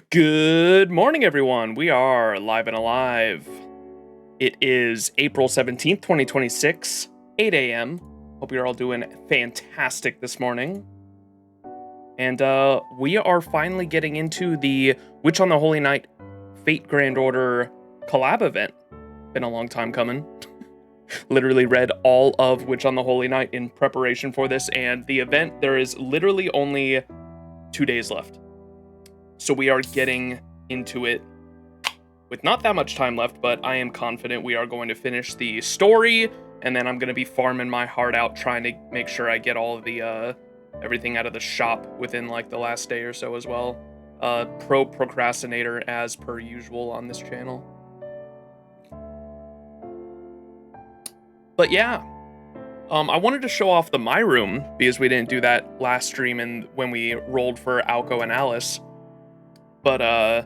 Good morning, everyone. We are live and alive. It is April 17th, 2026, 8 a.m. Hope you're all doing fantastic this morning. And we are finally getting into the Witch on the Holy Night Fate Grand Order collab event. Been a long time coming. Literally read all of Witch on the Holy Night in preparation for this, and the event, there is literally only 2 days left. So we are getting into it with not that much time left, but I am confident we are going to finish the story, and then I'm going to be farming my heart out trying to make sure I get all of the everything out of the shop within like the last day or so as well. Pro procrastinator as per usual on this channel. But yeah, I wanted to show off the My Room because we didn't do that last stream and when we rolled for Alco and Alice. But I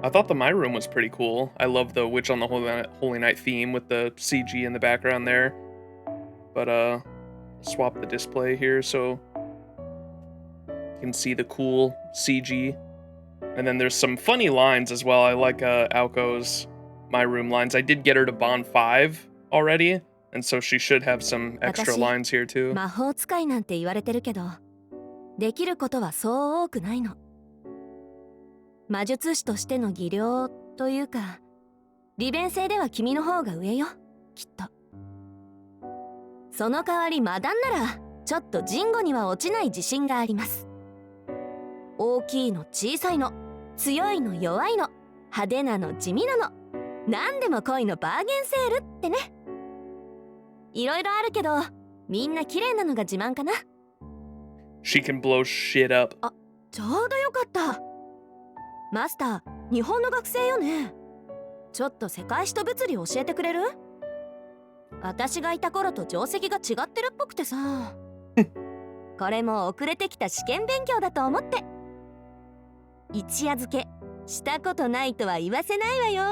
thought the My Room was pretty cool. I love the Witch on the Holy Night theme with the CG in the background there. But swap the display here so you can see the cool CG. And then there's some funny lines as well. I like Alco's My Room lines. I did get her to Bond 5 already, and so she should have some extra lines here too. 魔法使いなんて言われてるけど、できることはそう多くないの。魔術師としての技量というか、利便性では君の方が上よ、きっと。その代わりマダンなら、ちょっとジンゴには落ちない自信があります。大きいの小さいの、強いの弱いの、派手なの地味なの、なんでも恋のバーゲンセールってね。いろいろあるけど、みんな綺麗なのが自慢かな。She can blow shit up. あ、ちょうどよかった。マスター、日本の学生よね。ちょっと世界史と物理教えてくれる？私がいた頃と定石が違ってるっぽくてさ。これも遅れてきた試験勉強だと思って。一夜漬けしたことないとは言わせないわよ。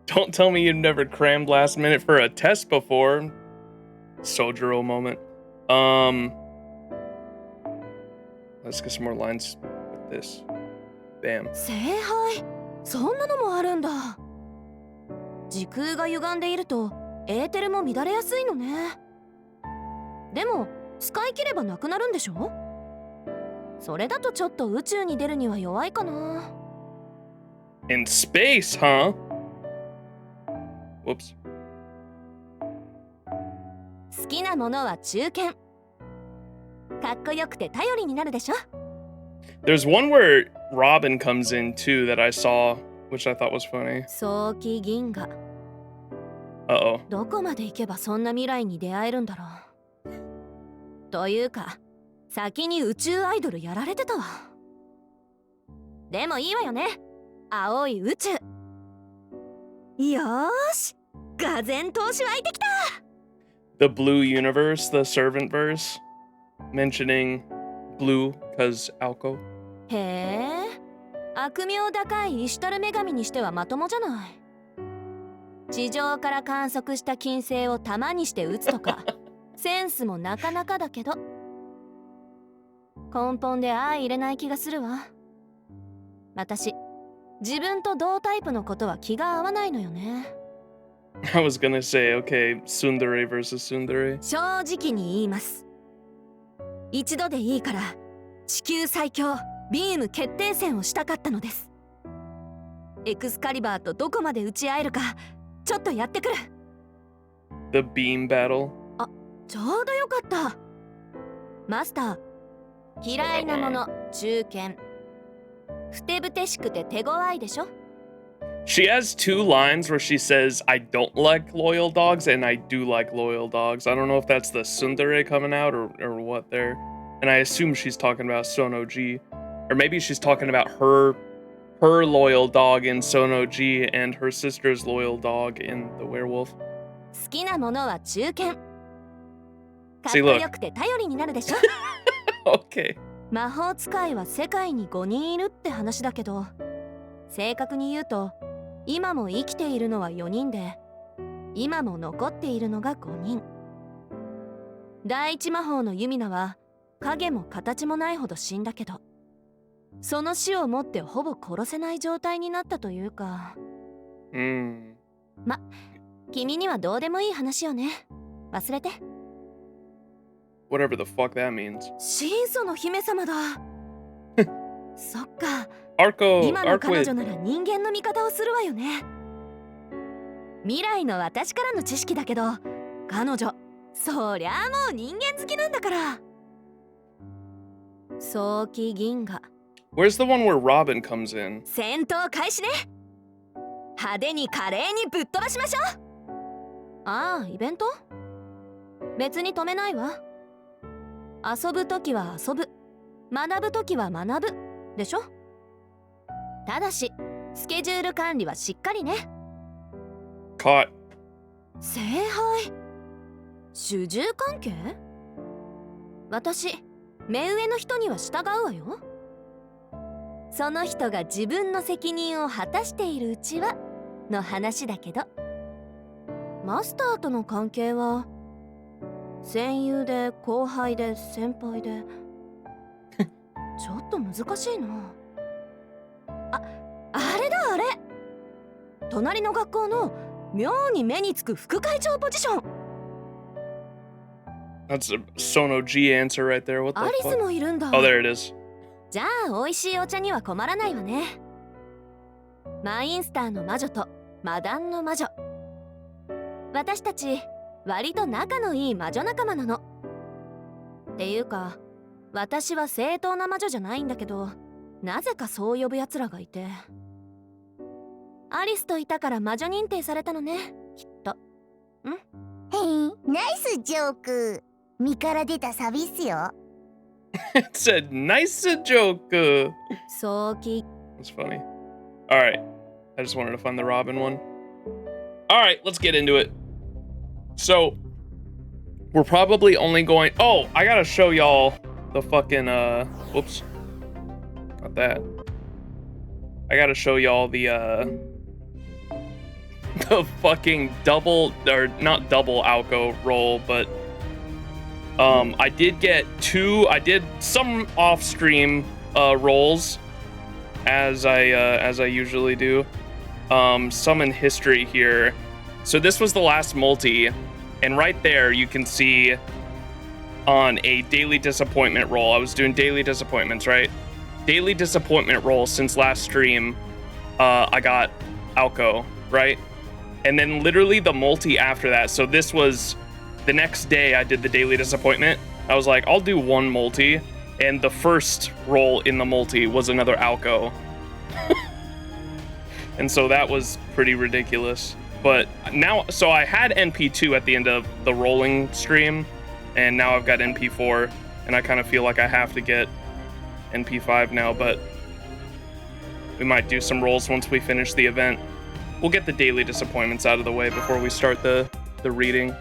Don't tell me you've never crammed last minute for a test before. Sojiro moment. Let's get some more lines with this. Bam. 聖杯、そんなのもあるんだ。時空が歪んでいるとエーテルも乱れやすいのね。でも使い切ればなくなるんでしょ？それだとちょっと宇宙に出るには弱いかな。In space, huh? Whoops. 好きなものは中堅。かっこよくて頼りになるでしょ？ There's one where Robin comes in too that I saw, which I thought was funny. 早期銀河。Uh-oh. どこまで行けばそんな未来に出会えるんだろう。というか、先に宇宙アイドルやられてたわ。でもいいわよね。青い宇宙。よーし、がぜん投資湧いてきた。The blue universe, the servant verse, mentioning blue because Alco. へえ、悪名高いイシュタル女神にしてはまともじゃない。地上から観測した金星を弾にして撃つとかセンスもなかなかだけど、根本で相入れない気がするわ。私、自分と同タイプのことは気が合わないのよね。I was gonna say, okay, Tsundere versus Tsundere. 正直に言います。一度でいいから地球最強ビーム決定戦をしたかったのです。エクスカリバーとどこまで打ち合えるかちょっとやってくる。 The beam battle. あ、ちょうどよかった。マスター、嫌いなもの中堅。ふてぶてしくて手強いでしょ。 She has two lines where she says, I don't like loyal dogs, and I do like loyal dogs. I don't know if that's the Tsundere coming out or what there. And I assume she's talking about Sonoji. Or maybe she's talking about her loyal dog in Sonoji and her sister's loyal dog in the werewolf. 好きなものは中堅。かっ See, こ look. よくて頼りになるでしょ。Okay. 魔法使いは世界に5人いるって話だけど、正確に言うと今も生きているのは4人で、今も残っているのが5人。第一魔法のユミナは影も形もないほど死んだけど、その死をもってほぼ殺せない状態になったというか。ま、君にはどうでもいい話よね。忘れて。Whatever the fuck that means. 真祖の姫様だ。そっか。Arco, 今の彼女 Arquid. なら人間の味方をするわよね。未来の私からの知識だけど、彼女、そりゃあもう人間好きなんだから。早期銀河。Where's the one where Robin comes in? 戦闘開始ね。派手に華麗にぶっ飛ばしましょう。ああ、イベント？別に止めないわ。遊ぶときは遊ぶ、学ぶときは学ぶでしょ。ただしスケジュール管理はしっかりね。Caught. 聖杯、主従関係？私、目上の人には従うわよ。その人が自分の責任を果たしているうちはの話だけど。マスターとの関係は戦友で後輩で先輩でちょっと難しいな。あれだあれ、隣の学校の妙に目につく副会長ポジション。 That's a Sono G answer right there. What ア the リス fuck? もいるんだ。 Oh, there it is. じゃあ美味しいお茶には困らないわね。マインスターの魔女とマダンの魔女、私たち割と仲のいい魔女仲間なの。っていうか私は正当な魔女じゃないんだけど、なぜかそう呼ぶやつらがいて。アリスといたから魔女認定されたのね、きっと。ん？へい、ナイスジョーク。身から出たサビっすよ。It's a nice joke. そうき。 That's funny. All right. I just wanted to find the Robin one. All right, let's get into it. So, we're probably only going... Oh, I gotta show y'all the fucking, whoops. Not that. I gotta show y'all the, the fucking double, or not double Alco roll, but, I did some off-stream, rolls, as I usually do. Some in history here. So this was the last multi, and right there you can see on a daily disappointment roll. I was doing daily disappointments, right? Daily disappointment roll since last stream. I got Alco, right? And then literally the multi after that. So this was the next day I did the daily disappointment. I was like, I'll do one multi, and the first roll in the multi was another Alco. And so that was pretty ridiculous. But now, so I had NP2 at the end of the rolling stream, and now I've got NP4, and I kind of feel like I have to get NP5 now, but we might do some rolls once we finish the event. We'll get the daily disappointments out of the way before we start the reading.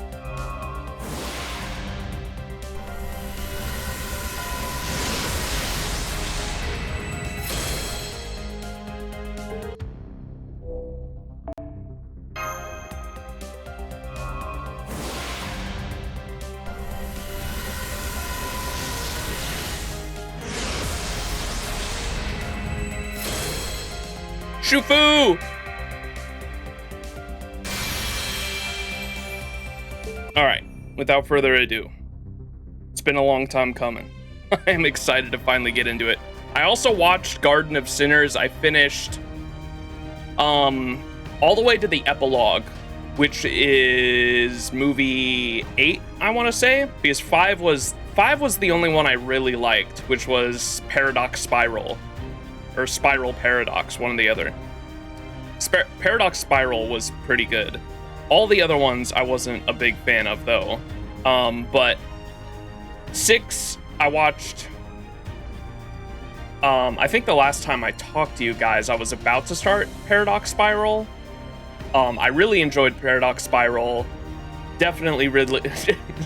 Shufu! Alright, without further ado, it's been a long time coming. I am excited to finally get into it. I also watched Garden of Sinners. I finished all the way to the epilogue, which is movie 8, I want to say, because 5 was the only one I really liked, which was Paradox Spiral. Or Spiral Paradox, one or the other. Paradox Spiral was pretty good. All the other ones I wasn't a big fan of, though. But 6, I watched... I think the last time I talked to you guys, I was about to start Paradox Spiral. I really enjoyed Paradox Spiral. Definitely Ridley...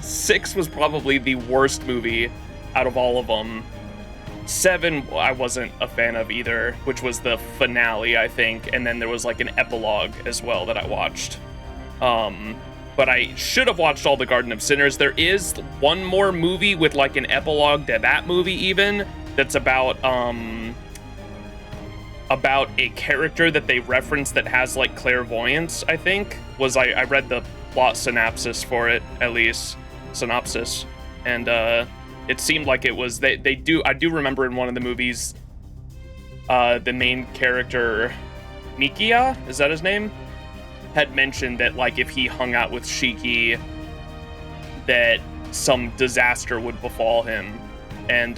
6 was probably the worst movie out of all of them. 7 I wasn't a fan of either, which was the finale, I think, and then there was like an epilogue as well that I watched. But I should have watched all the Garden of Sinners. There is one more movie with like an epilogue to that movie even, that's about about a character that they reference that has like clairvoyance, I think. I read the plot synopsis for it, at least. Synopsis. And it seemed like it was I do remember in one of the movies the main character Mikia, is that his name? Had mentioned that like if he hung out with Shiki that some disaster would befall him. And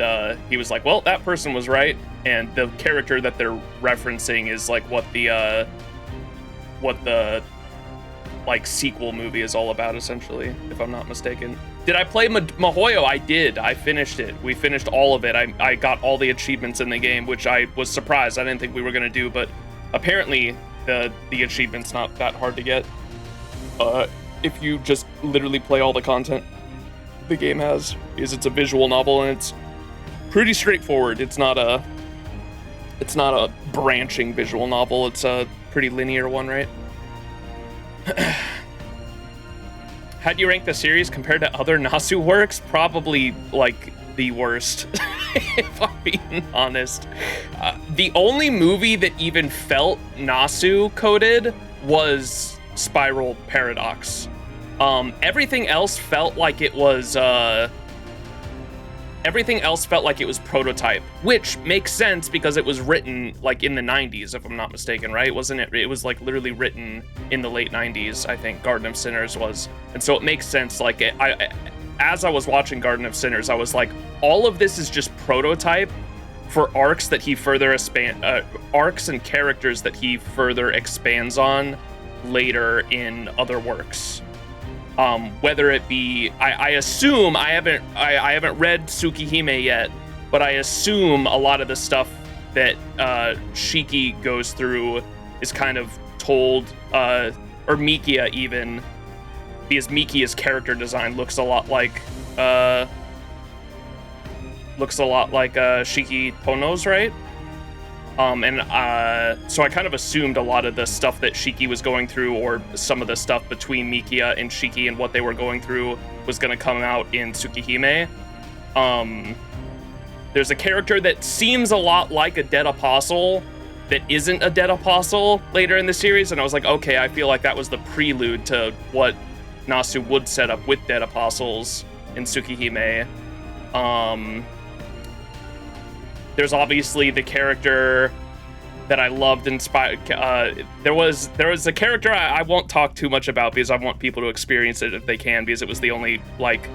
he was like, well, that person was right. And the character that they're referencing is like what the like sequel movie is all about, essentially, if I'm not mistaken. Did I play Mahoyo? I did. I finished it. We finished all of it. I got all the achievements in the game, which I was surprised. I didn't think we were gonna do, but apparently the achievement's not that hard to get. If you just literally play all the content the game has, because it's a visual novel and it's pretty straightforward. It's not a branching visual novel. It's a pretty linear one, right? How do you rank the series compared to other Nasu works? Probably like the worst, if I'm being honest. The only movie that even felt Nasu coded was Spiral Paradox. Everything else felt like it was prototype, which makes sense because it was written like in the 90s, if I'm not mistaken, right? Wasn't it? It was like literally written in the late 90s, I think. Garden of Sinners was, and so it makes sense. Like as I was watching Garden of Sinners, I was like, all of this is just prototype for arcs that he further arcs and characters that he further expands on later in other works. Whether it be, I assume, I haven't read Tsukihime yet, but I assume a lot of the stuff that Shiki goes through is kind of told, or Mikia even, because Mikia's character design looks a lot like Shiki Pono's, right? So I kind of assumed a lot of the stuff that Shiki was going through, or some of the stuff between Mikia and Shiki and what they were going through, was going to come out in Tsukihime. There's a character that seems a lot like a dead apostle that isn't a dead apostle later in the series, and I was like, okay, I feel like that was the prelude to what Nasu would set up with dead apostles in Tsukihime. There's obviously the character that I loved in there was a character I won't talk too much about because I want people to experience it if they can, because it was the only like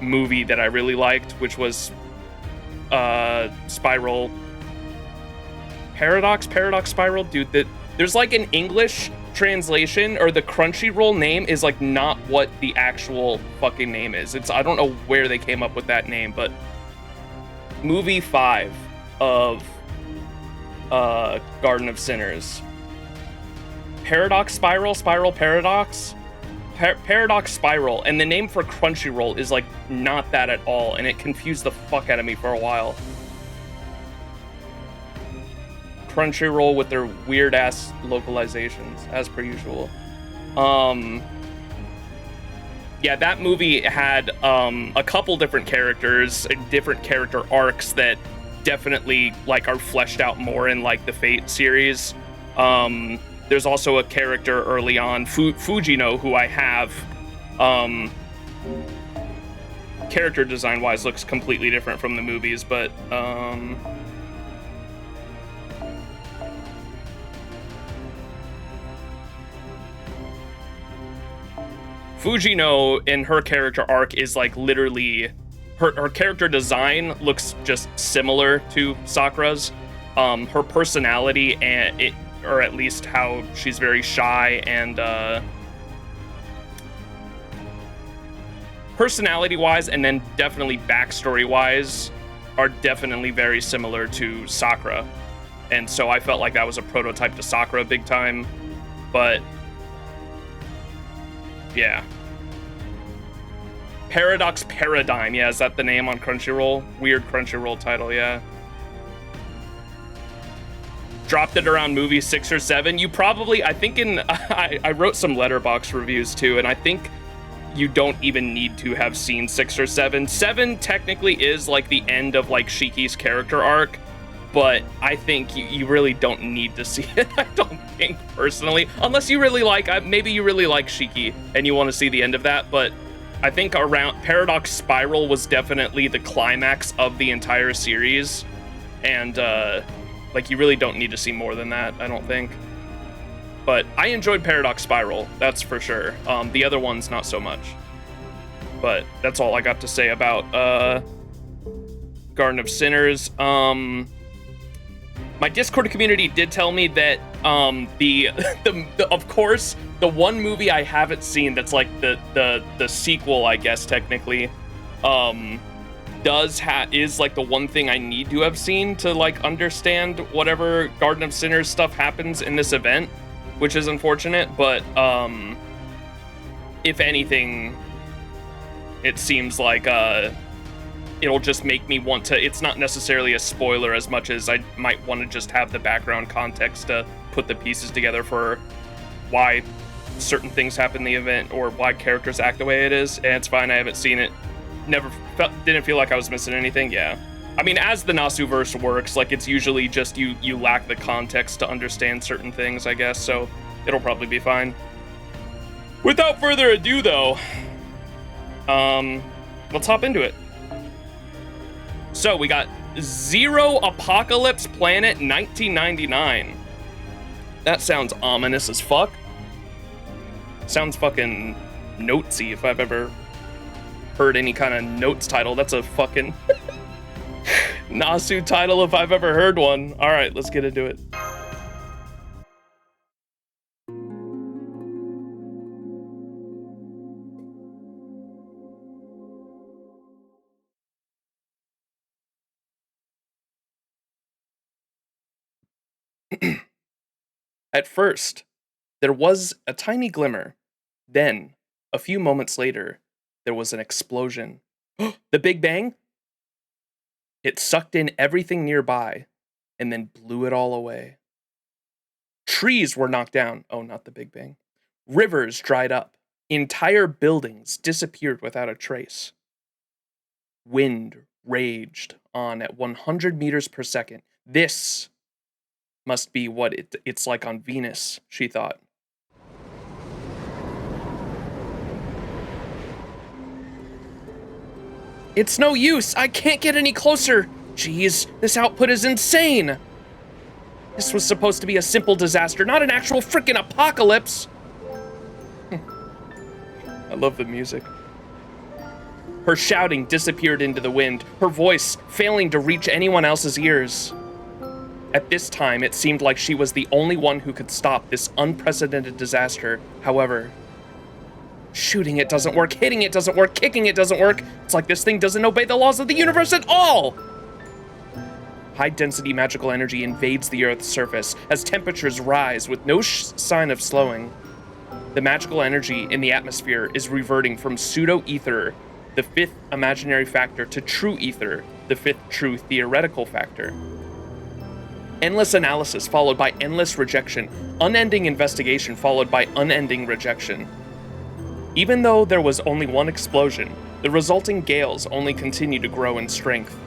movie that I really liked, which was Spiral Paradox Spiral, dude. There's like an English translation, or the Crunchyroll name is like not what the actual fucking name is. I don't know where they came up with that name, but movie 5 of Garden of Sinners. Paradox Spiral Paradox? Paradox Spiral, and the name for Crunchyroll is like not that at all, and it confused the fuck out of me for a while. Crunchyroll with their weird ass localizations, as per usual. Yeah, that movie had a couple different characters and different character arcs that definitely like are fleshed out more in like the Fate series. There's also a character early on, Fujino, who I have. Character design wise looks completely different from the movies, but Fujino in her character arc is like literally her character design looks just similar to Sakura's. Her personality and or at least how she's very shy and personality wise, and then definitely backstory wise, are definitely very similar to Sakura. And so I felt like that was a prototype to Sakura big time. But yeah. Paradox Paradigm, yeah, is that the name on Crunchyroll? Weird Crunchyroll title, yeah. Dropped it around movie 6 or 7. You probably, I think I wrote some Letterboxd reviews too, and I think you don't even need to have seen 6 or 7. 7 technically is like the end of like Shiki's character arc, but I think you really don't need to see it. I don't think, personally, unless you really like, maybe you really like Shiki and you want to see the end of that, but I think around Paradox Spiral was definitely the climax of the entire series, and like, you really don't need to see more than that, I don't think. But I enjoyed Paradox Spiral, that's for sure. The other ones, not so much. But that's all I got to say about Garden of Sinners. My Discord community did tell me that of course, the one movie I haven't seen that's like the sequel, I guess technically, is like the one thing I need to have seen to like understand whatever Garden of Sinners stuff happens in this event, which is unfortunate, but if anything, it seems like it'll just make me want to, it's not necessarily a spoiler as much as I might want to just have the background context to put the pieces together for why certain things happen in the event or why characters act the way it is. And it's fine, I haven't seen it. Didn't feel like I was missing anything, yeah. I mean, as the Nasu verse works, like, it's usually just you lack the context to understand certain things, I guess, so it'll probably be fine. Without further ado, though, let's hop into it. So we got Zero Apocalypse Planet 1999. That sounds ominous as fuck. Sounds fucking notesy if I've ever heard any kind of notes title. That's a fucking Nasu title if I've ever heard one. All right, let's get into it. At first, there was a tiny glimmer. Then, a few moments later, there was an explosion. The Big Bang? It sucked in everything nearby and then blew it all away. Trees were knocked down. Oh, not the Big Bang. Rivers dried up. Entire buildings disappeared without a trace. Wind raged on at 100 meters per second. This must be what it's like on Venus, she thought. It's no use. I can't get any closer. Jeez, this output is insane. This was supposed to be a simple disaster, not an actual freaking apocalypse. I love the music. Her shouting disappeared into the wind, her voice failing to reach anyone else's ears. At this time, it seemed like she was the only one who could stop this unprecedented disaster. However, shooting it doesn't work, hitting it doesn't work, kicking it doesn't work. It's like this thing doesn't obey the laws of the universe at all! High-density magical energy invades the Earth's surface as temperatures rise with no sign of slowing. The magical energy in the atmosphere is reverting from pseudo-ether, the fifth imaginary factor, to true ether, the fifth true theoretical factor. Endless analysis followed by endless rejection, unending investigation followed by unending rejection. Even though there was only one explosion, the resulting gales only continue to grow in strength.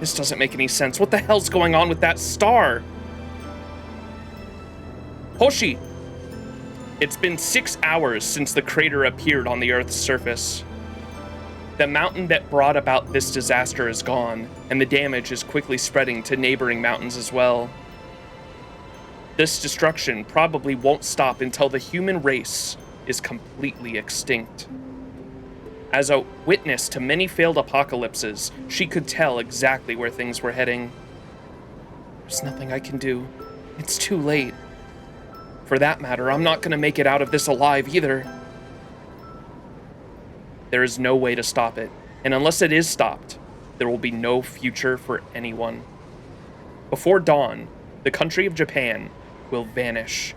This doesn't make any sense. What the hell's going on with that star? Hoshi! It's been 6 hours since the crater appeared on the Earth's surface. The mountain that brought about this disaster is gone, and the damage is quickly spreading to neighboring mountains as well. This destruction probably won't stop until the human race is completely extinct. As a witness to many failed apocalypses, she could tell exactly where things were heading. There's nothing I can do. It's too late. For that matter, I'm not gonna make it out of this alive either. There is no way to stop it, and unless it is stopped, there will be no future for anyone. Before dawn, the country of Japan will vanish.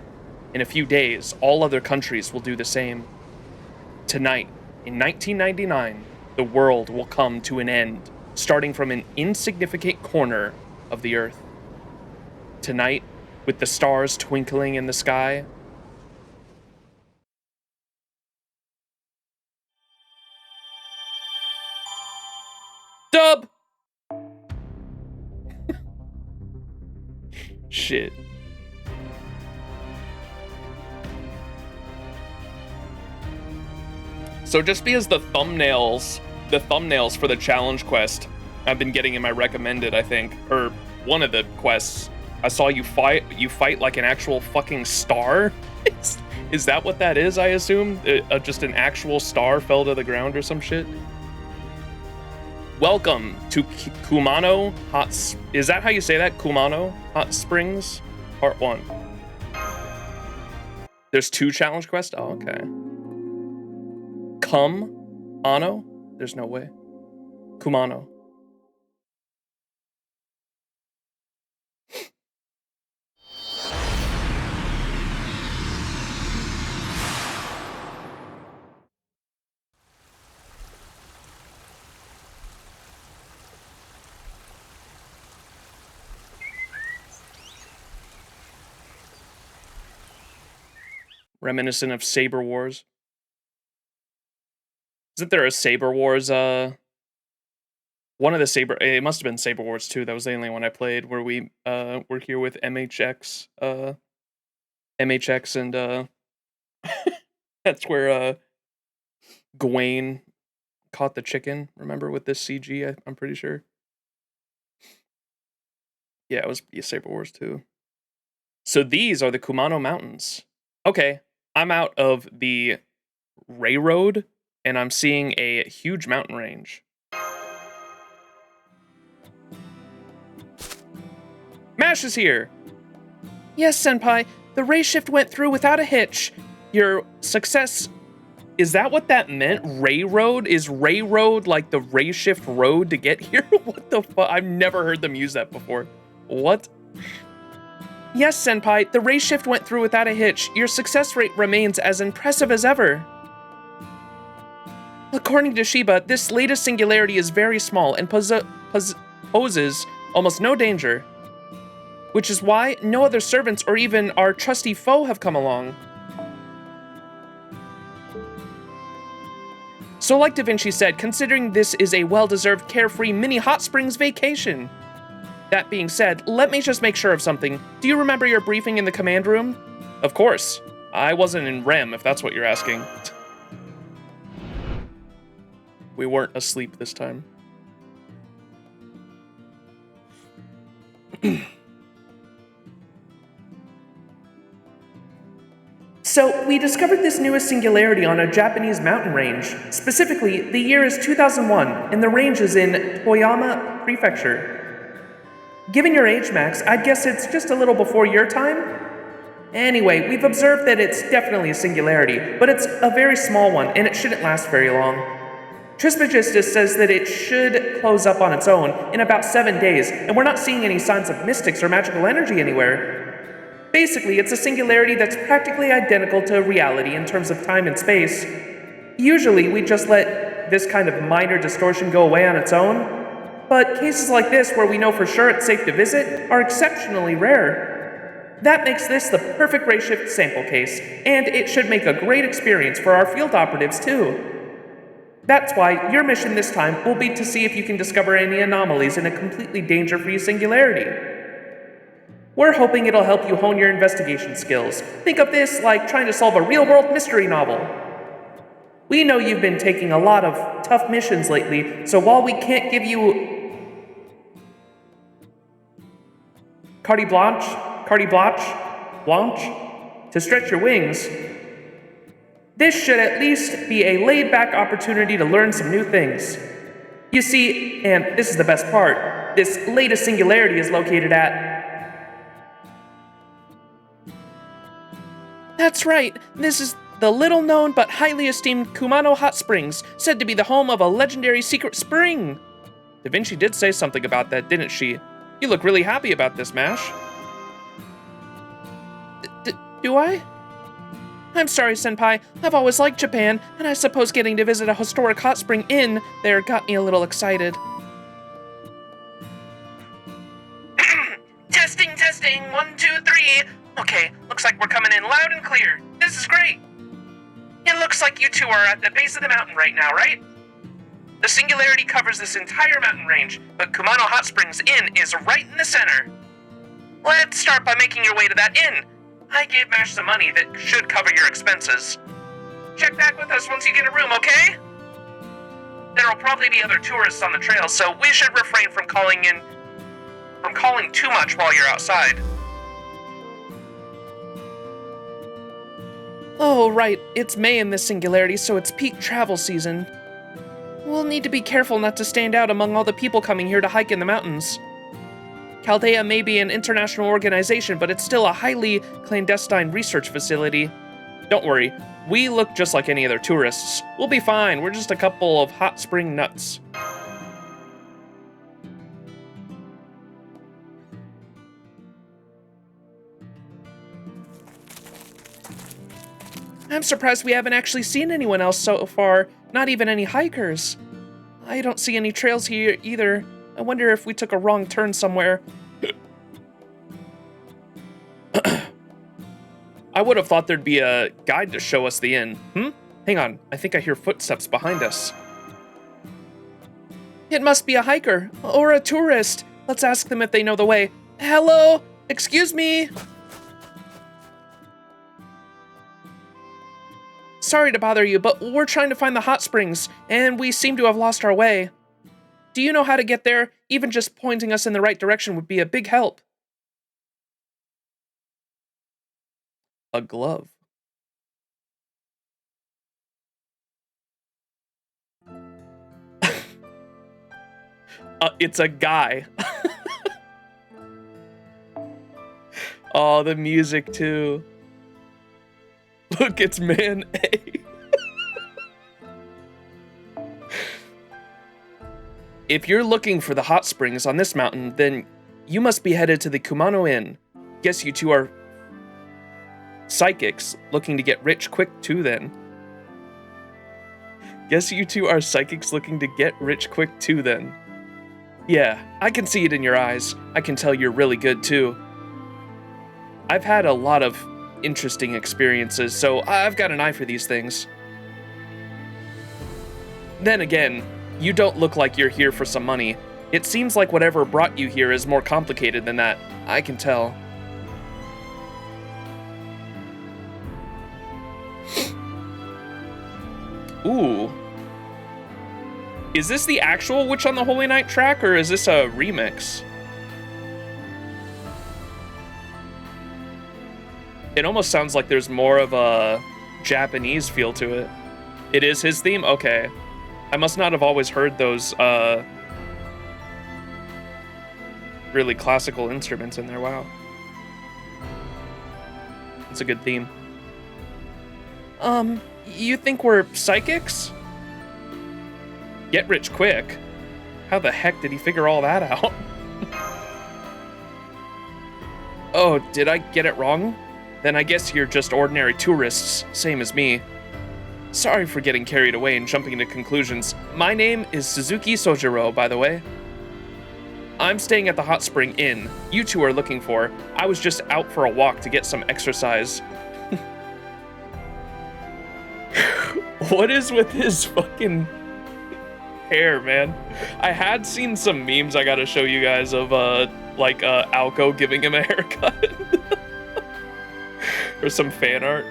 In a few days, all other countries will do the same. Tonight, in 1999, the world will come to an end, starting from an insignificant corner of the Earth. Tonight, with the stars twinkling in the sky, dub! Shit. So just because the thumbnails for the challenge quest I've been getting in my recommended, I think, or one of the quests, I saw you fight like an actual fucking star. Is that what that is? I assume just an actual star fell to the ground or some shit. Welcome to Kumano Hot. Is that how you say that? Kumano Hot Springs, Part 1. There's 2 challenge quests. Oh, okay. Ano? There's no way. Kumano. Reminiscent of Saber Wars. Isn't there a Saber Wars, one of the Saber, it must have been Saber Wars 2, that was the only one I played, where we, were here with MHX and, that's where, Gawain caught the chicken, remember, with this CG, I'm pretty sure. Yeah, it was Saber Wars 2. So these are the Kumano Mountains. Okay, I'm out of the railroad, and I'm seeing a huge mountain range. Mash is here! Yes, Senpai, the ray shift went through without a hitch. Your success... Is that what that meant? Ray road? Is ray road like the ray shift road to get here? What the fuck? I've never heard them use that before. What? Yes, Senpai, the ray shift went through without a hitch. Your success rate remains as impressive as ever. According to Shiba, this latest singularity is very small and poses almost no danger. Which is why no other servants or even our trusty foe have come along. So like Da Vinci said, considering this is a well-deserved carefree mini hot springs vacation. That being said, let me just make sure of something. Do you remember your briefing in the command room? Of course. I wasn't in REM, if that's what you're asking. We weren't asleep this time. So, we discovered this newest singularity on a Japanese mountain range. Specifically, the year is 2001, and the range is in Toyama Prefecture. Given your age, Max, I'd guess it's just a little before your time? Anyway, we've observed that it's definitely a singularity, but it's a very small one, and it shouldn't last very long. Trismegistus says that it should close up on its own in about 7 days, and we're not seeing any signs of mystics or magical energy anywhere. Basically, it's a singularity that's practically identical to reality in terms of time and space. Usually, we just let this kind of minor distortion go away on its own, but cases like this where we know for sure it's safe to visit are exceptionally rare. That makes this the perfect ray shift sample case, and it should make a great experience for our field operatives too. That's why your mission this time will be to see if you can discover any anomalies in a completely danger-free singularity. We're hoping it'll help you hone your investigation skills. Think of this like trying to solve a real-world mystery novel. We know you've been taking a lot of tough missions lately, so while we can't give you carte blanche, to stretch your wings, this should at least be a laid-back opportunity to learn some new things. You see, and this is the best part, this latest singularity is located at... That's right, this is the little-known but highly esteemed Kumano Hot Springs, said to be the home of a legendary secret spring. Da Vinci did say something about that, didn't she? You look really happy about this, Mash. Do I? I'm sorry, Senpai. I've always liked Japan, and I suppose getting to visit a historic hot spring inn there got me a little excited. Testing, 1, 2, 3. Okay, looks like we're coming in loud and clear. This is great. It looks like you two are at the base of the mountain right now, right? The singularity covers this entire mountain range, but Kumano Hot Springs Inn is right in the center. Let's start by making your way to that inn. I gave Mash some money that should cover your expenses. Check back with us once you get a room, okay? There'll probably be other tourists on the trail, so we should refrain from calling too much while you're outside. Oh, right. It's May in this Singularity, so it's peak travel season. We'll need to be careful not to stand out among all the people coming here to hike in the mountains. Chaldea may be an international organization, but it's still a highly clandestine research facility. Don't worry, we look just like any other tourists. We'll be fine, we're just a couple of hot spring nuts. I'm surprised we haven't actually seen anyone else so far, not even any hikers. I don't see any trails here either. I wonder if we took a wrong turn somewhere. I would have thought there'd be a guide to show us the inn. Hang on, I think I hear footsteps behind us. It must be a hiker, or a tourist. Let's ask them if they know the way. Hello? Excuse me? Sorry to bother you, but we're trying to find the hot springs, and we seem to have lost our way. Do you know how to get there? Even just pointing us in the right direction would be a big help. A glove. It's a guy. Oh, the music too. Look, it's Man A. If you're looking for the hot springs on this mountain, then you must be headed to the Kumano Inn. Guess you two are psychics looking to get rich quick too then. Guess you two are psychics looking to get rich quick too then. Yeah, I can see it in your eyes. I can tell you're really good too. I've had a lot of interesting experiences, so I've got an eye for these things. Then again, you don't look like you're here for some money. It seems like whatever brought you here is more complicated than that. I can tell. Ooh. Is this the actual Witch on the Holy Night track, or is this a remix? It almost sounds like there's more of a Japanese feel to it. It is his theme? Okay. I must not have always heard those, really classical instruments in there. Wow. It's a good theme. You think we're psychics? Get rich quick? How the heck did he figure all that out? Oh, did I get it wrong? Then I guess you're just ordinary tourists, same as me. Sorry for getting carried away and jumping into conclusions. My name is Suzuki Sojiro, by the way. I'm staying at the Hot Spring Inn. You two are looking for. I was just out for a walk to get some exercise. What is with his fucking hair, man? I had seen some memes I gotta show you guys of, Alco giving him a haircut. Or some fan art.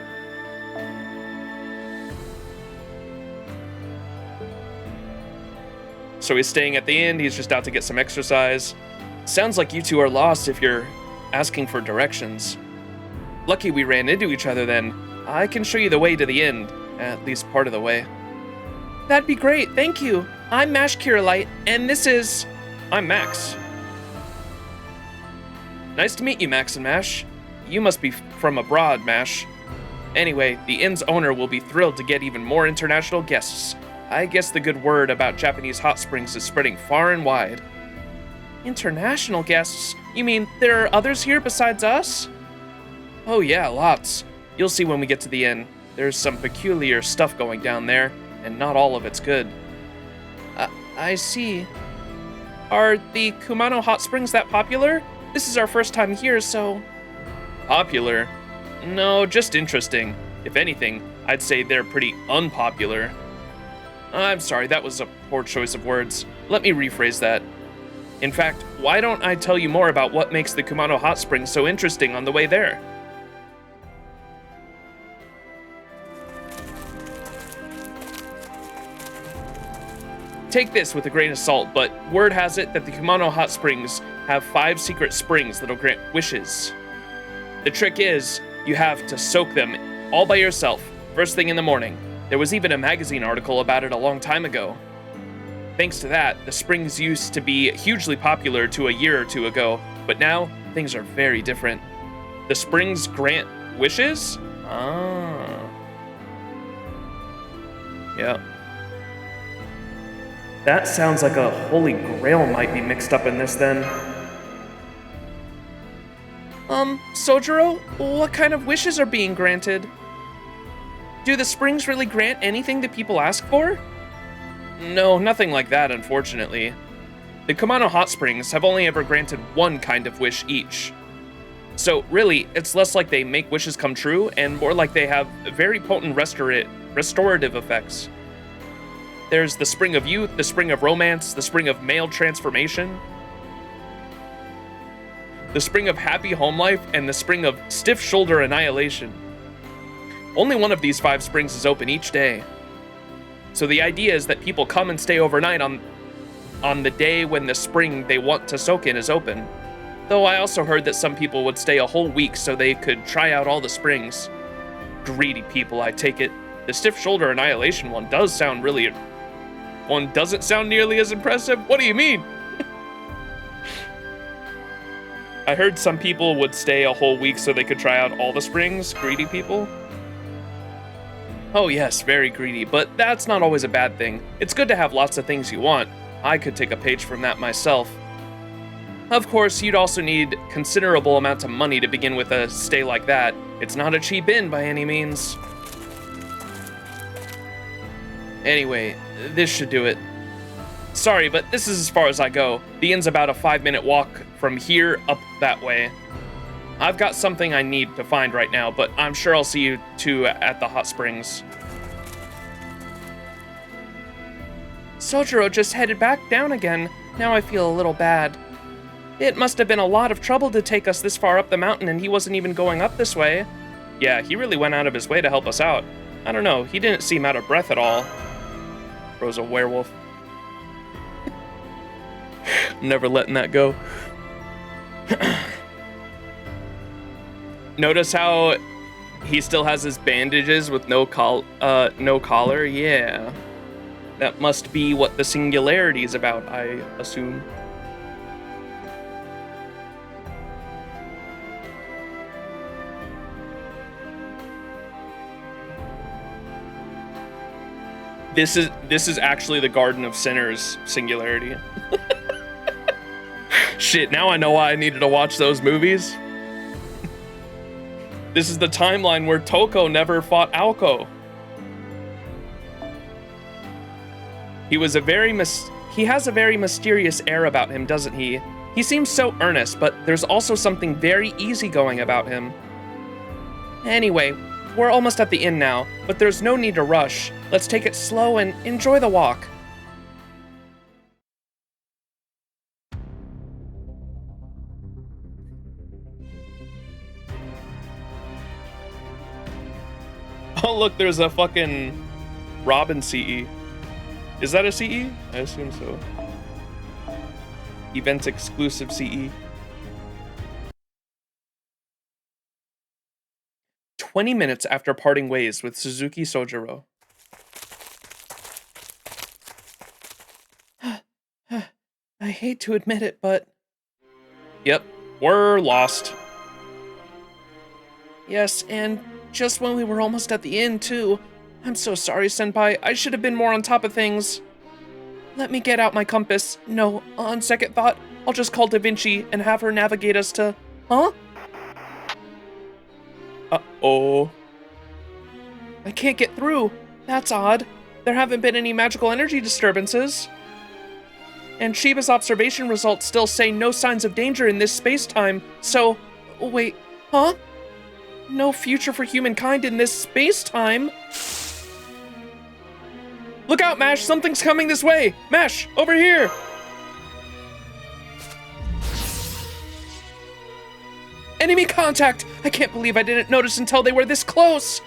So he's staying at the inn, he's just out to get some exercise. Sounds like you two are lost if you're asking for directions. Lucky we ran into each other then. I can show you the way to the inn, at least part of the way. That'd be great, thank you. I'm Mash Kiralight, and this is... I'm Max. Nice to meet you, Max and Mash. You must be from abroad, Mash. Anyway, the inn's owner will be thrilled to get even more international guests. I guess the good word about Japanese hot springs is spreading far and wide. International guests? You mean there are others here besides us? Oh yeah, lots. You'll see when we get to the inn. There's some peculiar stuff going down there, and not all of it's good. I see. Are the Kumano Hot Springs that popular? This is our first time here, so... Popular? No, just interesting. If anything, I'd say they're pretty unpopular. I'm sorry, that was a poor choice of words. Let me rephrase that. In fact, why don't I tell you more about what makes the Kumano Hot Springs so interesting on the way there? Take this with a grain of salt, but word has it that the Kumano Hot Springs have 5 secret springs that'll grant wishes. The trick is, you have to soak them all by yourself, first thing in the morning. There was even a magazine article about it a long time ago. Thanks to that, the springs used to be hugely popular to a year or two ago, but now things are very different. The springs grant wishes? Ah. Yeah. That sounds like a holy grail might be mixed up in this then. Sojiro, what kind of wishes are being granted? Do the springs really grant anything that people ask for? No, nothing like that, unfortunately. The Kumano Hot Springs have only ever granted one kind of wish each. So really, it's less like they make wishes come true, and more like they have very potent restorative effects. There's the Spring of Youth, the Spring of Romance, the Spring of Male Transformation, the Spring of Happy Home Life, and the Spring of Stiff Shoulder Annihilation. Only one of these 5 springs is open each day. So the idea is that people come and stay overnight on the day when the spring they want to soak in is open. Though I also heard that some people would stay a whole week so they could try out all the springs. Greedy people, I take it. The Stiff Shoulder Annihilation one doesn't sound nearly as impressive? What do you mean? I heard some people would stay a whole week so they could try out all the springs. Greedy people. Oh yes, very greedy, but that's not always a bad thing. It's good to have lots of things you want. I could take a page from that myself. Of course, you'd also need considerable amounts of money to begin with a stay like that. It's not a cheap inn by any means. Anyway, this should do it. Sorry, but this is as far as I go. The inn's about a 5-minute walk from here up that way. I've got something I need to find right now, but I'm sure I'll see you two at the hot springs. Sojiro just headed back down again. Now I feel a little bad. It must have been a lot of trouble to take us this far up the mountain, and he wasn't even going up this way. Yeah, he really went out of his way to help us out. I don't know, he didn't seem out of breath at all. Bro's a werewolf. Never letting that go. Notice how he still has his bandages with no collar? Yeah. That must be what the Singularity is about, I assume. This is actually the Garden of Sinners Singularity. Shit, now I know why I needed to watch those movies. This is the timeline where Toko never fought Aoko. He has a very mysterious air about him, doesn't he? He seems so earnest, but there's also something very easygoing about him. Anyway, we're almost at the inn now, but there's no need to rush. Let's take it slow and enjoy the walk. Oh look, there's a fucking Robin CE. Is that a CE? I assume so. Event exclusive CE. 20 minutes after parting ways with Suzuki Sojiro. I hate to admit it, but... Yep, we're lost. Yes, and just when we were almost at the inn, too. I'm so sorry, Senpai. I should have been more on top of things. Let me get out my compass. No, on second thought, I'll just call Da Vinci and have her navigate us to... Huh? Uh-oh. I can't get through. That's odd. There haven't been any magical energy disturbances. And Shiba's observation results still say no signs of danger in this space-time, so... Wait, huh? No future for humankind in this space-time? Look out, Mash! Something's coming this way! Mash, over here! Enemy contact! I can't believe I didn't notice until they were this close!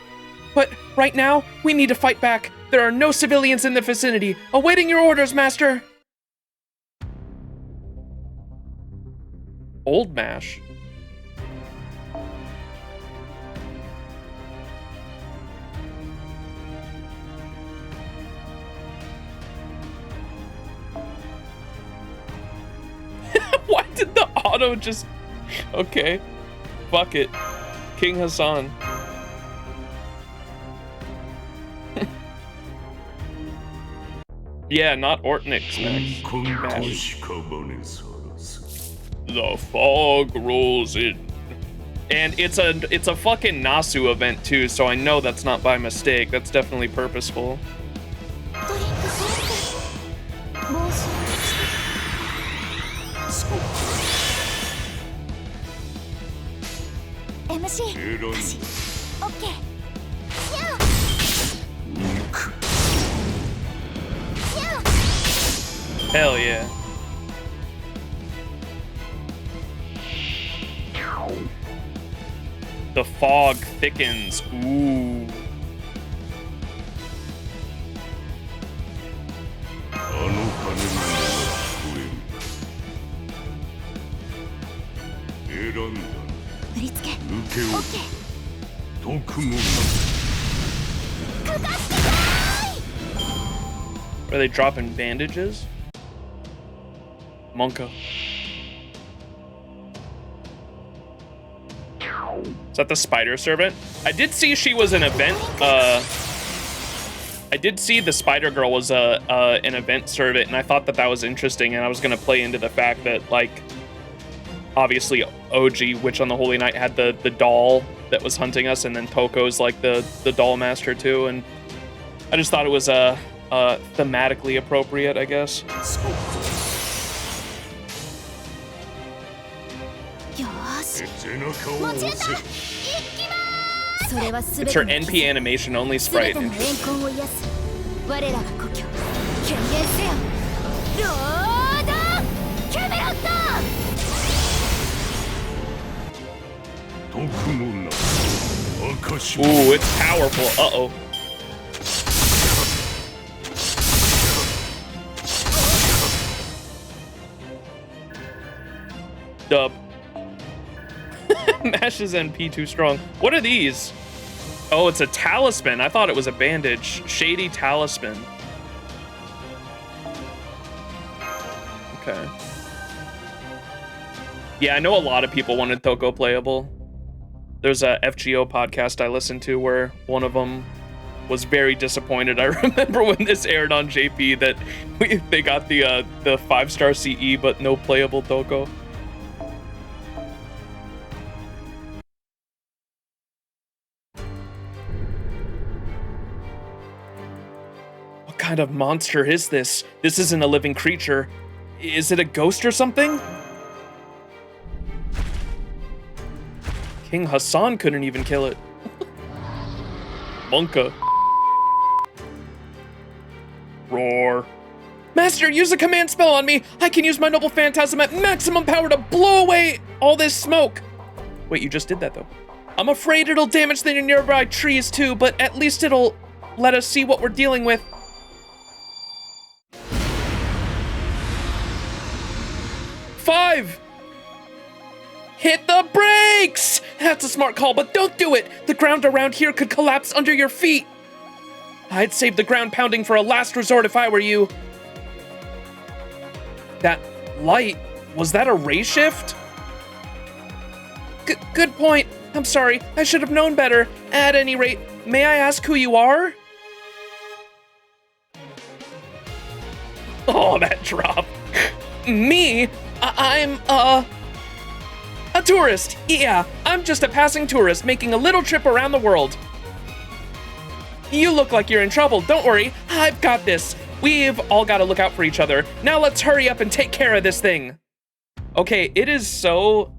But right now, we need to fight back. There are no civilians in the vicinity. Awaiting your orders, Master! Old Mash. Why did the auto just... Okay. Fuck it. King Hassan. Yeah, not Ortnix next. The fog rolls in. And it's a fucking Nasu event too, so I know that's not by mistake. That's definitely purposeful. MC OK Hell yeah. The fog thickens. Ooh. Are they dropping bandages? Monka. Is that the spider servant? I did see she was an event. I did see the spider girl was an event servant, and I thought that was interesting, and I was gonna play into the fact that, like, obviously OG Witch on the Holy Night had the doll that was hunting us, and then Toko's like the doll master too, and I just thought it was thematically appropriate, I guess. It's her NP animation only sprite. Ooh, it's powerful. Uh-oh. Dub. Mash's NP too strong. What are these? Oh, it's a talisman. I thought it was a bandage. Shady talisman. Okay. Yeah, I know a lot of people wanted Toko playable. There's a FGO podcast I listened to where one of them was very disappointed. I remember when this aired on JP that they got the 5-star CE but no playable Toko. What kind of monster is this? This isn't a living creature. Is it a ghost or something? King Hassan couldn't even kill it. Monka. Roar. Master, use a command spell on me. I can use my noble phantasm at maximum power to blow away all this smoke. Wait, you just did that though. I'm afraid it'll damage the nearby trees too, but at least it'll let us see what we're dealing with. Five. Hit the brakes! That's a smart call, but don't do it! The ground around here could collapse under your feet. I'd save the ground pounding for a last resort if I were you. That light, was that a ray shift? Good point. I'm sorry, I should have known better. At any rate, may I ask who you are? Oh, that drop. Me? I'm, a tourist. Yeah, I'm just a passing tourist making a little trip around the world. You look like you're in trouble. Don't worry, I've got this. We've all got to look out for each other. Now let's hurry up and take care of this thing. Okay, it is so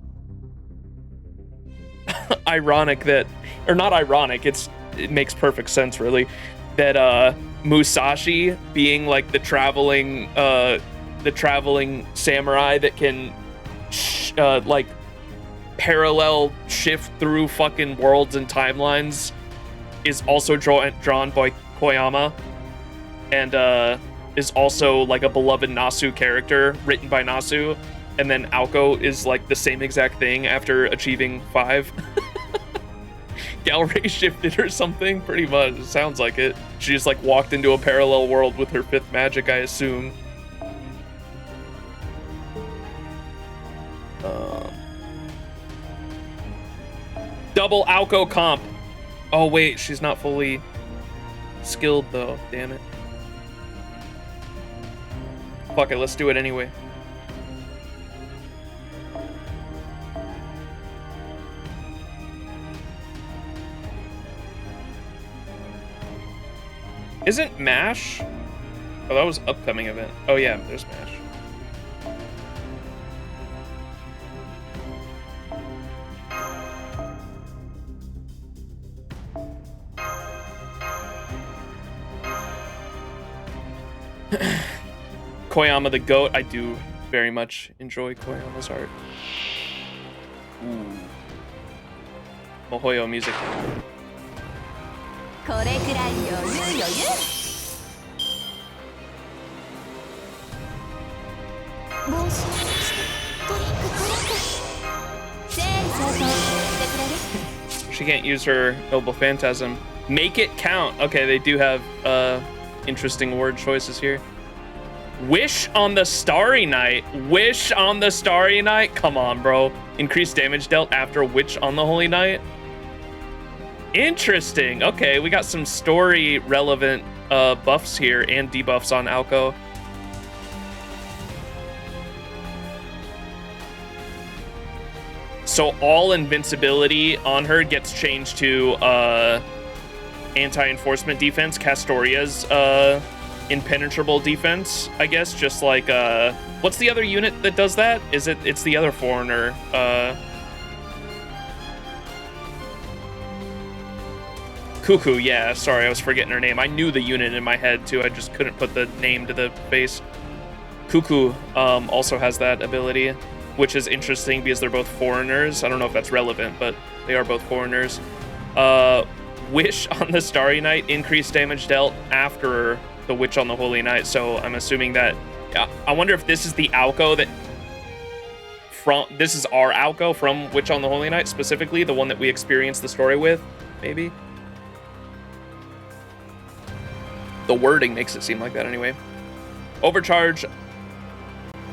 ironic that, or not ironic, it makes perfect sense really, that Musashi being like the traveling samurai that can like parallel shift through fucking worlds and timelines is also drawn by Koyama, and is also like a beloved Nasu character written by Nasu, and then Aoko is like the same exact thing after achieving 5. Galray shifted or something, pretty much. It sounds like it. She just like walked into a parallel world with her 5th magic, I assume. Double Aoko comp. Oh wait, she's not fully skilled though, damn it. Fuck it, let's do it anyway. Isn't MASH? Oh, that was upcoming event. Oh yeah, there's MASH. Koyama the GOAT. I do very much enjoy Koyama's art. Ooh. Mahoyo music. She can't use her Noble Phantasm. Make it count. Okay, they do have interesting word choices here. Wish on the Starry Night. Wish on the Starry Night. Come on, bro. Increased damage dealt after Witch on the Holy Night. Interesting. Okay, we got some story relevant buffs here and debuffs on Aoko. So all invincibility on her gets changed to anti-enforcement defense, Castoria's impenetrable defense, I guess. Just like what's the other unit that does that? It's the other foreigner. Cuckoo, yeah, sorry, I was forgetting her name. I knew the unit in my head too, I just couldn't put the name to the face. Cuckoo also has that ability, which is interesting because they're both foreigners. I don't know if that's relevant, but they are both foreigners. Wish on the Starry Night, increased damage dealt after the Witch on the Holy Night. So I'm assuming that, I wonder if this is the Aoko that, this is our Aoko from Witch on the Holy Night, specifically, the one that we experienced the story with, maybe? The wording makes it seem like that anyway. Overcharge,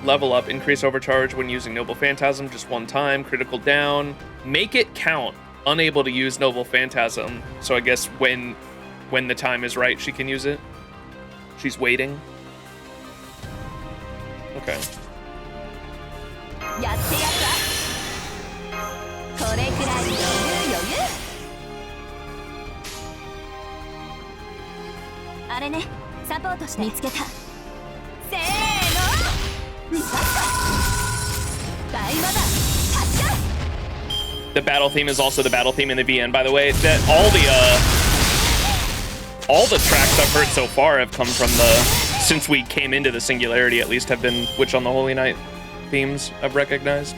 level up, increase overcharge when using Noble Phantasm just one time, critical down, make it count, unable to use Noble Phantasm. So I guess when the time is right, she can use it. She's waiting. Okay. The battle theme is also the battle theme in the VN, by the way. That all the tracks I've heard so far have come from since we came into the Singularity, at least, have been Witch on the Holy Night themes I've recognized.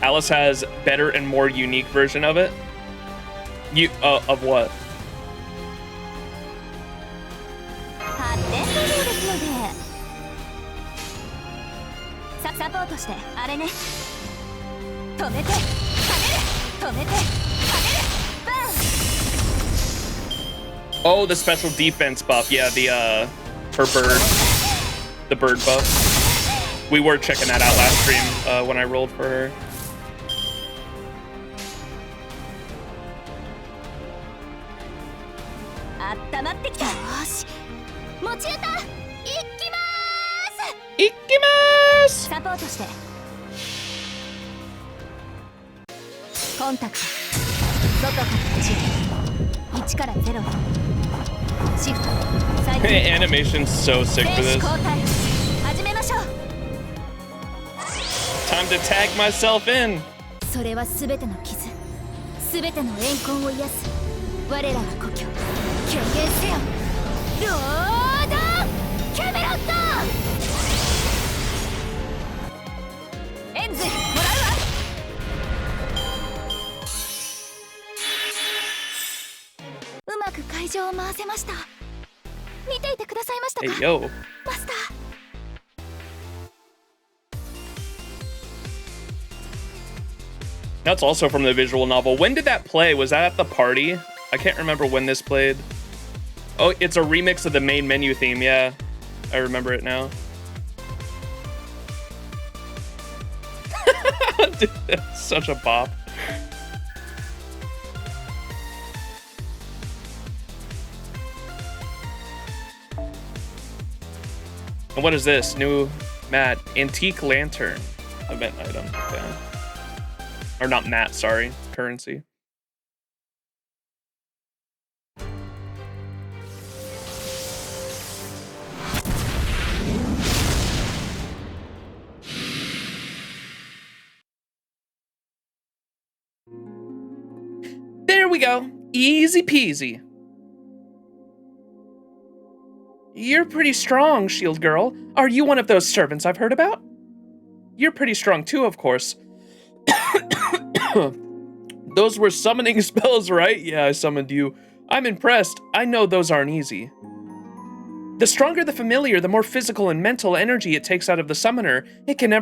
Alice has better and more unique version of it. Of what? Oh, the special defense buff. Yeah, her bird. The bird buff. We were checking that out last stream when I rolled for her. Animation's so sick for this. Time to tag myself in. 会場を回せました。見ていてくださいましたか、 Hey, yo. マスター。 That's also from the visual novel. When did that play? Was that at the party? I can't remember when this played. Oh, it's a remix of the main menu theme. Yeah, I remember it now. Dude, that's such a bop. And what is this? New mat. Antique lantern. Event item. Okay. Or not mat, sorry. Currency. There we go. Easy peasy. You're pretty strong, Shield Girl. Are you one of those servants I've heard about? You're pretty strong too, of course. Those were summoning spells, right? Yeah, I summoned you. I'm impressed. I know those aren't easy. The stronger the familiar, the more physical and mental energy it takes out of the summoner. It can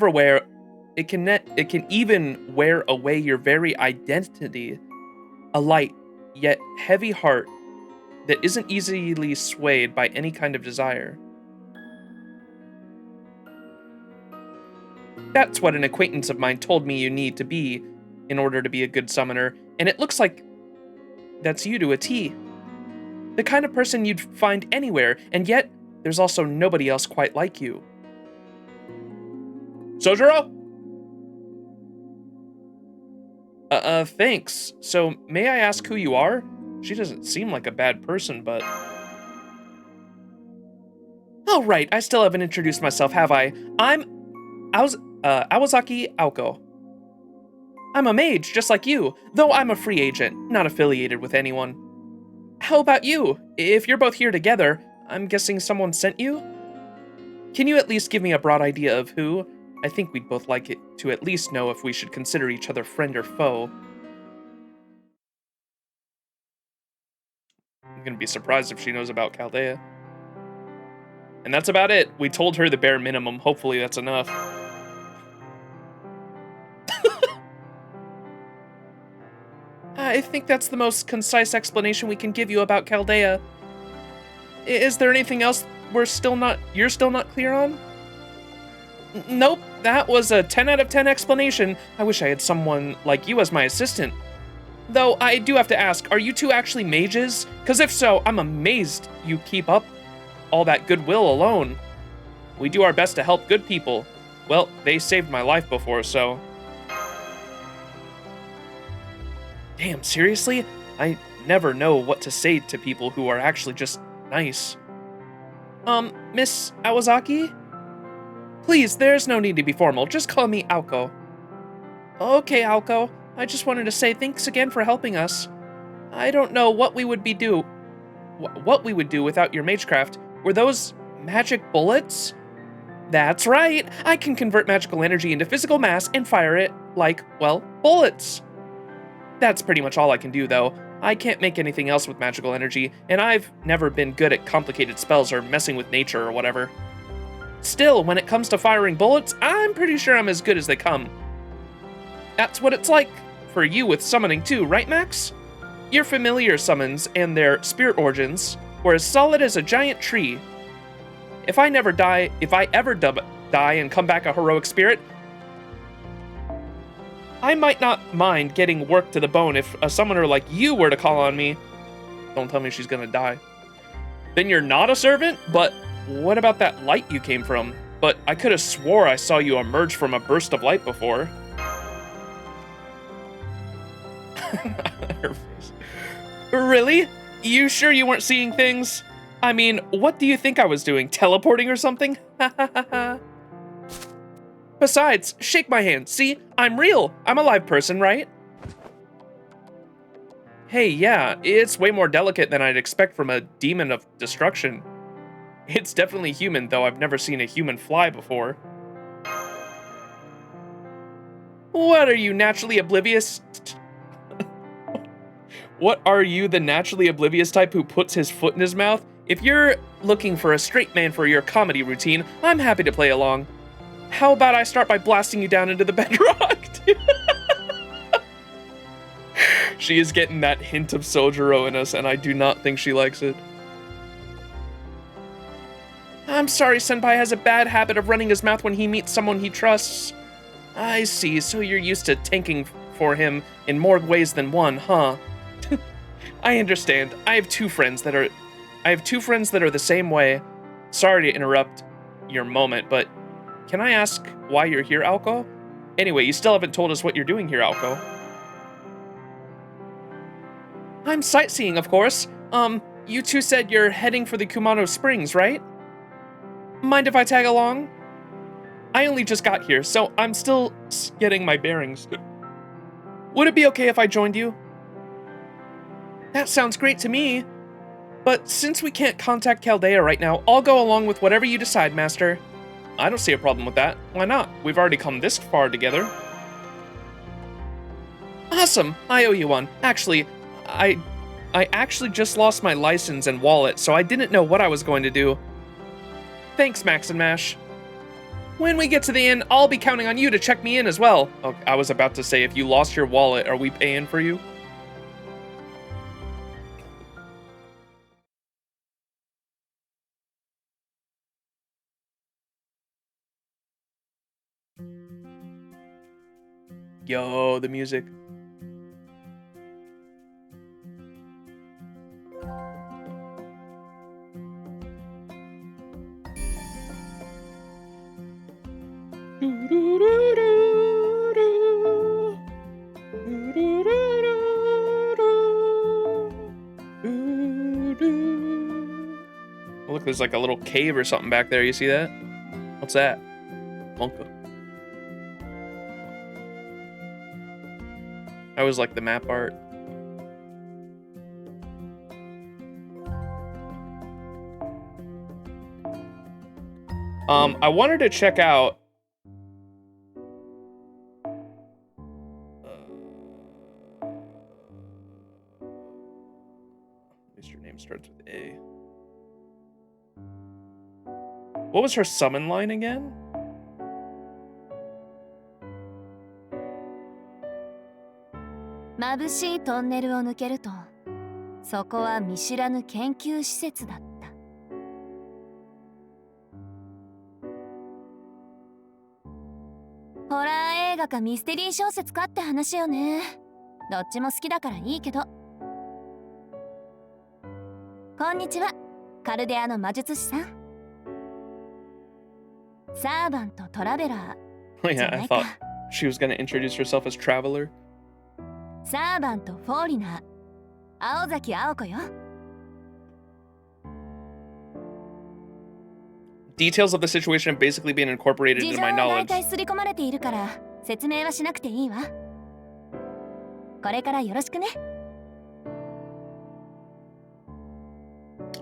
even wear away your very identity. A light, yet heavy heart that isn't easily swayed by any kind of desire. That's what an acquaintance of mine told me you need to be in order to be a good summoner, and it looks like that's you to a T. The kind of person you'd find anywhere, and yet there's also nobody else quite like you. Sojiro? Thanks. So, may I ask who you are? She doesn't seem like a bad person, but... Oh, right, I still haven't introduced myself, have I? I'm Awazaki Aoko. I'm a mage, just like you, though I'm a free agent, not affiliated with anyone. How about you? If you're both here together, I'm guessing someone sent you? Can you at least give me a broad idea of who? I think we'd both like it to at least know if we should consider each other friend or foe. I'm gonna be surprised if she knows about Chaldea. And that's about it. We told her the bare minimum. Hopefully that's enough. I think that's the most concise explanation we can give you about Chaldea. Is there anything else you're still not clear on? Nope, that was a 10 out of 10 explanation. I wish I had someone like you as my assistant. Though I do have to ask, are you two actually mages? Because if so, I'm amazed you keep up all that goodwill alone. We do our best to help good people. Well, they saved my life before, so... Damn, seriously? I never know what to say to people who are actually just nice. Miss Awazaki? Please, there's no need to be formal. Just call me Aoko. Okay, Aoko. I just wanted to say thanks again for helping us. I don't know what we would do without your magecraft. Were those magic bullets? That's right. I can convert magical energy into physical mass and fire it like, well, bullets. That's pretty much all I can do, though. I can't make anything else with magical energy, and I've never been good at complicated spells or messing with nature or whatever. Still, when it comes to firing bullets, I'm pretty sure I'm as good as they come. That's what it's like for you with summoning too, right, Max? Your familiar summons and their spirit origins were as solid as a giant tree. If I ever die and come back a heroic spirit, I might not mind getting worked to the bone if a summoner like you were to call on me. Don't tell me she's gonna die. Then you're not a servant? But what about that light you came from? But I could have swore I saw you emerge from a burst of light before. Her face. Really? You sure you weren't seeing things? I mean, what do you think I was doing? Teleporting or something? Besides, shake my hand. See, I'm real. I'm a live person, right? Hey, yeah, it's way more delicate than I'd expect from a demon of destruction. It's definitely human, though I've never seen a human fly before. What, are you naturally oblivious? What are you, the naturally oblivious type who puts his foot in his mouth? If you're looking for a straight man for your comedy routine, I'm happy to play along. How about I start by blasting you down into the bedrock? She is getting that hint of Sojiro in us, and I do not think she likes it. I'm sorry, Senpai has a bad habit of running his mouth when he meets someone he trusts. I see, so you're used to tanking for him in more ways than one, huh? I understand. I have two friends that are the same way. Sorry to interrupt your moment, but can I ask why you're here, Alko? Anyway, you still haven't told us what you're doing here, Alko. I'm sightseeing, of course. You two said you're heading for the Kumano Springs, right? Mind if I tag along? I only just got here, so I'm still getting my bearings. Would it be okay if I joined you? That sounds great to me. But since we can't contact Chaldea right now, I'll go along with whatever you decide, Master. I don't see a problem with that. Why not? We've already come this far together. Awesome! I owe you one. Actually, I actually just lost my license and wallet, so I didn't know what I was going to do. Thanks, Max and Mash. When we get to the inn, I'll be counting on you to check me in as well. Oh, I was about to say, if you lost your wallet, are we paying for you? Yo, the music. Oh, look, there's like a little cave or something back there. You see that? What's that? Monka. I always like the map art. I wanted to check out at least her name starts with A. What was her summon line again? Mabushii tunnel を抜けると、そこは見知らぬ研究施設だった。ホラー映画かミステリー小説かって話よね。どっちも好きだからいいけど。こんにちは、カルデアの魔術師さん。サーバントトラベラー。Oh yeah, I thought she was gonna introduce herself as Traveler. サーバントフォーリナー。青崎青子よ。Details of the situation have basically been incorporated into my 事情は knowledge. 大体刷り込まれているから説明はしなくていいわ。これからよろしくね。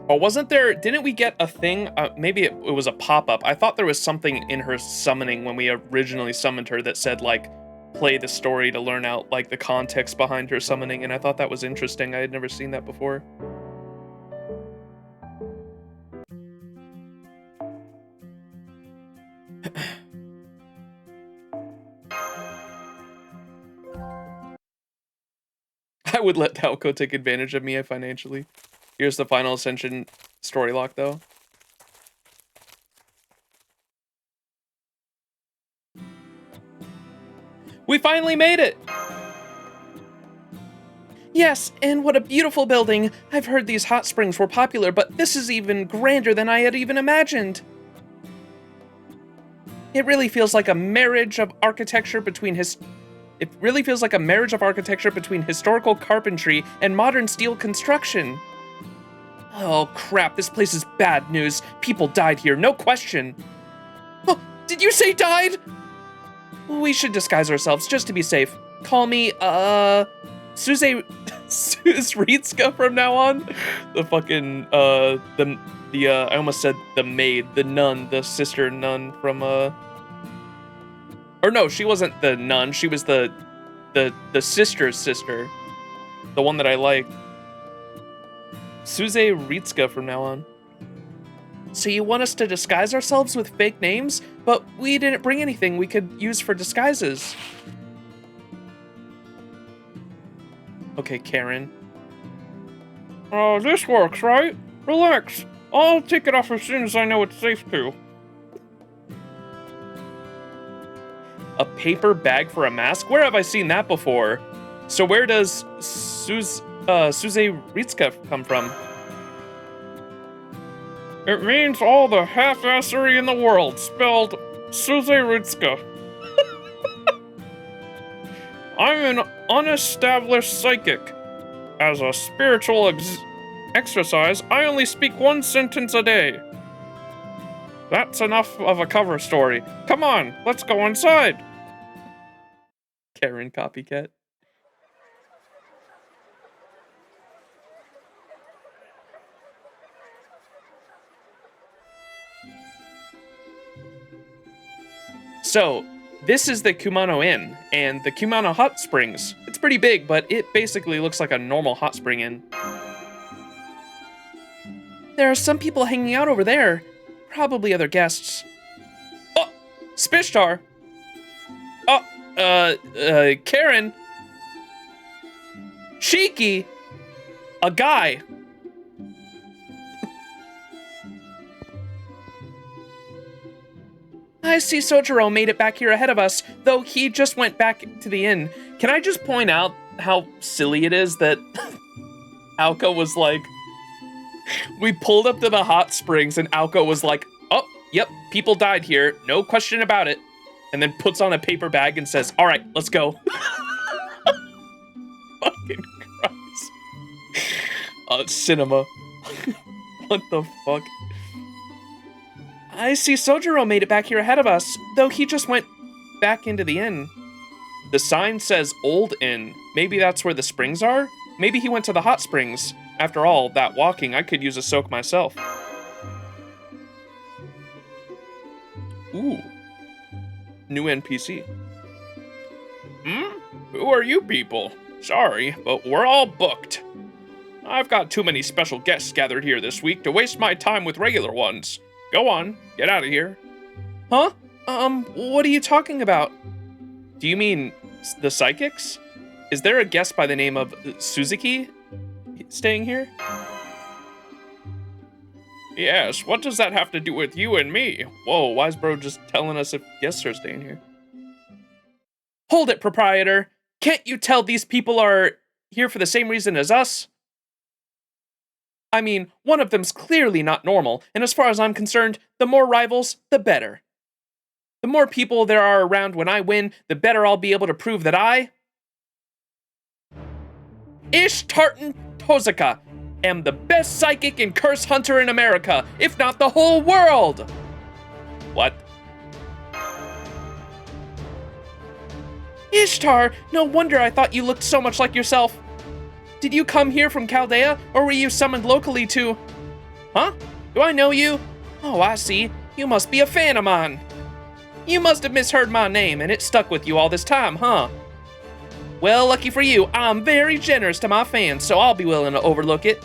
Oh, didn't we get a thing? Maybe it was a pop-up. I thought there was something in her summoning when we originally summoned her that said, like, play the story to learn out, like, the context behind her summoning, and I thought that was interesting. I had never seen that before. I would let Talco take advantage of me financially. Here's the Final Ascension story lock, though. We finally made it! Yes, and what a beautiful building! I've heard these hot springs were popular, but this is even grander than I had even imagined. It really feels like a marriage of architecture between historical carpentry and modern steel construction. Oh crap, this place is bad news. People died here, no question. Oh, did you say died? We should disguise ourselves just to be safe. Call me, Ritsuka from now on. The fucking, I almost said the maid, the nun, the sister nun from, or no, she wasn't the nun, she was the sister's sister. The one that I like. Suze Ritsuka from now on. So you want us to disguise ourselves with fake names? But we didn't bring anything we could use for disguises. Okay, Karen. This works, right? Relax. I'll take it off as soon as I know it's safe to. A paper bag for a mask? Where have I seen that before? So where does Suze Ritsuka come from? It means all the half-assery in the world, spelled Suze Ritsuka. I'm an unestablished psychic. As a spiritual exercise, I only speak one sentence a day. That's enough of a cover story. Come on, let's go inside. Karen copycat. So, this is the Kumano Inn, and the Kumano Hot Springs. It's pretty big, but it basically looks like a normal hot spring inn. There are some people hanging out over there. Probably other guests. Oh, Spishtar! Oh, Karen! Shiki! A guy! I see Sojiro made it back here ahead of us, though he just went back to the inn. Can I just point out how silly it is that Aoka was like, we pulled up to the hot springs and Aoka was like, oh, yep, people died here, no question about it. And then puts on a paper bag and says, all right, let's go. Fucking Christ. Cinema. What the fuck? I see Sojiro made it back here ahead of us, though he just went back into the inn. The sign says Old Inn. Maybe that's where the springs are? Maybe he went to the hot springs. After all, that walking, I could use a soak myself. Ooh. New NPC. Who are you people? Sorry, but we're all booked. I've got too many special guests gathered here this week to waste my time with regular ones. Go on, get out of here. Huh? What are you talking about? Do you mean the psychics? Is there a guest by the name of Suzuki staying here? Yes, what does that have to do with you and me? Whoa, why is bro just telling us if guests are staying here? Hold it, proprietor. Can't you tell these people are here for the same reason as us? I mean, one of them's clearly not normal, and as far as I'm concerned, the more rivals, the better. The more people there are around when I win, the better I'll be able to prove that I... Tartan Tozaka am the best psychic and curse hunter in America, if not the whole world! What? Ishtar, no wonder I thought you looked so much like yourself. Did you come here from Chaldea, or were you summoned locally to... Huh? Do I know you? Oh, I see. You must be a fan of mine. You must have misheard my name, and it stuck with you all this time, huh? Well, lucky for you, I'm very generous to my fans, so I'll be willing to overlook it.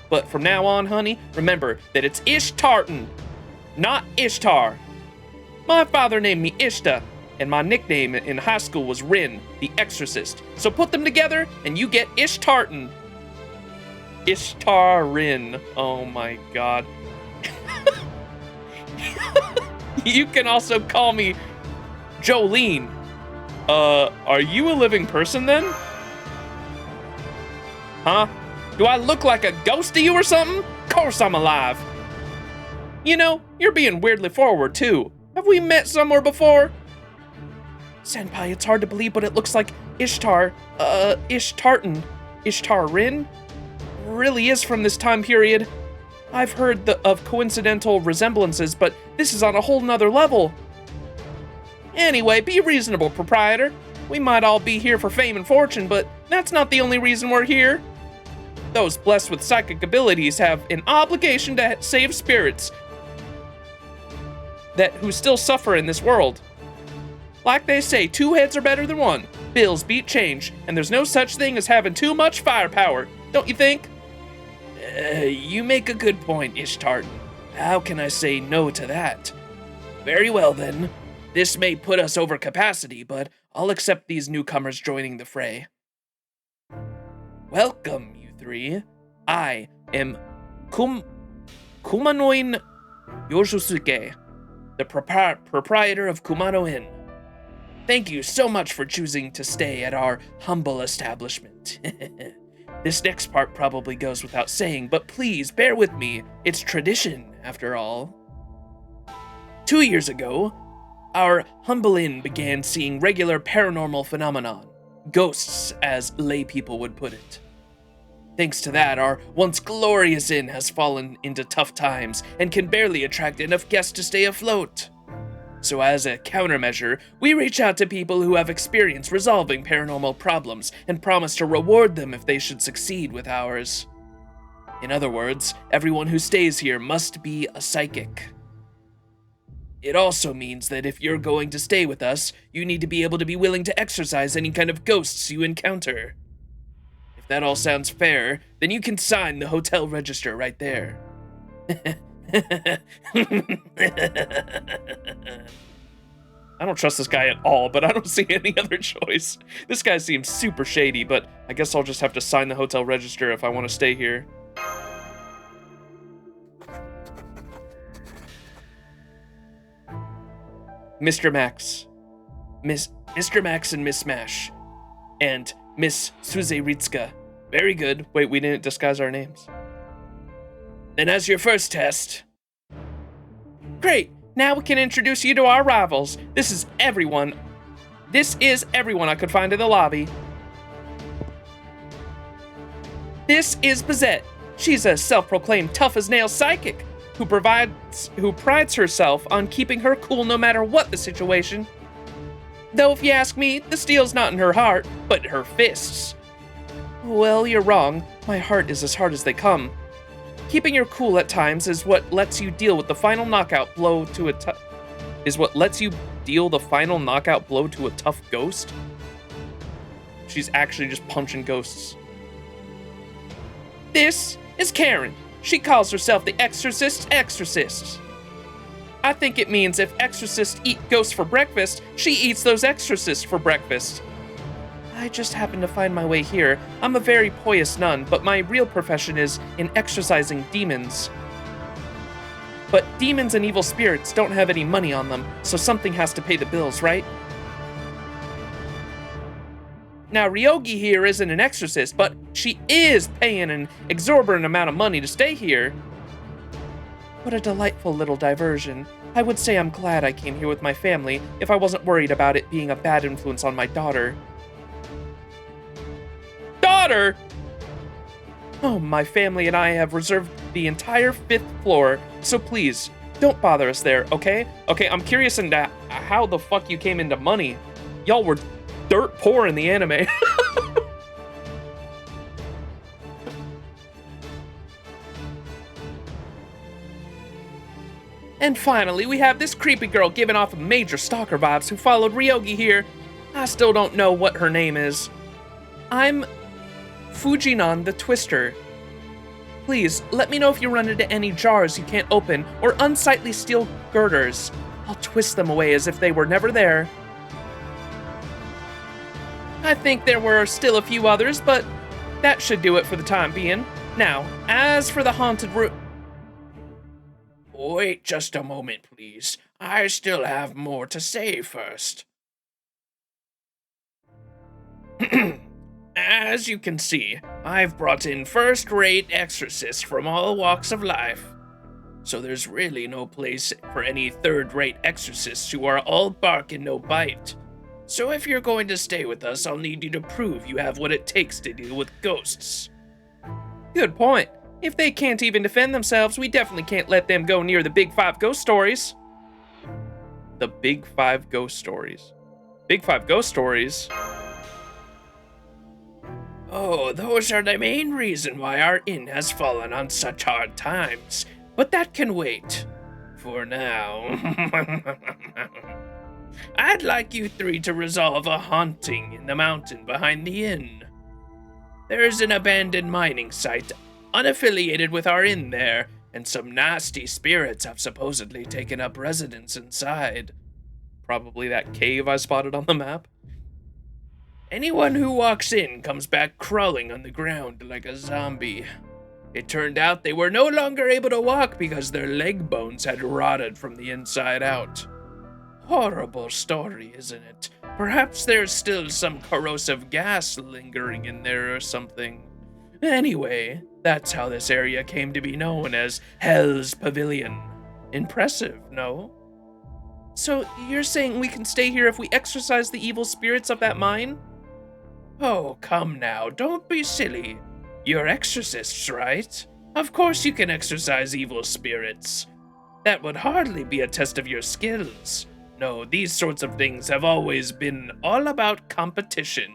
But from now on, honey, remember that it's Ishtartan, not Ishtar. My father named me Ishta, and my nickname in high school was Rin, the Exorcist. So put them together, and you get Ishtartan. Ishtarin. Oh my god. You can also call me Jolene. Are you a living person then? Huh? Do I look like a ghost to you or something? Of course I'm alive. You know, you're being weirdly forward too. Have we met somewhere before? Senpai, it's hard to believe, but it looks like Ishtartan, Ishtarin, really is from this time period. I've heard of coincidental resemblances, but this is on a whole nother level. Anyway, be reasonable, proprietor. We might all be here for fame and fortune, but that's not the only reason we're here. Those blessed with psychic abilities have an obligation to save spirits who still suffer in this world. Like they say, two heads are better than one. Bills beat change, and there's no such thing as having too much firepower, don't you think? You make a good point, Ishtartan. How can I say no to that? Very well then. This may put us over capacity, but I'll accept these newcomers joining the fray. Welcome, you three. I am Kumano Yoshisuke, the proprietor of Kumano Inn. Thank you so much for choosing to stay at our humble establishment. This next part probably goes without saying, but please bear with me. It's tradition, after all. 2 years ago, our humble inn began seeing regular paranormal phenomenon, ghosts as lay people would put it. Thanks to that, our once glorious inn has fallen into tough times and can barely attract enough guests to stay afloat. So as a countermeasure, we reach out to people who have experience resolving paranormal problems and promise to reward them if they should succeed with ours. In other words, everyone who stays here must be a psychic. It also means that if you're going to stay with us, you need to be able to be willing to exorcise any kind of ghosts you encounter. If that all sounds fair, then you can sign the hotel register right there. I don't trust this guy at all, but I don't see any other choice. This guy seems super shady, but I guess I'll just have to sign the hotel register if I want to stay here. Mr. Max. Mr. Max and Miss Smash. And Miss Suzeritska. Very good. Wait, we didn't disguise our names. Then as your first test... Great! Now we can introduce you to our rivals. This is everyone I could find in the lobby. This is Bizette. She's a self-proclaimed tough-as-nails psychic who prides herself on keeping her cool no matter what the situation. Though if you ask me, the steel's not in her heart, but her fists. Well, you're wrong. My heart is as hard as they come. Keeping your cool at times is what lets you deal with the final knockout blow to a tough ghost. She's actually just punching ghosts. This is Karen. She calls herself the Exorcist's Exorcist. I think it means if exorcists eat ghosts for breakfast, she eats those exorcists for breakfast. I just happened to find my way here. I'm a very pious nun, but my real profession is in exorcising demons. But demons and evil spirits don't have any money on them, so something has to pay the bills, right? Now, Ryogi here isn't an exorcist, but she is paying an exorbitant amount of money to stay here. What a delightful little diversion. I would say I'm glad I came here with my family if I wasn't worried about it being a bad influence on my daughter. Daughter! Oh, my family and I have reserved the entire 5th floor, so please, don't bother us there, okay? Okay, I'm curious into how the fuck you came into money. Y'all were dirt poor in the anime. And finally, we have this creepy girl giving off major stalker vibes who followed Ryogi here. I still don't know what her name is. I'm Fujinon the Twister. Please, let me know if you run into any jars you can't open or unsightly steel girders. I'll twist them away as if they were never there. I think there were still a few others, but that should do it for the time being. Now, as for the haunted room... Wait just a moment, please. I still have more to say first. As you can see, I've brought in first-rate exorcists from all walks of life. So there's really no place for any third-rate exorcists who are all bark and no bite. So if you're going to stay with us, I'll need you to prove you have what it takes to deal with ghosts. Good point. If they can't even defend themselves, we definitely can't let them go near the Big 5 ghost stories. The Big 5 ghost stories. Big 5 ghost stories? Oh, those are the main reason why our inn has fallen on such hard times. But that can wait. For now. I'd like you three to resolve a haunting in the mountain behind the inn. There's an abandoned mining site unaffiliated with our inn there, and some nasty spirits have supposedly taken up residence inside. Probably that cave I spotted on the map. Anyone who walks in comes back crawling on the ground like a zombie. It turned out they were no longer able to walk because their leg bones had rotted from the inside out. Horrible story, isn't it? Perhaps there's still some corrosive gas lingering in there or something. Anyway, that's how this area came to be known as Hell's Pavilion. Impressive, no? So you're saying we can stay here if we exorcise the evil spirits of that mine? Oh, come now, don't be silly. You're exorcists, right? Of course you can exorcise evil spirits. That would hardly be a test of your skills. No, these sorts of things have always been all about competition.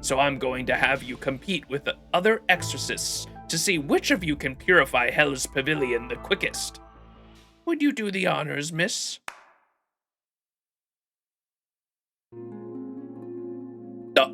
So I'm going to have you compete with the other exorcists to see which of you can purify Hell's Pavilion the quickest. Would you do the honors, miss? Duh.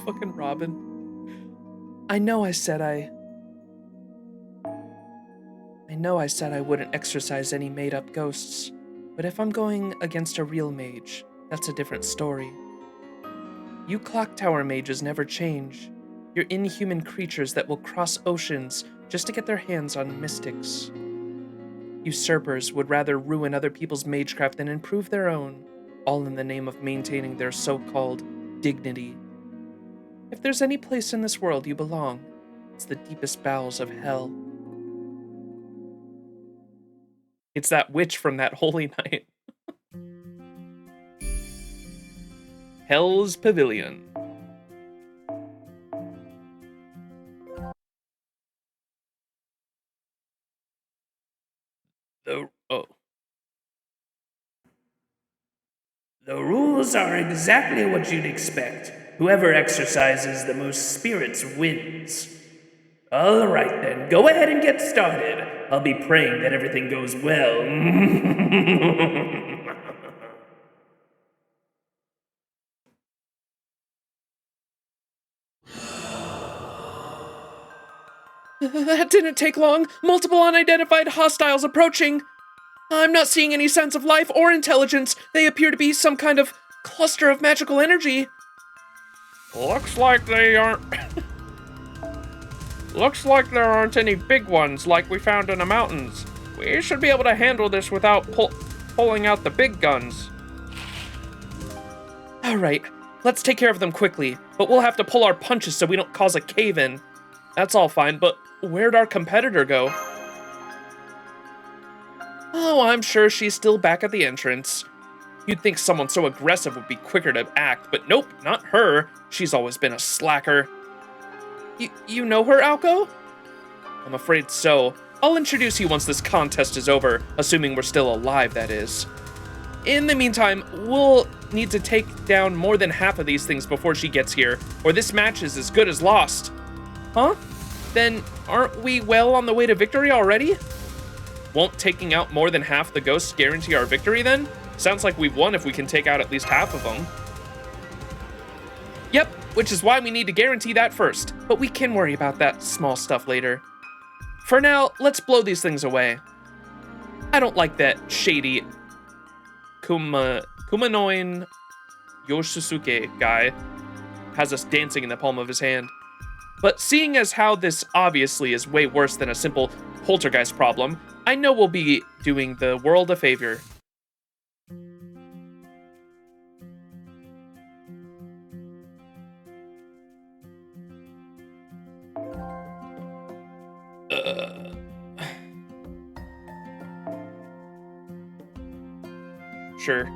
Fucking Robin. I know I said I wouldn't exorcise any made-up ghosts, but if I'm going against a real mage, that's a different story. You clock tower mages never change. You're inhuman creatures that will cross oceans just to get their hands on mystics. Usurpers would rather ruin other people's magecraft than improve their own, all in the name of maintaining their so-called dignity. If there's any place in this world you belong, it's the deepest bowels of hell. It's that witch from that holy night. Hell's Pavilion. The rules are exactly what you'd expect. Whoever exercises the most spirits wins. All right then, go ahead and get started. I'll be praying that everything goes well. That didn't take long. Multiple unidentified hostiles approaching. I'm not seeing any sense of life or intelligence. They appear to be some kind of cluster of magical energy. Looks like they aren't... Looks like there aren't any big ones like we found in the mountains. We should be able to handle this without pulling out the big guns. Alright, let's take care of them quickly, but we'll have to pull our punches so we don't cause a cave-in. That's all fine, but where'd our competitor go? Oh, I'm sure she's still back at the entrance. You'd think someone so aggressive would be quicker to act, but nope, not her. She's always been a slacker. You know her, Alco? I'm afraid so. I'll introduce you once this contest is over, assuming we're still alive, that is. In the meantime, we'll need to take down more than half of these things before she gets here, or this match is as good as lost. Huh? Then aren't we well on the way to victory already? Won't taking out more than half the ghosts guarantee our victory then? Sounds like we've won if we can take out at least half of them. Yep, which is why we need to guarantee that first, but we can worry about that small stuff later. For now, let's blow these things away. I don't like that shady Kumanoin Yoshisuke guy has us dancing in the palm of his hand. But seeing as how this obviously is way worse than a simple poltergeist problem, I know we'll be doing the world a favor. Sure.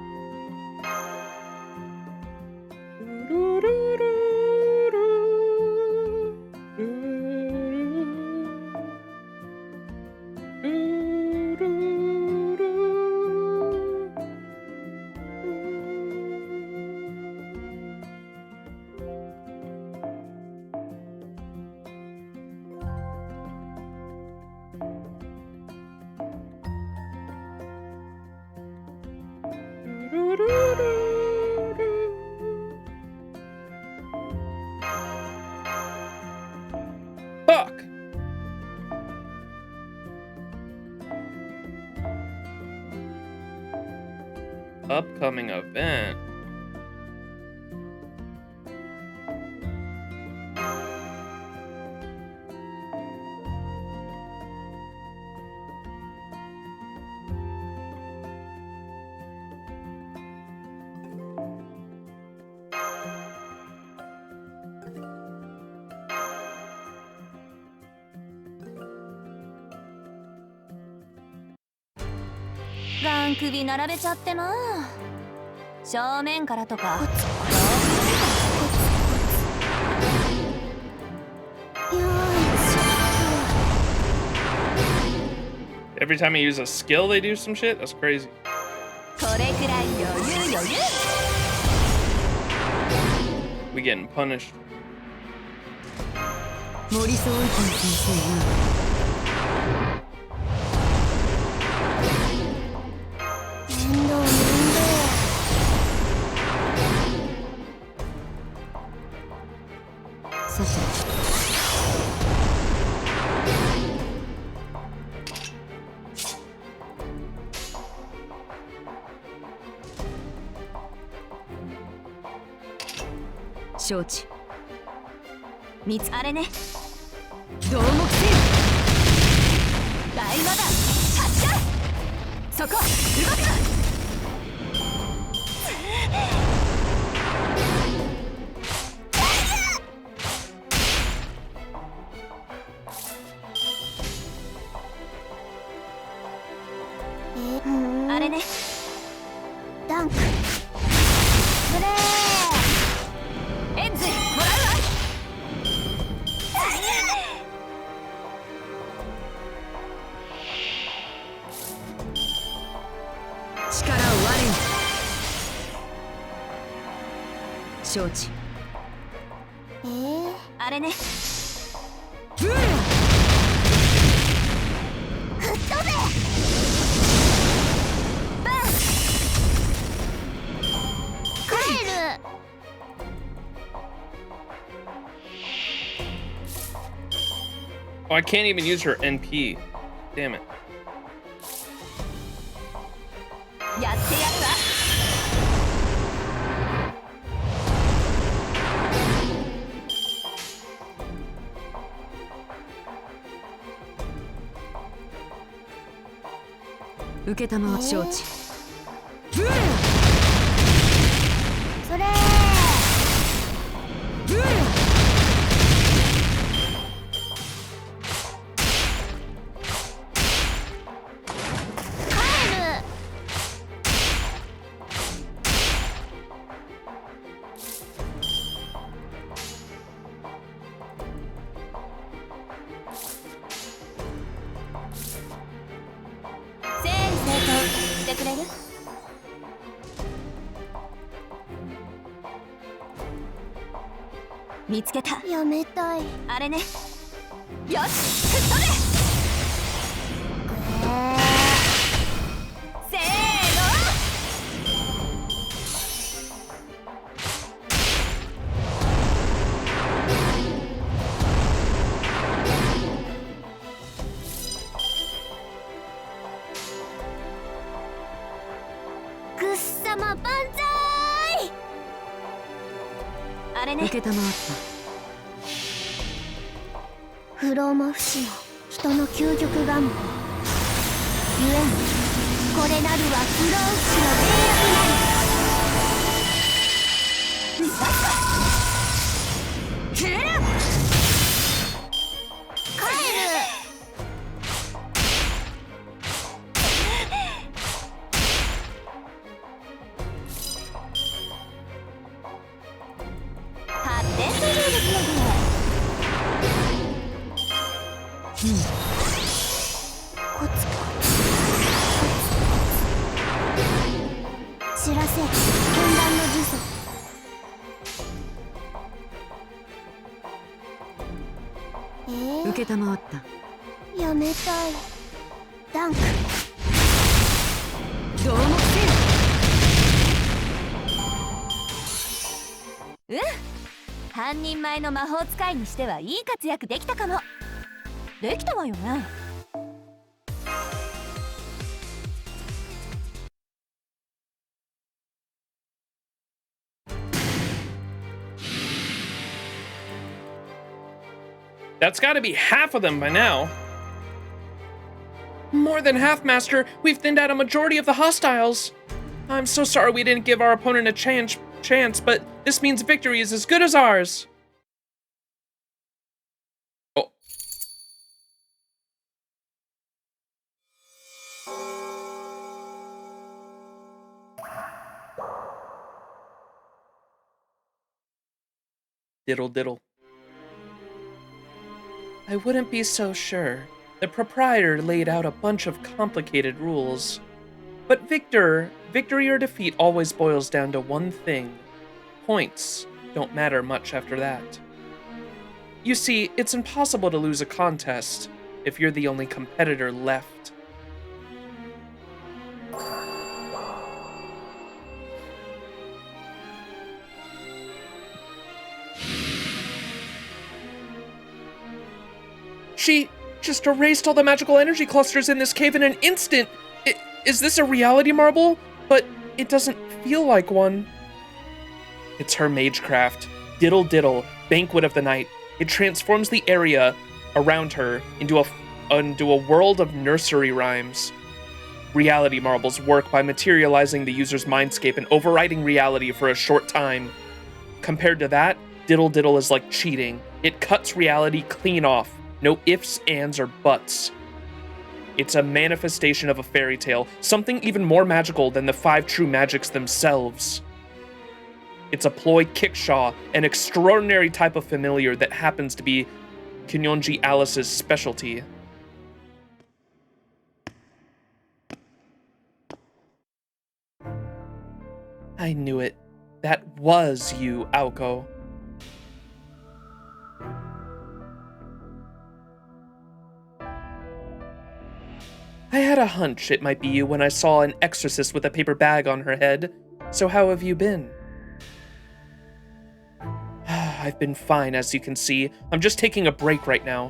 Upcoming event.ガン首並べちゃってな。正面からとか。Every time I use a skill, they do some shit? That's crazy. これくらい余裕。 We getting punished. 森総監先生。さて承知。あれね。同目せよ。大魔弾発射。そこ動くな。あれね。ダンク。それ。エンズもらうわ。力を我に。承知。あれね。ブー。吹っ飛べ。Oh, I can't even use her NP. Damn it. やってやるわ。受けたまは承知。ブー。それ。ブー。してくれる？見つけた。やめたい。あれね。よし、吹っ飛べ。せーの。ぐっさま万歳。あれね。受けたまわった。不老も不死も人の究極願望。ゆえにこれなるは不老不死の契約なり。コツコツ知らせ剣断の呪詛。受けたまわった。やめたい。ダンク。どうもせよ。半人前の魔法使いにしてはいい活躍できたかも。できたわよね。That's gotta be half of them by now. More than half, Master. We've thinned out a majority of the hostiles. I'm so sorry we didn't give our opponent a chance, but this means victory is as good as ours. Oh. Diddle diddle. I wouldn't be so sure. The proprietor laid out a bunch of complicated rules. But victory or defeat always boils down to one thing. Points don't matter much after that. You see, it's impossible to lose a contest if you're the only competitor left. She just erased all the magical energy clusters in this cave in an instant! Is this a reality marble? But it doesn't feel like one. It's her magecraft. Diddle diddle, banquet of the night. It transforms the area around her into a world of nursery rhymes. Reality marbles work by materializing the user's mindscape and overriding reality for a short time. Compared to that, diddle diddle is like cheating. It cuts reality clean off. No ifs, ands, or buts. It's a manifestation of a fairy tale, something even more magical than the 5 true magics themselves. It's a ploy kickshaw, an extraordinary type of familiar that happens to be Kinyonji Alice's specialty. I knew it. That was you, Aoko. I had a hunch it might be you when I saw an exorcist with a paper bag on her head. So how have you been? I've been fine, as you can see. I'm just taking a break right now.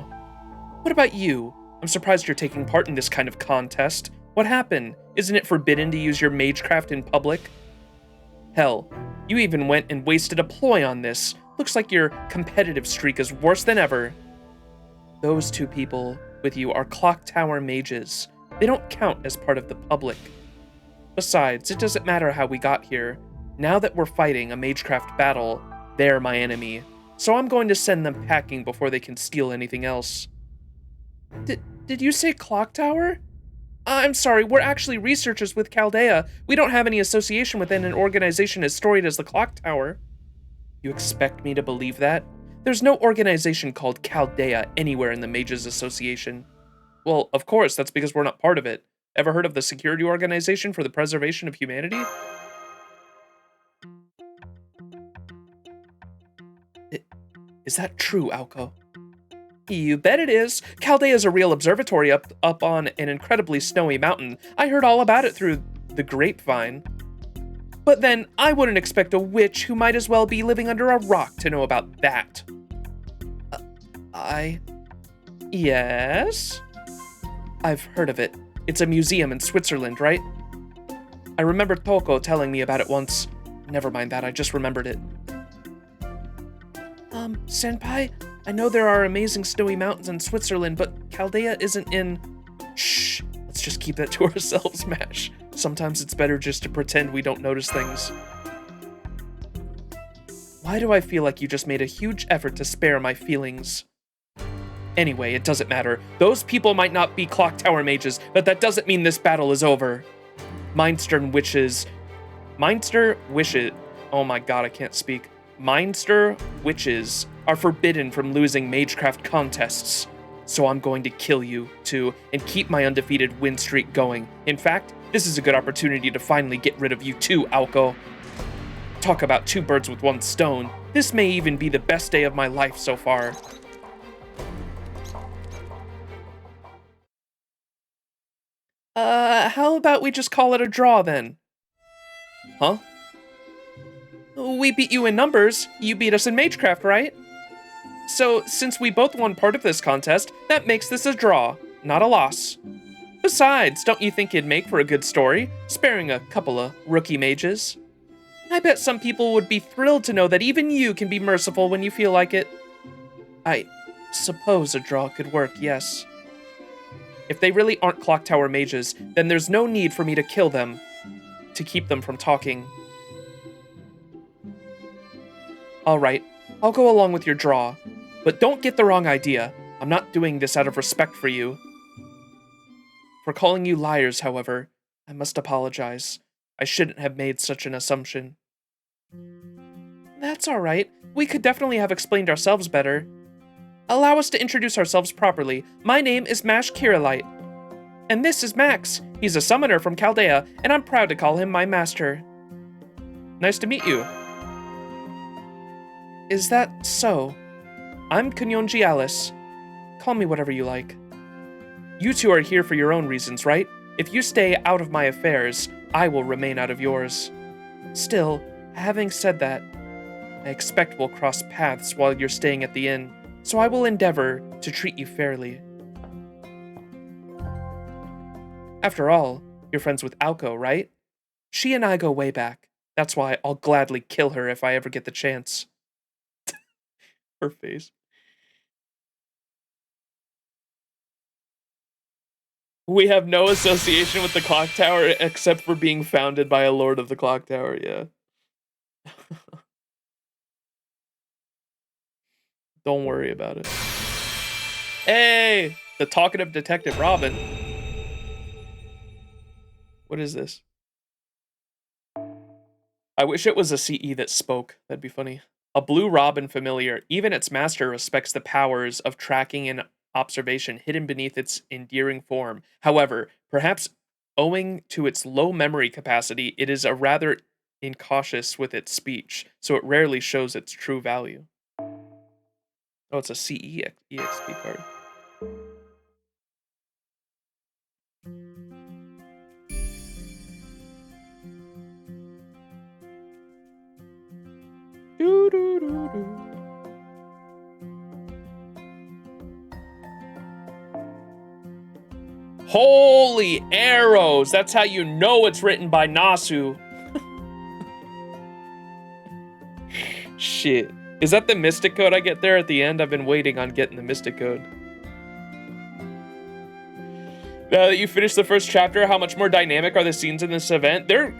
What about you? I'm surprised you're taking part in this kind of contest. What happened? Isn't it forbidden to use your magecraft in public? Hell, you even went and wasted a ploy on this. Looks like your competitive streak is worse than ever. Those 2 people with you are clock tower mages. They don't count as part of the public. Besides, it doesn't matter how we got here. Now that we're fighting a magecraft battle, they're my enemy. So I'm going to send them packing before they can steal anything else. Did you say clock tower? I'm sorry, we're actually researchers with Chaldea. We don't have any association within an organization as storied as the clock tower. You expect me to believe that? There's no organization called Chaldea anywhere in the Mages Association. Well, of course, that's because we're not part of it. Ever heard of the Security Organization for the Preservation of Humanity? Is that true, Aoko? You bet it is. Chaldea is a real observatory up on an incredibly snowy mountain. I heard all about it through the grapevine. But then, I wouldn't expect a witch who might as well be living under a rock to know about that. Yes? I've heard of it. It's a museum in Switzerland, right? I remember Toko telling me about it once. Never mind that, I just remembered it. Senpai, I know there are amazing snowy mountains in Switzerland, but Chaldea isn't in... Shh, let's just keep that to ourselves, Mash. Sometimes it's better just to pretend we don't notice things. Why do I feel like you just made a huge effort to spare my feelings? Anyway, it doesn't matter. Those people might not be clock tower mages, but that doesn't mean this battle is over. Mindster wishes... Oh my god, I can't speak. Mindster witches are forbidden from losing magecraft contests. So I'm going to kill you, too, and keep my undefeated win streak going. In fact, this is a good opportunity to finally get rid of you too, Aoko. Talk about 2 birds with 1 stone. This may even be the best day of my life so far. How about we just call it a draw then? Huh? We beat you in numbers, you beat us in magecraft, right? So, since we both won part of this contest, that makes this a draw, not a loss. Besides, don't you think it'd make for a good story, sparing a couple of rookie mages? I bet some people would be thrilled to know that even you can be merciful when you feel like it. suppose a draw could work, yes. If they really aren't clock tower mages, then there's no need for me to kill them to keep them from talking. Alright, I'll go along with your draw. But don't get the wrong idea. I'm not doing this out of respect for you. For calling you liars, however, I must apologize. I shouldn't have made such an assumption. That's alright. We could definitely have explained ourselves better. Allow us to introduce ourselves properly. My name is Mash Kirillite. And this is Max. He's a summoner from Chaldea, and I'm proud to call him my master. Nice to meet you. Is that so? I'm Kunyonji Alice. Call me whatever you like. You two are here for your own reasons, right? If you stay out of my affairs, I will remain out of yours. Still, having said that, I expect we'll cross paths while you're staying at the inn, so I will endeavor to treat you fairly. After all, you're friends with Aoko, right? She and I go way back. That's why I'll gladly kill her if I ever get the chance. Her face. We have no association with the clock tower except for being founded by a lord of the clock tower, yeah. Don't worry about it. Hey! The talkative Detective Robin. What is this? I wish it was a CE that spoke. That'd be funny. A blue robin familiar, even its master respects the powers of tracking and observation hidden beneath its endearing form. However, perhaps owing to its low memory capacity, it is a rather incautious with its speech, so it rarely shows its true value. Oh, it's a CE EXP card. Do, do, do, do. Holy arrows! That's how you know it's written by Nasu. Shit. Is that the Mystic Code I get there at the end? I've been waiting on getting the Mystic Code. Now that you finished the first chapter, how much more dynamic are the scenes in this event? They're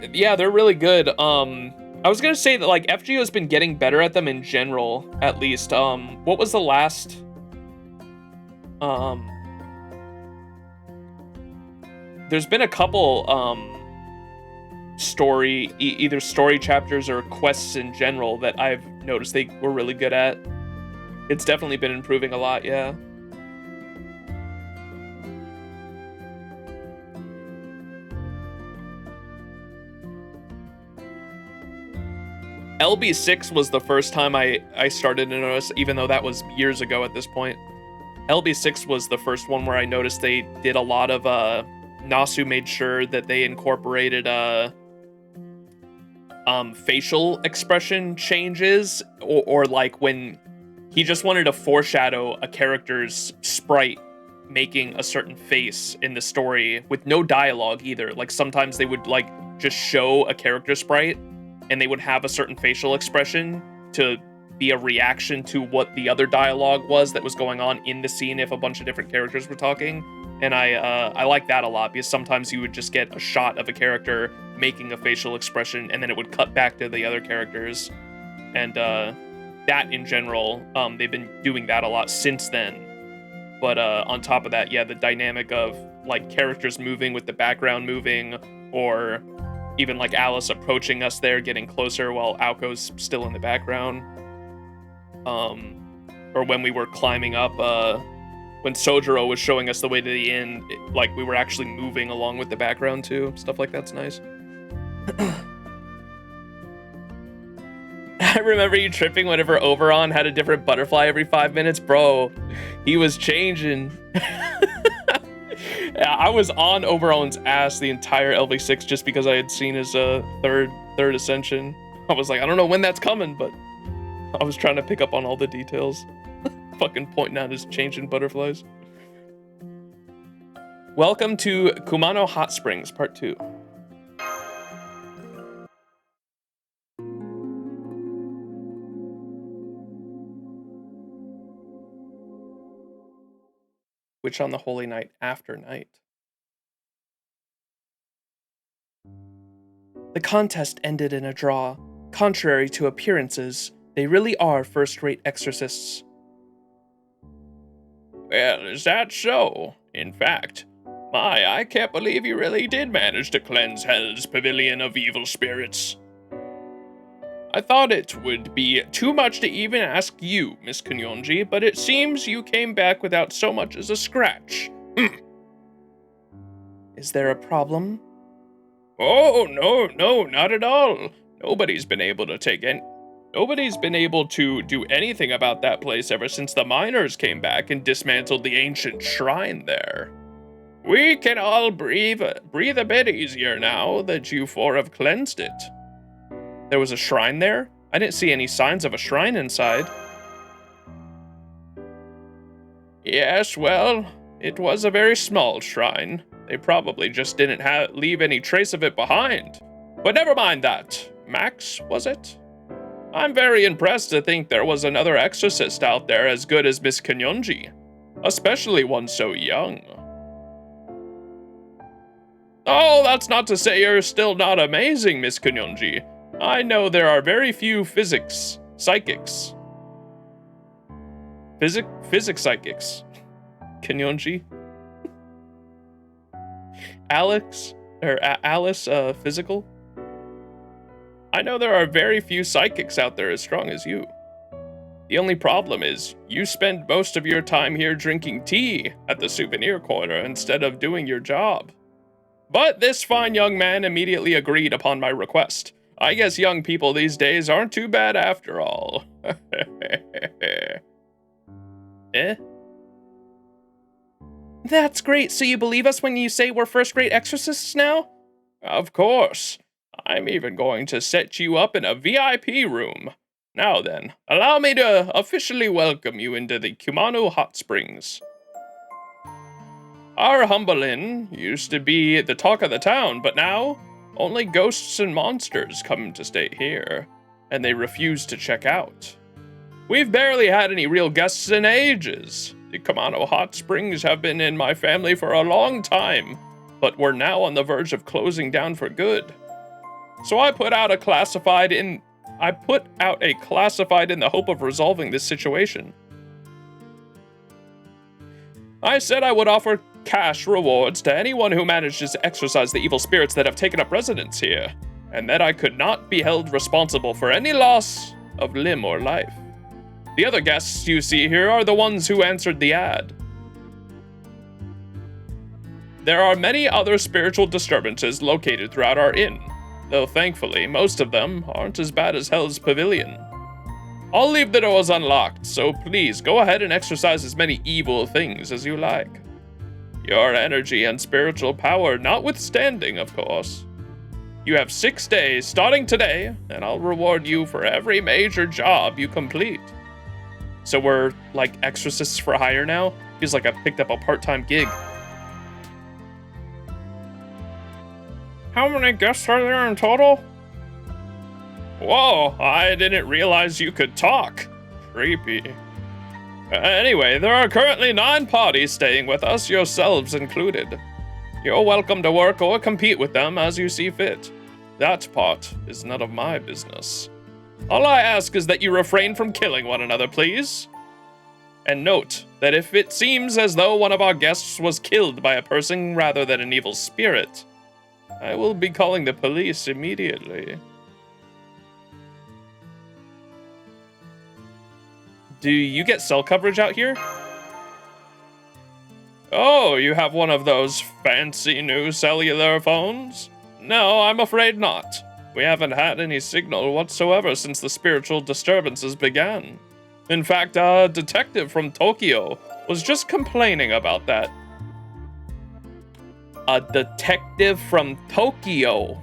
really good. I was gonna say that like FGO has been getting better at them in general, at least. What was the last? There's been a couple either story chapters or quests in general that I've noticed they were really good at. It's definitely been improving a lot, yeah. LB6 was the first time I started to notice, even though that was years ago at this point. LB6 was the first one where I noticed they did a lot of, Nasu made sure that they incorporated, facial expression changes, or like when he just wanted to foreshadow a character's sprite making a certain face in the story with no dialogue either. Like sometimes they would like just show a character sprite and they would have a certain facial expression to be a reaction to what the other dialogue was that was going on in the scene if a bunch of different characters were talking. And I like that a lot because sometimes you would just get a shot of a character making a facial expression and then it would cut back to the other characters. And that in general, they've been doing that a lot since then. But on top of that, yeah, the dynamic of like characters moving with the background moving, or even like Alice approaching us there, getting closer while Aoko's still in the background. Or when we were climbing up, when Sojiro was showing us the way to the inn, like we were actually moving along with the background too. Stuff like that's nice. I remember you tripping whenever Oberon had a different butterfly every 5 minutes. Bro, he was changing. Yeah, I was on Oberon's ass the entire LV6 just because I had seen his third ascension. I was like, I don't know when that's coming, but I was trying to pick up on all the details. Fucking pointing out his changing butterflies. Welcome to Kumano Hot Springs, Part 2. which on the holy night after night. The contest ended in a draw. Contrary to appearances, they really are first-rate exorcists. Well, is that so? In fact, I can't believe you really did manage to cleanse Hell's pavilion of evil spirits. I thought it would be too much to even ask you, Miss Kanyonji, but it seems you came back without so much as a scratch. Is there a problem? Oh, no, not at all. Nobody's been able to do anything about that place ever since the miners came back and dismantled the ancient shrine there. We can all breathe a bit easier now that you four have cleansed it. There was a shrine there? I didn't see any signs of a shrine inside. Yes, well, it was a very small shrine. They probably just didn't leave any trace of it behind. But never mind that. Max, was it? I'm very impressed to think there was another exorcist out there as good as Miss Kanyonji, especially one so young. Oh, that's not to say you're still not amazing, Miss Kanyonji. I know there are very few psychics. Physics psychics. Kanyonji. Alice, physical. I know there are very few psychics out there as strong as you. The only problem is, you spend most of your time here drinking tea at the souvenir corner instead of doing your job. But this fine young man immediately agreed upon my request. I guess young people these days aren't too bad after all. Eh? That's great, so you believe us when you say we're first-rate exorcists now? Of course. I'm even going to set you up in a VIP room. Now then, allow me to officially welcome you into the Kumano Hot Springs. Our humble inn used to be the talk of the town, but now only ghosts and monsters come to stay here, and they refuse to check out. We've barely had any real guests in ages. The Kumano Hot Springs have been in my family for a long time, but we're now on the verge of closing down for good. So I put out a classified in the hope of resolving this situation. I said I would offer cash rewards to anyone who manages to exorcise the evil spirits that have taken up residence here, and that I could not be held responsible for any loss of limb or life. The other guests you see here are the ones who answered the ad. There are many other spiritual disturbances located throughout our inn, though thankfully most of them aren't as bad as Hell's Pavilion. I'll leave the doors unlocked, so please go ahead and exercise as many evil things as you like. Your energy and spiritual power notwithstanding, of course. You have 6 days starting today, and I'll reward you for every major job you complete. So we're like exorcists for hire now? Feels like I picked up a part-time gig. How many guests are there in total? Whoa, I didn't realize you could talk. Creepy. Anyway, there are currently 9 parties staying with us, yourselves included. You're welcome to work or compete with them as you see fit. That part is none of my business. All I ask is that you refrain from killing one another, please. And note that if it seems as though one of our guests was killed by a person rather than an evil spirit, I will be calling the police immediately. Do you get cell coverage out here? Oh, you have one of those fancy new cellular phones? No, I'm afraid not. We haven't had any signal whatsoever since the spiritual disturbances began. In fact, a detective from Tokyo was just complaining about that. A detective from Tokyo?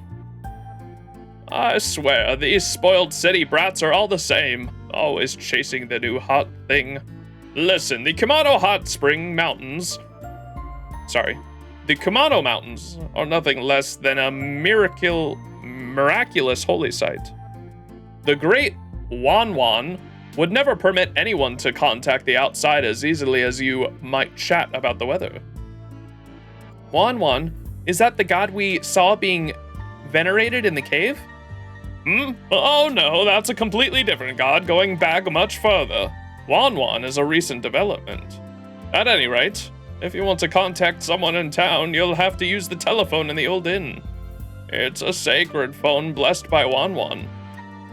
I swear, these spoiled city brats are all the same, always chasing the new hot thing. Listen, the Kumano Hot Spring Mountains... The Kumano Mountains are nothing less than a miraculous holy site. The great Wanwan would never permit anyone to contact the outside as easily as you might chat about the weather. Wan, is that the god we saw being venerated in the cave? Oh no, that's a completely different god going back much further. Wan is a recent development. At any rate, if you want to contact someone in town, you'll have to use the telephone in the old inn. It's a sacred phone blessed by Wan.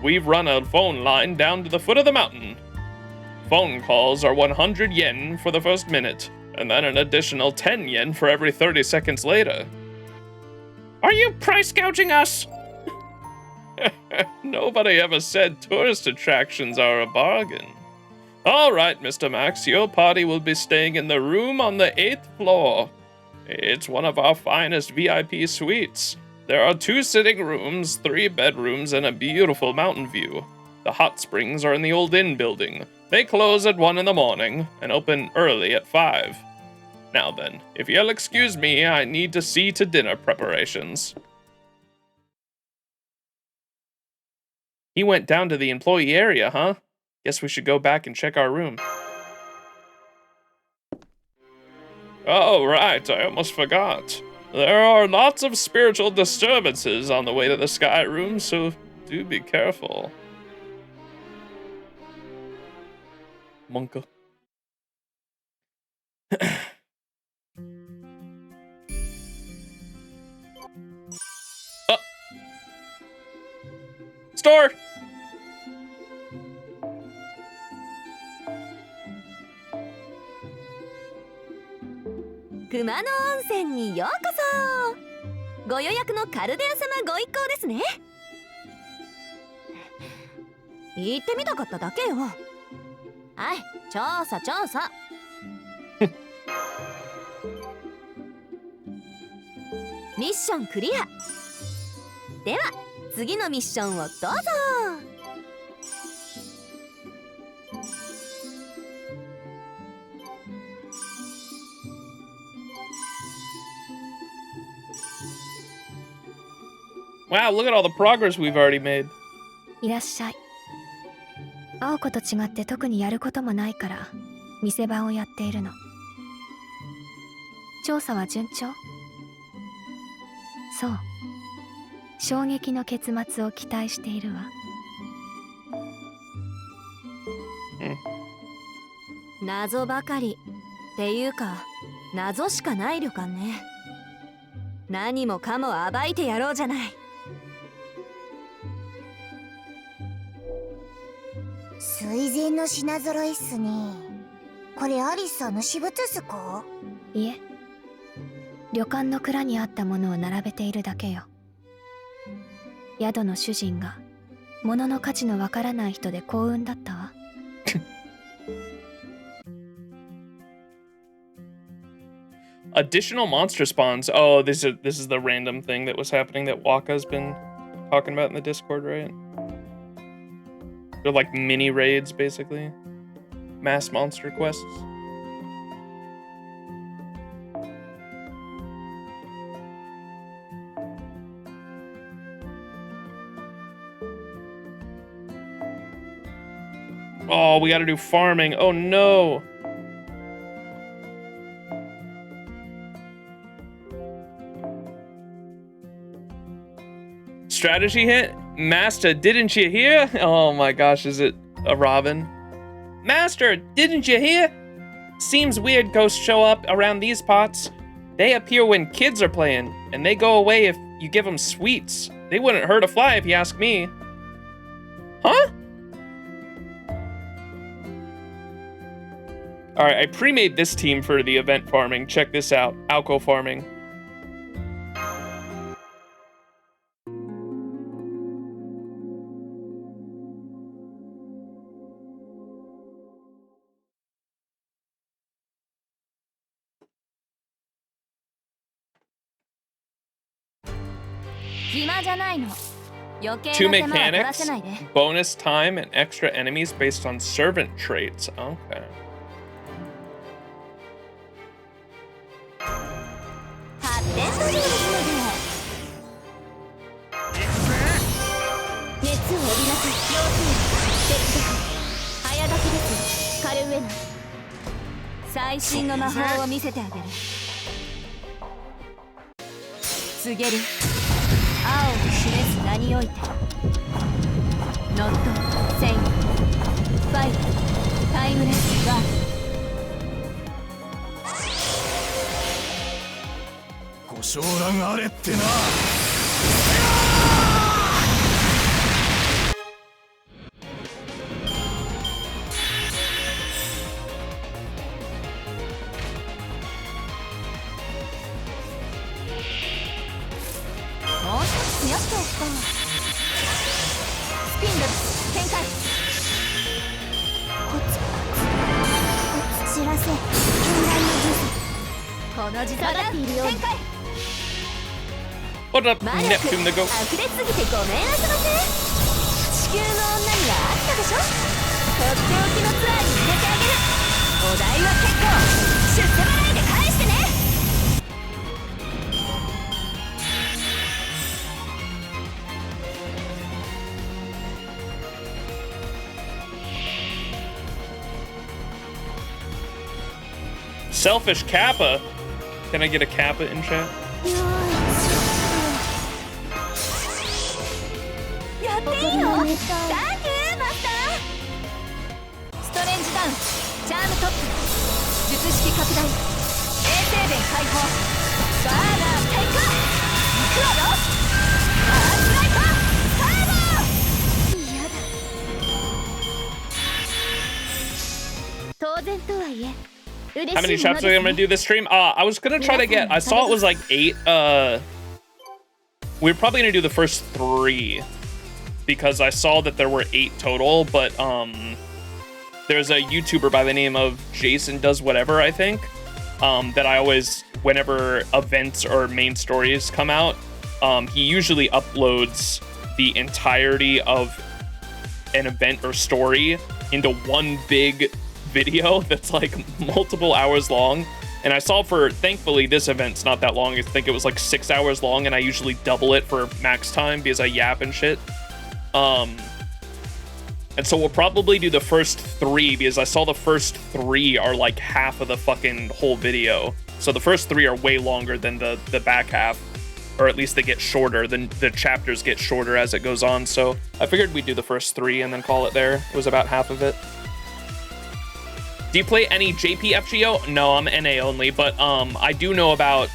We've run a phone line down to the foot of the mountain. Phone calls are 100 yen for the first minute, and then an additional 10 yen for every 30 seconds later. Are you price gouging us? Nobody ever said tourist attractions are a bargain. All right, Mr. Max, your party will be staying in the room on the 8th floor. It's one of our finest VIP suites. There are 2 sitting rooms, 3 bedrooms, and a beautiful mountain view. The hot springs are in the old inn building. They close at 1 in the morning and open early at 5. Now then, if you'll excuse me, I need to see to dinner preparations. He went down to the employee area, huh? Guess we should go back and check our room. Oh, right, I almost forgot. There are lots of spiritual disturbances on the way to the sky room, so do be careful. Monka. Store! Kumano 温泉にようこそ。ご予約のカルデア様ご一行ですね。行ってみたかっただけよ。はい、調査。ミッションクリア。では次のミッションをどうぞ。Wow, look at all the progress we've already made. いらっしゃい。青子と違って特にやることもないから店番をやっているの。調査は順調？そう。衝撃の結末を期待しているわ。謎ばかりっていうか謎しかない旅館ね。何もかも暴いてやろうじゃない。垂涎の品揃いっすね。これアリスさんの私物っすか？いえ、旅館の蔵にあったものを並べているだけよ。宿の主人が物の価値のわからない人で幸運だったわ。Additional monster spawns. Oh, this is the random thing that was happening that Waka's been talking about in the Discord, right? They're like mini raids, basically. Mass monster quests. Oh, we gotta do farming. Oh no. Strategy hit? Master, didn't you hear? Oh my gosh, is it a Robin? Master, didn't you hear? Seems weird ghosts show up around these parts. They appear when kids are playing, and they go away if you give them sweets. They wouldn't hurt a fly if you ask me. Huh? Alright, I pre-made this team for the event farming. Check this out. Alco farming. Two mechanics, bonus time, and extra enemies based on servant traits. Okay. 早炊きですカルウェナ。最新の魔法を見せてあげる。告げる。青を示す名においてノットセインファイトタイムレスガード。ご承覧あれってな。もう少し増やしておくか。スピンル展開。知らせ禁断のこの時代だっているよ。展開。 What up, 魔力 Neptune the Goat? 溢れすぎてごめんあそばせ。地球の女にはあったでしょ。とっておきのツアーに入れてあげる。お代は結構出世払いで返してね。Selfish Kappa. Can I get a Kappa in chat? やっていいの？サンキューマスター。ストレンジダウン、チャームトップ、術式拡大、衛星弁解放、バーナー点火。行くわよ。アースライトターボ。嫌だ。当然とはいえ。 How many chapters are we gonna do this stream? I was gonna try to get. I saw it was like 8. We're probably gonna do the first 3 because I saw that there were 8 total. But there's a YouTuber by the name of Jason Does Whatever, I think, that I always, whenever events or main stories come out, he usually uploads the entirety of an event or story into one big video that's like multiple hours long. And I saw for, thankfully this event's not that long. I think it was like 6 hours long, and I usually double it for max time because I yap and shit. And so we'll probably do the first 3 because I saw the first 3 are like half of the fucking whole video. So the first 3 are way longer than the back half, or at least they get shorter. The chapters get shorter as it goes on. So I figured we'd do the first 3 and then call it there. It was about half of it. Do you play any JP FGO? No, I'm NA only, but I do know about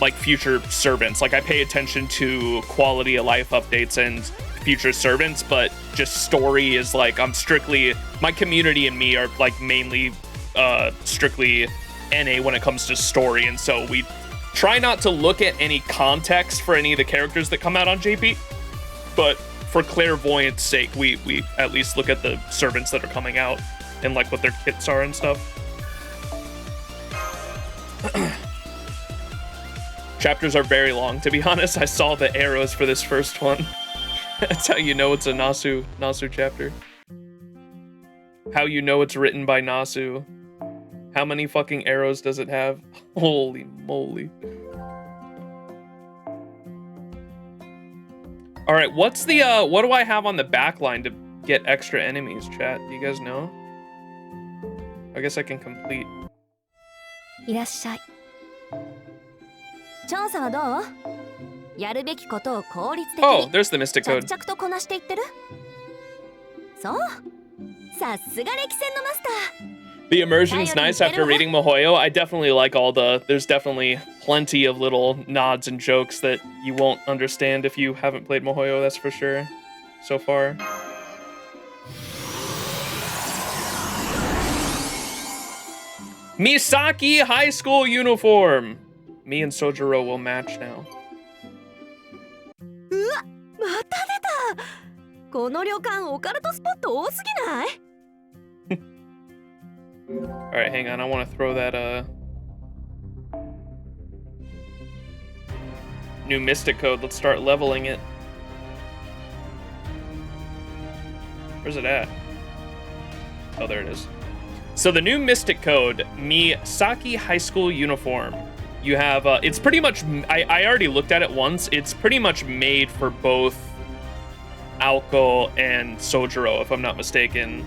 like future servants. Like I pay attention to quality of life updates and future servants, but just story is like I'm strictly, my community and me are like mainly strictly NA when it comes to story, and so we try not to look at any context for any of the characters that come out on JP, but for clairvoyance sake, we at least look at the servants that are coming out and like what their kits are and stuff. Chapters are very long, to be honest. I saw the arrows for this first one. That's how you know it's a Nasu chapter. How you know it's written by Nasu. How many fucking arrows does it have? Holy moly. All right, what's the what do I have on the back line to get extra enemies, chat? Do you guys know? I guess I can complete. いらっしゃい。調査はどう？やるべきことを効率的に Oh, there's the Mystic 着 Code. 々とこなしていってる？そう。さすが歴戦のマスター。 The immersion's nice after reading Mahoyo. I definitely like all the, there's definitely plenty of little nods and jokes that you won't understand if you haven't played Mahoyo, that's for sure, so far. Misaki High School uniform. Me and Sojiro will match now. うわ、また出た。この旅館オカルトスポット多すぎない？ All right, hang on. I want to throw that new Mystic Code. Let's start leveling it. Where's it at? Oh, there it is. So the new Mystic Code, Misaki High School uniform. You have, it's pretty much, I already looked at it once. It's pretty much made for both, Aoko and Sojiro, if I'm not mistaken.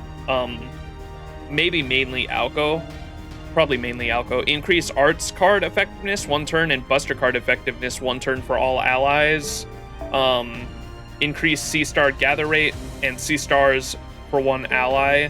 Maybe mainly Aoko. Probably mainly Aoko. Increase arts card effectiveness 1 turn and buster card effectiveness 1 turn for all allies. Increase C-star gather rate and C-stars for 1 ally.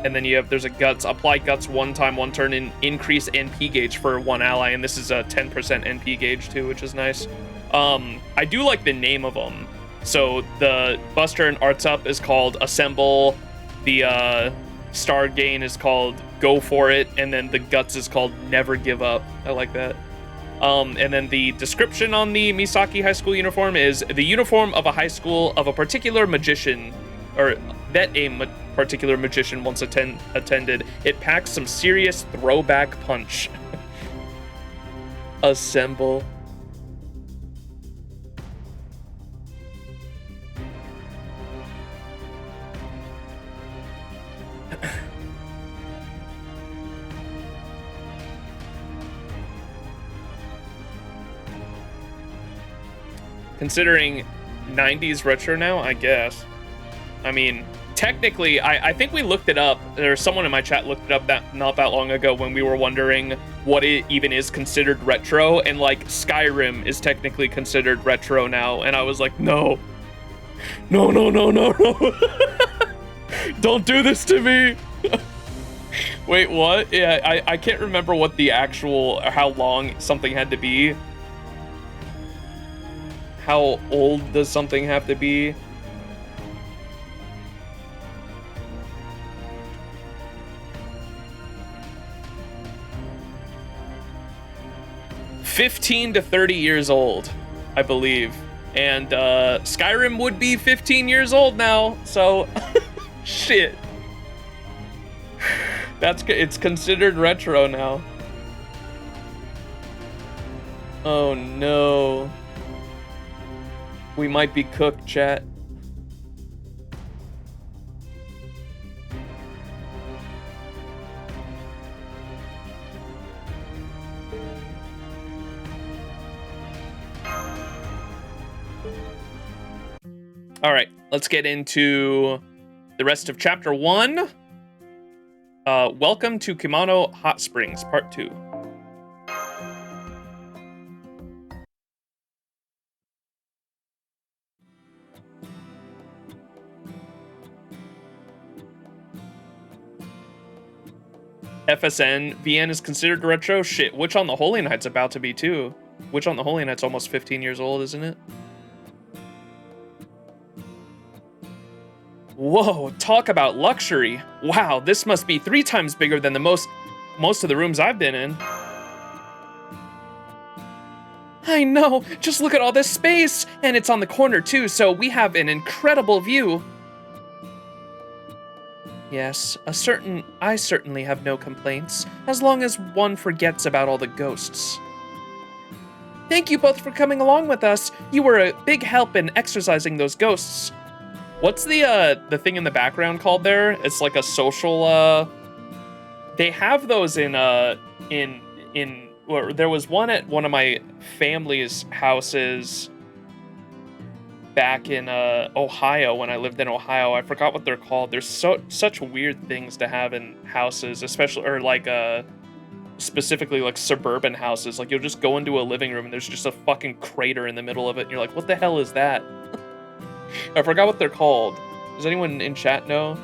And then there's a guts, apply guts 1 time 1 turn, and increase NP gauge for 1 ally. And this is a 10% NP gauge too, which is nice. I do like the name of them. So the buster and arts up is called Assemble. The star gain is called Go For It. And then the guts is called Never Give Up. I like that. And then the description on the Misaki High School uniform is the uniform of a high school of a particular magician, or that a particular magician once attended. It packs some serious throwback punch. Assemble. Considering 90s retro now, I guess. I mean, technically, I think we looked it up. There's someone in my chat looked it up not that long ago when we were wondering what it even is considered retro, and like Skyrim is technically considered retro now, and I was like, no. No. Don't do this to me. Wait, what? Yeah, I can't remember what the actual, how long something had to be. How old does something have to be? $15 to 30 years old, I believe. And Skyrim would be 15 years old now, so shit. It's considered retro now. Oh no. We might be cooked, chat. All right, let's get into the rest of chapter 1. Welcome to Kumano Hot Springs, part 2. FSN, VN is considered retro? Shit, Witch on the Holy Night's about to be too. Witch on the Holy Night's almost 15 years old, isn't it? Whoa, talk about luxury. Wow, this must be 3 times bigger than the most of the rooms I've been in. I know, just look at all this space! And it's on the corner too, so we have an incredible view. Yes, I certainly have no complaints, as long as one forgets about all the ghosts. Thank you both for coming along with us. You were a big help in exorcising those ghosts. What's the thing in the background called there? It's like a social, they have those in well, there was one at one of my family's houses back in Ohio, when I lived in Ohio. I forgot what they're called. There's such weird things to have in houses, especially, or like specifically like suburban houses. Like you'll just go into a living room and there's just a fucking crater in the middle of it and you're like, what the hell is that? I forgot what they're called. Does anyone in chat know?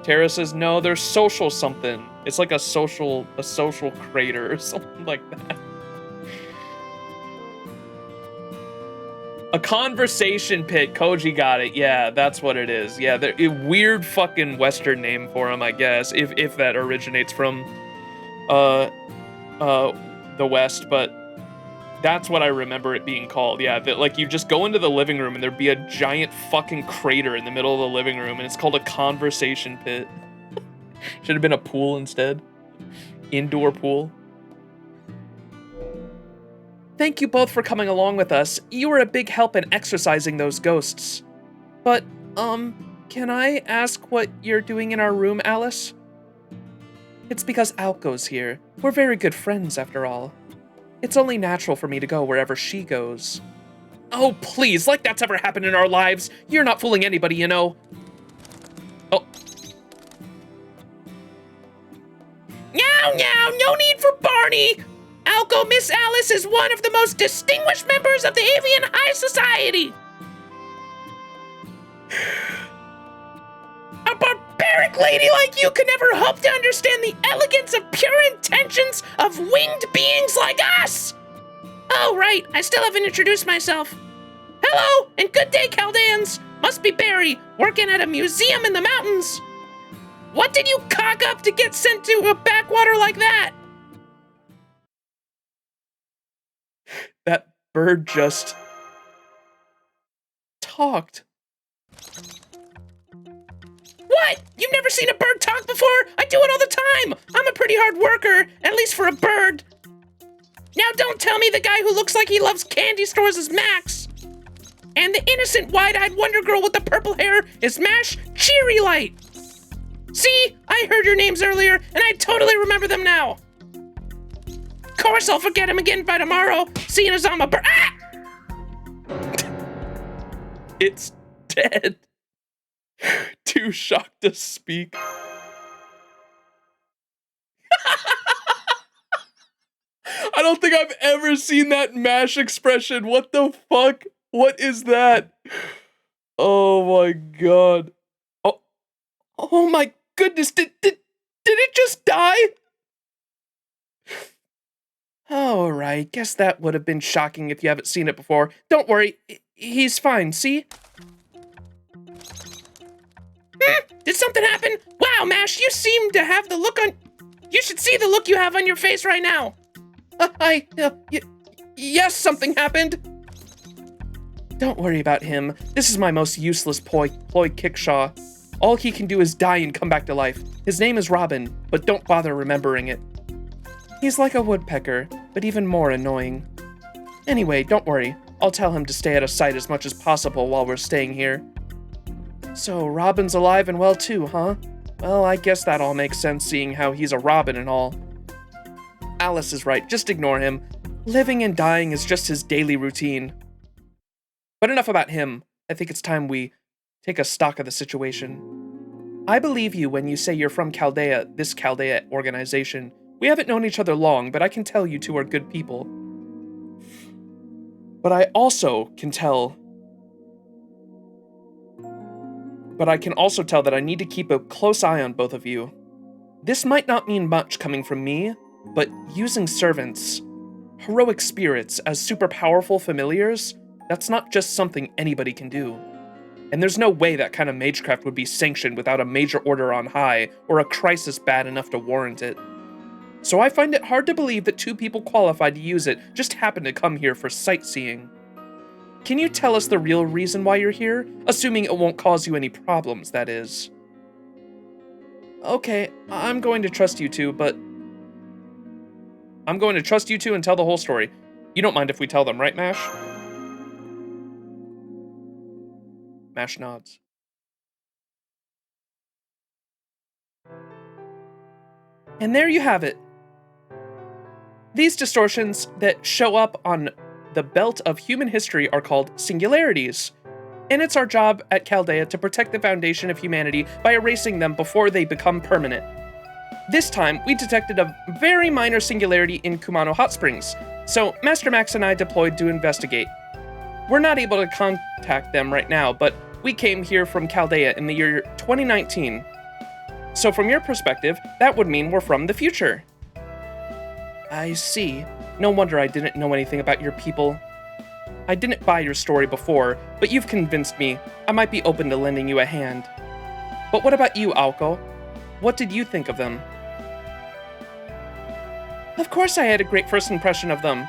Tara says no, they're social something. It's like a social crater or something like that. A conversation pit. Koji got it. Yeah, that's what it is. Yeah, they're a weird fucking Western name for them, I guess, if that originates from the West, but that's what I remember it being called. Yeah, that like you just go into the living room and there'd be a giant fucking crater in the middle of the living room, and it's called a conversation pit. Should have been a pool instead. Indoor pool. Thank you both for coming along with us. You were a big help in exorcising those ghosts. But, can I ask what you're doing in our room, Alice? It's because Alco's here. We're very good friends, after all. It's only natural for me to go wherever she goes. Oh, please, like that's ever happened in our lives. You're not fooling anybody, you know. Oh. Meow, no need for Barney. Alco Miss Alice is one of the most distinguished members of the Avian High Society. A barbaric lady like you could never hope to understand the elegance of pure intentions of winged beings like us. Oh, right, I still haven't introduced myself. Hello, and good day, Chaldeans. Must be Barry, working at a museum in the mountains. What did you cock up to get sent to a backwater like that? That bird just talked. What? You've never seen a bird talk before? I do it all the time. I'm a pretty hard worker, at least for a bird. Now don't tell me the guy who looks like he loves candy stores is Max. And the innocent wide-eyed wonder girl with the purple hair is Mash Cheery Light. See? I heard your names earlier, and I totally remember them now. Of course I'll forget him again by tomorrow, seeing as I'm a bird. Ah! It's dead. Too shocked to speak. I don't think I've ever seen that Mash expression. What the fuck? What is that? Oh my god. Oh my goodness. Did it just die? Alright, guess that would have been shocking if you haven't seen it before. Don't worry, he's fine, see? Did something happen? Wow, Mash, you seem to have the look on... You should see the look you have on your face right now. Yes, something happened. Don't worry about him. This is my most useless ploy Kickshaw. All he can do is die and come back to life. His name is Robin, but don't bother remembering it. He's like a woodpecker, but even more annoying. Anyway, don't worry. I'll tell him to stay out of sight as much as possible while we're staying here. So, Robin's alive and well too, huh? Well, I guess that all makes sense seeing how he's a Robin and all. Alice is right, just ignore him. Living and dying is just his daily routine. But enough about him. I think it's time we take a stock of the situation. I believe you when you say you're from Chaldea, this Chaldea organization. We haven't known each other long, but I can tell you two are good people. But I can also tell that I need to keep a close eye on both of you. This might not mean much coming from me, but using servants, heroic spirits as super powerful familiars, that's not just something anybody can do. And there's no way that kind of magecraft would be sanctioned without a major order on high or a crisis bad enough to warrant it. So I find it hard to believe that two people qualified to use it just happened to come here for sightseeing. Can you tell us the real reason why you're here? Assuming it won't cause you any problems, that is. Okay, I'm going to trust you two, but... I'm going to trust you two and tell the whole story. You don't mind if we tell them, right, Mash? Mash nods. And there you have it. These distortions that show up on the belt of human history are called singularities. And it's our job at Chaldea to protect the foundation of humanity by erasing them before they become permanent. This time, we detected a very minor singularity in Kumano Hot Springs, so Master Max and I deployed to investigate. We're not able to contact them right now, but we came here from Chaldea in the year 2019. So from your perspective, that would mean we're from the future. I see. No wonder I didn't know anything about your people. I didn't buy your story before, but you've convinced me. I might be open to lending you a hand. But what about you, Aoko? What did you think of them? Of course I had a great first impression of them.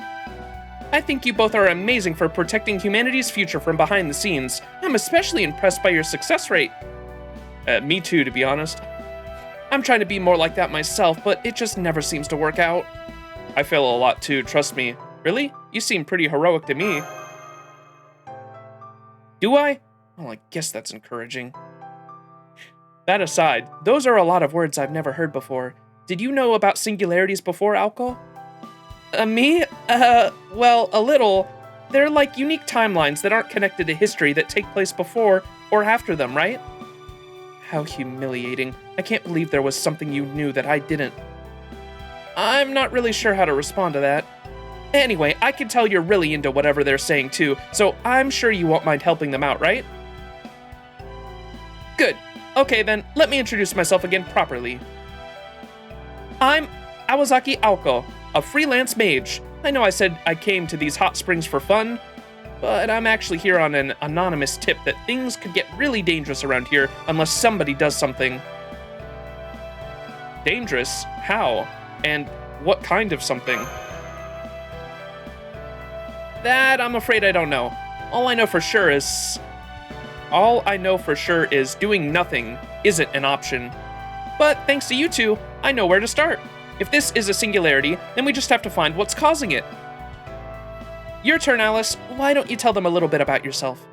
I think you both are amazing for protecting humanity's future from behind the scenes. I'm especially impressed by your success rate. Me too, to be honest. I'm trying to be more like that myself, but it just never seems to work out. I fail a lot too, trust me. Really? You seem pretty heroic to me. Do I? Well, I guess that's encouraging. That aside, those are a lot of words I've never heard before. Did you know about singularities before, Alco? Me? Well, a little. They're like unique timelines that aren't connected to history that take place before or after them, right? How humiliating. I can't believe there was something you knew that I didn't. I'm not really sure how to respond to that. Anyway, I can tell you're really into whatever they're saying too, so I'm sure you won't mind helping them out, right? Good. Okay then, let me introduce myself again properly. I'm Awazaki Aoko, a freelance mage. I know I said I came to these hot springs for fun, but I'm actually here on an anonymous tip that things could get really dangerous around here unless somebody does something. Dangerous? How? And what kind of something? That I'm afraid I don't know. All I know for sure is doing nothing isn't an option. But thanks to you two, I know where to start. If this is a singularity, then we just have to find what's causing it. Your turn, Alice. Why don't you tell them a little bit about yourself?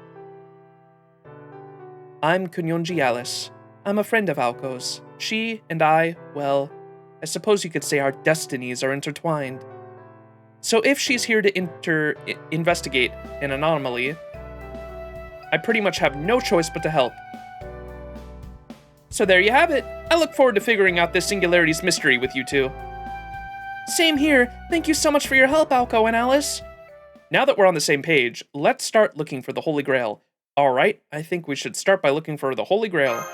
I'm Kunyonji Alice. I'm a friend of Aoko's. She and I, well, I suppose you could say our destinies are intertwined. So if she's here to investigate an anomaly, I pretty much have no choice but to help. So there you have it. I look forward to figuring out this singularity's mystery with you two. Same here. Thank you so much for your help, Aoko and Alice. Now that we're on the same page, let's start looking for the Holy Grail. Alright, I think we should start by looking for the Holy Grail.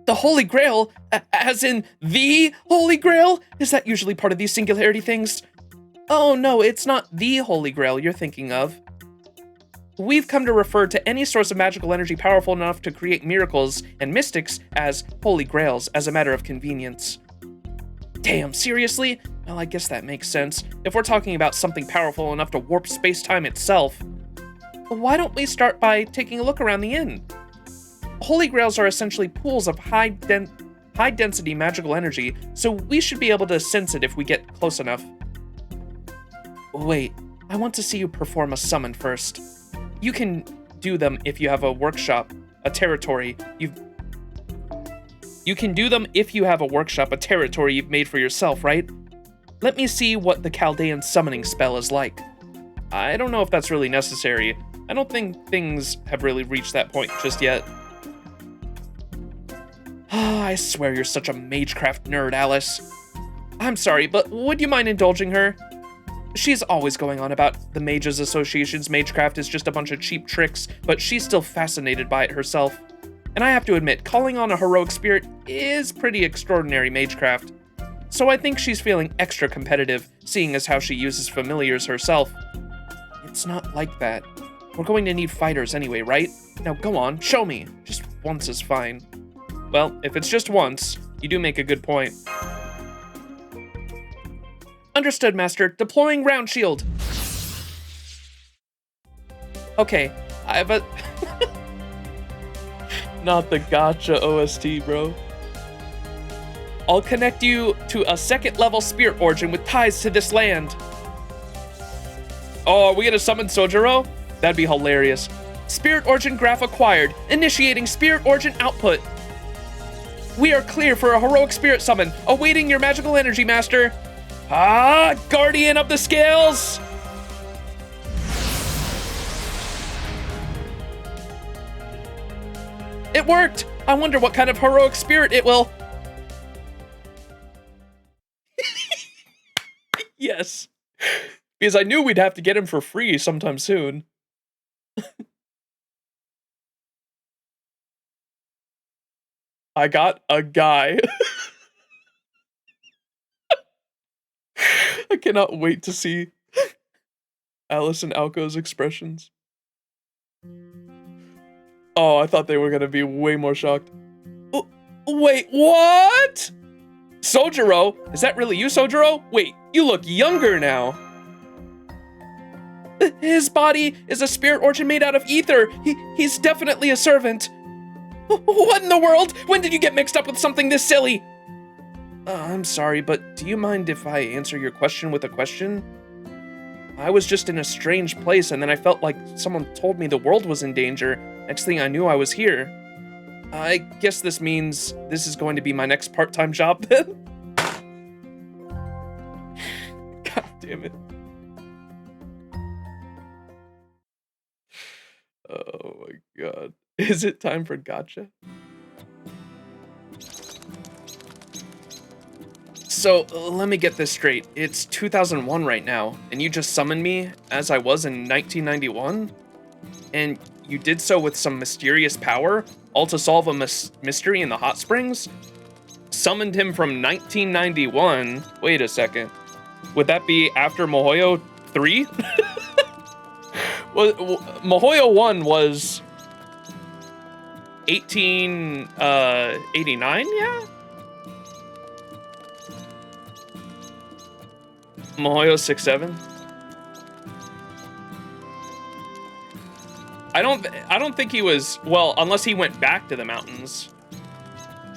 The Holy Grail? As in the Holy Grail? Is that usually part of these singularity things? Oh no, it's not the Holy Grail you're thinking of. We've come to refer to any source of magical energy powerful enough to create miracles and mystics as Holy Grails as a matter of convenience. Damn, seriously? Well, I guess that makes sense. If we're talking about something powerful enough to warp space-time itself. Why don't we start by taking a look around the inn? Holy Grails are essentially pools of high-density magical energy, so we should be able to sense it if we get close enough. Wait, I want to see you perform a summon first. You can do them if you have a workshop, a territory you've made for yourself, right? Let me see what the Chaldean summoning spell is like. I don't know if that's really necessary. I don't think things have really reached that point just yet. I swear you're such a magecraft nerd, Alice. I'm sorry, but would you mind indulging her? She's always going on about the Mages Association's magecraft is just a bunch of cheap tricks, but she's still fascinated by it herself. And I have to admit, calling on a heroic spirit is pretty extraordinary magecraft. So I think she's feeling extra competitive, seeing as how she uses familiars herself. It's not like that. We're going to need fighters anyway, right? Now go on, show me. Just once is fine. Well, if it's just once, you do make a good point. Understood, Master. Deploying round shield. Okay, I have a... Not the gotcha OST, bro. I'll connect you to a second level spirit origin with ties to this land. Oh, are we gonna summon Sojiro? That'd be hilarious. Spirit origin graph acquired. Initiating spirit origin output. We are clear for a heroic spirit summon. Awaiting your magical energy, Master. Ah, Guardian of the Scales! It worked! I wonder what kind of heroic spirit it will... Yes. Because I knew we'd have to get him for free sometime soon. I got a guy. I cannot wait to see Alice and Aoko's expressions. Oh, I thought they were gonna be way more shocked. Oh, wait, what? Sojiro? Is that really you, Sojiro? Wait, you look younger now. His body is a spirit origin made out of ether. He's definitely a servant. What in the world? When did you get mixed up with something this silly? I'm sorry, but do you mind if I answer your question with a question? I was just in a strange place, and then I felt like someone told me the world was in danger. Next thing I knew, I was here. I guess this means this is going to be my next part-time job then? God damn it. Oh my god. Is it time for gotcha? So, let me get this straight. It's 2001 right now, and you just summoned me as I was in 1991? And you did so with some mysterious power, all to solve a mystery in the hot springs? Summoned him from 1991? Wait a second. Would that be after Mahoyo 3? Well, Mahoyo 1 was 1889, yeah? Mahoyo 6-7. I don't think he was, well, unless he went back to the mountains.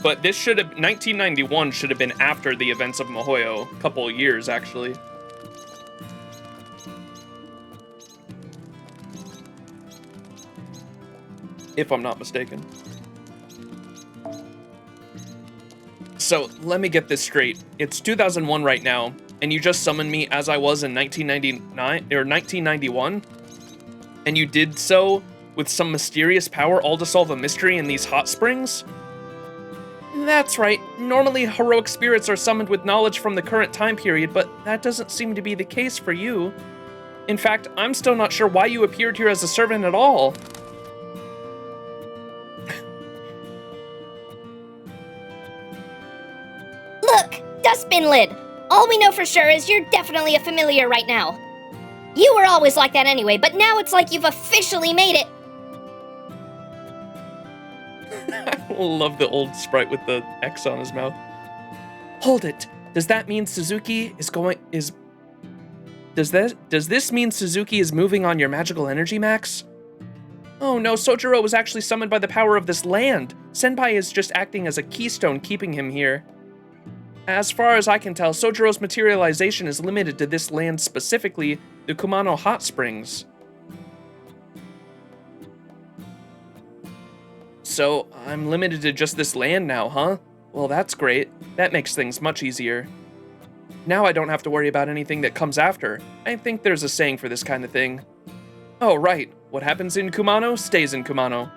But this should have 1991 should have been after the events of Mahoyo, a couple of years actually. If I'm not mistaken. So, let me get this straight. It's 2001 right now, and you just summoned me as I was in 1999 or 1991, and you did so with some mysterious power, all to solve a mystery in these hot springs? That's right. Normally, heroic spirits are summoned with knowledge from the current time period, but that doesn't seem to be the case for you. In fact, I'm still not sure why you appeared here as a servant at all. Look, dustbin lid. All we know for sure is you're definitely a familiar right now. You were always like that anyway, but now it's like you've officially made it. I love the old sprite with the X on his mouth. Hold it. Does that mean Suzuki is Does this mean Suzuki is moving on your magical energy, Max? Oh no, Sojiro was actually summoned by the power of this land. Senpai is just acting as a keystone keeping him here. As far as I can tell, Sojiro's materialization is limited to this land, specifically the Kumano Hot Springs. So, I'm limited to just this land now, huh? Well, that's great. That makes things much easier. Now I don't have to worry about anything that comes after. I think there's a saying for this kind of thing. Oh, right. What happens in Kumano stays in Kumano.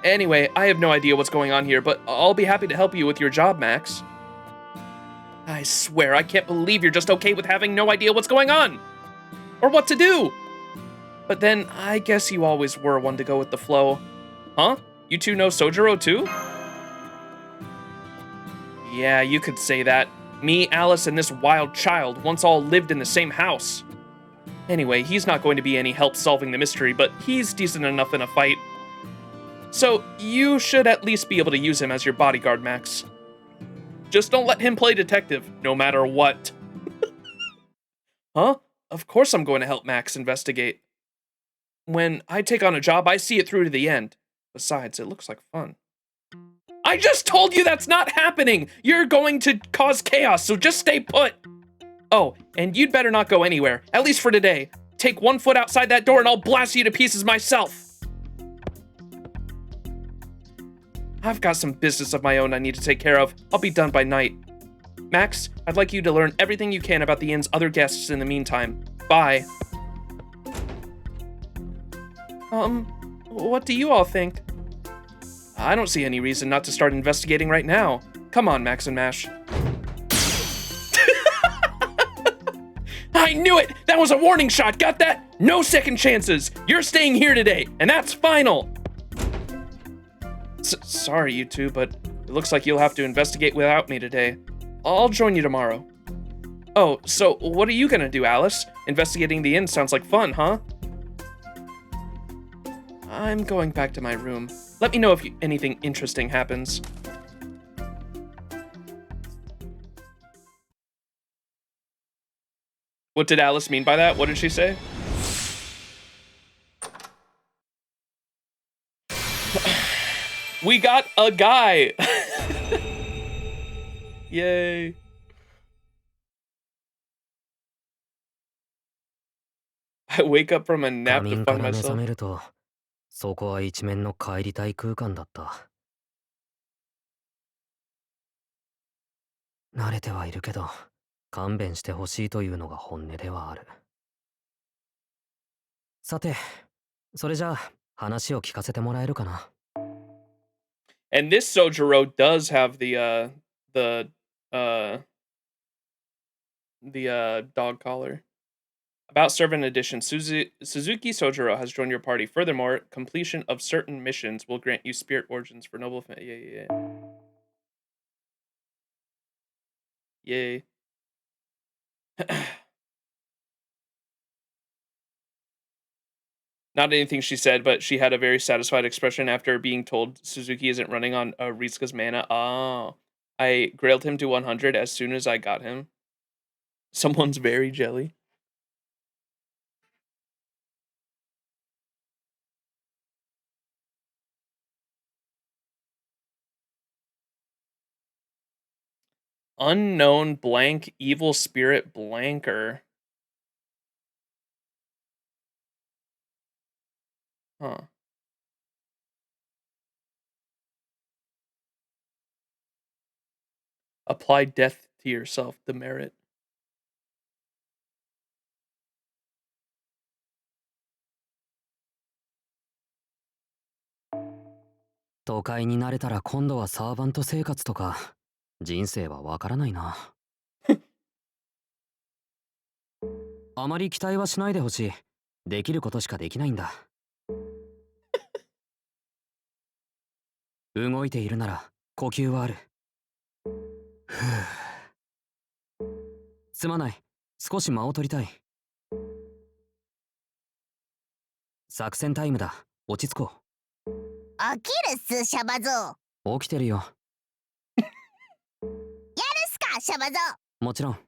Anyway, I have no idea what's going on here, but I'll be happy to help you with your job, Max. I swear, I can't believe you're just okay with having no idea what's going on! Or what to do! But then, I guess you always were one to go with the flow. Huh? You two know Sojiro too? Yeah, you could say that. Me, Alice, and this wild child once all lived in the same house. Anyway, he's not going to be any help solving the mystery, but he's decent enough in a fight. So, you should at least be able to use him as your bodyguard, Max. Just don't let him play detective, no matter what. Huh? Of course I'm going to help Max investigate. When I take on a job, I see it through to the end. Besides, it looks like fun. I just told you that's not happening! You're going to cause chaos, so just stay put! Oh, and you'd better not go anywhere, at least for today. Take one foot outside that door and I'll blast you to pieces myself! I've got some business of my own I need to take care of. I'll be done by night. Max, I'd like you to learn everything you can about the inn's other guests in the meantime. Bye. What do you all think? I don't see any reason not to start investigating right now. Come on, Max and Mash. I knew it! That was a warning shot, got that? No second chances! You're staying here today, and that's final! Sorry, you two, but it looks like you'll have to investigate without me today. I'll join you tomorrow. Oh, so what are you gonna do, Alice? Investigating the inn sounds like fun, huh? I'm going back to my room. Let me know if anything interesting happens. What did Alice mean by that? What did she say? We got a guy! Yay. I wake up from a nap to find myself. そこは一面の帰りたい空間だった。慣れてはいるけど、勘弁してほしいというのが本音ではある。さて、それじゃあ話を聞かせてもらえるかな。 And this Sojiro does have the uh dog collar. About Servant Edition, Suzuki Sojiro has joined your party. Furthermore, completion of certain missions will grant you spirit origins for noble yeah. Yay. Not anything she said, but she had a very satisfied expression after being told Suzuki isn't running on Ritsuka's mana. Oh. I grailed him to 100 as soon as I got him. Someone's very jelly. Unknown blank evil spirit blanker. Huh. Apply death to yourself, demerit. 都会に慣れたら今度はサーバント生活とか人生はわからないな。あまり期待はしないでほしい。できることしかできないんだ。動いているなら呼吸はある。ふう。すまない。少し間を取りたい。作戦タイムだ。落ち着こう。起きるっす、シャバゾウ。起きてるよ。やるっすか、シャバゾウ。もちろん。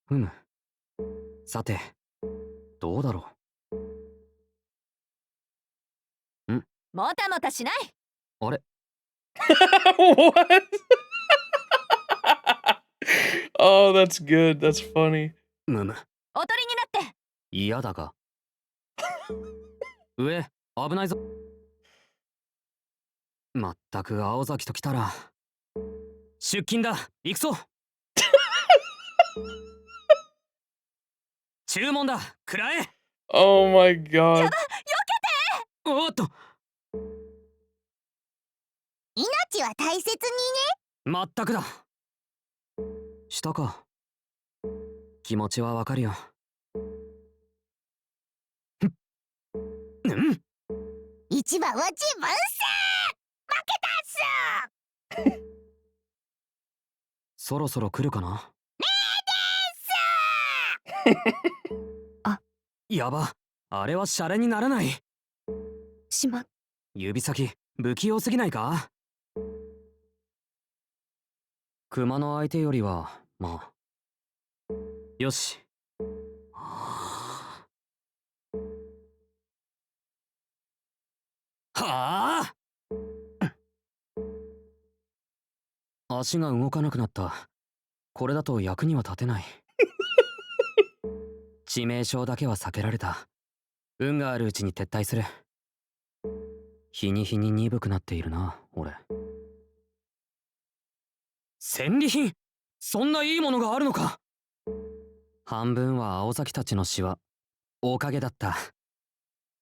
ふむ。さて、どうだろう。ん？もたもたしない。あれ？ What? Oh, that's good. That's funny. むむ。おとりになって。嫌だが。上、危ないぞ。まったく青崎と来たら。出勤だ。行くぞ。注文だ。食らえ。Oh my god. やば、よけて。おっと。命は大切にね。まったくだ。したか。気持ちはわかるよ。うん。一番は自分さ。負けたっす。そろそろ来るかな。あ、やば。あれはシャレにならない。しま。指先不器用すぎないか。熊の相手よりはまあ。よし。はあ。足が動かなくなった。これだと役には立てない。致命傷だけは避けられた。運があるうちに撤退する。日に日に鈍くなっているな、俺。戦利品？そんないいものがあるのか？半分は青崎たちの死はおかげだった。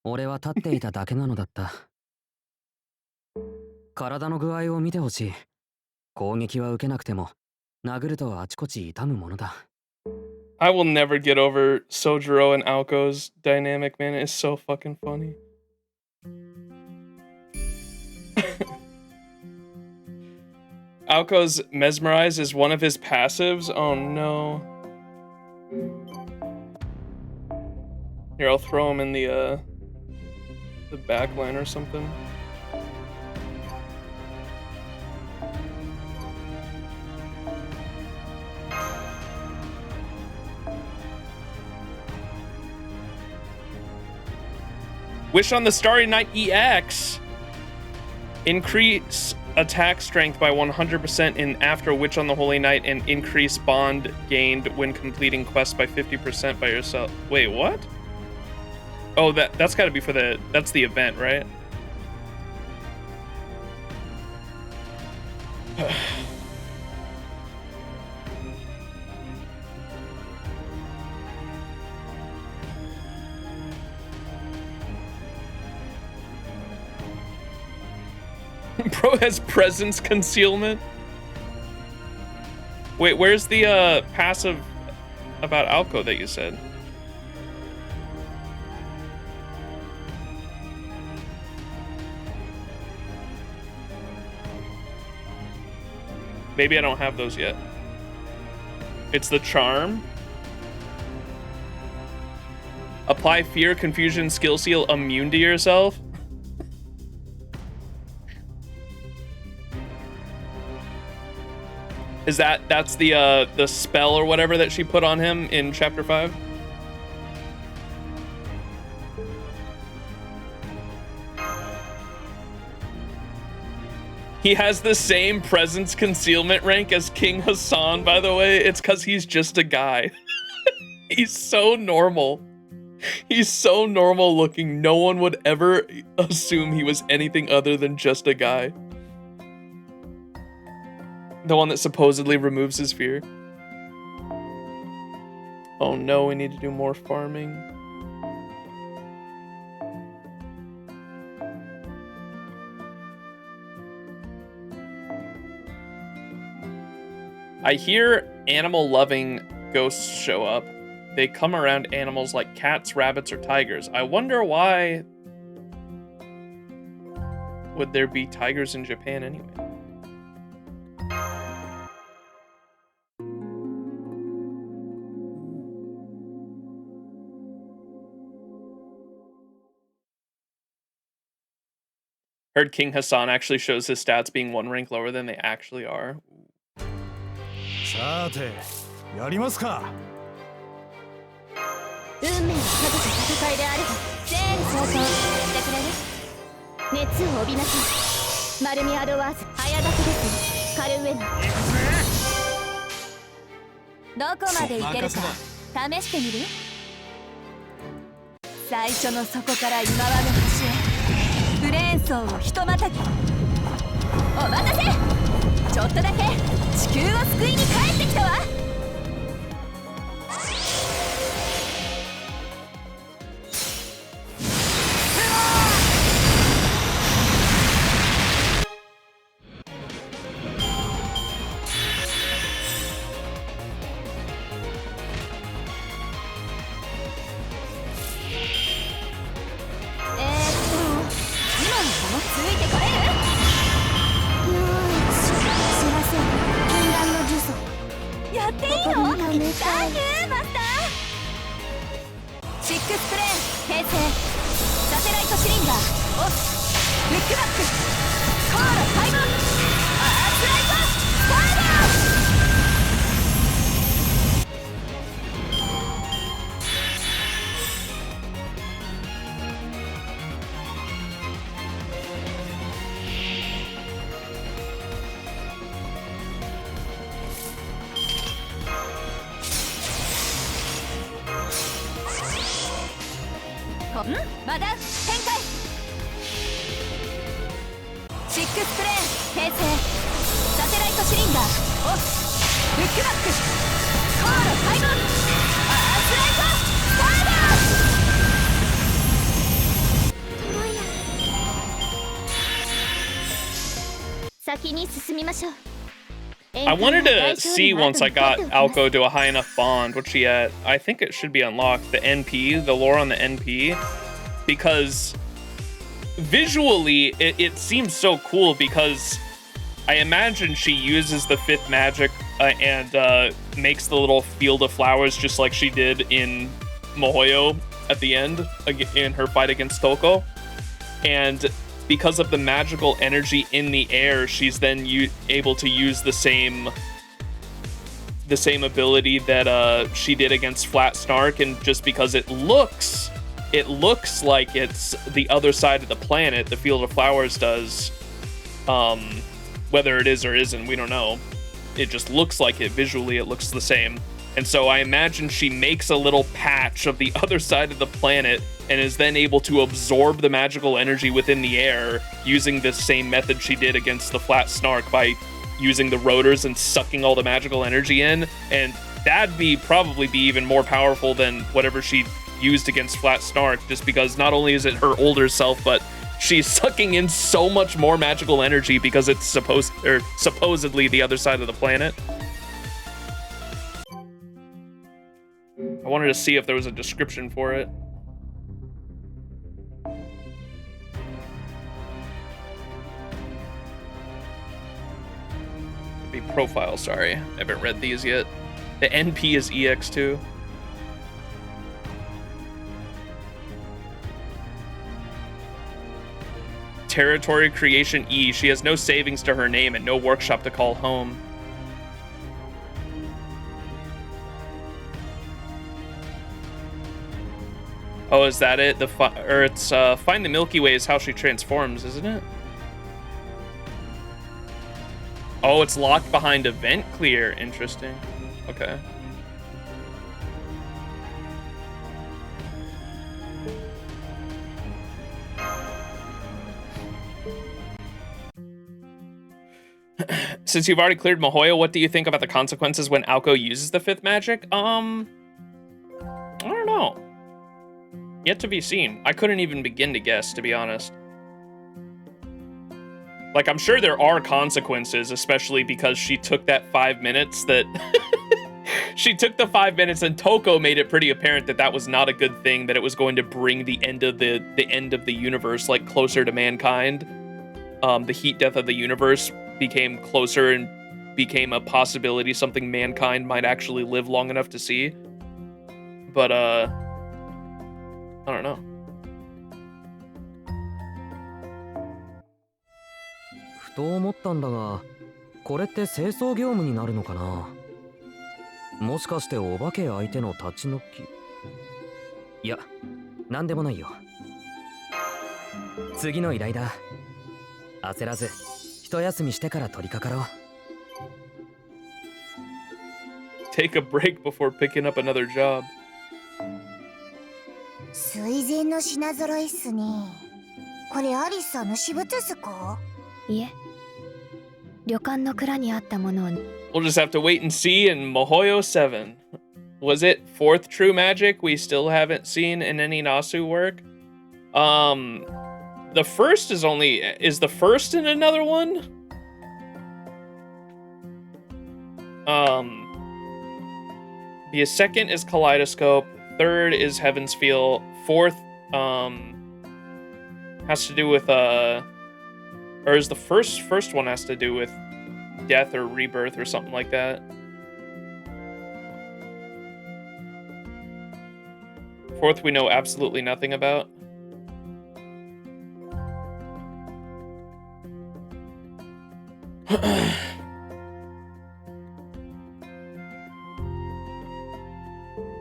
俺は立っていただけなのだった。体の具合を見てほしい。攻撃は受けなくても殴るとあちこち痛むものだ。I will never get over Sojiro and Aoko's dynamic, man. It's so fucking funny. Aoko's mesmerize is one of his passives. Oh no. Here, I'll throw him in the back line or something. Wish on the Starry Night EX. Increase attack strength by 100% in after Witch on the Holy Night and increase bond gained when completing quests by 50% by yourself. Wait, what? Oh, that's got to be for that's the event, right? Bro has presence concealment. Wait, where's the passive about Alco that you said? Maybe I don't have those yet. It's the charm. Apply fear, confusion, skill seal, immune to yourself. Is that's the spell or whatever that she put on him in chapter 5? He has the same presence concealment rank as King Hassan, by the way. It's because he's just a guy. He's so normal. He's so normal looking. No one would ever assume he was anything other than just a guy. The one that supposedly removes his fear. Oh no, we need to do more farming. I hear animal-loving ghosts show up. They come around animals like cats, rabbits, or tigers. I wonder why would there be tigers in Japan anyway? Heard King Hassan actually shows his stats being 1 rank lower than they actually are. さて、やりますか。運命をかけた戦いであれば全相当してくれる。熱を帯びなさい。マルミアドワーズ早立てですカルウェナ。どこまでいけるか試してみる？最初の底から今まで端へブレーン層をひとまたぎ。お待たせ。ちょっとだけ地球を救いに帰ってきたわ。まだ展開。シックスプレーン編成。サテライトシリンダーオフ。ブックバックコール開門。アースライトスタート。先に進みましょう。I wanted to see once I got Alco to a high enough bond, what's she at? I think it should be unlocked, the NP, the lore on the NP, because visually it seems so cool because I imagine she uses the 5th magic and makes the little field of flowers just like she did in Mahoyo at the end in her fight against Toko. And because of the magical energy in the air, she's then able to use the same ability that she did against Flat Snark, and just because it looks like it's the other side of the planet, the Field of Flowers does, whether it is or isn't, we don't know. It just looks like it. Visually, it looks the same. And so I imagine she makes a little patch of the other side of the planet and is then able to absorb the magical energy within the air using this same method she did against the Flat Snark by using the rotors and sucking all the magical energy in. And that'd probably be even more powerful than whatever she used against Flat Snark, just because not only is it her older self, but she's sucking in so much more magical energy because it's supposedly the other side of the planet. I wanted to see if there was a description for it. It'd be profile, sorry. I haven't read these yet. The NP is EX2. Territory creation E. She has no savings to her name and no workshop to call home. Oh, is that it? It's find the Milky Way is how she transforms, isn't it? Oh, it's locked behind event clear. Interesting. Okay. Since you've already cleared Mahoyo, what do you think about the consequences when Aoko uses the 5th magic? I don't know. Yet to be seen. I couldn't even begin to guess, to be honest. Like, I'm sure there are consequences, especially because she took that 5 minutes that... She took the 5 minutes, and Toko made it pretty apparent that that was not a good thing, that it was going to bring the end of the universe, like, closer to mankind. The heat death of the universe became closer and became a possibility, something mankind might actually live long enough to see. But, I don't know. ふと思ったんだが、これって清掃業務になるのかな。もしかしてお化け相手の立ち退き。いや、なんでもないよ。次の依頼だ。焦らず、一休みしてから取り掛かろう。Take a break before picking up another job. 水前の品揃いっすね。これアリスさんの私物っすか？いえ、旅館の蔵にあったものを。We'll just have to wait and see in Mahoyo 7. Was it 4th true magic we still haven't seen in any Nasu work? The first is the first in another one? The second is Kaleidoscope, third is Heaven's Feel, fourth has to do with or is the first one has to do with death or rebirth or something like that. Fourth we know absolutely nothing about.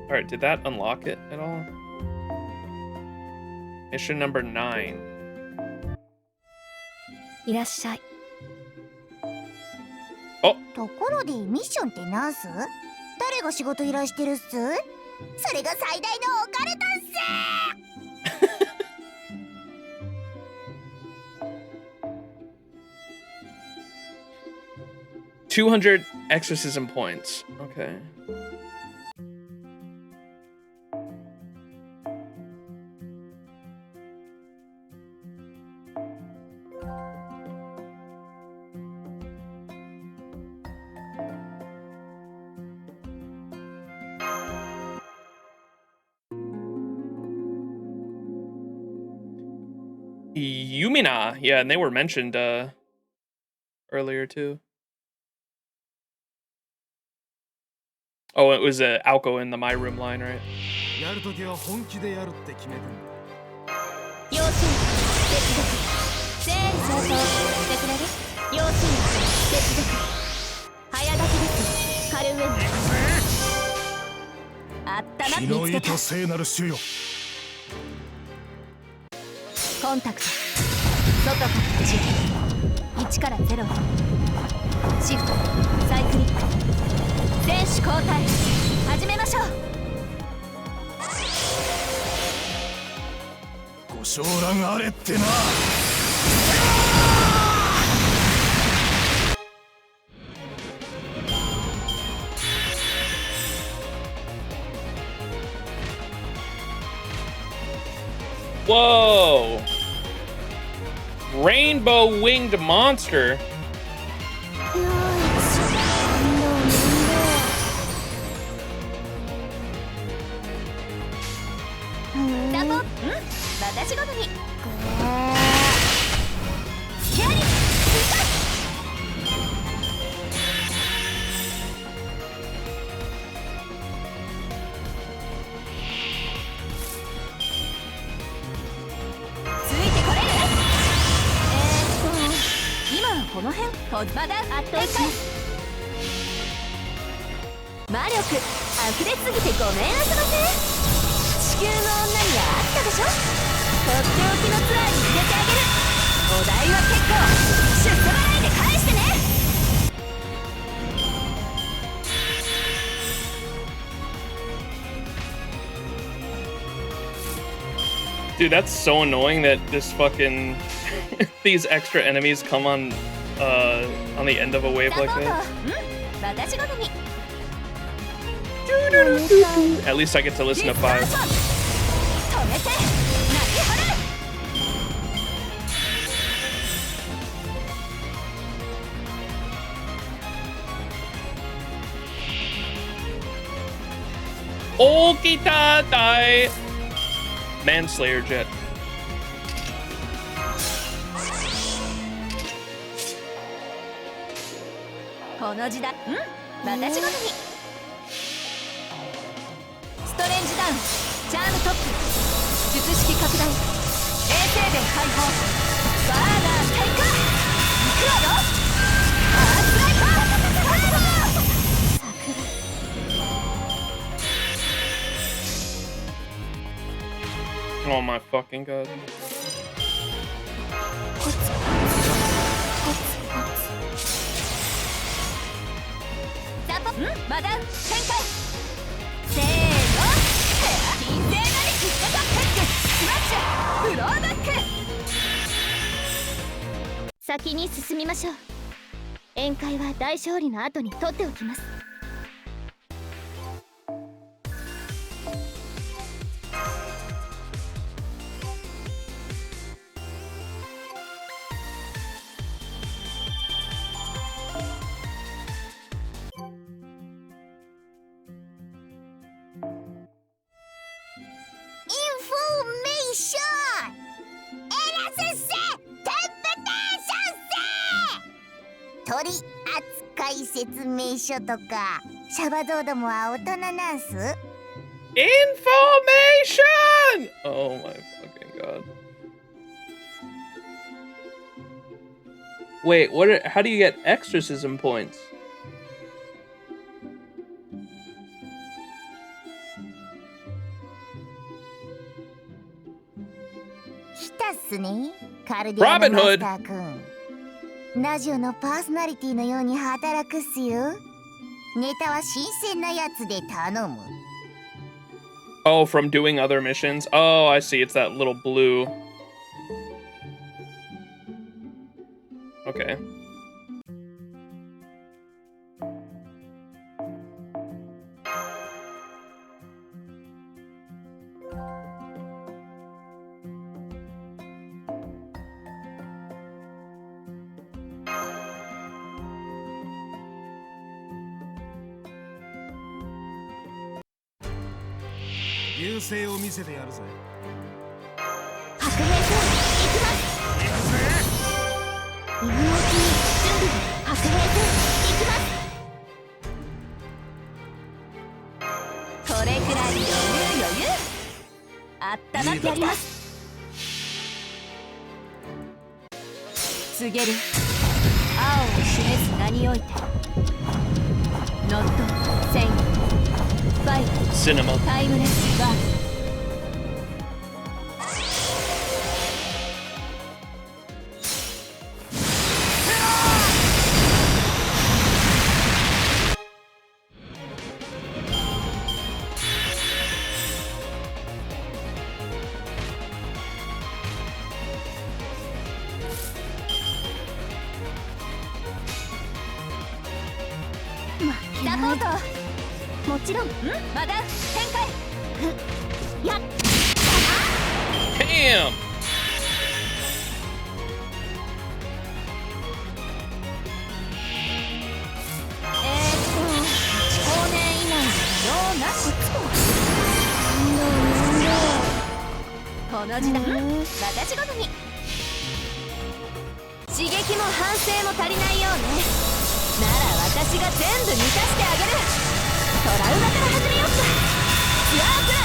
Alright, did that unlock it at all? Mission number 9. いらっしゃい。ところでミッションってなんす？誰が仕事依頼してるっす？それが最大のオカルトっす$200 exorcism points. Okay. Yumina, yeah, and they were mentioned earlier too. Oh, it was Aoko in the My Room line, right? やるときは本気でやるって決めてんだ。要請接続整理整頓してくれる？要請接続早書きですカルウェンあったな気の見つけた意と聖なる主よ。コンタクト外から内1から0シフトサイクリック選手交代始めましょうご承覧あれってな。Whoa! Rainbow winged monster. 私ごとに今この辺まだあっという間魔力溢れすぎてごめんなさいませ。地球の女にはあったでしょ。とっておきのツアーに入れてあげる。お代は結構出世払いで返してね。 Dude, that's so annoying that this fucking these extra enemies come on the end of a wave like that. At least I get to listen to 5. Okita dai. Manslayer jet. この時代、私ごとにストレンジダウン、チャームトップ、術式拡大、衛星弁解放、バーナー展開、行くわよ。アースライパー、ファイヤー。 Oh my fucking god. マダウン展開。せーの、金星なりキットアタック、スマッシュ、フローバック。先に進みましょう。宴会は大勝利の後に取っておきます。 取扱説明書とかシャバゾードもは大人なんす。 Information! Oh my fucking god. Wait, how do you get exorcism points? 来たっすね、カルディアのマスター君。ラジオのパーソナリティのように働くっすよ。ネタは新鮮なやつで頼む。 Oh, from doing other missions? Oh, I see. It's that little blue. Okay. Cinema. Timeless God. サポートもちろんまだ展開やっ Damn! し好み。刺激も反省も足りないようね。なら私が全部満たしてあげる。トラウマから始めよっか。ツアープラン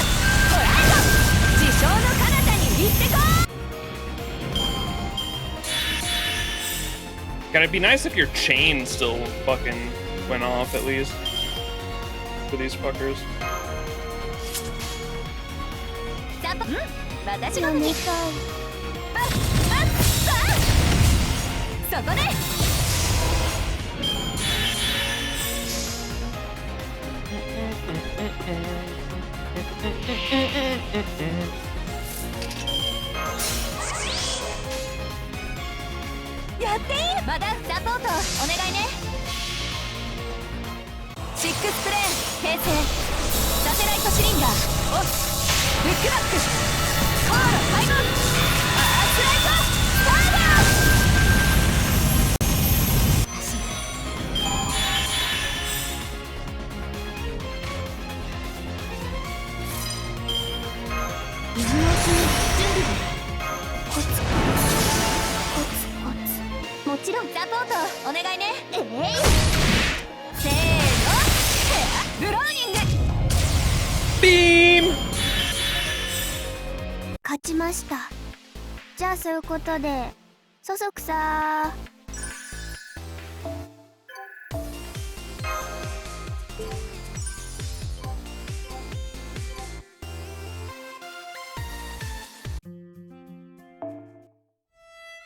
トライド、自称の彼方に行ってこー。 God, it'd be nice if your chain still fucking went off at least for these fuckers. 私が見たい。そこで。やっていい？まだサポートお願いね。シックスプレー形成。サテライトシリンダーオフ。ブックバックコード開門。アースライトスターダー。準備コツコツ。もちろんサポートお願いね。せーの、ブローニング。ビーム。勝ちました。じゃあそういうことでそそくさ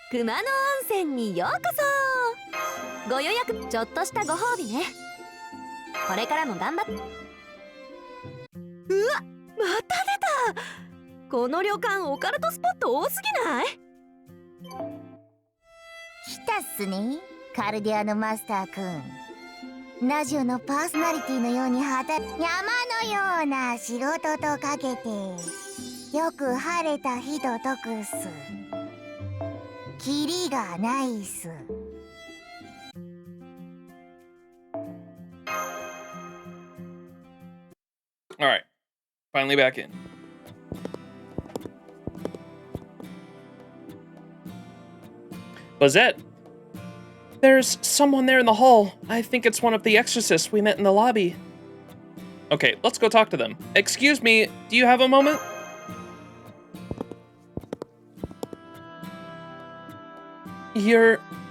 熊野温泉にようこそ。ご予約ちょっとしたご褒美ね。これからも頑張って。うわ、また出た。この旅館オカルトスポット多すぎない？来たっすね、カルディアのマスターくん。ラジオのパーソナリティのように山のような仕事とかけてよく晴れた日と解くっす。キリがないっす。All right, finally back in. Lizette, there's someone there in the hall. I think it's one of the exorcists we met in the lobby. Okay, let's go talk to them. Excuse me, do you have a moment?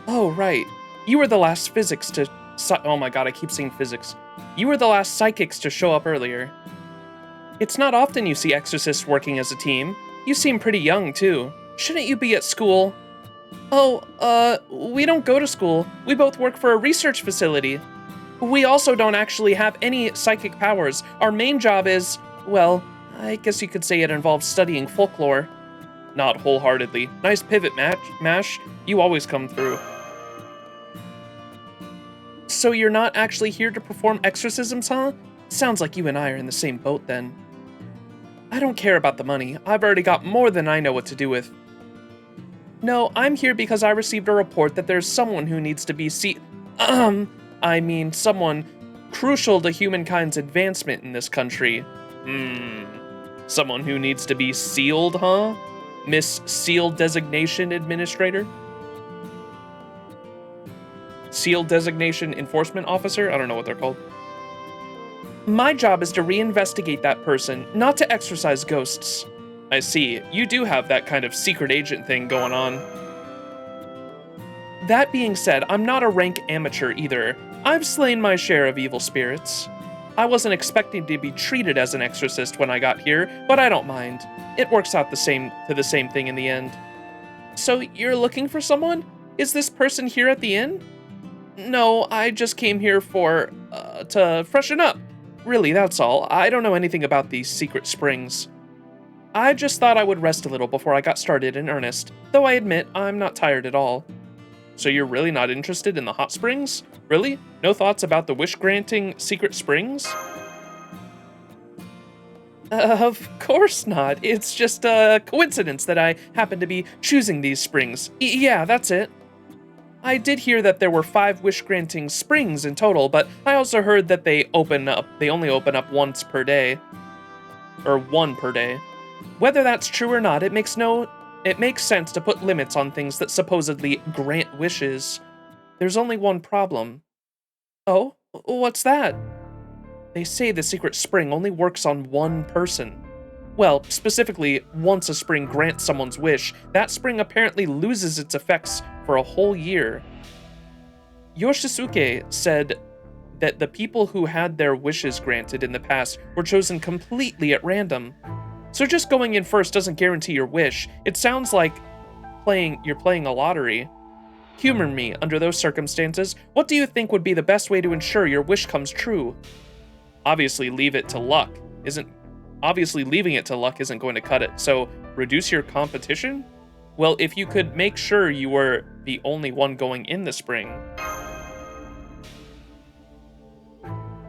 Oh, right. You were the last physics to... Oh my god, I keep saying physics. You were the last psychics to show up earlier. It's not often you see exorcists working as a team. You seem pretty young, too. Shouldn't you be at school? Oh, we don't go to school. We both work for a research facility. We also don't actually have any psychic powers. Our main job is... Well, I guess you could say it involves studying folklore. Not wholeheartedly. Nice pivot, Mash. You always come through. So you're not actually here to perform exorcisms, huh? Sounds like you and I are in the same boat then. I don't care about the money. I've already got more than I know what to do with. No, I'm here because I received a report that there's someone who needs to be someone crucial to humankind's advancement in this country. Someone who needs to be sealed, huh? Miss Seal Designation Administrator? Seal Designation Enforcement Officer? I don't know what they're called. My job is to reinvestigate that person, not to exorcise ghosts. I see. You do have that kind of secret agent thing going on. That being said, I'm not a rank amateur either. I've slain my share of evil spirits. I wasn't expecting to be treated as an exorcist when I got here, but I don't mind. It works out the same thing in the end. So you're looking for someone? Is this person here at the inn? No, I just came here to freshen up. Really, that's all. I don't know anything about these secret springs. I just thought I would rest a little before I got started in earnest, though I admit I'm not tired at all. So you're really not interested in the hot springs? Really? No thoughts about the wish-granting secret springs? Of course not. It's just a coincidence that I happen to be choosing these springs. Yeah, that's it. I did hear that there were 5 wish-granting springs in total, but I also heard that they only open up once per day. Or 1 per day. Whether that's true or not, it makes no It makes sense to put limits on things that supposedly grant wishes. There's only one problem. Oh, what's that? They say the secret spring only works on one person. Well, specifically, once a spring grants someone's wish, that spring apparently loses its effects for a whole year. Yoshisuke said that the people who had their wishes granted in the past were chosen completely at random. So just going in first doesn't guarantee your wish. It sounds like you're playing a lottery. Humor me, under those circumstances, what do you think would be the best way to ensure your wish comes true? Obviously, leaving it to luck isn't going to cut it, so reduce your competition? Well, if you could make sure you were the only one going in the spring.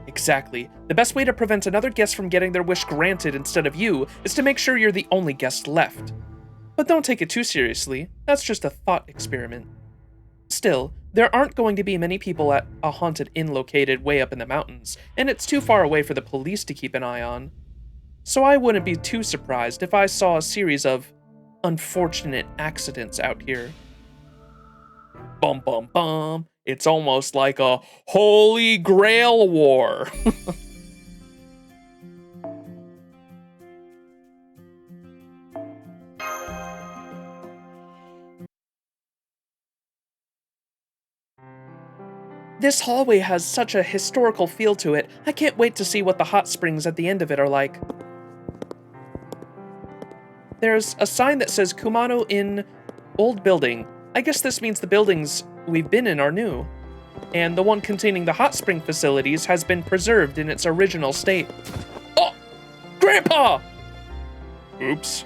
Exactly. The best way to prevent another guest from getting their wish granted instead of you is to make sure you're the only guest left. But don't take it too seriously. That's just a thought experiment. Still, there aren't going to be many people at a haunted inn located way up in the mountains, and it's too far away for the police to keep an eye on. So I wouldn't be too surprised if I saw a series of unfortunate accidents out here. Bum bum bum. It's almost like a holy grail war. This hallway has such a historical feel to it. I can't wait to see what the hot springs at the end of it are like. There's a sign that says Kumano in old building. I guess this means the buildings we've been in are new. And the one containing the hot spring facilities has been preserved in its original state. Oh! Grandpa! Oops.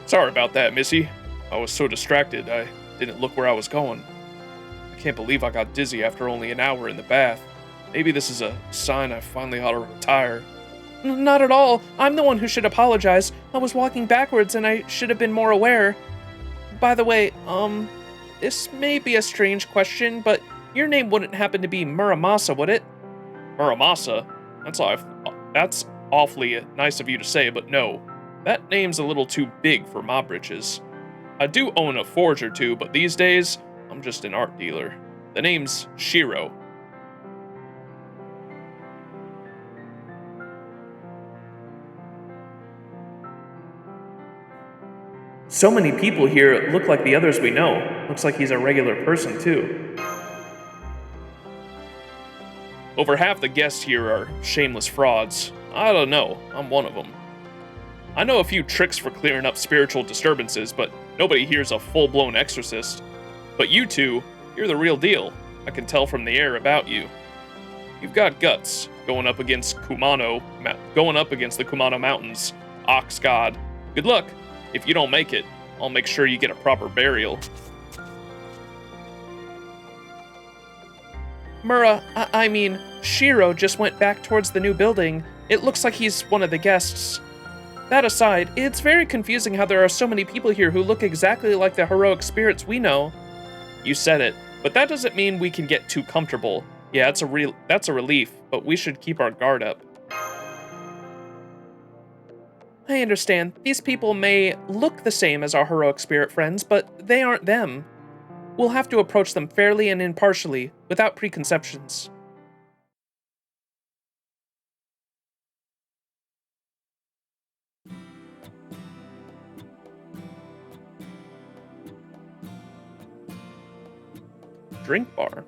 Sorry about that, Missy. I was so distracted, I didn't look where I was going. I can't believe I got dizzy after only an hour in the bath. Maybe this is a sign I finally ought to retire. Not at all. I'm the one who should apologize. I was walking backwards and I should have been more aware. By the way, this may be a strange question, but your name wouldn't happen to be Muramasa, would it? Muramasa? That's awfully nice of you to say, but no. That name's a little too big for my britches. I do own a forge or two, but these days, I'm just an art dealer. The name's Shiro. So many people here look like the others we know. Looks like he's a regular person, too. Over half the guests here are shameless frauds. I don't know, I'm one of them. I know a few tricks for clearing up spiritual disturbances, but nobody here's a full-blown exorcist. But you two, you're the real deal. I can tell from the air about you. You've got guts, going up against the Kumano Mountains. Ox God. Good luck. If you don't make it, I'll make sure you get a proper burial. Shiro just went back towards the new building. It looks like he's one of the guests. That aside, it's very confusing how there are so many people here who look exactly like the heroic spirits we know. You said it, but that doesn't mean we can get too comfortable. Yeah, that's a relief, but we should keep our guard up. I understand. These people may look the same as our heroic spirit friends, but they aren't them. We'll have to approach them fairly and impartially, without preconceptions. Drink bar.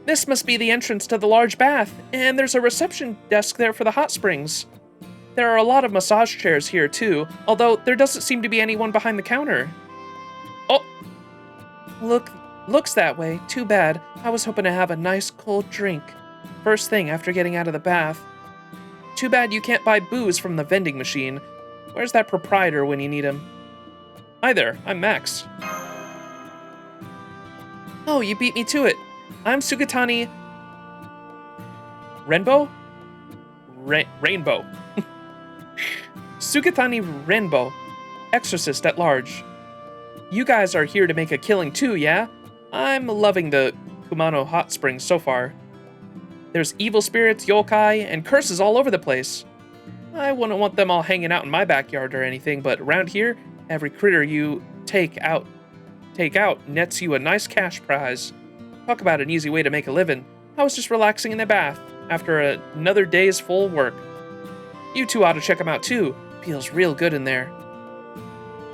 This must be the entrance to the large bath, and there's a reception desk there for the hot springs. There are a lot of massage chairs here, too, although there doesn't seem to be anyone behind the counter. Oh! Looks that way. Too bad. I was hoping to have a nice cold drink. First thing after getting out of the bath. Too bad you can't buy booze from the vending machine. Where's that proprietor when you need him? Hi there, I'm Max. Oh, you beat me to it. I'm Sugatani... Renbo? Rainbow. Sugatani Renbo, exorcist at large. You guys are here to make a killing too, yeah? I'm loving the Kumano Hot Springs so far. There's evil spirits, yokai, and curses all over the place. I wouldn't want them all hanging out in my backyard or anything, but around here, every critter you take out nets you a nice cash prize. Talk about an easy way to make a living. I was just relaxing in the bath after another day's full work. You two ought to check them out too. Feels real good in there.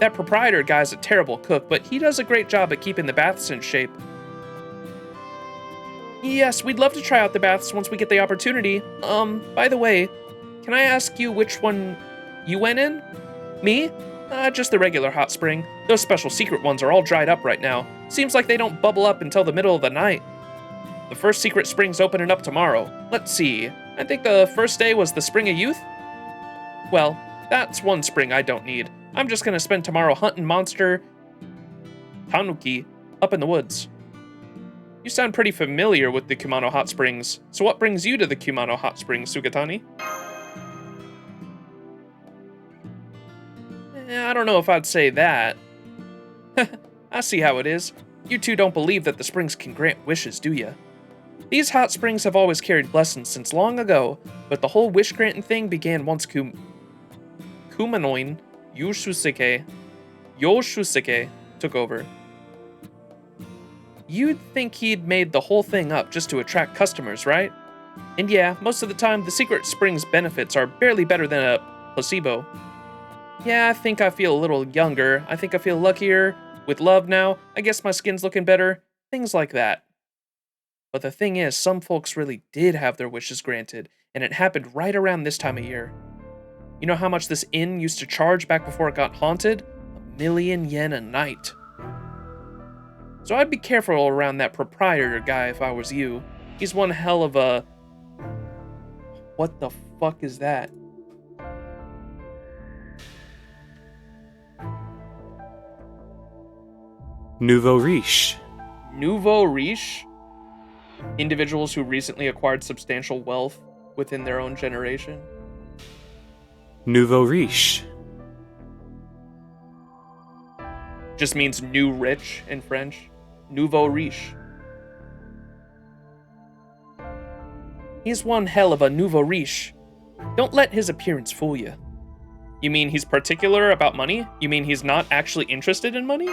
That proprietor guy's a terrible cook, but he does a great job at keeping the baths in shape. Yes, we'd love to try out the baths once we get the opportunity. By the way, can I ask you which one you went in? Me? Just the regular hot spring. Those special secret ones are all dried up right now. Seems like they don't bubble up until the middle of the night. The first secret spring's opening up tomorrow. Let's see. I think the first day was the Spring of Youth? Well, that's one spring I don't need. I'm just gonna spend tomorrow hunting monster Tanuki up in the woods. You sound pretty familiar with the Kumano Hot Springs. So what brings you to the Kumano Hot Springs, Sugatani? I don't know if I'd say that. I see how it is. You two don't believe that the springs can grant wishes, do ya? These hot springs have always carried blessings since long ago, but the whole wish-granting thing began once Kumanoin Yoshisuke took over. You'd think he'd made the whole thing up just to attract customers, right? And yeah, most of the time, the secret spring's benefits are barely better than a placebo. Yeah, I think I feel a little younger. I think I feel luckier with love now. I guess my skin's looking better. Things like that. But the thing is, some folks really did have their wishes granted, and it happened right around this time of year. You know how much this inn used to charge back before it got haunted? 1,000,000 yen a night. So I'd be careful around that proprietor guy if I was you. He's one hell of a... What the fuck is that? Nouveau riche. Nouveau riche? Individuals who recently acquired substantial wealth within their own generation. Nouveau riche. Just means new rich in French. Nouveau riche. He's one hell of a nouveau riche. Don't let his appearance fool you. You mean he's particular about money? You mean he's not actually interested in money?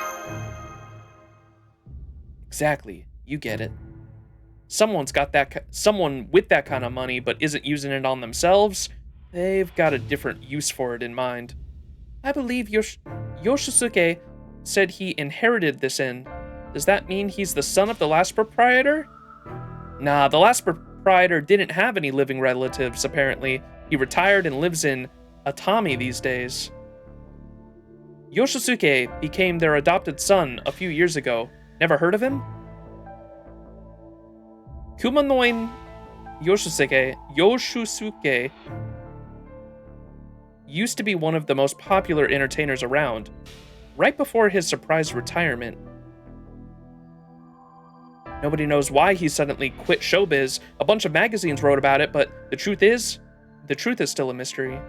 Exactly. You get it. Someone with that kind of money but isn't using it on themselves, they've got a different use for it in mind. I believe Yoshisuke said he inherited this inn. Does that mean he's the son of the last proprietor? Nah, the last proprietor didn't have any living relatives, apparently. He retired and lives in Atami these days. Yoshisuke became their adopted son a few years ago. Never heard of him? Kumano Yoshisuke used to be one of the most popular entertainers around, right before his surprise retirement. Nobody knows why he suddenly quit showbiz. A bunch of magazines wrote about it, but the truth is still a mystery.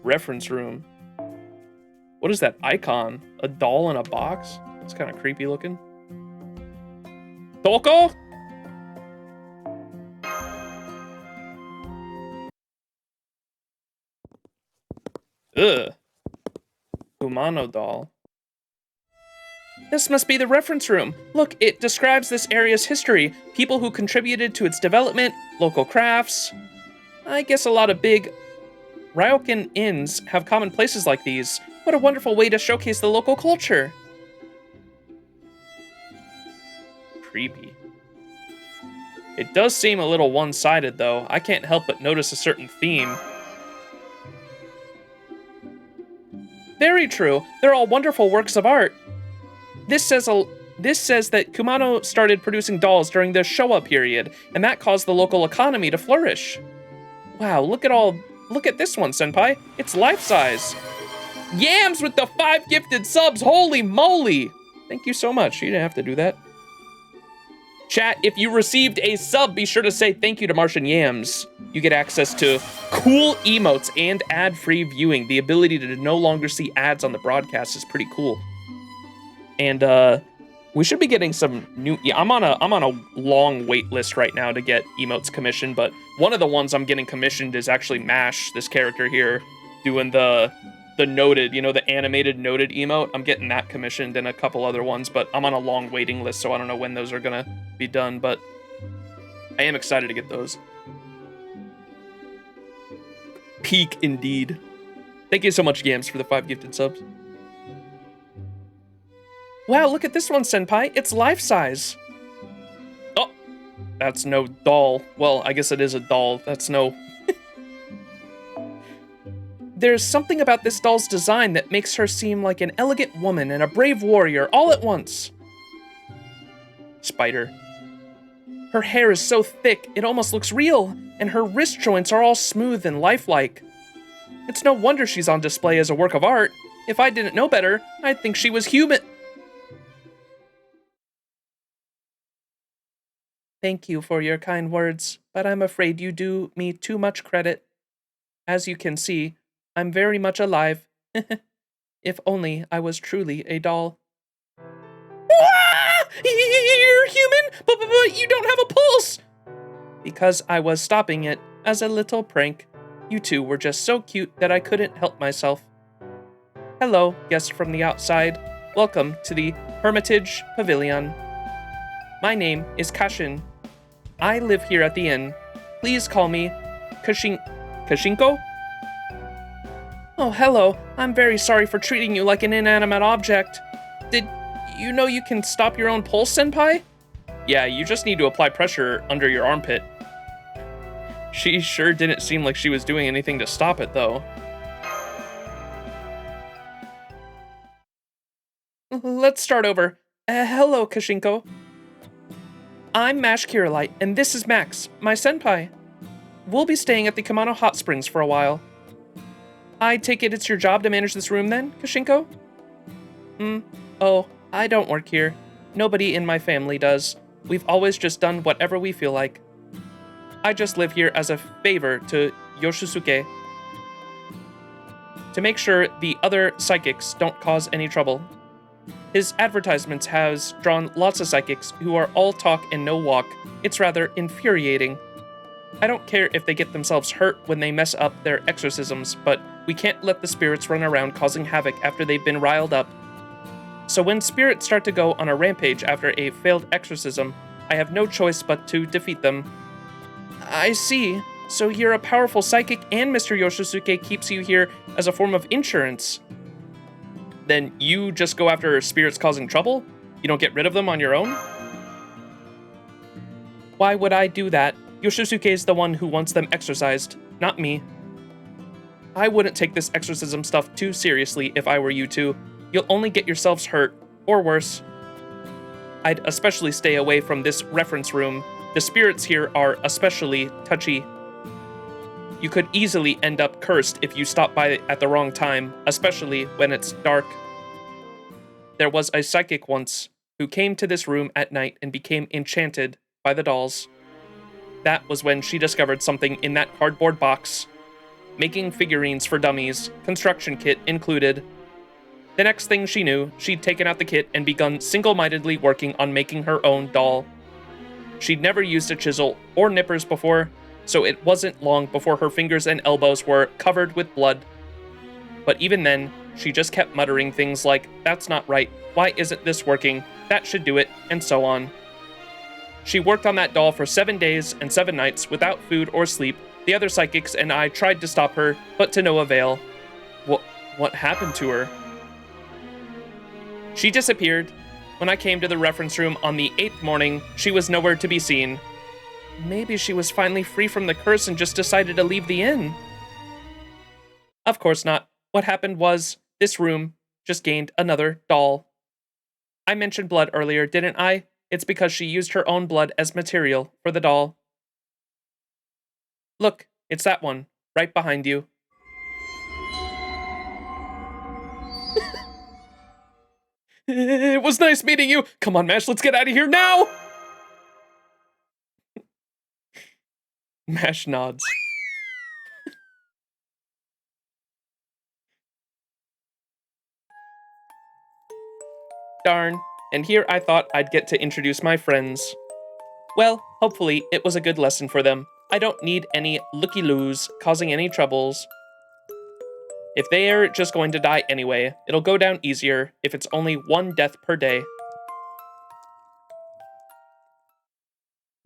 Reference room. What is that icon? A doll in a box? It's kind of creepy looking. Toko? Ugh. Kumano doll. This must be the reference room. Look, it describes this area's history, people who contributed to its development, local crafts. I guess a lot of big Ryokan inns have common places like these. What a wonderful way to showcase the local culture. Creepy. It does seem a little one-sided, though. I can't help but notice a certain theme. Very true. They're all wonderful works of art. This says that Kumano started producing dolls during the Showa period, and that caused the local economy to flourish. Wow, look at this one, senpai. It's life-size. Yams with the 5 gifted subs, holy moly! Thank you so much, you didn't have to do that. Chat, if you received a sub, be sure to say thank you to Martian Yams. You get access to cool emotes and ad-free viewing. The ability to no longer see ads on the broadcast is pretty cool. And We should be getting some new. Yeah, I'm on a long wait list right now to get emotes commissioned, but one of the ones I'm getting commissioned is actually Mash, this character here, doing the noted, you know, the animated noted emote. I'm getting that commissioned and a couple other ones, but I'm on a long waiting list, so I don't know when those are gonna be done, but I am excited to get those. Peak indeed. Thank you so much, Gams, for the 5 gifted subs. Wow, look at this one, Senpai. It's life-size. Oh, that's no doll. Well, I guess it is a doll. That's no... There's something about this doll's design that makes her seem like an elegant woman and a brave warrior all at once. Spider. Her hair is so thick, it almost looks real, and her wrist joints are all smooth and lifelike. It's no wonder she's on display as a work of art. If I didn't know better, I'd think she was human. Thank you for your kind words, but I'm afraid you do me too much credit. As you can see, I'm very much alive. If only I was truly a doll. Ah! You're human, but you don't have a pulse! Because I was stopping it as a little prank. You two were just so cute that I couldn't help myself. Hello, guests from the outside. Welcome to the Hermitage Pavilion. My name is Kashin. I live here at the inn. Please call me Kashinko? Oh, hello. I'm very sorry for treating you like an inanimate object. Did you know you can stop your own pulse, Senpai? Yeah, you just need to apply pressure under your armpit. She sure didn't seem like she was doing anything to stop it, though. Let's start over. Hello, Kashinko. I'm Mash Kirillite, and this is Max, my senpai. We'll be staying at the Kumano Hot Springs for a while. I take it it's your job to manage this room then, Kashinko? Oh, I don't work here. Nobody in my family does. We've always just done whatever we feel like. I just live here as a favor to Yoshisuke, to make sure the other psychics don't cause any trouble. His advertisements has drawn lots of psychics who are all talk and no walk. It's rather infuriating. I don't care if they get themselves hurt when they mess up their exorcisms, but we can't let the spirits run around causing havoc after they've been riled up. So when spirits start to go on a rampage after a failed exorcism, I have no choice but to defeat them. I see. So you're a powerful psychic and Mr. Yoshisuke keeps you here as a form of insurance. Then you just go after spirits causing trouble? You don't get rid of them on your own? Why would I do that? Yoshisuke is the one who wants them exorcised, not me. I wouldn't take this exorcism stuff too seriously if I were you two. You'll only get yourselves hurt, or worse. I'd especially stay away from this reference room. The spirits here are especially touchy. You could easily end up cursed if you stop by at the wrong time, especially when it's dark. There was a psychic once who came to this room at night and became enchanted by the dolls. That was when she discovered something in that cardboard box. Making figurines for dummies, construction kit included. The next thing she knew, she'd taken out the kit and begun single-mindedly working on making her own doll. She'd never used a chisel or nippers before, so it wasn't long before her fingers and elbows were covered with blood. But even then, she just kept muttering things like, "That's not right, why isn't this working, that should do it," and so on. She worked on that doll for 7 days and 7 nights without food or sleep. The other psychics and I tried to stop her, but to no avail. What happened to her? She disappeared. When I came to the reference room on the 8th morning, she was nowhere to be seen. Maybe she was finally free from the curse and just decided to leave the inn. Of course not. What happened was, this room just gained another doll. I mentioned blood earlier, didn't I? It's because she used her own blood as material for the doll. Look, it's that one, right behind you. It was nice meeting you. Come on, Mash, let's get out of here now! Mash nods. Darn, and here I thought I'd get to introduce my friends. Well, hopefully it was a good lesson for them. I don't need any looky-loos causing any troubles. If they're just going to die anyway, it'll go down easier if it's only 1 death per day.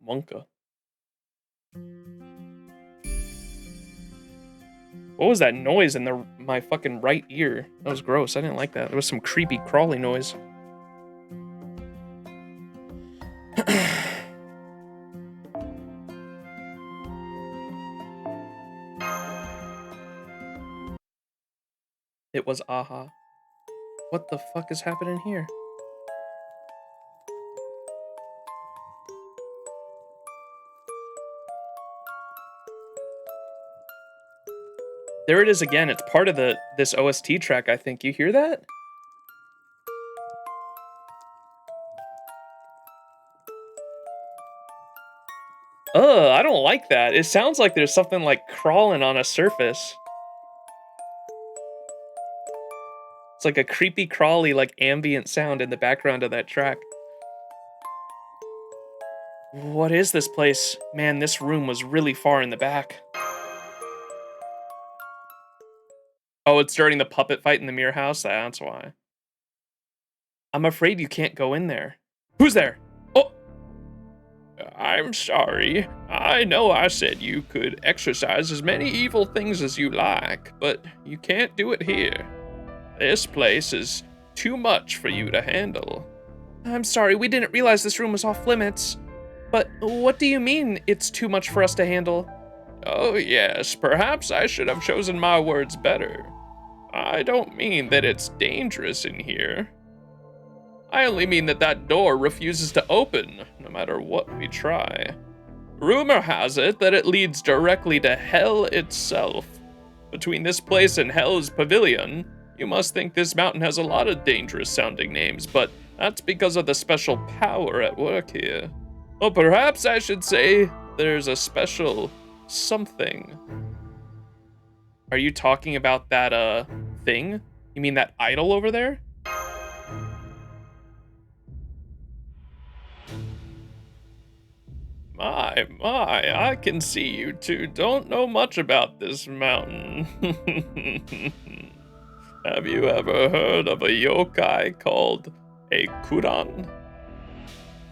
Monka. What was that noise in my fucking right ear? That was gross. I didn't like that. There was some creepy crawly noise. It was aha. What the fuck is happening here? There it is again. It's part of this OST track, I think. You hear that? Ugh, I don't like that. It sounds like there's something like crawling on a surface. It's like a creepy crawly like ambient sound in the background of that track. What is this place? Man, this room was really far in the back. Oh, it's during the puppet fight in the mirror house? That's why. I'm afraid you can't go in there. Who's there? Oh! I'm sorry. I know I said you could exercise as many evil things as you like, but you can't do it here. This place is too much for you to handle. I'm sorry, we didn't realize this room was off limits. But what do you mean it's too much for us to handle? Oh yes, perhaps I should have chosen my words better. I don't mean that it's dangerous in here. I only mean that that door refuses to open, no matter what we try. Rumor has it that it leads directly to Hell itself. Between this place and Hell's Pavilion, you must think this mountain has a lot of dangerous sounding names, but that's because of the special power at work here. Or perhaps I should say there's a special something. Are you talking about that, thing? You mean that idol over there? My, I can see you two don't know much about this mountain. Have you ever heard of a yokai called a kuran?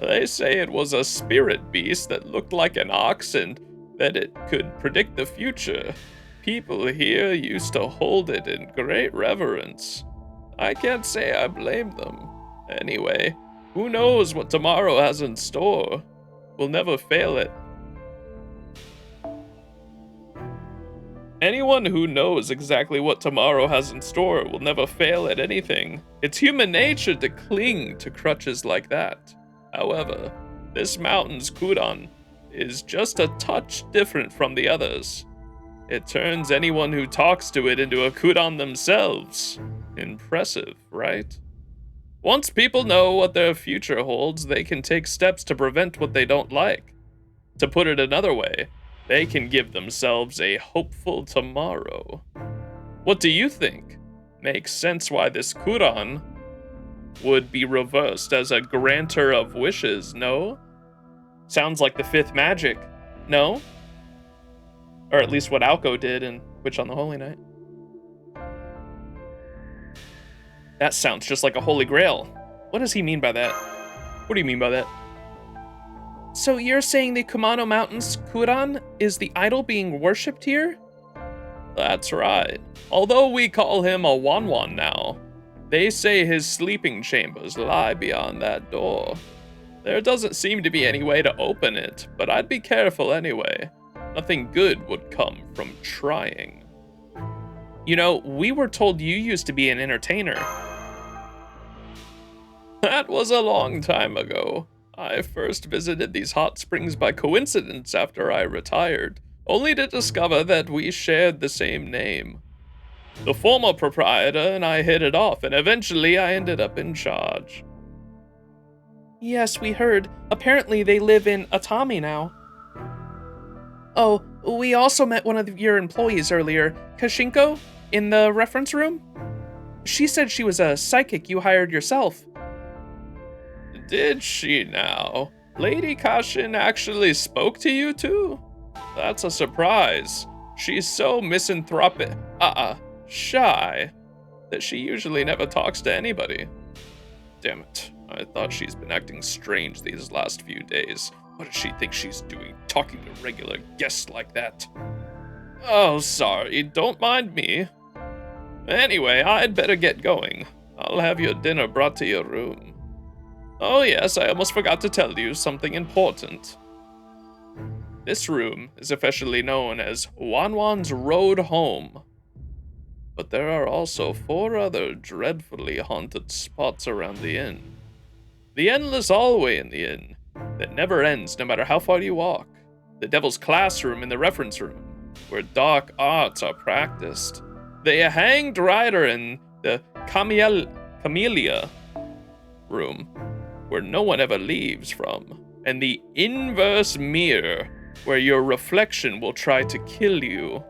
They say it was a spirit beast that looked like an ox and that it could predict the future. People here used to hold it in great reverence. I can't say I blame them. Anyway, who knows what tomorrow has in store? We'll never fail it. Anyone who knows exactly what tomorrow has in store will never fail at anything. It's human nature to cling to crutches like that. However, this mountain's kuran is just a touch different from the others. It turns anyone who talks to it into a kuran themselves. Impressive, right? Once people know what their future holds, they can take steps to prevent what they don't like. To put it another way, they can give themselves a hopeful tomorrow. What do you think? Makes sense why this kuran would be reversed as a granter of wishes, no? Sounds like the fifth magic, no? Or at least what Aoko did in Witch on the Holy Night. That sounds just like a holy grail. What does he mean by that? What do you mean by that? So you're saying the Kumano Mountain's kuran is the idol being worshipped here? That's right. Although we call him a wanwan now, they say his sleeping chambers lie beyond that door. There doesn't seem to be any way to open it, but I'd be careful anyway. Nothing good would come from trying. You know, we were told you used to be an entertainer. That was a long time ago. I first visited these hot springs by coincidence after I retired, only to discover that we shared the same name. The former proprietor and I hit it off, and eventually I ended up in charge. Yes, we heard. Apparently they live in Atami now. Oh, we also met one of your employees earlier, Kashinko, in the reference room. She said she was a psychic you hired yourself. Did she now? Lady Kashin actually spoke to you two? That's a surprise. She's so misanthropic, shy, that she usually never talks to anybody. Damn it. I thought she's been acting strange these last few days. What does she think she's doing, talking to regular guests like that? Oh, sorry, don't mind me. Anyway, I'd better get going. I'll have your dinner brought to your room. Oh yes, I almost forgot to tell you something important. This room is officially known as Wanwan's Road Home. But there are also 4 other dreadfully haunted spots around the inn. The endless hallway in the inn that never ends no matter how far you walk. The Devil's Classroom in the reference room, where dark arts are practiced. The Hanged Rider in the Camellia room, where no one ever leaves from. And the Inverse Mirror, where your reflection will try to kill you.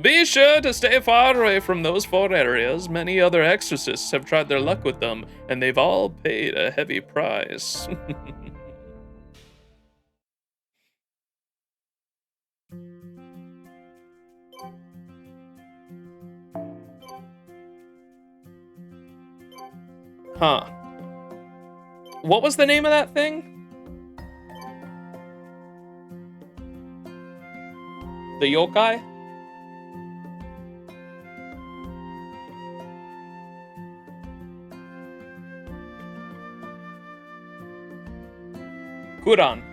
Be sure to stay far away from those 4 areas. Many other exorcists have tried their luck with them, and they've all paid a heavy price. Huh. What was the name of that thing? The yokai? Kuran.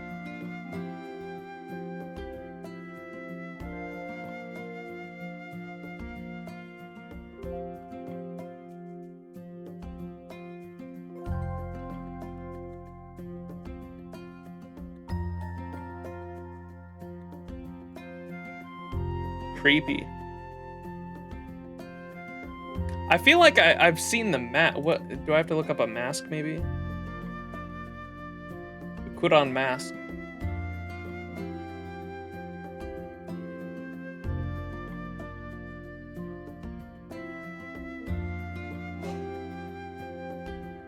Creepy. I feel like I've seen the what do I have to look up a mask maybe? The Kuran mask.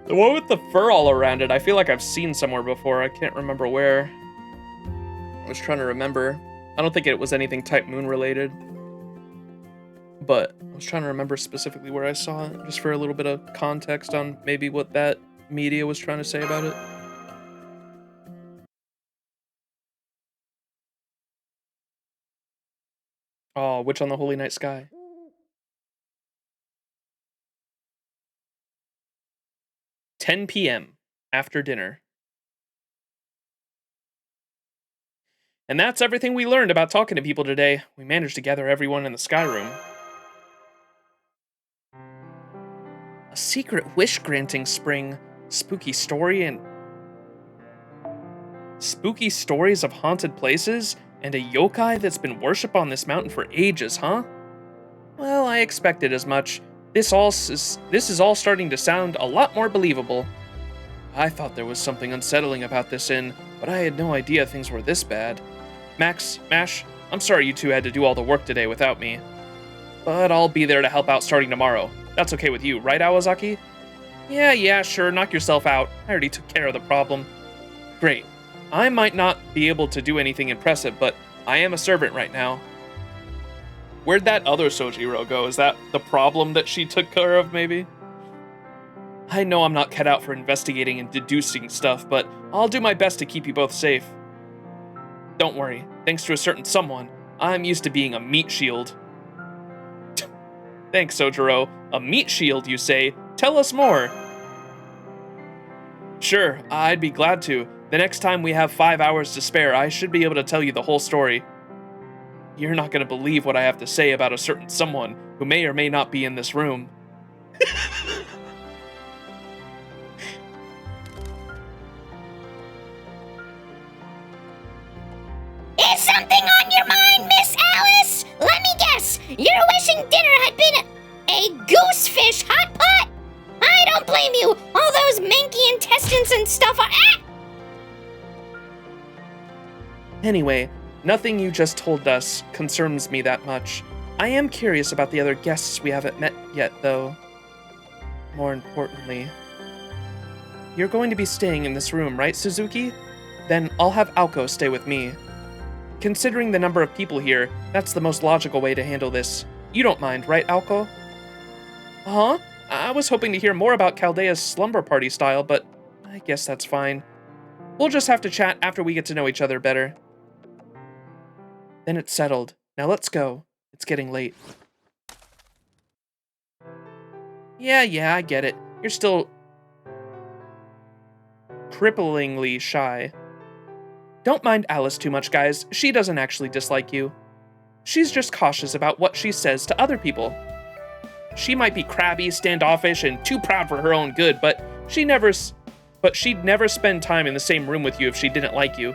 The one with the fur all around it, I feel like I've seen somewhere before. I can't remember where. I was trying to remember. I don't think it was anything Type Moon related, but I was trying to remember specifically where I saw it, just for a little bit of context on maybe what that media was trying to say about it. Oh, Witch on the Holy Night Sky. "10 p.m. after dinner." And that's everything we learned about talking to people today. We managed to gather everyone in the Sky Room. A secret wish-granting spring, spooky stories of haunted places, and a yokai that's been worshipped on this mountain for ages, huh? Well, I expected as much. This is all starting to sound a lot more believable. I thought there was something unsettling about this inn, but I had no idea things were this bad. Mash, I'm sorry you two had to do all the work today without me. But I'll be there to help out starting tomorrow. That's okay with you, right, Awazaki? Yeah, sure, knock yourself out. I already took care of the problem. Great. I might not be able to do anything impressive, but I am a servant right now. Where'd that other Sojiro go? Is that the problem that she took care of, maybe? I know I'm not cut out for investigating and deducing stuff, but I'll do my best to keep you both safe. Don't worry, thanks to a certain someone, I'm used to being a meat shield. Thanks, Sojiro. A meat shield, you say? Tell us more. Sure, I'd be glad to. The next time we have 5 hours to spare, I should be able to tell you the whole story. You're not going to believe what I have to say about a certain someone who may or may not be in this room. Is something on your mind, Miss Alice? Let me guess. You're wishing dinner had been a goosefish hot pot? I don't blame you. All those manky intestines and stuff are... Anyway, nothing you just told us concerns me that much. I am curious about the other guests we haven't met yet, though. More importantly, You're going to be staying in this room, right, Suzuki? Then I'll have Aoko stay with me. Considering the number of people here, that's the most logical way to handle this. You don't mind, right, Aoko? Huh? I was hoping to hear more about Chaldea's slumber party style, but I guess that's fine. We'll just have to chat after we get to know each other better. Then it's settled. Now let's go. It's getting late. Yeah, I get it. You're still cripplingly shy. Don't mind Alice too much, guys. She doesn't actually dislike you. She's just cautious about what she says to other people. She might be crabby, standoffish, and too proud for her own good, but she'd never spend time in the same room with you if she didn't like you.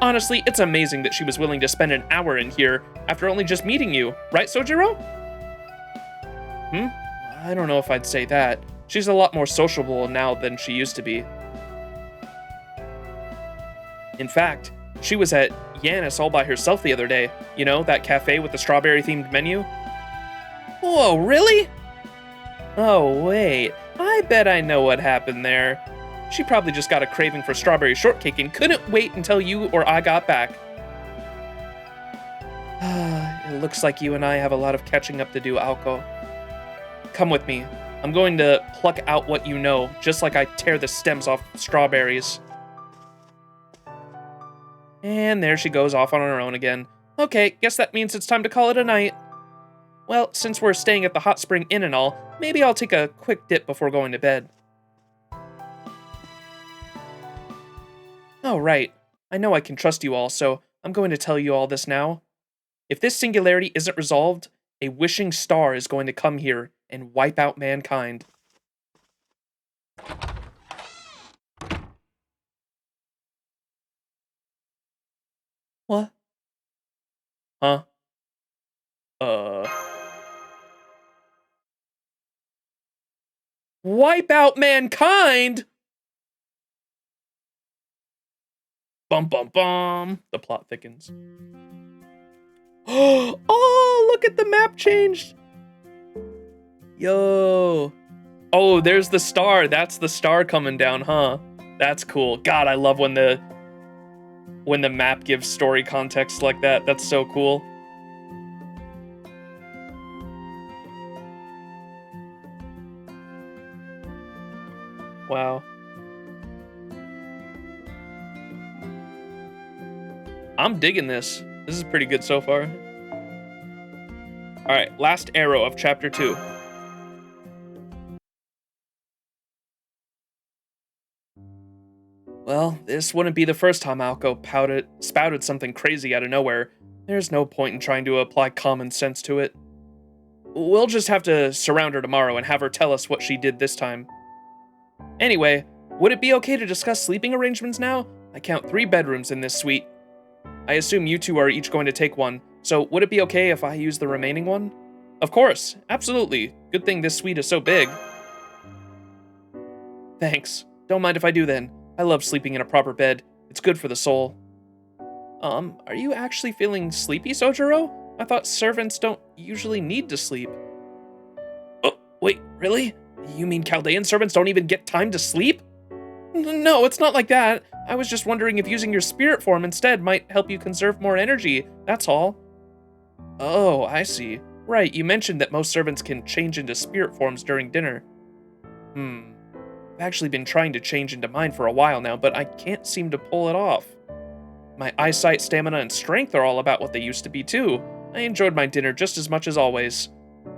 Honestly, it's amazing that she was willing to spend an hour in here after only just meeting you, right, Sojiro? I don't know if I'd say that. She's a lot more sociable now than she used to be. In fact, she was at Yanis all by herself the other day. You know, that cafe with the strawberry-themed menu? Whoa, really? Oh, wait. I bet I know what happened there. She probably just got a craving for strawberry shortcake and couldn't wait until you or I got back. It looks like you and I have a lot of catching up to do, Aoko. Come with me. I'm going to pluck out what you know, just like I tear the stems off strawberries. And there she goes off on her own again. Okay, guess that means it's time to call it a night. Well, since we're staying at the Hot Spring Inn and all, maybe I'll take a quick dip before going to bed. Oh, right. I know I can trust you all, so I'm going to tell you all this now. If this singularity isn't resolved, a wishing star is going to come here and wipe out mankind. What? Huh? Wipe out mankind? Bum bum bum. The plot thickens. Oh, look at the map changed. Yo. Oh, there's the star. That's the star coming down, huh? That's cool. God, I love when the map gives story context like that. That's so cool. Wow. I'm digging this. This is pretty good so far. Alright, last arrow of chapter 2. Well, this wouldn't be the first time Aoko spouted something crazy out of nowhere. There's no point in trying to apply common sense to it. We'll just have to surround her tomorrow and have her tell us what she did this time. Anyway, would it be okay to discuss sleeping arrangements now? I count 3 bedrooms in this suite. I assume you two are each going to take one, so would it be okay if I use the remaining one? Of course, absolutely. Good thing this suite is so big. Thanks. Don't mind if I do then. I love sleeping in a proper bed. It's good for the soul. Are you actually feeling sleepy, Sojiro? I thought servants don't usually need to sleep. Oh, wait, really? You mean Chaldean servants don't even get time to sleep? No, it's not like that. I was just wondering if using your spirit form instead might help you conserve more energy, that's all. Oh, I see. Right, you mentioned that most servants can change into spirit forms during dinner. I've actually been trying to change into mine for a while now, but I can't seem to pull it off. My eyesight, stamina, and strength are all about what they used to be too. I enjoyed my dinner just as much as always.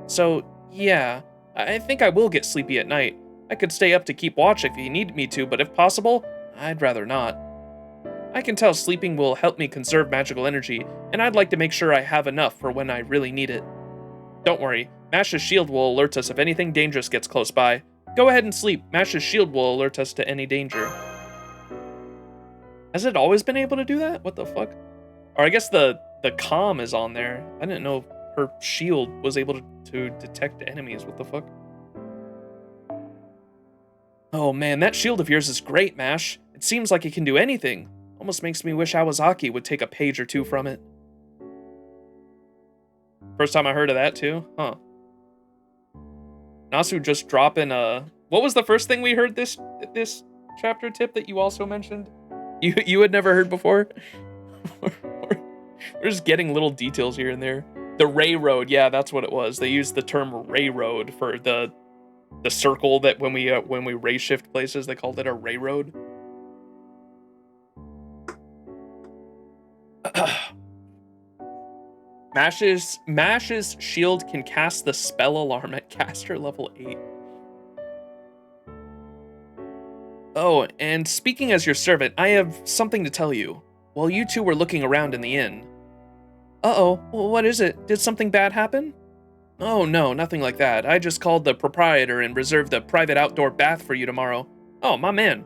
So, yeah, I think I will get sleepy at night. I could stay up to keep watch if you need me to, but if possible, I'd rather not. I can tell sleeping will help me conserve magical energy, and I'd like to make sure I have enough for when I really need it. Don't worry, Mash's shield will alert us if anything dangerous gets close by. Go ahead and sleep. Mash's shield will alert us to any danger. Has it always been able to do that? What the fuck? Or I guess the comm is on there. I didn't know her shield was able to detect enemies. What the fuck? Oh man, that shield of yours is great, Mash. It seems like it can do anything. Almost makes me wish Awazaki would take a page or two from it. First time I heard of that too? Huh. Nasu just dropping What was the first thing we heard this chapter tip that you also mentioned? You had never heard before? We're just getting little details here and there. The Ray Road, yeah, that's what it was. They used the term Ray Road for the circle that when we ray shift places, they called it a Ray Road. Mash's shield can cast the spell alarm at caster level 8. Oh, and speaking as your servant, I have something to tell you. While you two were looking around in the inn. Uh-oh, what is it? Did something bad happen? Oh no, nothing like that. I just called the proprietor and reserved a private outdoor bath for you tomorrow. Oh, my man.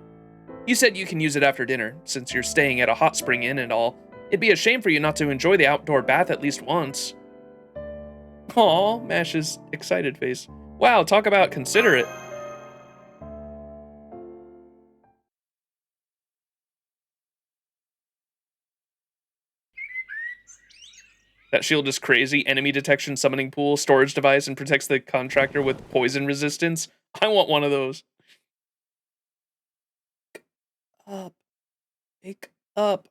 You said you can use it after dinner, since you're staying at a hot spring inn and all. It'd be a shame for you not to enjoy the outdoor bath at least once. Aw, Mash's excited face. Wow, talk about considerate. That shield is crazy. Enemy detection, summoning pool, storage device, and protects the contractor with poison resistance. I want one of those. Up. Wake up.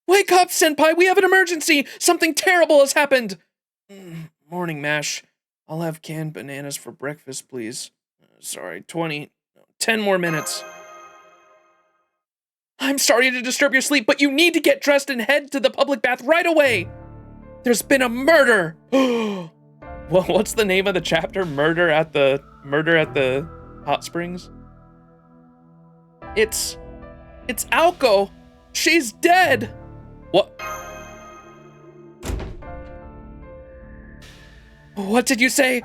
Wake up, Senpai! We have an emergency! Something terrible has happened! Morning, Mash. I'll have canned bananas for breakfast, please. Sorry, 10 more minutes. I'm sorry to disturb your sleep, but you need to get dressed and head to the public bath right away! There's been a murder! Well, what's the name of the chapter? Murder at the hot springs? It's Aoko! She's dead! What? What did you say?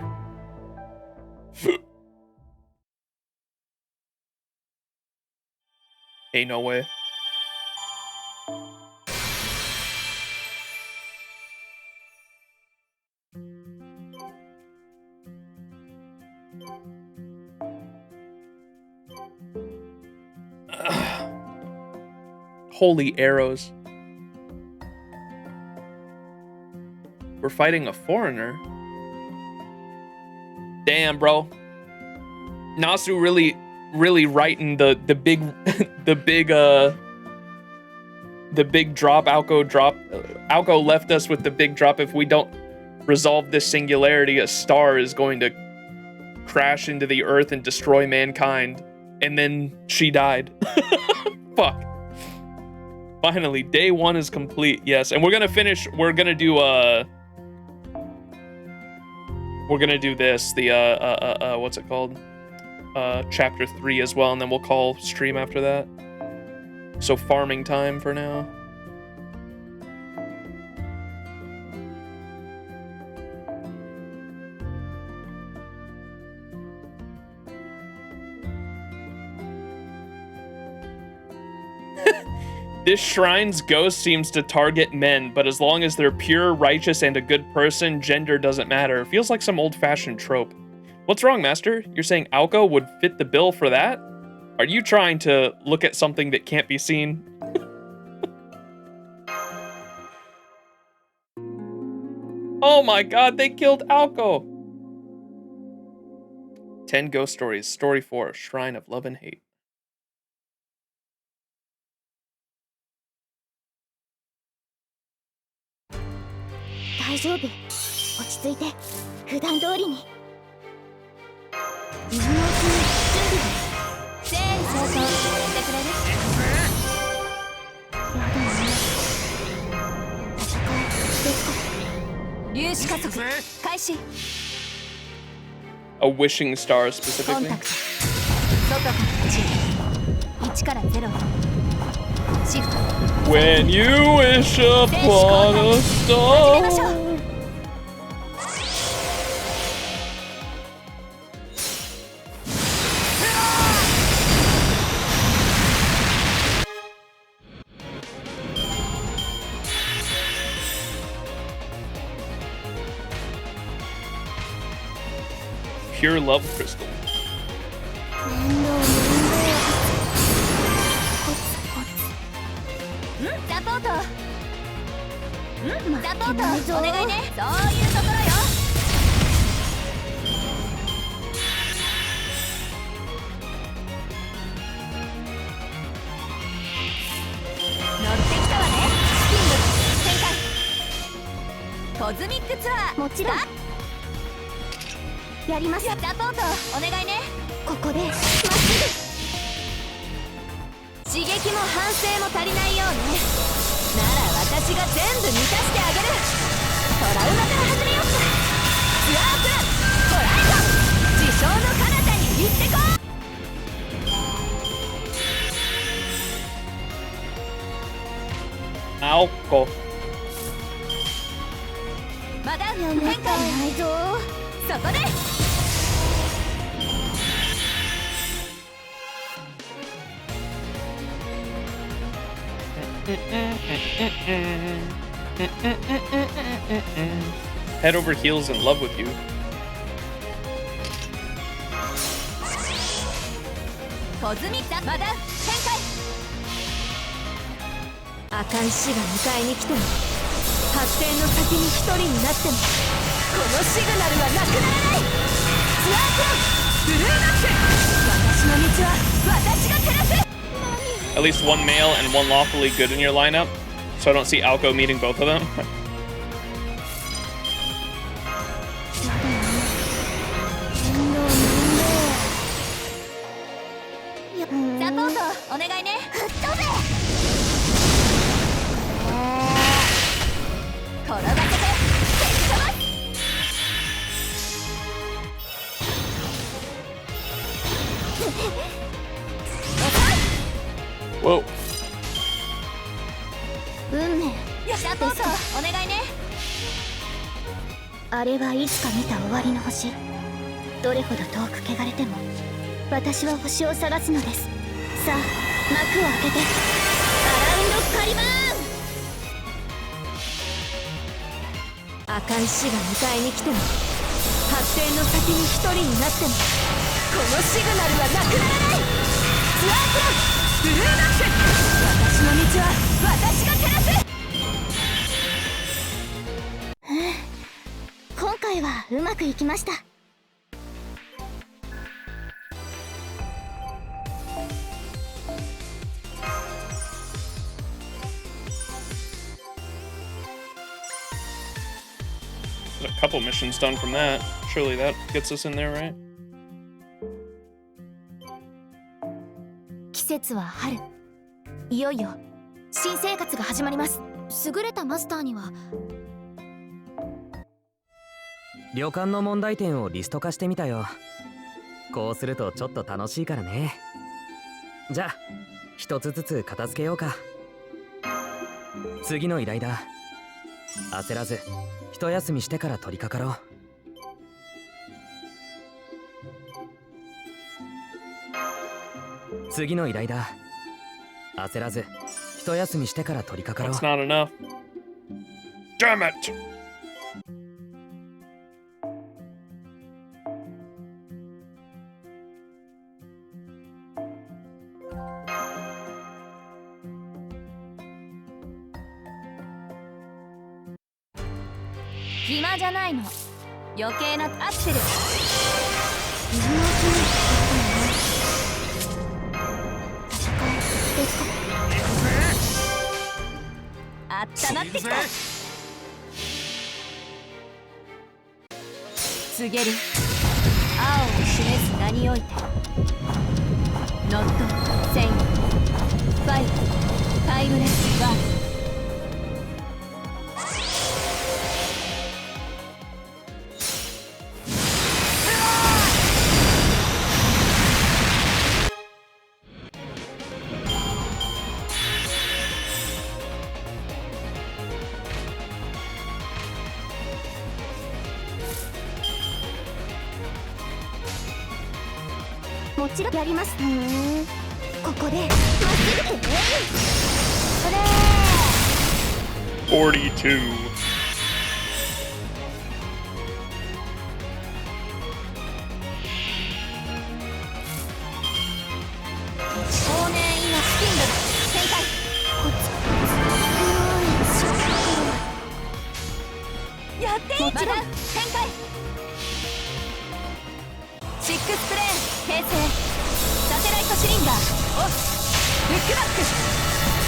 Ain't no way. Holy arrows. We're fighting a foreigner. Damn, bro. Nasu really writing the big the big drop. Aoko left us with the big drop. If we don't resolve this singularity, a star is going to crash into the earth and destroy mankind. And then she died. Fuck. Finally, day 1 is complete. Yes, and we're gonna finish. We're gonna do this. The what's it called? Chapter 3 as well, and then we'll call stream after that. So farming time for now. This shrine's ghost seems to target men, but as long as they're pure, righteous, and a good person, gender doesn't matter. Feels like some old-fashioned trope. What's wrong, Master? You're saying Aoko would fit the bill for that? Are you trying to look at something that can't be seen? Oh my god, they killed Aoko! 10 ghost stories. Story 4, Shrine of Love and Hate. 大丈夫。落ち着いて。普段通りに。今のうちに準備を。整理整頓してくれる？やだね。戦いですか？粒子加速開始。A wishing star specifically. コンタクト。外から1。1から0。シフト。When you wish upon a star. Pure love crystal. サポート。サポートお願いね。そういうところよ。コズミックツアーもちろんやります。サポートお願いね。ここでまっす刺激も反省も足りないようね。なら私が全部満たしてあげる。トラウマから始めよっか。ツアープラントライト自称の彼方に行ってこう。青子。まだぐ。やめたいないぞ。そこでHead over heels in love with you. コズミックまだ展開。あかん死が迎えに来ても発展の先に一人になってもこのシグナルはなくならない。ツアープランブルーナック私の道は私が照らす。 At least one male and one lawfully good in your lineup, so I don't see Alco meeting both of them. サポートお願いね。吹っ飛べ。転がせて蹴り飛ばす。 Whoa. 運命サポートお願いね。あれはいつか見た終わりの星。どれほど遠く汚れても私は星を探すのです。さあ幕を開けてアラウンドカリバーン。あかん死が迎えに来ても発展の先に一人になってもこのシグナルはなくならない。ツアープランブルーナック私の道は私が照らす。今回はうまくいきました。There's a couple missions done from that. Surely that gets us in there, right? 季節は春。いよいよ新生活が始まります。優れたマスターには旅館の問題点をリスト化してみたよ。こうするとちょっと楽しいからね。じゃあ一つずつ片付けようか。次の依頼だ。焦らず一休みしてから取り掛かろう。次の依頼だ。焦らず一休みしてから取り掛か That's ろう。 not enough. Damn it! 暇じゃないの。余計なアクセル。あったまってきた。告げる青を示す名においてノットセインファイトタイムレスワーク。もちろんやります。ここでまっすぐそれ42. 少年今スキンド展開。やってもちろんまだ展開。シックスプレーン形成サテライトシリンダーオフルックバック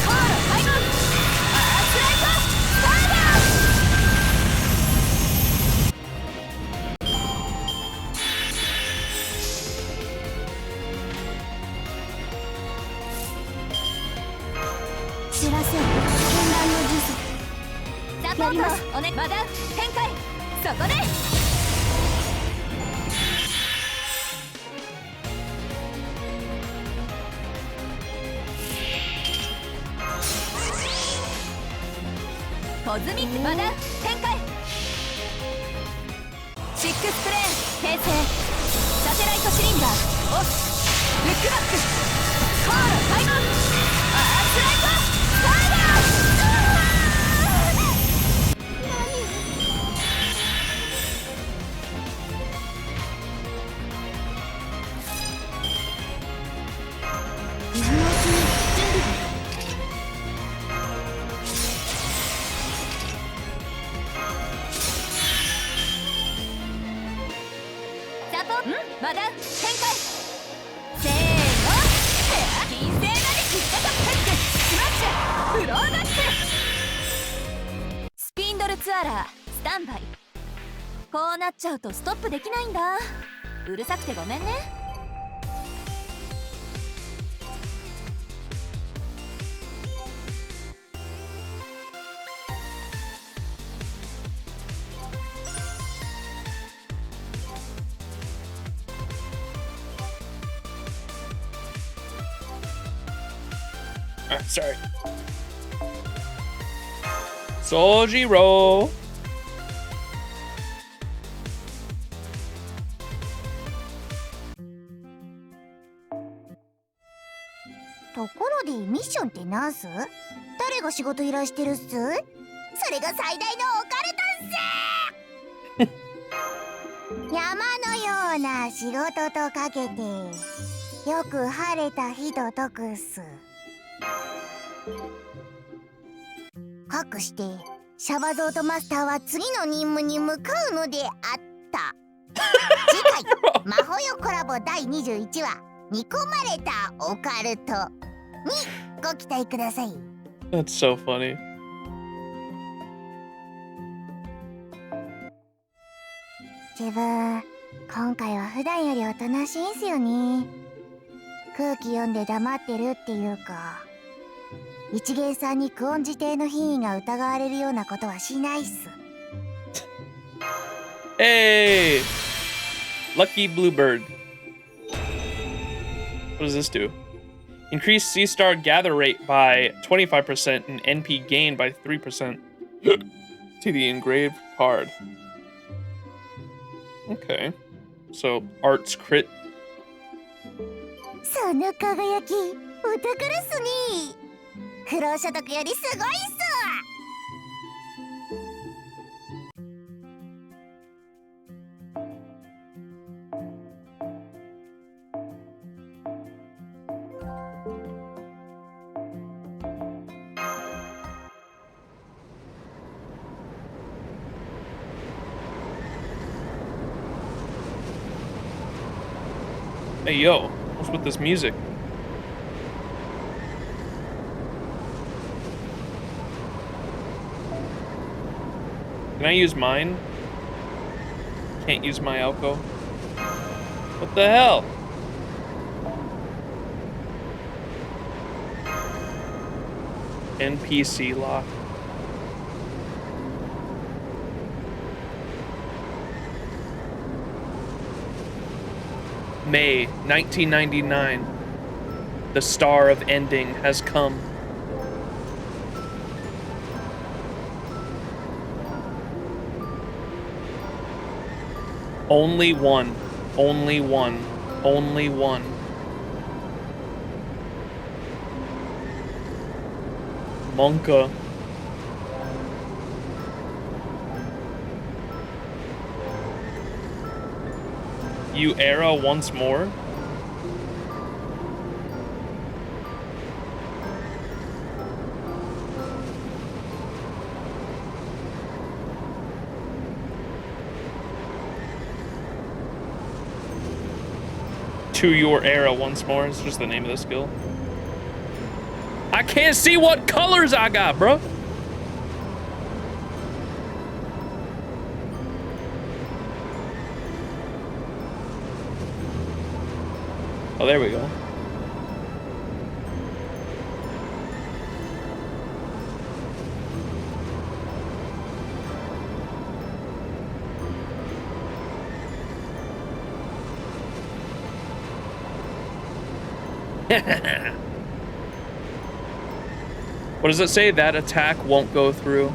コール開門アースライトスターダー知らせ禁断の術サポートおねまだ展開そこでポズミまだ展開シックスプレーン形成サテライトシリンダーオフブックバックコールタイムアースライトファイヤまだ展開せーの金星なり必殺ペックスマッシュフローバックスピンドルツアラースタンバイこうなっちゃうとストップできないんだうるさくてごめんねSorry. Sojiro. ところでミッションってなんす？誰が仕事依頼してるっす？それが最大のオカルトっす山のような仕事とかけてよく晴れた日と解くっす。かくしてシャバゾートマスターは次の任務に向かうのであった。次回マホヨコラボ第21話煮込まれたオカルトにご期待ください。 That's so funny. 自分今回は普段よりおとなしいんすよね。空気読んで黙ってるっていうか一元さんに久遠自邸の品位が疑われるようなことはしないっす。Hey! Lucky Bluebird. What does this do? Increase C-Star gather rate by 25% and NP gain by 3% to the engraved card. Okay. So, arts crit. その輝きお宝っすね。不労所得よりすごいっす。Hey, yo. What's with this music? Can I use mine? Can't use my Alco. What the hell? NPC lock. May 1999. The star of ending has come. Only one. Only one. Only one. Monka. You era once more? To your era once more is just the name of the skill. I can't see what colors I got, bro. Oh, there we go. What does it say? That attack won't go through.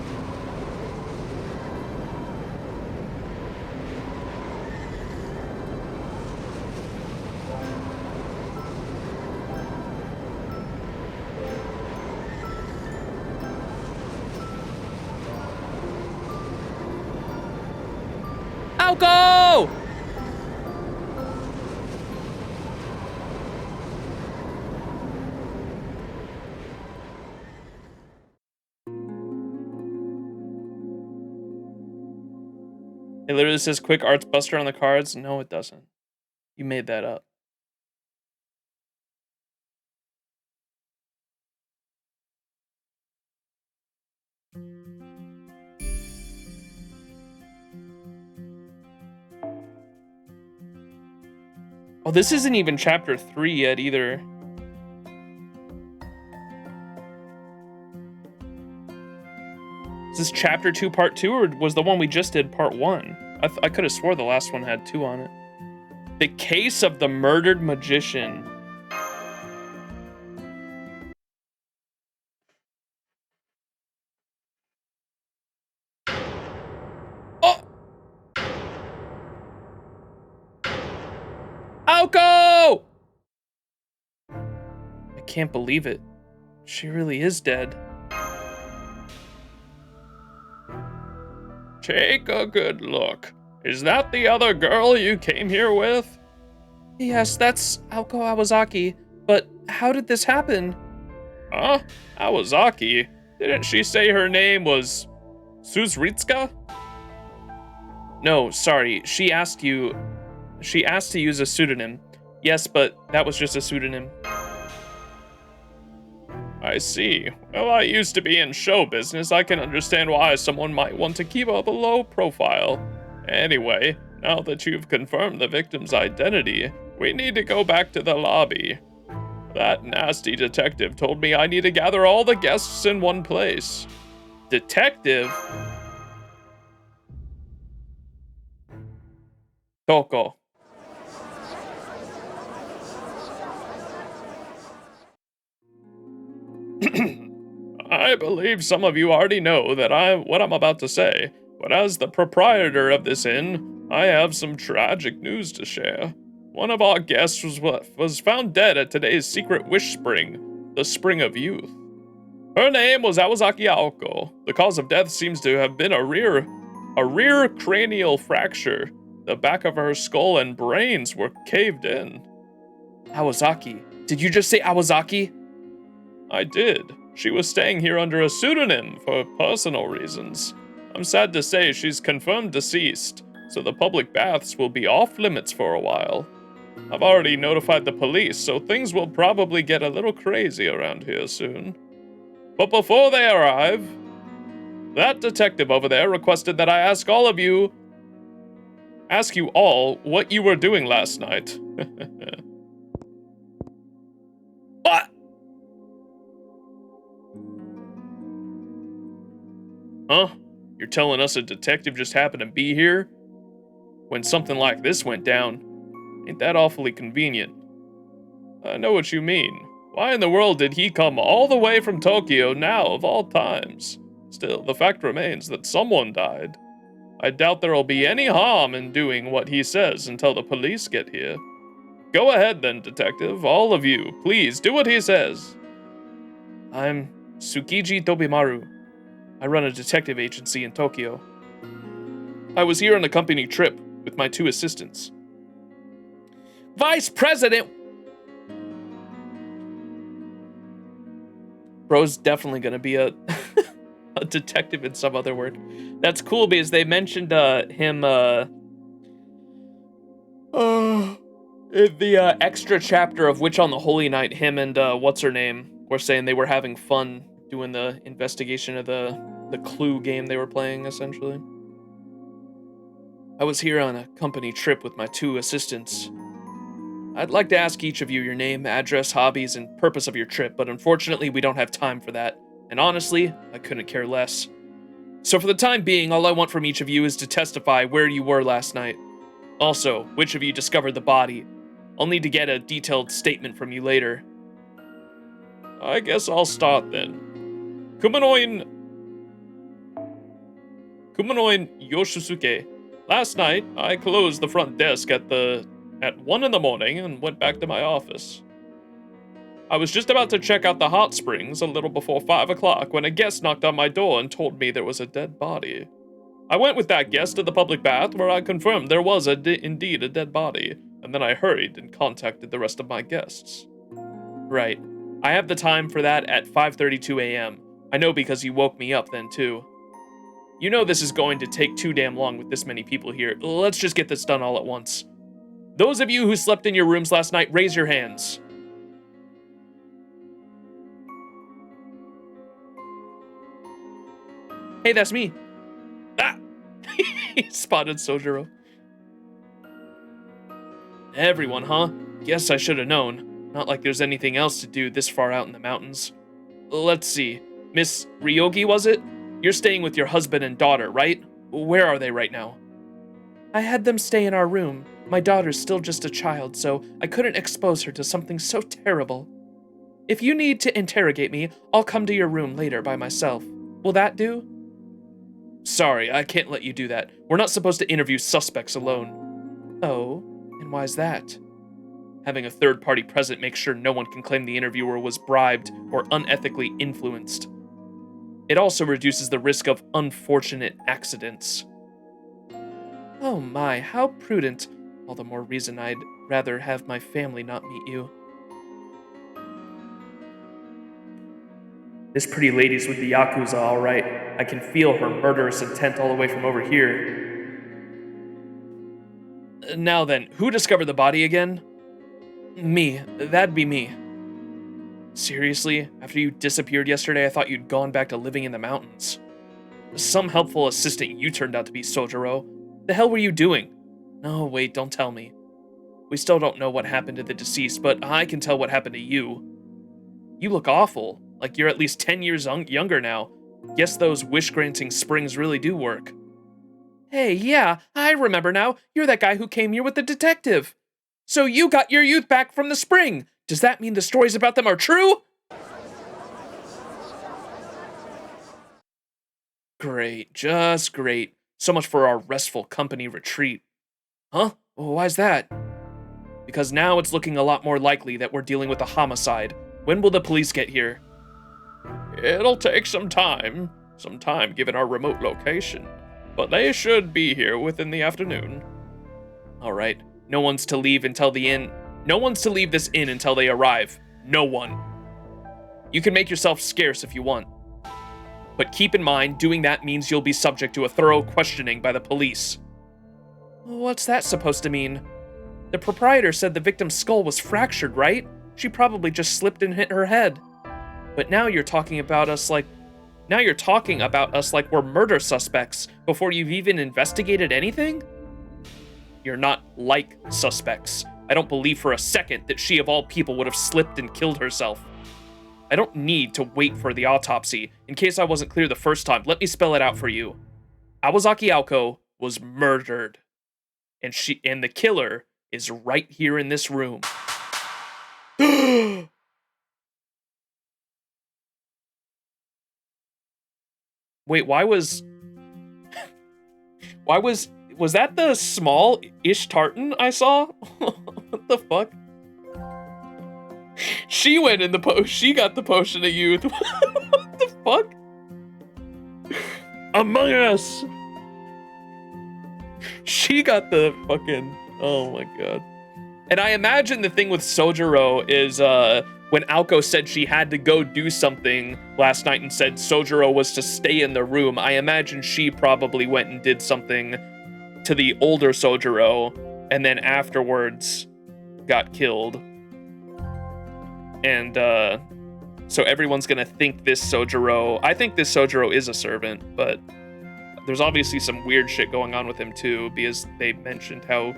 Go! It literally says quick arts buster on the cards. No, it doesn't. You made that up. Oh, this isn't even chapter 3 yet either. Is this chapter 2 part 2, or was the one we just did part 1? I could have swore the last one had 2 on it. The Case of the Murdered Magician. Oh! Aoko! I can't believe it. She really is dead. Take a good look. Is that the other girl you came here with? Yes, that's Aoko Awazaki. But how did this happen? Huh? Awazaki? Didn't she say her name was Suzritsuka? No, sorry. She asked to use a pseudonym. Yes, but that was just a pseudonym. I see. Well, I used to be in show business. I can understand why someone might want to keep up a low profile. Anyway, now that you've confirmed the victim's identity, we need to go back to the lobby. That nasty detective told me I need to gather all the guests in one place. Detective? Toko. I believe some of you already know what I'm about to say, but as the proprietor of this inn, I have some tragic news to share. One of our guests was found dead at today's secret wish spring, the Spring of Youth. Her name was Awazaki Aoko. The cause of death seems to have been a rear cranial fracture. The back of her skull and brains were caved in. Awazaki? Did you just say Awazaki? I did. She was staying here under a pseudonym for personal reasons. I'm sad to say she's confirmed deceased, so the public baths will be off limits for a while. I've already notified the police, so things will probably get a little crazy around here soon. But before they arrive, that detective over there requested that I ask you all what you were doing last night. What? Huh? You're telling us a detective just happened to be here? When something like this went down, ain't that awfully convenient? I know what you mean. Why in the world did he come all the way from Tokyo now of all times? Still, the fact remains that someone died. I doubt there'll be any harm in doing what he says until the police get here. Go ahead then, detective. All of you, please do what he says. I'm Tsukiji Tobimaru. I run a detective agency in Tokyo. I was here on a company trip with my 2 assistants. Vice President! Bro's definitely gonna be a a detective in some other work. That's cool because they mentioned him in the extra chapter of Witch on the Holy Night. Him and what's her name were saying they were having fun doing the investigation of the Clue game they were playing, essentially. I was here on a company trip with my 2 assistants. I'd like to ask each of you your name, address, hobbies, and purpose of your trip, but unfortunately we don't have time for that. And honestly, I couldn't care less. So for the time being, all I want from each of you is to testify where you were last night. Also, which of you discovered the body. I'll need to get a detailed statement from you later. I guess I'll start then. Kumano Yoshisuke. Last night, I closed the front desk at 1 in the morning and went back to my office. I was just about to check out the hot springs a little before 5 o'clock when a guest knocked on my door and told me there was a dead body. I went with that guest to the public bath where I confirmed there was indeed a dead body, and then I hurried and contacted the rest of my guests. Right. I have the time for that at 5:32 a.m. I know because you woke me up then too. You know this is going to take too damn long with this many people here. Let's just get this done all at once. Those of you who slept in your rooms last night, raise your hands. Hey, that's me. Ah! He spotted Sojiro. Everyone, huh? Guess I should have known. Not like there's anything else to do this far out in the mountains. Let's see. Miss Ryogi, was it? You're staying with your husband and daughter, right? Where are they right now? I had them stay in our room. My daughter's still just a child, so I couldn't expose her to something so terrible. If you need to interrogate me, I'll come to your room later by myself. Will that do? Sorry, I can't let you do that. We're not supposed to interview suspects alone. Oh, and why's that? Having a third party present makes sure no one can claim the interviewer was bribed or unethically influenced. It also reduces the risk of unfortunate accidents. Oh my, how prudent. All the more reason I'd rather have my family not meet you. This pretty lady's with the Yakuza, all right. I can feel her murderous intent all the way from over here. Now then, who discovered the body again? Me. That'd be me. Seriously? After you disappeared yesterday, I thought you'd gone back to living in the mountains. Some helpful assistant you turned out to be, Sojiro. The hell were you doing? No, wait, don't tell me. We still don't know what happened to the deceased, but I can tell what happened to you. You look awful. Like you're at least 10 years younger now. Guess those wish-granting springs really do work. Hey, yeah, I remember now. You're that guy who came here with the detective. So you got your youth back from the spring. Does that mean the stories about them are true? Great, just great. So much for our restful company retreat. Huh? Why's that? Because now it's looking a lot more likely that we're dealing with a homicide. When will the police get here? It'll take some time given our remote location, but they should be here within the afternoon. All right, no one's to leave this inn until they arrive. No one. You can make yourself scarce if you want. But keep in mind, doing that means you'll be subject to a thorough questioning by the police. What's that supposed to mean? The proprietor said the victim's skull was fractured, right? She probably just slipped and hit her head. But now you're talking about us like we're murder suspects before you've even investigated anything? You're not like suspects. I don't believe for a second that she of all people would have slipped and killed herself. I don't need to wait for the autopsy. In case I wasn't clear the first time, let me spell it out for you. Awazaki Aoko was murdered. And the killer is right here in this room. Wait, was that the small-ish tartan I saw? What the fuck? She went in she got the potion of youth. What the fuck? Among Us! She got the fucking, oh my god. And I imagine the thing with Sojiro is, when Aoko said she had to go do something last night and said Sojiro was to stay in the room, I imagine she probably went and did something to the older Sojiro, and then afterwards got killed. And, so everyone's gonna think this Sojiro, I think this Sojiro is a servant, but there's obviously some weird shit going on with him too, because they mentioned how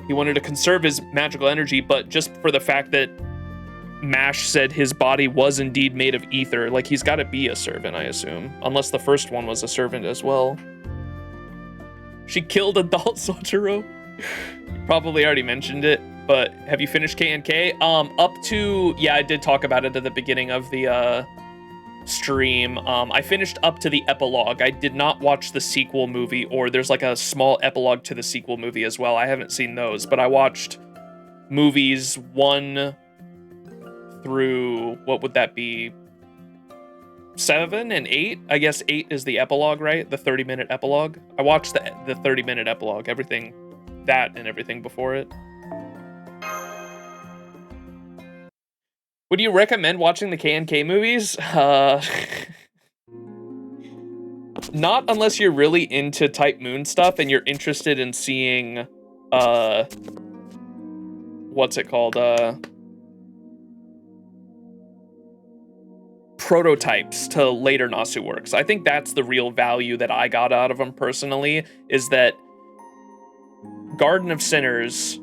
he wanted to conserve his magical energy, but just for the fact that Mash said his body was indeed made of ether, like he's gotta be a servant, I assume. Unless the first one was a servant as well. She killed adult Sojiro. You probably already mentioned it. But have you finished K&K? Up to, yeah, I did talk about it at the beginning of the stream. I finished up to the epilogue. I did not watch the sequel movie, or there's like a small epilogue to the sequel movie as well. I haven't seen those, but I watched movies 1 through, what would that be? 7 and 8? I guess 8 is the epilogue, right? The 30-minute epilogue. I watched the 30-minute epilogue, everything, that and everything before it. Would you recommend watching the K&K movies? Not unless you're really into Type Moon stuff and you're interested in seeing, what's it called? Prototypes to later Nasu works. I think that's the real value that I got out of them personally, is that Garden of Sinners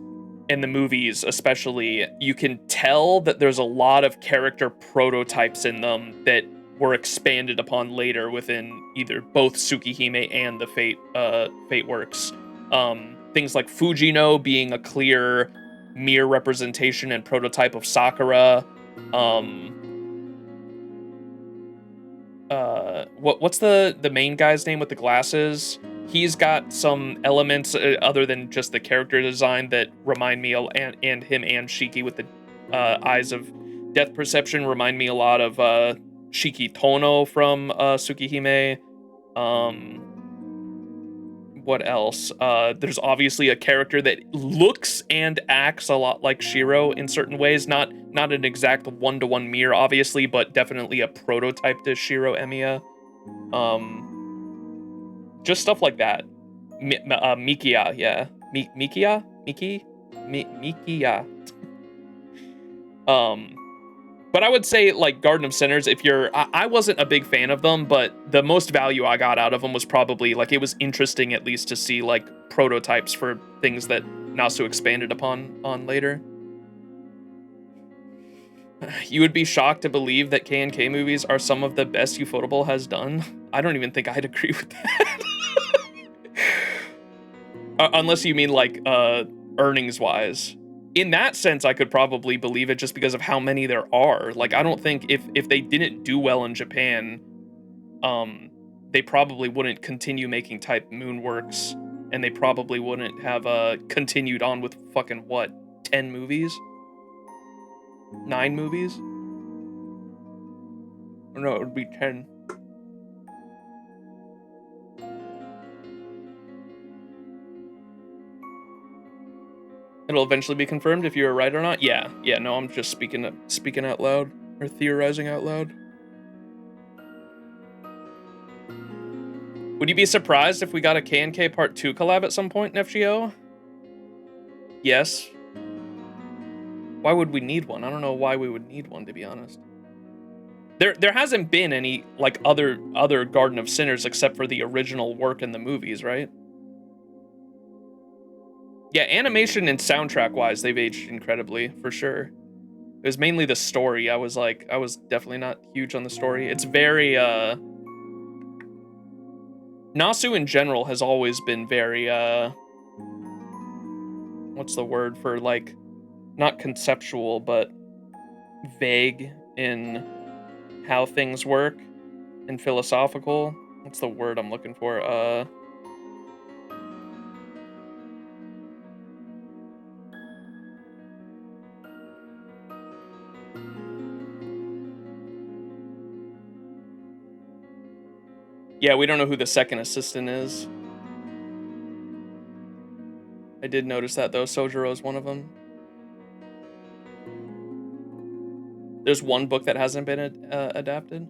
in the movies especially, you can tell that there's a lot of character prototypes in them that were expanded upon later within either both Tsukihime and the Fate works. Things like Fujino being a clear mirror representation and prototype of Sakura. What's the main guy's name with the glasses? He's got some elements other than just the character design that remind me, and him and Shiki with the eyes of death perception remind me a lot of Shiki Tono from Tsukihime. What else? There's obviously a character that looks and acts a lot like Shiro in certain ways. Not an exact one-to-one mirror, obviously, but definitely a prototype to Shiro Emiya. Just stuff like that. Mikiya, yeah. Mikiya? Mikiya. But I would say, like, Garden of Sinners, if you're... I wasn't a big fan of them, but the most value I got out of them was probably, like, it was interesting at least to see, like, prototypes for things that Nasu expanded upon later. You would be shocked to believe that K&K movies are some of the best Ufotable has done. I don't even think I'd agree with that. Unless you mean, like, earnings-wise. In that sense, I could probably believe it just because of how many there are. Like, I don't think if they didn't do well in Japan, they probably wouldn't continue making Type Moon works, and they probably wouldn't have continued on with fucking, what, 10 movies? 9 movies? Or no, it would be 10. It'll eventually be confirmed if you were right or not. Yeah, no, I'm just speaking out loud, or theorizing out loud. Would you be surprised if we got a K&K Part 2 collab at some point in FGO? Yes. Why would we need one? I don't know why we would need one, to be honest. There hasn't been any, like, other Garden of Sinners except for the original work in the movies, right? Yeah, animation and soundtrack-wise, they've aged incredibly, for sure. It was mainly the story. I was definitely not huge on the story. It's very, Nasu in general has always been very, what's the word for, like, not conceptual, but vague in how things work, and philosophical. What's the word I'm looking for? Yeah, we don't know who the second assistant is. I did notice that, though. Sojiro is one of them. There's one book that hasn't been adapted.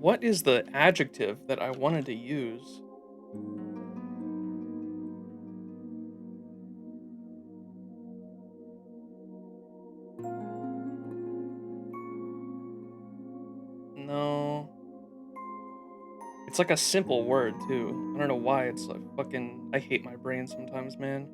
What is the adjective that I wanted to use? No. It's like a simple word, too. I don't know why it's like fucking... I hate my brain sometimes, man.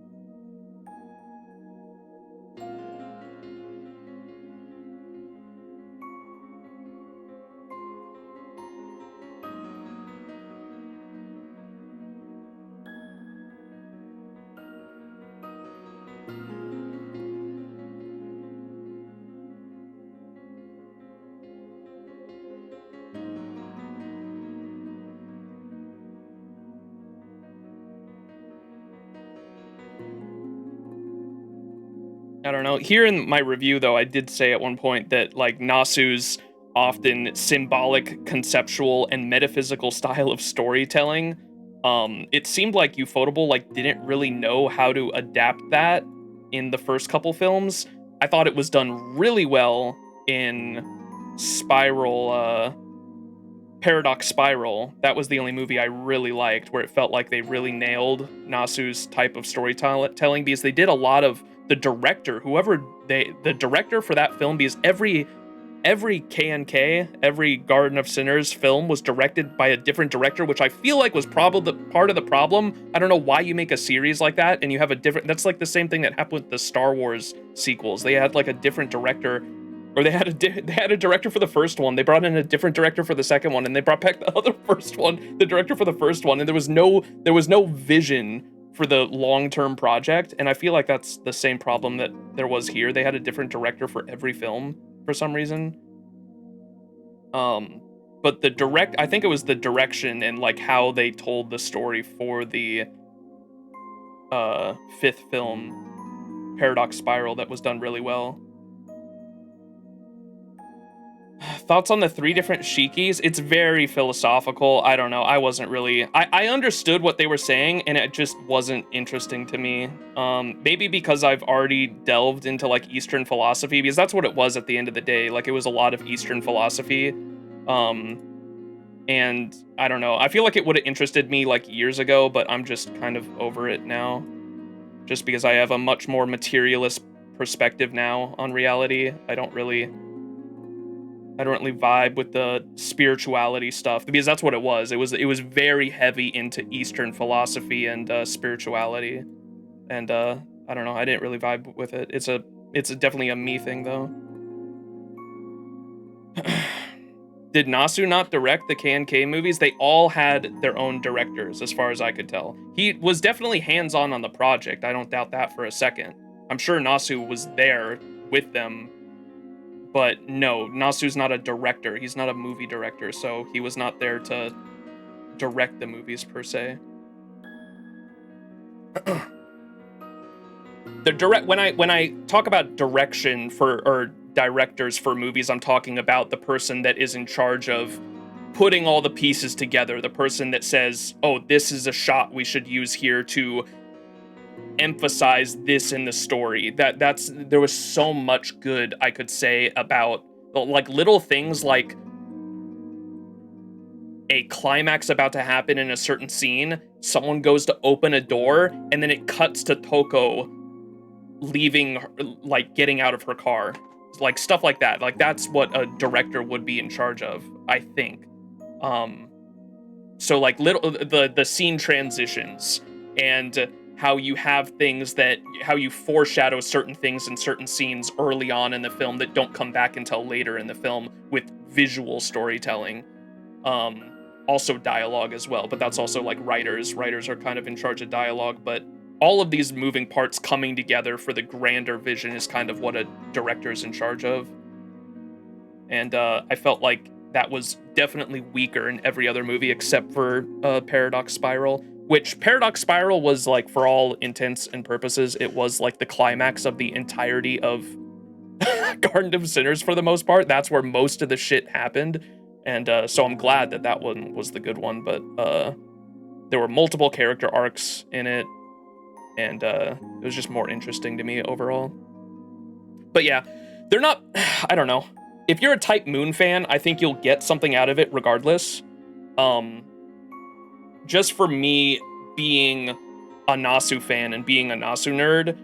I don't know. Here in my review, though, I did say at one point that, like, Nasu's often symbolic, conceptual, and metaphysical style of storytelling, it seemed like Ufotable, like, didn't really know how to adapt that in the first couple films. I thought it was done really well in Paradox Spiral. That was the only movie I really liked, where it felt like they really nailed Nasu's type of storytelling, because they did a lot of the director, the director for that film, because every K&K, every Garden of Sinners film was directed by a different director, which I feel like was probably part of the problem. I don't know why you make a series like that and you have a different... That's like the same thing that happened with the Star Wars sequels. They had like a different director, or they had a director for the first one. They brought in a different director for the second one, and they brought back the other first one, the director for the first one, and there was no vision for the long-term project. And I feel like that's the same problem that there was here. They had a different director for every film for some reason. But I think it was the direction and like how they told the story for the fifth film, Paradox Spiral, that was done really well. Thoughts on the 3 different Shikis? It's very philosophical. I don't know. I wasn't really... I understood what they were saying, and it just wasn't interesting to me. Maybe because I've already delved into, like, Eastern philosophy, because that's what it was at the end of the day. Like, it was a lot of Eastern philosophy. And I don't know. I feel like it would have interested me, like, years ago, but I'm just kind of over it now. Just because I have a much more materialist perspective now on reality. I don't really vibe with the spirituality stuff, because that's what it was. It was very heavy into Eastern philosophy and spirituality, and I don't know. I didn't really vibe with it. It's definitely a me thing, though. Did Nasu not direct the K&K movies? They all had their own directors, as far as I could tell. He was definitely hands-on on the project. I don't doubt that for a second. I'm sure Nasu was there with them. But no, Nasu's not a director. He's not a movie director, so he was not there to direct the movies per se. When I talk about direction or directors for movies, I'm talking about the person that is in charge of putting all the pieces together, the person that says, "Oh, this is a shot we should use here to emphasize this in the story." There was so much good I could say about, like, little things like a climax about to happen in a certain scene, someone goes to open a door, and then it cuts to Toko leaving, like, getting out of her car. Like, stuff like that. Like, that's what a director would be in charge of, I think. So, like, the scene transitions, and how you have things how you foreshadow certain things in certain scenes early on in the film that don't come back until later in the film with visual storytelling. Also dialogue as well, but that's also like writers. Writers are kind of in charge of dialogue, but all of these moving parts coming together for the grander vision is kind of what a director is in charge of. And I felt like that was definitely weaker in every other movie except for Paradox Spiral, which Paradox Spiral was, like, for all intents and purposes, it was like the climax of the entirety of Garden of Sinners for the most part. That's where most of the shit happened. And so I'm glad that one was the good one, but there were multiple character arcs in it, and it was just more interesting to me overall. But yeah, they're not... I don't know. if you're a Type Moon fan, I think you'll get something out of it regardless. Just for me being a Nasu fan and being a Nasu nerd,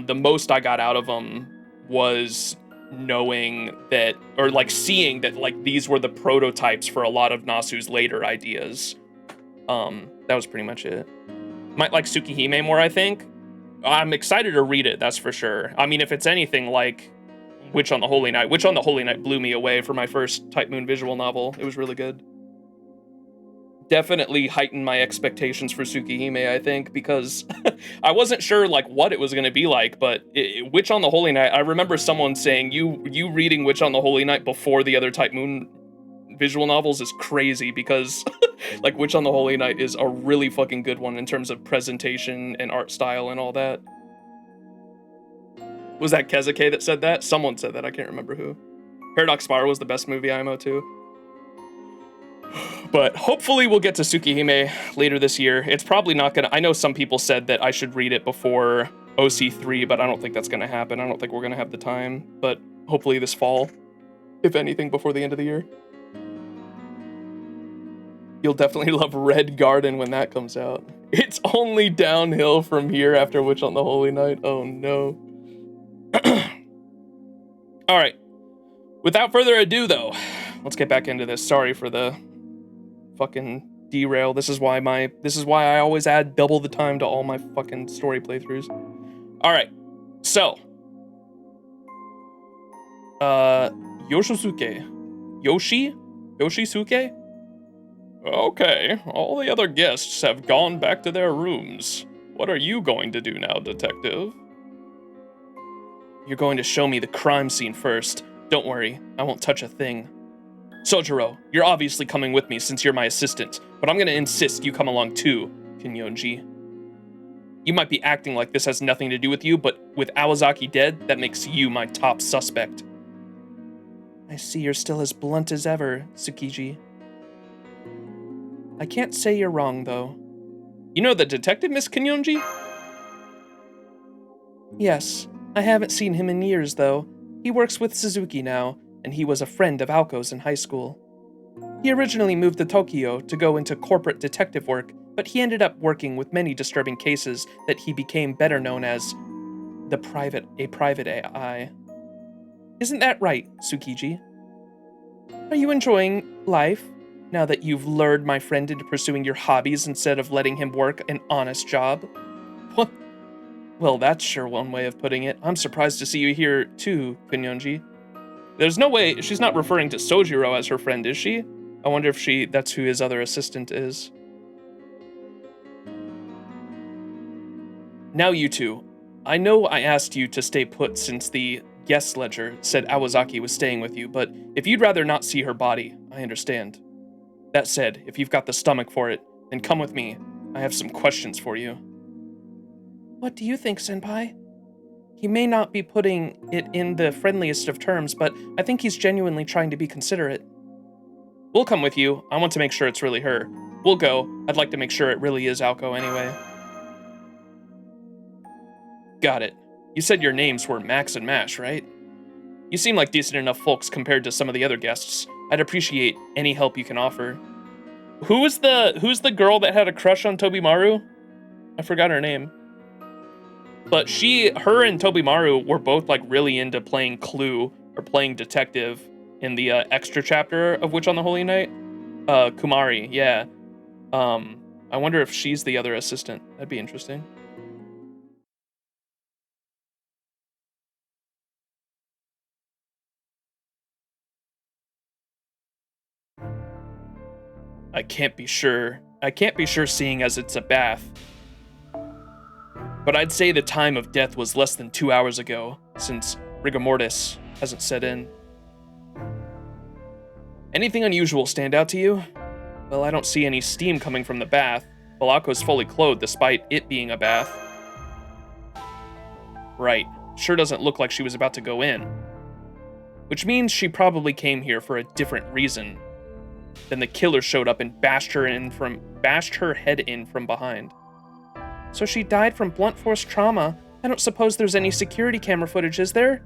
the most I got out of them was knowing that, or like seeing that like these were the prototypes for a lot of Nasu's later ideas. That was pretty much it. Might like Tsukihime more, I think. I'm excited to read it, that's for sure. I mean, if it's anything like Witch on the Holy Night. Witch on the Holy Night blew me away for my first Type Moon visual novel. It was really good. Definitely heightened my expectations for Tsukihime, I think, because I wasn't sure like what it was going to be like, but Witch on the Holy Night, I remember someone saying you reading Witch on the Holy Night before the other Type Moon visual novels is crazy, because like Witch on the Holy Night is a really fucking good one in terms of presentation and art style and all that. Was that Kezuke that said that? Someone said that, I can't remember who. Paradox Spiral was the best movie IMO too. But hopefully we'll get to Tsukihime later this year. It's probably not gonna, I know some people said that I should read it before OC3, but I don't think that's gonna happen. I don't think we're gonna have the time, but hopefully this fall, if anything, before the end of the year. You'll definitely love Red Garden when that comes out. It's only downhill from here after Witch on the Holy Night. Oh no. All right. Without further ado, though, let's get back into this. Sorry for the fucking derail. This is why I always add double the time to all my fucking story playthroughs. All right. So, Yoshisuke? Okay, all the other guests have gone back to their rooms. What are you going to do now, detective? You're going to show me the crime scene first. Don't worry, I won't touch a thing. Sojiro, you're obviously coming with me since you're my assistant, but I'm gonna insist you come along too, Kinyonji. You might be acting like this has nothing to do with you, but with Awazaki dead, that makes you my top suspect. I see you're still as blunt as ever, Tsukiji. I can't say you're wrong, though. You know the detective, Miss Kinyonji? Yes. I haven't seen him in years, though. He works with Suzuki now, and he was a friend of Aoko's in high school. He originally moved to Tokyo to go into corporate detective work, but he ended up working with many disturbing cases that he became better known as a private eye. Isn't that right, Tsukiji? Are you enjoying life, now that you've lured my friend into pursuing your hobbies instead of letting him work an honest job? What? Well, that's sure one way of putting it. I'm surprised to see you here, too, Kinyonji. There's no way, she's not referring to Sojiro as her friend, is she? I wonder if that's who his other assistant is. Now you two. I know I asked you to stay put since the guest ledger said Awazaki was staying with you, but if you'd rather not see her body, I understand. That said, if you've got the stomach for it, then come with me. I have some questions for you. What do you think, Senpai? He may not be putting it in the friendliest of terms, but I think he's genuinely trying to be considerate. We'll come with you. I want to make sure it's really her. We'll go. I'd like to make sure it really is Aoko anyway. Got it. You said your names were Max and Mash, right? You seem like decent enough folks compared to some of the other guests. I'd appreciate any help you can offer. Who's the girl that had a crush on Tobimaru? I forgot her name. But her and Tobimaru were both like really into playing Clue or playing detective in the extra chapter of Witch on the Holy Night. Kumari, yeah. I wonder if she's the other assistant. That'd be interesting. I can't be sure seeing as it's a bath. But I'd say the time of death was less than 2 hours ago, since rigor mortis hasn't set in. Anything unusual stand out to you? Well, I don't see any steam coming from the bath. Balako's fully clothed despite it being a bath. Right, sure doesn't look like she was about to go in. Which means she probably came here for a different reason. Then the killer showed up and bashed her head in from behind. So she died from blunt force trauma. I don't suppose there's any security camera footage, is there?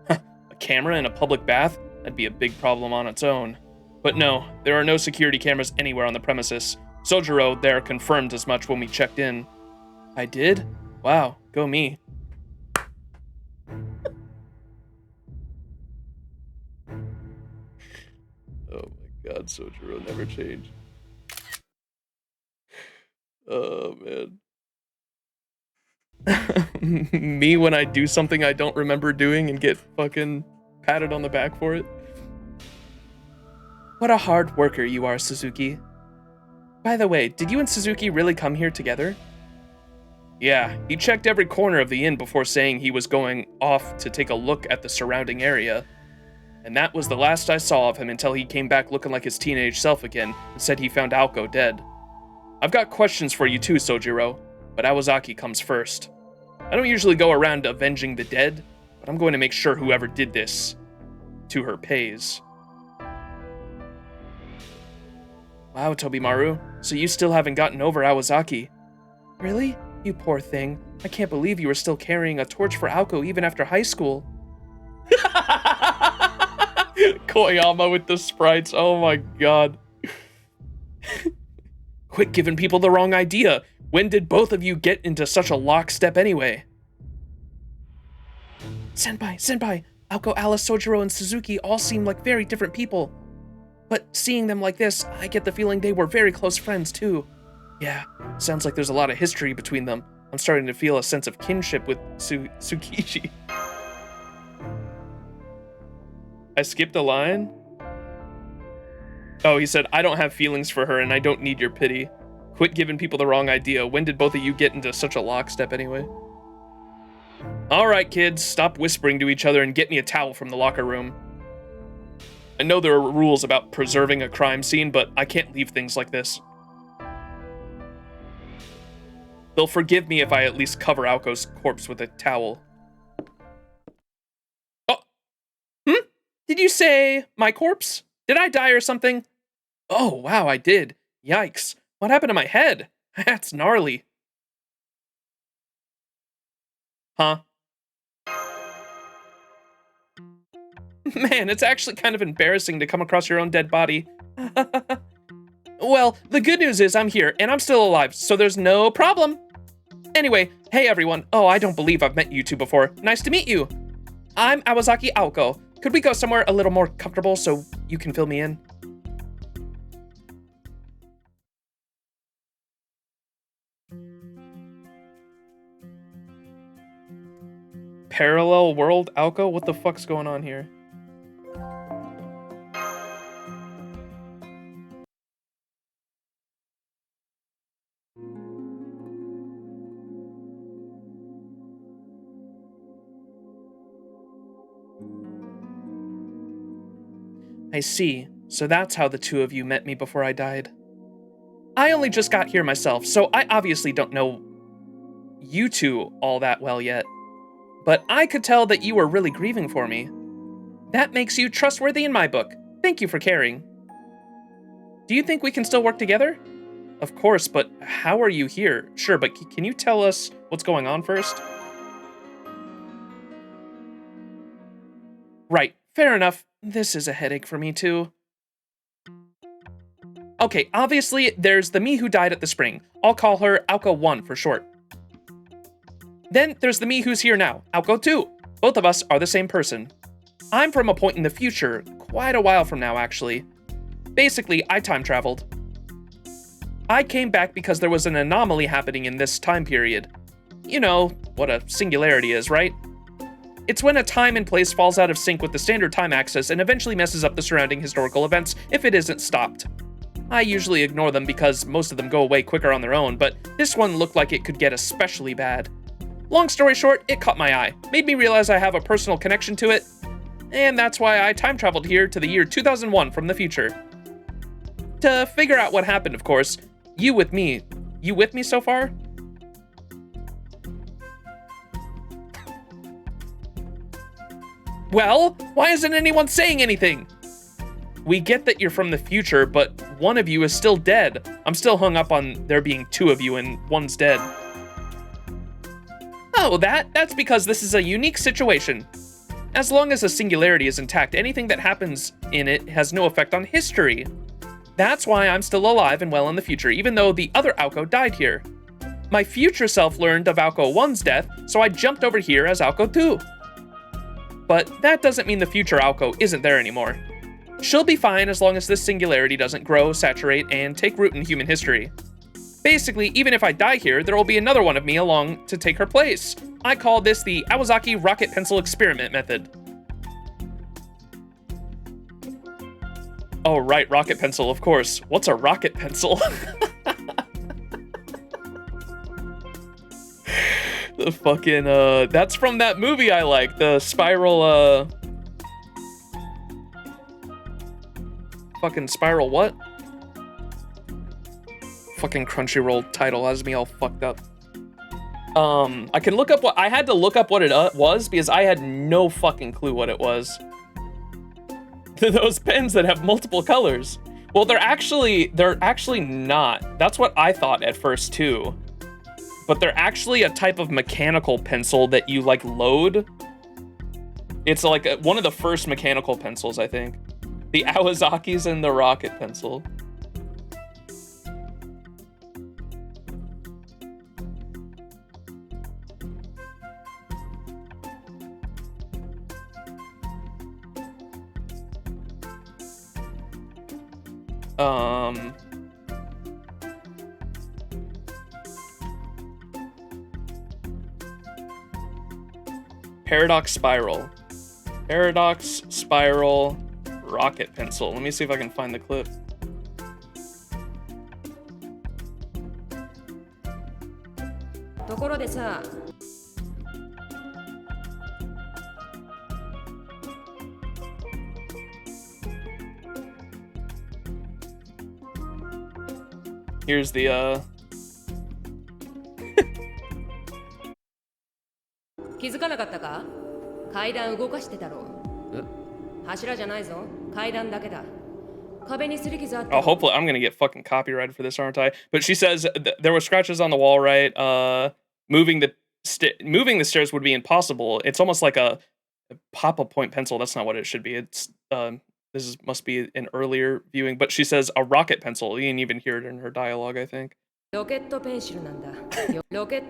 A camera in a public bath? That'd be a big problem on its own. But no, there are no security cameras anywhere on the premises. Sojiro there confirmed as much when we checked in. I did? Wow, go me. Oh my god, Sojiro never changed. Oh man. Me when I do something I don't remember doing and get fucking patted on the back for it. What a hard worker you are, Suzuki. By the way, did you and Suzuki really come here together? Yeah, he checked every corner of the inn before saying he was going off to take a look at the surrounding area. And that was the last I saw of him until he came back looking like his teenage self again and said he found Aoko dead. I've got questions for you too, Sojiro, but Awazaki comes first. I don't usually go around avenging the dead, but I'm going to make sure whoever did this to her pays. Wow, Tobimaru, so you still haven't gotten over Awazaki. Really? You poor thing. I can't believe you were still carrying a torch for Aoko even after high school. Koyama with the sprites, oh my god. Quit giving people the wrong idea. When did both of you get into such a lockstep anyway? Senpai, Aoko, Alice, Sojiro, and Suzuki all seem like very different people. But seeing them like this, I get the feeling they were very close friends too. Yeah, sounds like there's a lot of history between them. I'm starting to feel a sense of kinship with Tsukishi. I skipped a line? Oh, he said, I don't have feelings for her and I don't need your pity. Quit giving people the wrong idea. When did both of you get into such a lockstep anyway? Alright, kids, stop whispering to each other and get me a towel from the locker room. I know there are rules about preserving a crime scene, but I can't leave things like this. They'll forgive me if I at least cover Aoko's corpse with a towel. Oh! Did you say my corpse? Did I die or something? Oh, wow, I did. Yikes. What happened to my head? That's gnarly. Huh? Man, it's actually kind of embarrassing to come across your own dead body. Well, the good news is I'm here, and I'm still alive, so there's no problem. Anyway, hey everyone. Oh, I don't believe I've met you two before. Nice to meet you. I'm Awazaki Aoko. Could we go somewhere a little more comfortable so you can fill me in? Parallel world Aoko? What the fuck's going on here? I see. So that's how the two of you met me before I died. I only just got here myself, so I obviously don't know you two all that well yet. But I could tell that you were really grieving for me. That makes you trustworthy in my book. Thank you for caring. Do you think we can still work together? Of course, but how are you here? Sure, but can you tell us what's going on first? Right, fair enough. This is a headache for me too. Okay, obviously there's the me who died at the spring. I'll call her Aoko 1 for short. Then there's the me who's here now, Aoko 2. Both of us are the same person. I'm from a point in the future, quite a while from now actually. Basically, I time traveled. I came back because there was an anomaly happening in this time period. You know what a singularity is, right? It's when a time and place falls out of sync with the standard time axis and eventually messes up the surrounding historical events if it isn't stopped. I usually ignore them because most of them go away quicker on their own, but this one looked like it could get especially bad. Long story short, it caught my eye, made me realize I have a personal connection to it, and that's why I time traveled here to the year 2001 from the future. To figure out what happened, of course. You with me so far? Well, why isn't anyone saying anything? We get that you're from the future, but one of you is still dead. I'm still hung up on there being two of you and one's dead. Oh, that's because this is a unique situation. As long as the singularity is intact, anything that happens in it has no effect on history. That's why I'm still alive and well in the future, even though the other Aoko died here. My future self learned of Aoko 1's death, so I jumped over here as Aoko 2. But that doesn't mean the future Aoko isn't there anymore. She'll be fine as long as this singularity doesn't grow, saturate, and take root in human history. Basically, even if I die here, there will be another one of me along to take her place. I call this the Awazaki rocket pencil experiment method. Oh right, rocket pencil, of course. What's a rocket pencil? The fucking, that's from that movie I like, the spiral, fucking spiral what? Fucking Crunchyroll title has me all fucked up. I can look up I had to look up what it was because I had no fucking clue what it was. Those pens that have multiple colors. Well, they're actually not. That's what I thought at first too. But they're actually a type of mechanical pencil that you like load. It's like one of the first mechanical pencils, I think. The Awazaki's and the rocket pencil. Paradox spiral. Paradox spiral rocket pencil. Let me see if I can find the clip. Here's the 気づかなかったか？階段動かしてたろ。柱じゃないぞ。階段だけだ。壁に擦り傷あった。 Oh, hopefully I'm gonna get fucking copyrighted for this, aren't I? But she says there were scratches on the wall, right? Moving the stairs would be impossible. It's almost like a pop-up point pencil. That's not what it should be. It's must be an earlier viewing. But she says a rocket pencil. You didn't even hear it in her dialogue, I think. ロケットペンシルなんだ。ロケッ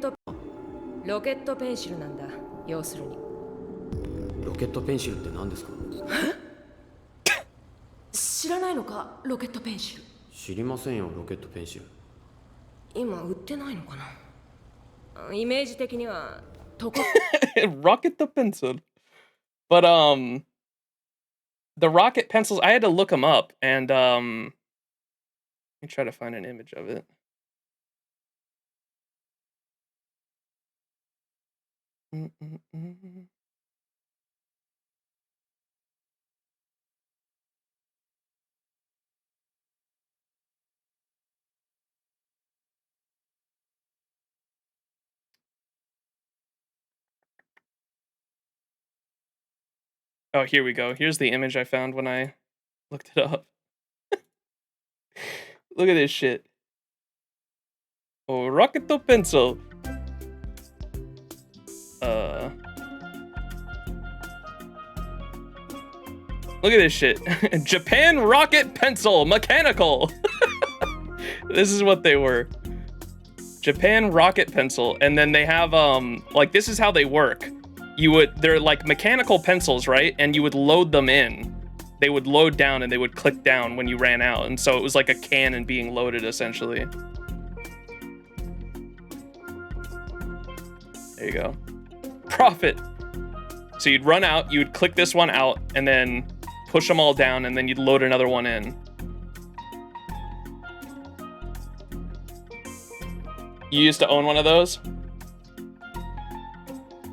トペンシルなんだ。要するに。ロケットペンシルって何ですか？知らないのか、ロケットペンシル。知りませんよ、ロケットペンシル。今売ってないのかな。イメージ的にはRocket the pencil. But the rocket pencils, I had to look them up, and let me try to find an image of it. Oh, here we go. Here's the image I found when I looked it up. Look at this shit. Oh, rocket to pencil. Look at this shit. Japan rocket pencil, mechanical. This is what they were. Japan rocket pencil. And then they have, like, this is how they work. They're like mechanical pencils, right? And you would load them in. They would load down and they would click down when you ran out. And so it was like a cannon being loaded, essentially. There you go. Profit. So you'd run out, you would click this one out, and then push them all down, and then you'd load another one in. You used to own one of those?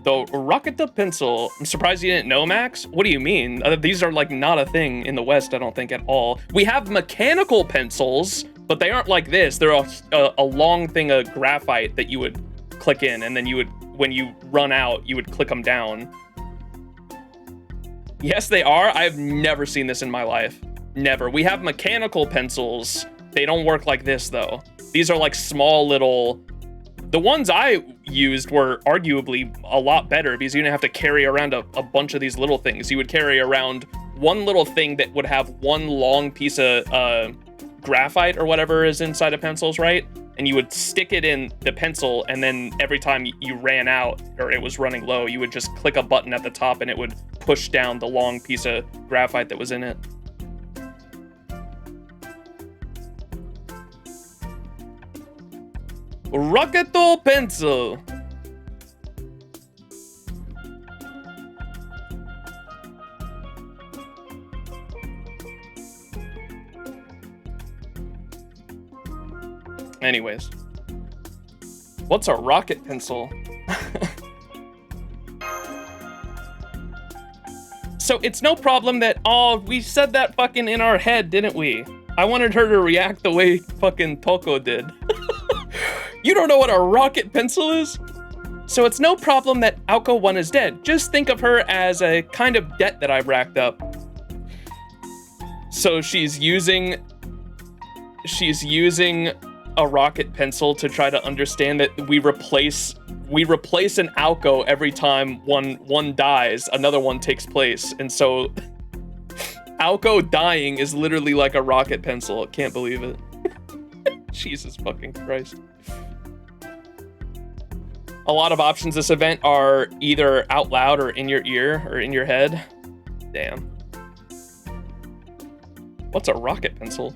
The rocket the pencil. I'm surprised you didn't know, Max. What do you mean? These are like not a thing in the West, I don't think at all. We have mechanical pencils, but they aren't like this. They're a long thing of graphite that you would click in, and then you would, when you run out, you would click them down. Yes, they are. I've never seen this in my life. Never. We have mechanical pencils. They don't work like this, though. These are like small little... The ones I used were arguably a lot better because you didn't have to carry around a bunch of these little things. You would carry around one little thing that would have one long piece of graphite or whatever is inside of pencils, right? And you would stick it in the pencil, and then every time you ran out or it was running low, you would just click a button at the top and it would push down the long piece of graphite that was in it. Rocketo pencil. Anyways, what's a rocket pencil? So it's no problem that, oh, we said that fucking in our head, didn't we? I wanted her to react the way fucking Toko did. You don't know what a rocket pencil is? So it's no problem that Aoko 1 is dead. Just think of her as a kind of debt that I've racked up. So she's using a rocket pencil to try to understand that we replace an Aoko every time one dies, another one takes place. And so Aoko dying is literally like a rocket pencil. Can't believe it. Jesus fucking Christ. A lot of options this event are either out loud or in your ear or in your head. Damn. What's a rocket pencil?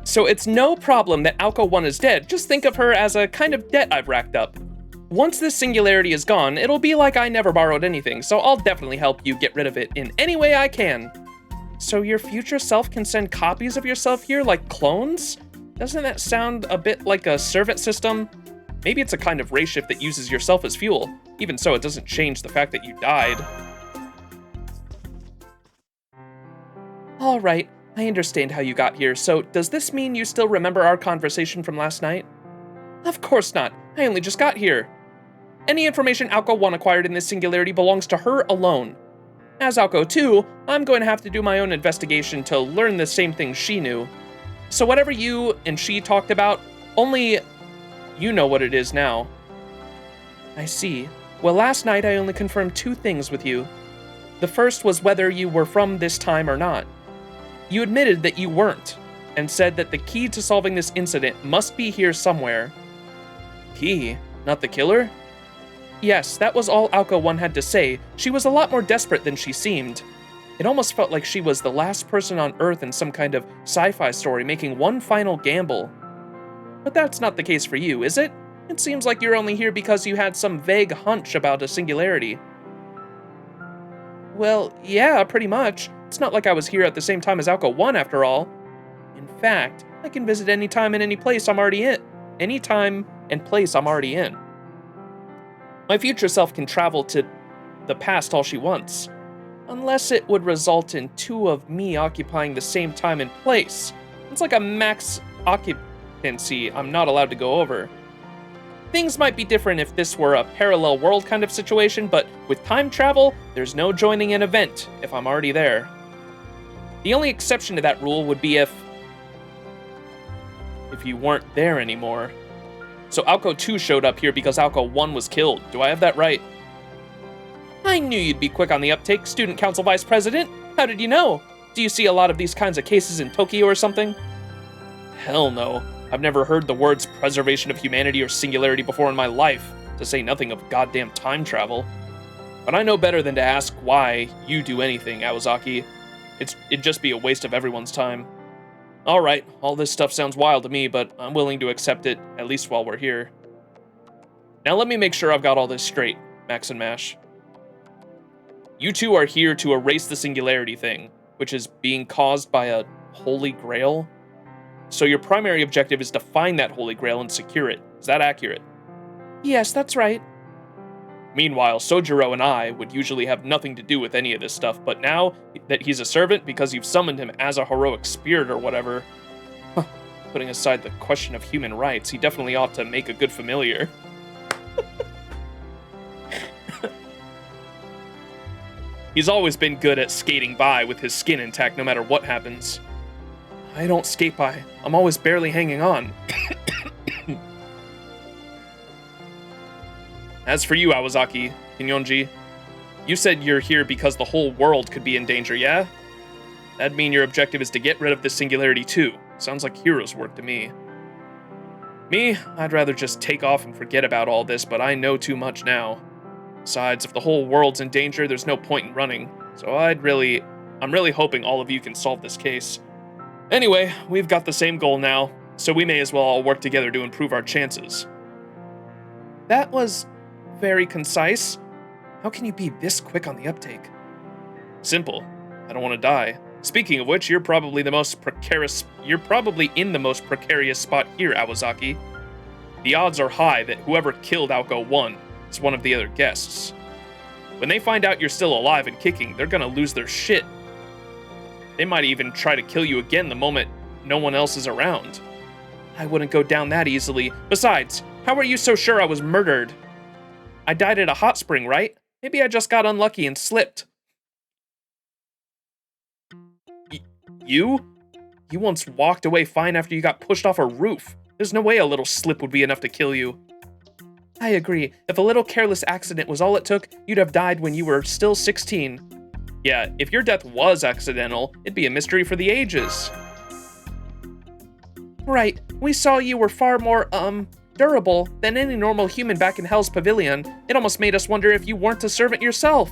So it's no problem that Aoko 1 is dead. Just think of her as a kind of debt I've racked up. Once this singularity is gone, it'll be like I never borrowed anything, so I'll definitely help you get rid of it in any way I can. So your future self can send copies of yourself here like clones? Doesn't that sound a bit like a servant system? Maybe it's a kind of ray shift that uses yourself as fuel. Even so, it doesn't change the fact that you died. All right, I understand how you got here, so does this mean you still remember our conversation from last night? Of course not, I only just got here. Any information Aoko 1 acquired in this singularity belongs to her alone. As Aoko 2, I'm going to have to do my own investigation to learn the same things she knew. So whatever you and she talked about, only you know what it is now. I see. Well, last night I only confirmed 2 things with you. The first was whether you were from this time or not. You admitted that you weren't, and said that the key to solving this incident must be here somewhere. Key? Not the killer? Yes, that was all Aoko 1 had to say. She was a lot more desperate than she seemed. It almost felt like she was the last person on Earth in some kind of sci-fi story making one final gamble. But that's not the case for you, is it? It seems like you're only here because you had some vague hunch about a singularity. Well, yeah, pretty much. It's not like I was here at the same time as Aoko 1 after all. In fact, I can visit any time and any place I'm already in. Any time and place I'm already in. My future self can travel to the past all she wants. Unless it would result in 2 of me occupying the same time and place. It's like a max occupancy I'm not allowed to go over. Things might be different if this were a parallel world kind of situation, but with time travel, there's no joining an event if I'm already there. The only exception to that rule would be if you weren't there anymore. So Aoko 2 showed up here because Aoko 1 was killed. Do I have that right? I knew you'd be quick on the uptake, Student Council Vice President. How did you know? Do you see a lot of these kinds of cases in Tokyo or something? Hell no. I've never heard the words preservation of humanity or singularity before in my life, to say nothing of goddamn time travel. But I know better than to ask why you do anything, Awazaki. It'd just be a waste of everyone's time. Alright, all this stuff sounds wild to me, but I'm willing to accept it, at least while we're here. Now let me make sure I've got all this straight, Max and Mash. You two are here to erase the singularity thing, which is being caused by a holy grail. So your primary objective is to find that holy grail and secure it. Is that accurate? Yes, that's right. Meanwhile, Sojiro and I would usually have nothing to do with any of this stuff, but now that he's a servant because you've summoned him as a heroic spirit or whatever, putting aside the question of human rights, he definitely ought to make a good familiar. He's always been good at skating by with his skin intact no matter what happens. I don't skate by. I'm always barely hanging on. As for you, Awazaki, Kinyonji, you said you're here because the whole world could be in danger, yeah? That'd mean your objective is to get rid of the Singularity too. Sounds like hero's work to me. Me, I'd rather just take off and forget about all this, but I know too much now. Besides, if the whole world's in danger, there's no point in running. So I'm really hoping all of you can solve this case. Anyway, we've got the same goal now, so we may as well all work together to improve our chances. That was very concise. How can you be this quick on the uptake? Simple. I don't want to die. Speaking of which, you're probably in the most precarious spot here, Awazaki. The odds are high that whoever killed Aoko 1 is one of the other guests. When they find out you're still alive and kicking, they're gonna lose their shit. They might even try to kill you again the moment no one else is around. I wouldn't go down that easily. Besides, how are you so sure I was murdered? I died at a hot spring, right? Maybe I just got unlucky and slipped. You? You once walked away fine after you got pushed off a roof. There's no way a little slip would be enough to kill you. I agree. If a little careless accident was all it took, you'd have died when you were still 16. Yeah, if your death was accidental, it'd be a mystery for the ages. Right. We saw you were far more, durable than any normal human back in Hell's Pavilion. It almost made us wonder if you weren't a servant yourself.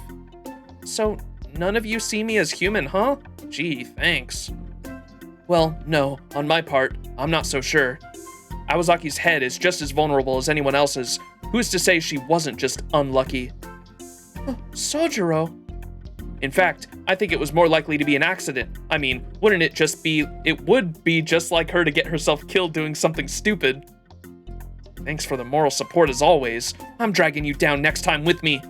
So, none of you see me as human, huh? Gee, thanks. Well, no, on my part, I'm not so sure. Awazaki's head is just as vulnerable as anyone else's. Who's to say she wasn't just unlucky? Oh, Sojiro. In fact, I think it was more likely to be an accident. I mean, it would be just like her to get herself killed doing something stupid. Thanks for the moral support as always. I'm dragging you down next time with me.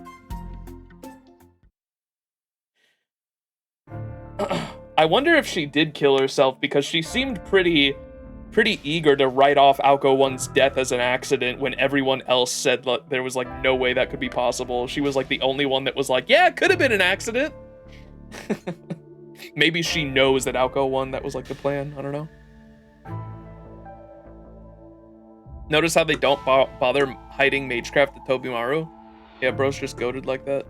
I wonder if she did kill herself because she seemed pretty eager to write off Aoko 1's death as an accident when everyone else said there was no way that could be possible. She was the only one that was yeah, it could have been an accident. Maybe she knows that Aoko 1, that was the plan. I don't know. Notice how they don't bother hiding Magecraft to Tobimaru? Yeah, bro's just goated like that.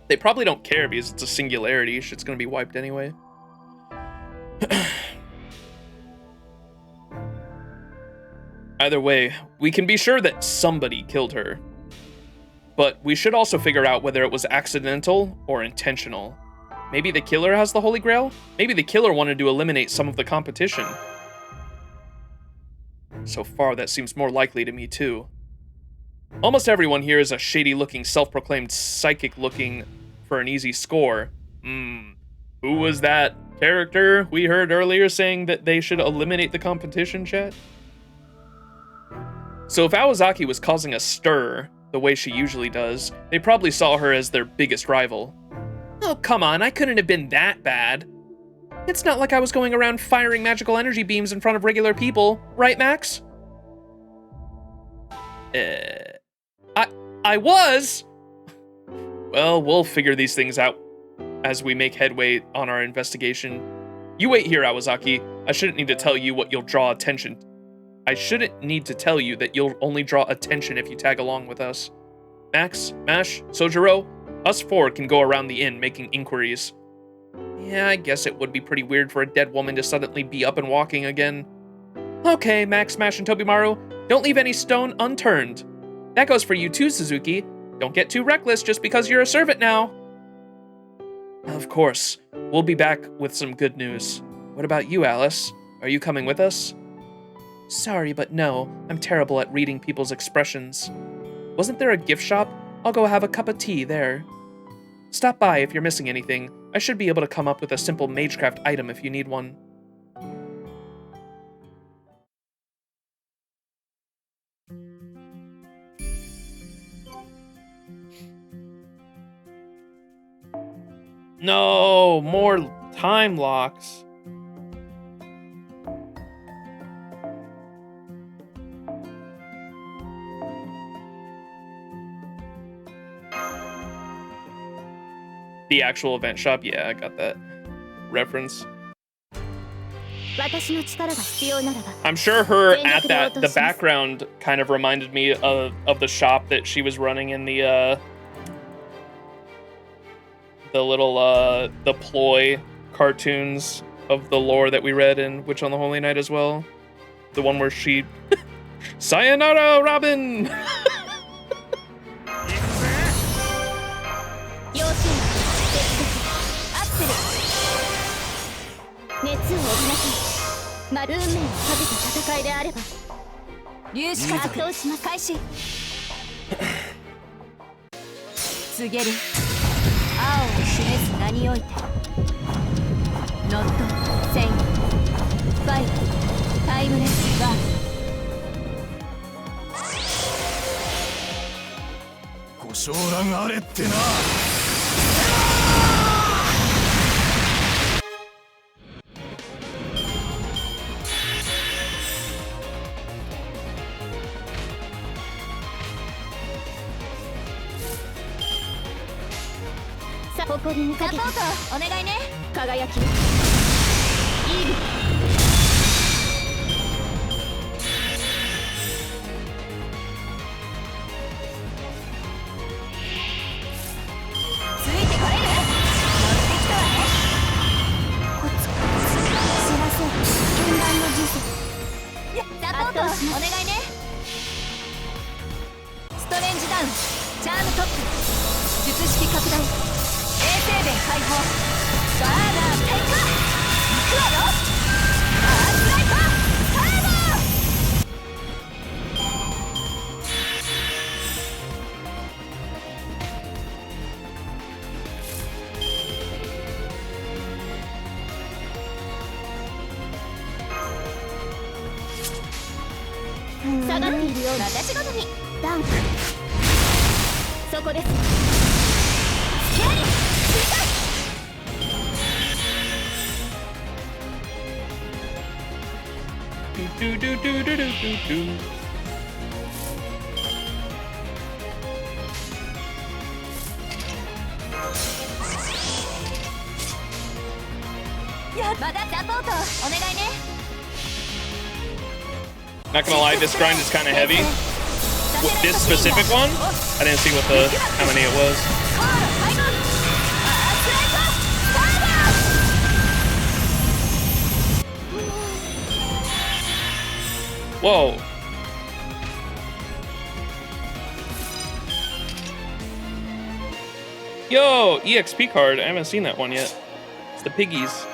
They probably don't care because it's a singularity. Shit's gonna be wiped anyway. Either way, we can be sure that somebody killed her. But we should also figure out whether it was accidental or intentional. Maybe the killer has the Holy Grail? Maybe the killer wanted to eliminate some of the competition. So far, that seems more likely to me too. Almost everyone here is a shady-looking, self-proclaimed psychic looking for an easy score. Who was that character we heard earlier saying that they should eliminate the competition, chat? So if Awazaki was causing a stir, the way she usually does, they probably saw her as their biggest rival. Oh, come on, I couldn't have been that bad. It's not like I was going around firing magical energy beams in front of regular people, right, Max? I was? Well, we'll figure these things out as we make headway on our investigation. You wait here, Awazaki. I shouldn't need to tell you what you'll draw attention. I shouldn't need to tell you that you'll only draw attention if you tag along with us. Max, Mash, Sojiro, us four can go around the inn making inquiries. Yeah, I guess it would be pretty weird for a dead woman to suddenly be up and walking again. Okay, Max, Mash, and Tobimaru, don't leave any stone unturned. That goes for you too, Suzuki. Don't get too reckless just because you're a servant now. Of course. We'll be back with some good news. What about you, Alice? Are you coming with us? Sorry, but no. I'm terrible at reading people's expressions. Wasn't there a gift shop? I'll go have a cup of tea there. Stop by if you're missing anything. I should be able to come up with a simple Magecraft item if you need one. No, more time locks. The actual event shop, yeah, I got that reference. I'm sure her at the background kind of reminded me of the shop that she was running in the little the ploy cartoons of the lore that we read in Witch on the Holy Night as well. The one where she Sayonara, Robin. Not gonna lie, this grind is kind of heavy. This specific one, I didn't see how many it was. Whoa. Yo, EXP card. I haven't seen that one yet. It's the piggies.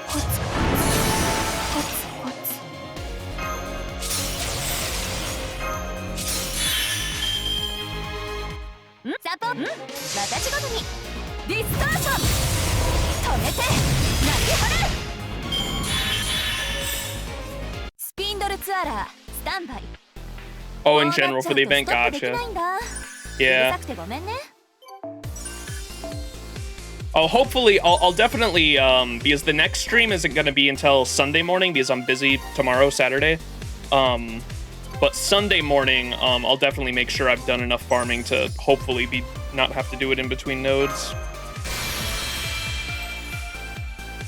Oh, in general for the event, gotcha. Yeah. Oh, hopefully, I'll definitely, because the next stream isn't going to be until Sunday morning because I'm busy tomorrow, Saturday. But Sunday morning, I'll definitely make sure I've done enough farming to hopefully not have to do it in between nodes.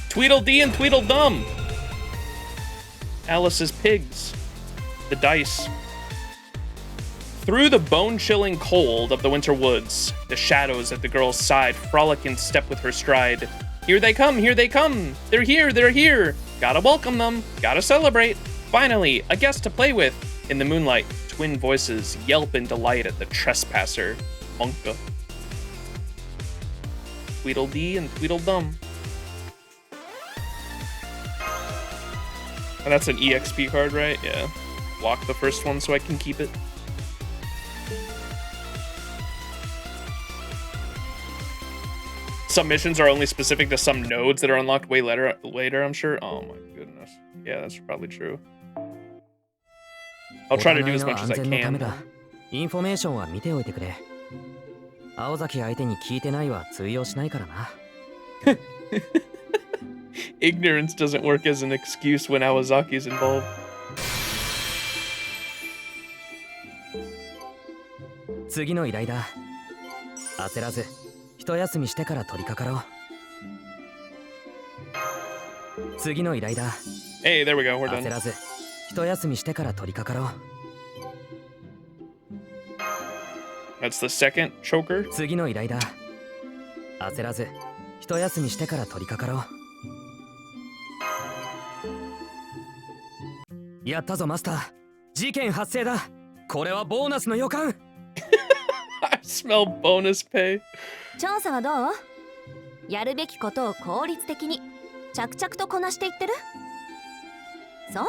Tweedledee and Tweedledum. Alice's pigs. The dice. Through the bone-chilling cold of the winter woods, the shadows at the girl's side frolic in step with her stride. Here they come, here they come! They're here, they're here! Gotta welcome them, gotta celebrate! Finally, a guest to play with! In the moonlight, twin voices yelp in delight at the trespasser, Monka. Tweedledee and Tweedledum. And that's an EXP card, right? Yeah. Lock the first one so I can keep it. Some missions are only specific to some nodes that are unlocked way later, I'm sure. Oh my goodness. Yeah, that's probably true. I'll try to do as much as I can. Ignorance doesn't work as an excuse when Awazaki's involved. Hey, there we go. We're 焦 done. らず一休みしてから取り掛かろ That's the second choker. う。次の依頼だ。焦らず一休みしてから取り掛かろう。やったぞマスター。事件発生だ。これはボーナスの予感。I smell bonus pay. 調査はどう？やるべきことを効率的に着々とこなしていってる？そう、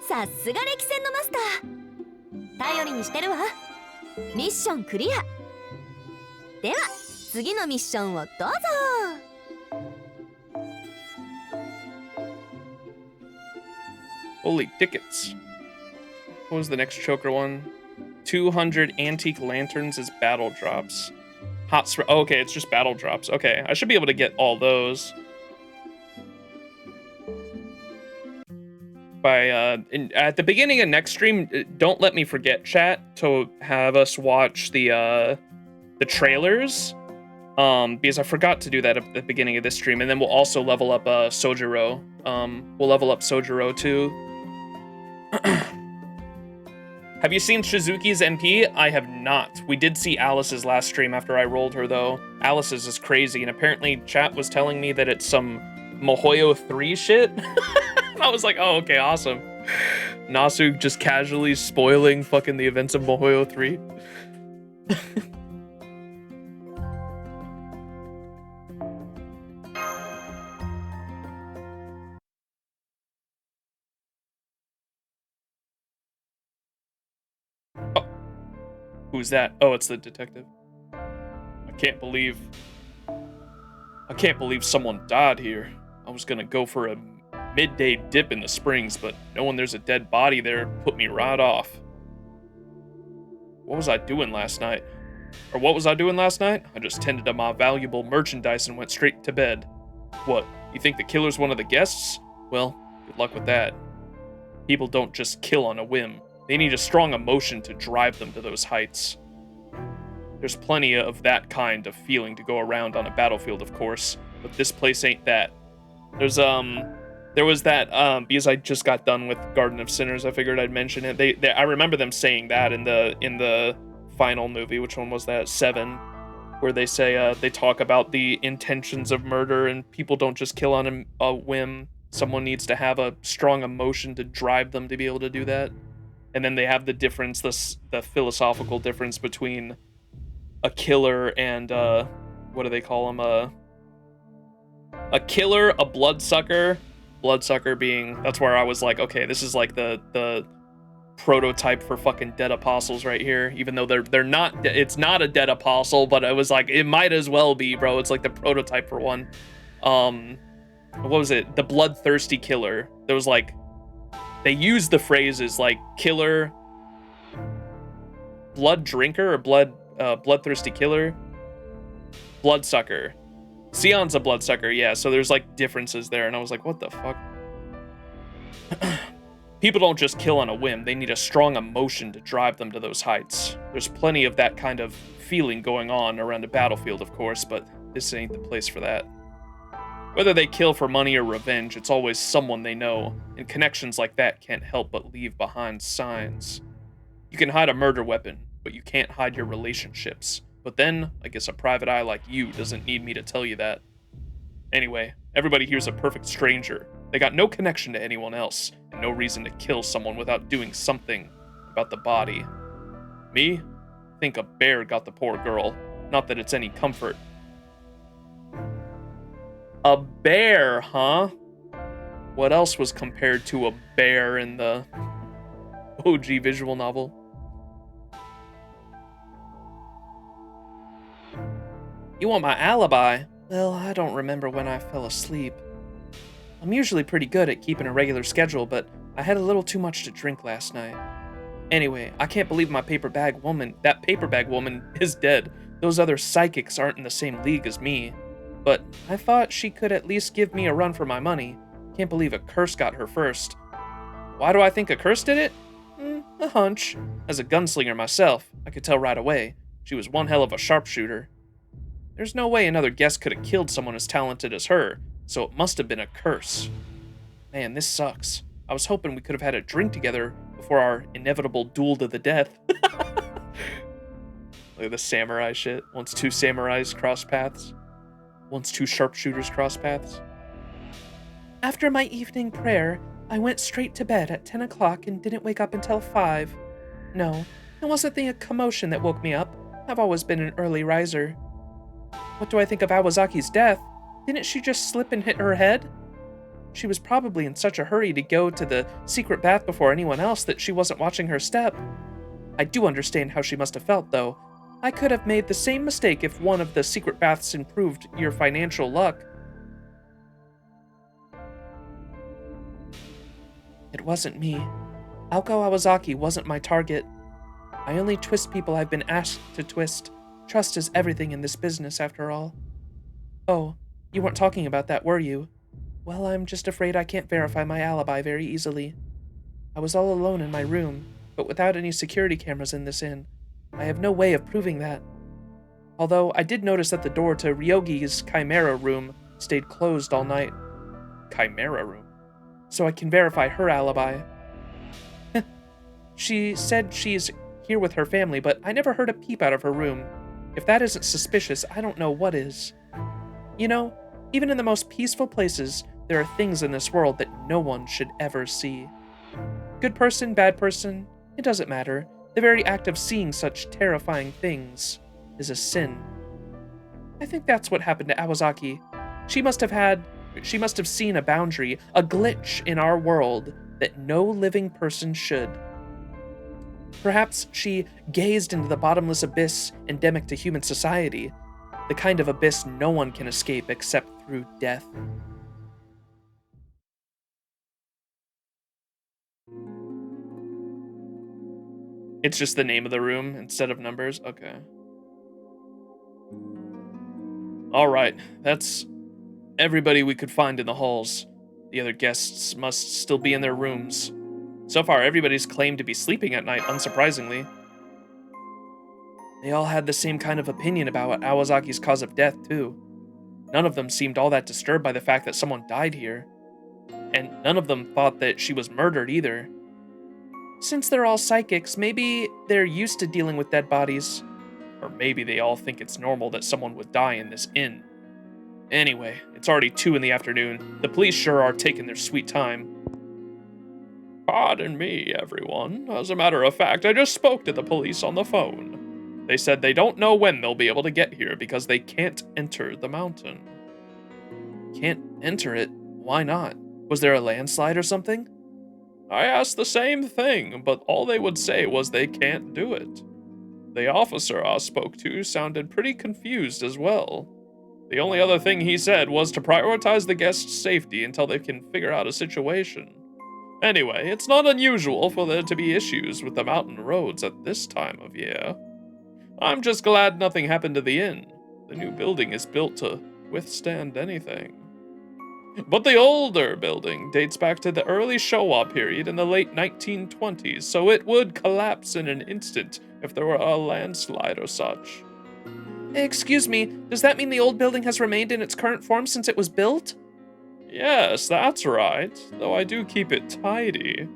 さすが歴戦のマスター。頼りにしてるわ。ミッションクリア。では次のミッションをどうぞ。Holy tickets. What was the next choker one? 200 antique lanterns as battle drops. Oh, okay, it's just battle drops. Okay, I should be able to get all those. At the beginning of next stream, don't let me forget, chat, to have us watch the trailers. Because I forgot to do that at the beginning of this stream, and then we'll also level up Sojiro. We'll level up Sojiro too. Have you seen Shizuki's MP? I have not. We did see Alice's last stream after I rolled her, though. Alice's is crazy, and apparently chat was telling me that it's some Mahoyo 3 shit. I was like, oh, okay, awesome. Nasu just casually spoiling fucking the events of Mahoyo 3. Who's that? Oh, it's the detective. I can't believe someone died here. I was gonna go for a midday dip in the springs, but knowing there's a dead body there put me right off. What was I doing last night? I just tended to my valuable merchandise and went straight to bed. What, you think the killer's one of the guests? Well, good luck with that. People don't just kill on a whim. They need a strong emotion to drive them to those heights. There's plenty of that kind of feeling to go around on a battlefield, of course, but this place ain't that. There was that, because I just got done with Garden of Sinners, I figured I'd mention it. I remember them saying that in the final movie. Which one was that? 7, where they say, they talk about the intentions of murder, and people don't just kill on a whim. Someone needs to have a strong emotion to drive them to be able to do that. And then they have the difference, the philosophical difference between a killer and, what do they call them? A killer, a bloodsucker. Bloodsucker being, that's where I was like, okay, this is like the prototype for fucking dead apostles right here. Even though they're not, it's not a dead apostle, but I was like, it might as well be, bro. It's like the prototype for one. What was it? The bloodthirsty killer. There was like, they used the phrases like killer, blood drinker, or bloodthirsty killer, bloodsucker. Sion's a bloodsucker, yeah, so there's like differences there, and I was like, what the fuck? People don't just kill on a whim, they need a strong emotion to drive them to those heights. There's plenty of that kind of feeling going on around a battlefield, of course, but this ain't the place for that. Whether they kill for money or revenge, it's always someone they know, and connections like that can't help but leave behind signs. You can hide a murder weapon, but you can't hide your relationships. But then, I guess a private eye like you doesn't need me to tell you that. Anyway, everybody here's a perfect stranger. They got no connection to anyone else, and no reason to kill someone without doing something about the body. Me? I think a bear got the poor girl. Not that it's any comfort. A bear, huh? What else was compared to a bear in the OG visual novel? You want my alibi? Well, I don't remember when I fell asleep. I'm usually pretty good at keeping a regular schedule, but I had a little too much to drink last night. Anyway, I can't believe that paper bag woman is dead. Those other psychics aren't in the same league as me. But I thought she could at least give me a run for my money. Can't believe a curse got her first. Why do I think a curse did it? A hunch. As a gunslinger myself, I could tell right away. She was one hell of a sharpshooter. There's no way another guest could have killed someone as talented as her, so it must have been a curse. Man, this sucks. I was hoping we could have had a drink together before our inevitable duel to the death. Look at the samurai shit. Once two samurais cross paths. Once two sharpshooters cross paths. After my evening prayer, I went straight to bed at 10 o'clock and didn't wake up until 5. No, it wasn't the commotion that woke me up. I've always been an early riser. What do I think of Awazaki's death? Didn't she just slip and hit her head? She was probably in such a hurry to go to the secret bath before anyone else that she wasn't watching her step. I do understand how she must have felt, though. I could have made the same mistake if one of the secret baths improved your financial luck. It wasn't me. Aoko Awazaki wasn't my target. I only twist people I've been asked to twist. Trust is everything in this business, after all. Oh, you weren't talking about that, were you? Well, I'm just afraid I can't verify my alibi very easily. I was all alone in my room, but without any security cameras in this inn. I have no way of proving that. Although I did notice that the door to Ryogi's Chimera room stayed closed all night. Chimera room? So I can verify her alibi. She said she's here with her family, but I never heard a peep out of her room. If that isn't suspicious, I don't know what is. You know, even in the most peaceful places, there are things in this world that no one should ever see. Good person, bad person, it doesn't matter. The very act of seeing such terrifying things is a sin. I think that's what happened to Awazaki. She must have seen a boundary, a glitch in our world that no living person should. Perhaps she gazed into the bottomless abyss endemic to human society, the kind of abyss no one can escape except through death. It's just the name of the room instead of numbers? Okay. Alright, that's everybody we could find in the halls. The other guests must still be in their rooms. So far, everybody's claimed to be sleeping at night, unsurprisingly. They all had the same kind of opinion about Awazaki's cause of death, too. None of them seemed all that disturbed by the fact that someone died here. And none of them thought that she was murdered, either. Since they're all psychics, maybe they're used to dealing with dead bodies. Or maybe they all think it's normal that someone would die in this inn. Anyway, it's already 2 in the afternoon. The police sure are taking their sweet time. Pardon me, everyone. As a matter of fact, I just spoke to the police on the phone. They said they don't know when they'll be able to get here because they can't enter the mountain. Can't enter it? Why not? Was there a landslide or something? I asked the same thing, but all they would say was they can't do it. The officer I spoke to sounded pretty confused as well. The only other thing he said was to prioritize the guests' safety until they can figure out a situation. Anyway, it's not unusual for there to be issues with the mountain roads at this time of year. I'm just glad nothing happened to the inn. The new building is built to withstand anything. But the older building dates back to the early Showa period in the late 1920s, so it would collapse in an instant if there were a landslide or such. Excuse me, does that mean the old building has remained in its current form since it was built? Yes, that's right, though I do keep it tidy.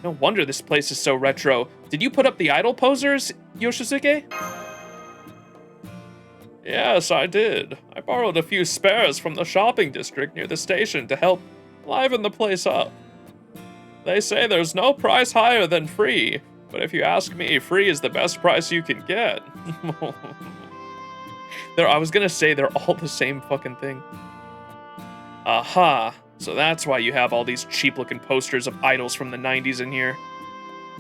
No wonder this place is so retro. Did you put up the idol posers, Yoshisuke? Yes, I did. I borrowed a few spares from the shopping district near the station to help liven the place up. They say there's no price higher than free, but if you ask me, free is the best price you can get. I was gonna say they're all the same fucking thing. Aha, so that's why you have all these cheap-looking posters of idols from the 90s in here.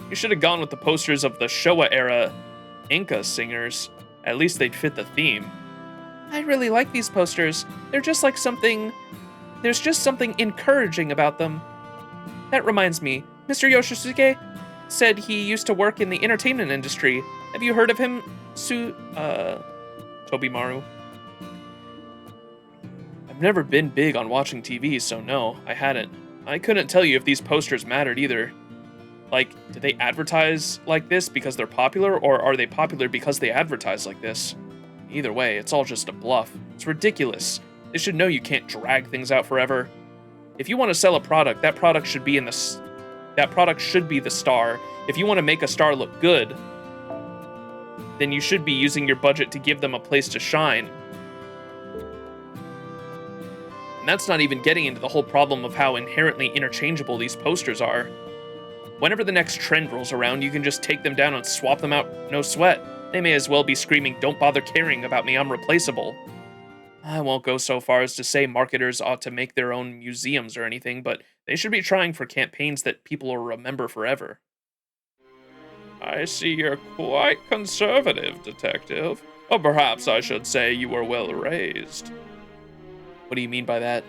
You should have gone with the posters of the Showa-era Inca singers. At least they'd fit the theme. I really like these posters. They're just like something... There's just something encouraging about them. That reminds me, Mr. Yoshisuke said he used to work in the entertainment industry. Have you heard of him, Tobimaru? I've never been big on watching TV, so no, I hadn't. I couldn't tell you if these posters mattered either. Like, do they advertise like this because they're popular, or are they popular because they advertise like this? Either way, it's all just a bluff. It's ridiculous. They should know you can't drag things out forever. If you want to sell a product, that product should be the star. If you want to make a star look good, then you should be using your budget to give them a place to shine. And that's not even getting into the whole problem of how inherently interchangeable these posters are. Whenever the next trend rolls around, you can just take them down and swap them out, no sweat. They may as well be screaming, "Don't bother caring about me, I'm replaceable." I won't go so far as to say marketers ought to make their own museums or anything, but they should be trying for campaigns that people will remember forever. I see you're quite conservative, Detective. Or perhaps I should say you were well raised. What do you mean by that?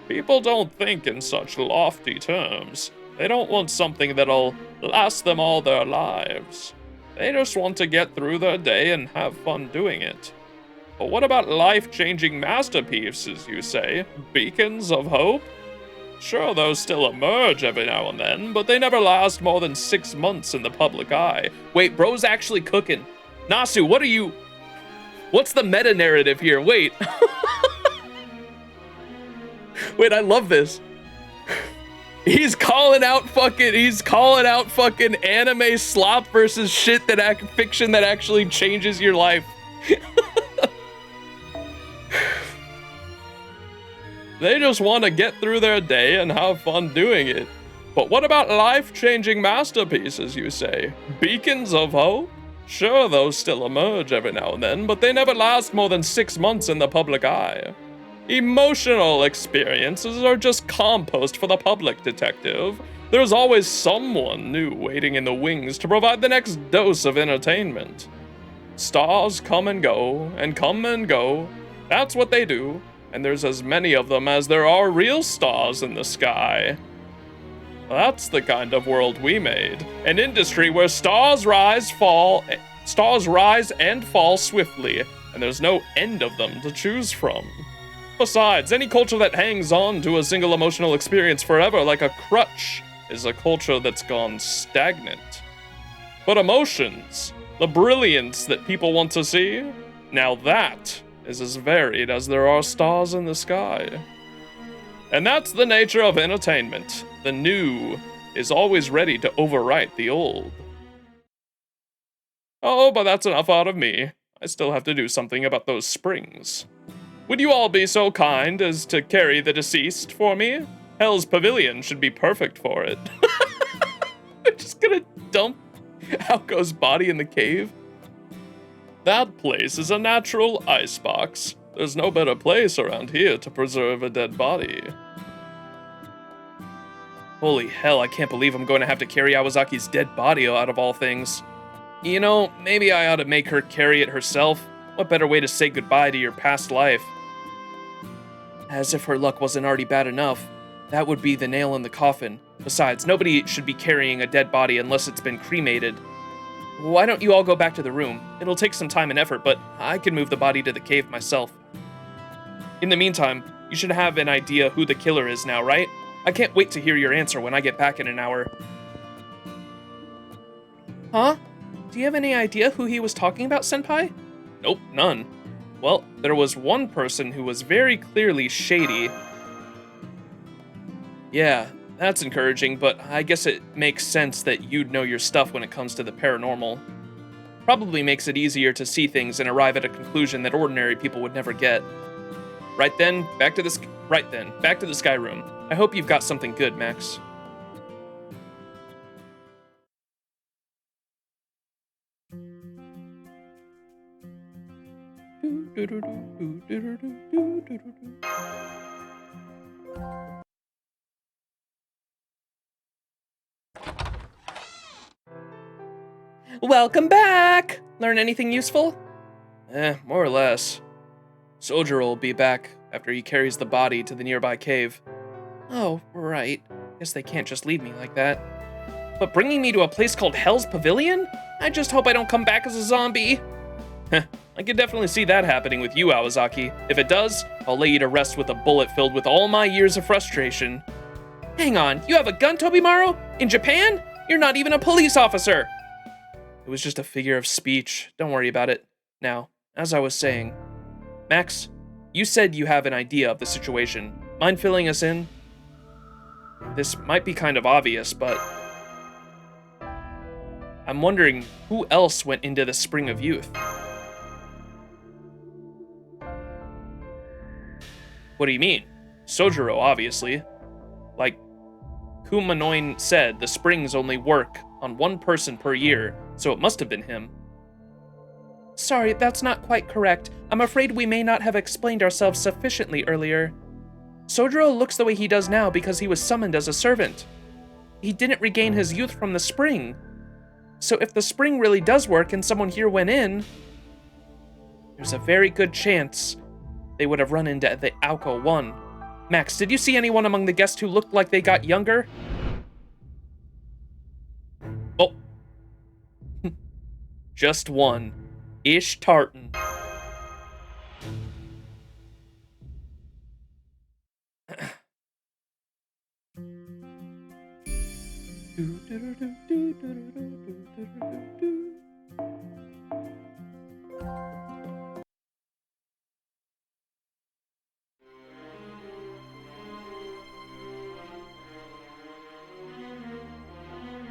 People don't think in such lofty terms. They don't want something that'll last them all their lives. They just want to get through their day and have fun doing it. But what about life-changing masterpieces, you say? Beacons of hope? Sure, those still emerge every now and then, but they never last more than 6 months in the public eye. Wait, bro's actually cooking. Nasu, what's the meta-narrative here? Wait. Wait, I love this. He's calling out fucking anime slop versus shit fiction that actually changes your life. They just want to get through their day and have fun doing it. But what about life-changing masterpieces, you say? Beacons of hope? Sure, those still emerge every now and then, but they never last more than 6 months in the public eye. Emotional experiences are just compost for the public, Detective. There's always someone new waiting in the wings to provide the next dose of entertainment. Stars come and go, and come and go. That's what they do, and there's as many of them as there are real stars in the sky. That's the kind of world we made. An industry where stars rise and fall swiftly, and there's no end of them to choose from. Besides, any culture that hangs on to a single emotional experience forever like a crutch is a culture that's gone stagnant. But emotions, the brilliance that people want to see, now that is as varied as there are stars in the sky. And that's the nature of entertainment. The new is always ready to overwrite the old. Oh, but that's enough out of me. I still have to do something about those springs. Would you all be so kind as to carry the deceased for me? Hell's Pavilion should be perfect for it. They're just gonna dump Aoko's body in the cave? That place is a natural icebox. There's no better place around here to preserve a dead body. Holy hell, I can't believe I'm going to have to carry Awazaki's dead body out of all things. You know, maybe I ought to make her carry it herself. What better way to say goodbye to your past life? As if her luck wasn't already bad enough. That would be the nail in the coffin. Besides, nobody should be carrying a dead body unless it's been cremated. Why don't you all go back to the room? It'll take some time and effort, but I can move the body to the cave myself. In the meantime, you should have an idea who the killer is now, right? I can't wait to hear your answer when I get back in an hour. Huh? Do you have any idea who he was talking about, Senpai? Nope, none. Well, there was one person who was very clearly shady. Yeah, that's encouraging, but I guess it makes sense that you'd know your stuff when it comes to the paranormal. Probably makes it easier to see things and arrive at a conclusion that ordinary people would never get. Right then, back to the sky room. I hope you've got something good, Max. Welcome back! Learn anything useful? More or less. Soldier will be back after he carries the body to the nearby cave. Oh, right. Guess they can't just leave me like that. But bringing me to a place called Hell's Pavilion? I just hope I don't come back as a zombie. I can definitely see that happening with you, Awazaki. If it does, I'll lay you to rest with a bullet filled with all my years of frustration. Hang on, you have a gun, Tobimaru? In Japan? You're not even a police officer! It was just a figure of speech. Don't worry about it. Now, as I was saying, Max, you said you have an idea of the situation. Mind filling us in? This might be kind of obvious, but I'm wondering who else went into the Spring of Youth? What do you mean? Sojiro, obviously. Like Kumano said, the springs only work on one person per year, so it must have been him. Sorry, that's not quite correct. I'm afraid we may not have explained ourselves sufficiently earlier. Sojiro looks the way he does now because he was summoned as a servant. He didn't regain his youth from the spring. So if the spring really does work and someone here went in, there's a very good chance they would have run into the Alco 1. Max, did you see anyone among the guests who looked like they got younger? Oh. Just one. Ish Tartan.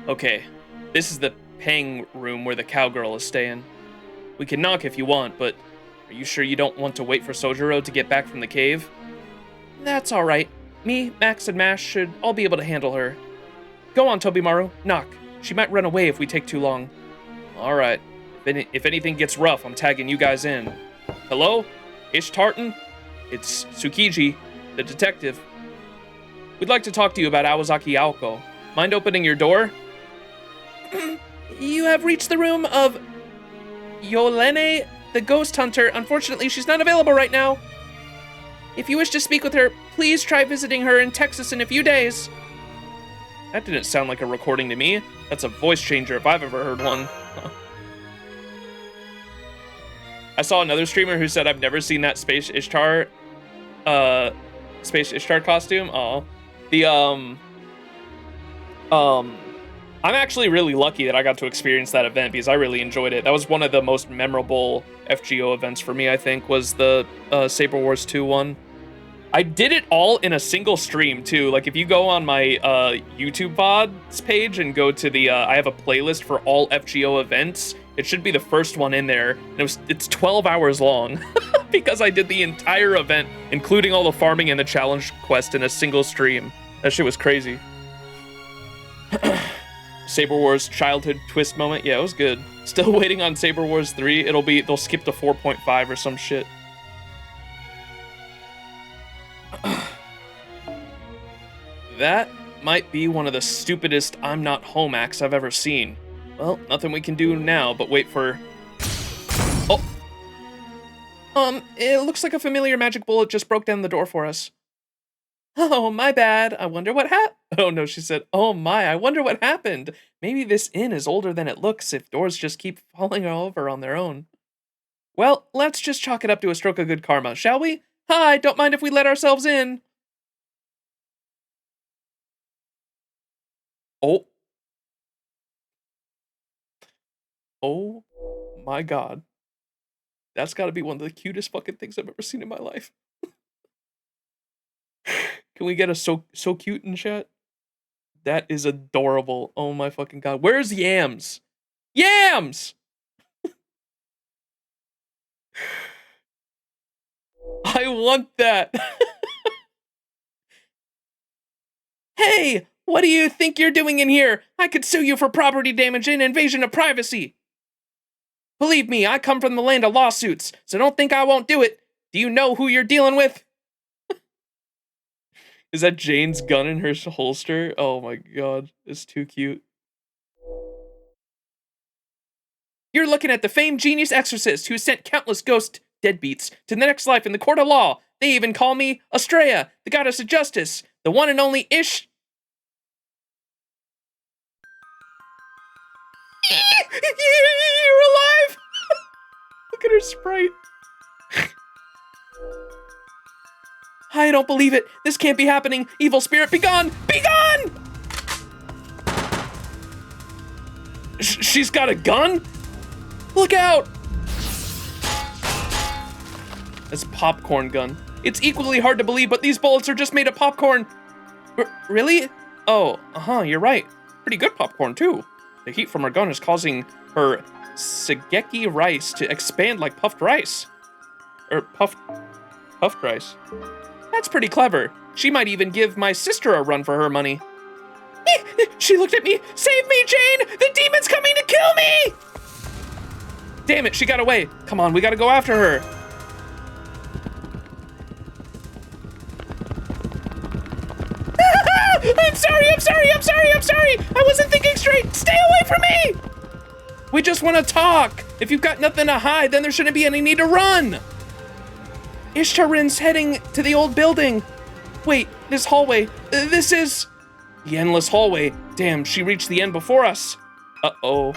Okay, this is the Pang room where the cowgirl is staying. We can knock if you want, but are you sure you don't want to wait for Sojiro to get back from the cave? That's alright. Me, Max, and Mash should all be able to handle her. Go on, Tobimaru, knock. She might run away if we take too long. Alright. If anything gets rough, I'm tagging you guys in. Hello? Ish Tartan? It's Tsukiji, the detective. We'd like to talk to you about Awazaki Aoko. Mind opening your door? You have reached the room of Yolene, the ghost hunter. Unfortunately, she's not available right now. If you wish to speak with her, please try visiting her in Texas in a few days. That didn't sound like a recording to me. That's a voice changer if I've ever heard one. I saw another streamer who said, I've never seen that Space Ishtar costume. Oh. I'm actually really lucky that I got to experience that event because I really enjoyed it. That was one of the most memorable FGO events for me, I think, was the Saber Wars 2 one. I did it all in a single stream, too. Like, if you go on my YouTube VODs page and go to the, I have a playlist for all FGO events. It should be the first one in there. And it's 12 hours long because I did the entire event, including all the farming and the challenge quest in a single stream. That shit was crazy. Saber Wars childhood twist moment. Yeah, it was good. Still waiting on Saber Wars 3. They'll skip to 4.5 or some shit. That might be one of the stupidest I'm not home acts I've ever seen. Well, nothing we can do now but wait for... Oh! It looks like a familiar magic bullet just broke down the door for us. Oh, my bad. I wonder what happened. Oh, no, she said, oh my, I wonder what happened. Maybe this inn is older than it looks if doors just keep falling over on their own. Well, let's just chalk it up to a stroke of good karma, shall we? Hi, don't mind if we let ourselves in. Oh. Oh my god. That's gotta be one of the cutest fucking things I've ever seen in my life. Can we get a so cute in chat? That is adorable. Oh my fucking god. Where's Yams? Yams! I want that. Hey, what do you think you're doing in here? I could sue you for property damage and invasion of privacy. Believe me, I come from the land of lawsuits, so don't think I won't do it. Do you know who you're dealing with? Is that Jane's gun in her holster? Oh my god, it's too cute. You're looking at the famed genius exorcist who sent countless ghost deadbeats to the next life in the court of law. They even call me Estrella, the goddess of justice, the one and only Ish. You're alive! Look at her sprite. I don't believe it. This can't be happening. Evil spirit, be gone! Be gone! She's got a gun? Look out! It's a popcorn gun. It's equally hard to believe, but these bullets are just made of popcorn. Really? Oh, you're right. Pretty good popcorn, too. The heat from her gun is causing her Sageki rice to expand like puffed rice. Or puffed rice. That's pretty clever. She might even give my sister a run for her money. She looked at me. Save me, Jane! The demon's coming to kill me! Damn it, she got away. Come on, we gotta go after her. I'm sorry. I wasn't thinking straight. Stay away from me. We just want to talk. If you've got nothing to hide, then there shouldn't be any need to run. Ishtarin's heading to the old building. Wait, this hallway. This is the endless hallway. Damn, she reached the end before us. Uh-oh.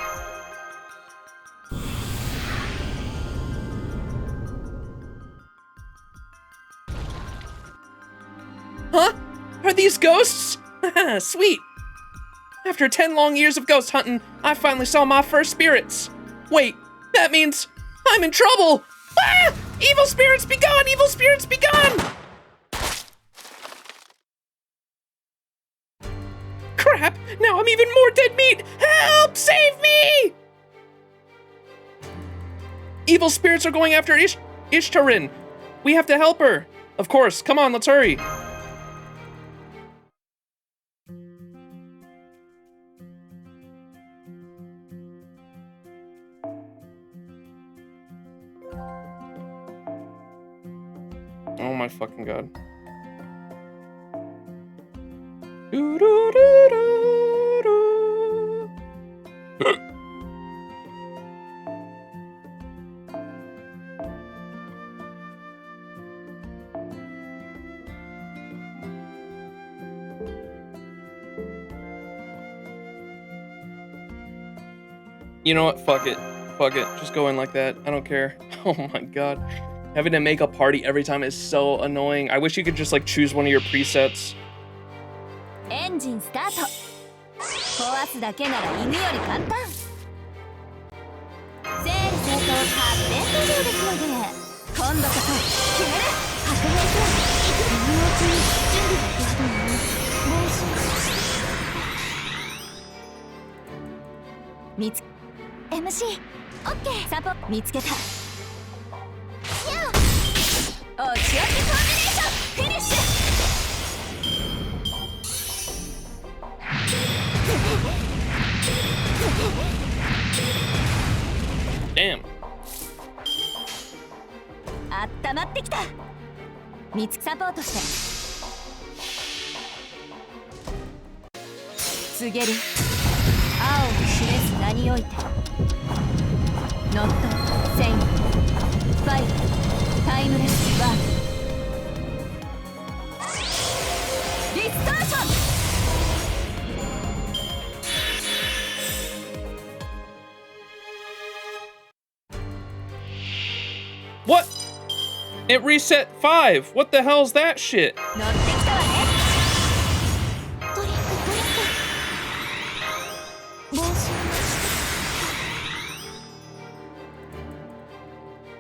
Huh? Are these ghosts? Sweet. After 10 long years of ghost hunting, I finally saw my first spirits. Wait, that means I'm in trouble. Ah! Evil spirits be gone! Evil spirits be gone! Crap! Now I'm even more dead meat! Help! Save me! Evil spirits are going after Ishtarin. We have to help her. Of course. Come on, let's hurry. Oh my fucking god. You know what? Fuck it. Fuck it. Just go in like that. I don't care. Oh my god. Having to make a party every time is so annoying. I wish you could just like choose one of your presets. Engine start. 壊すだけなら犬より簡単。整理整頓発電途上ですので、今度こそ決める。白兵君、今のうちに準備ができたのに、もうすぐ。見つ MC、オッケー。サポ見つけた。おちおちコンビネーションフィニッシュ。Damn. あったまってきた。見つサポートして。告げる。青を示す名において。ノット、セイン、ファイル。タイムレスワークリスターション。 What? It reset 5. What the hell's that shit? 乗ってきたわね。ドリンク。帽子。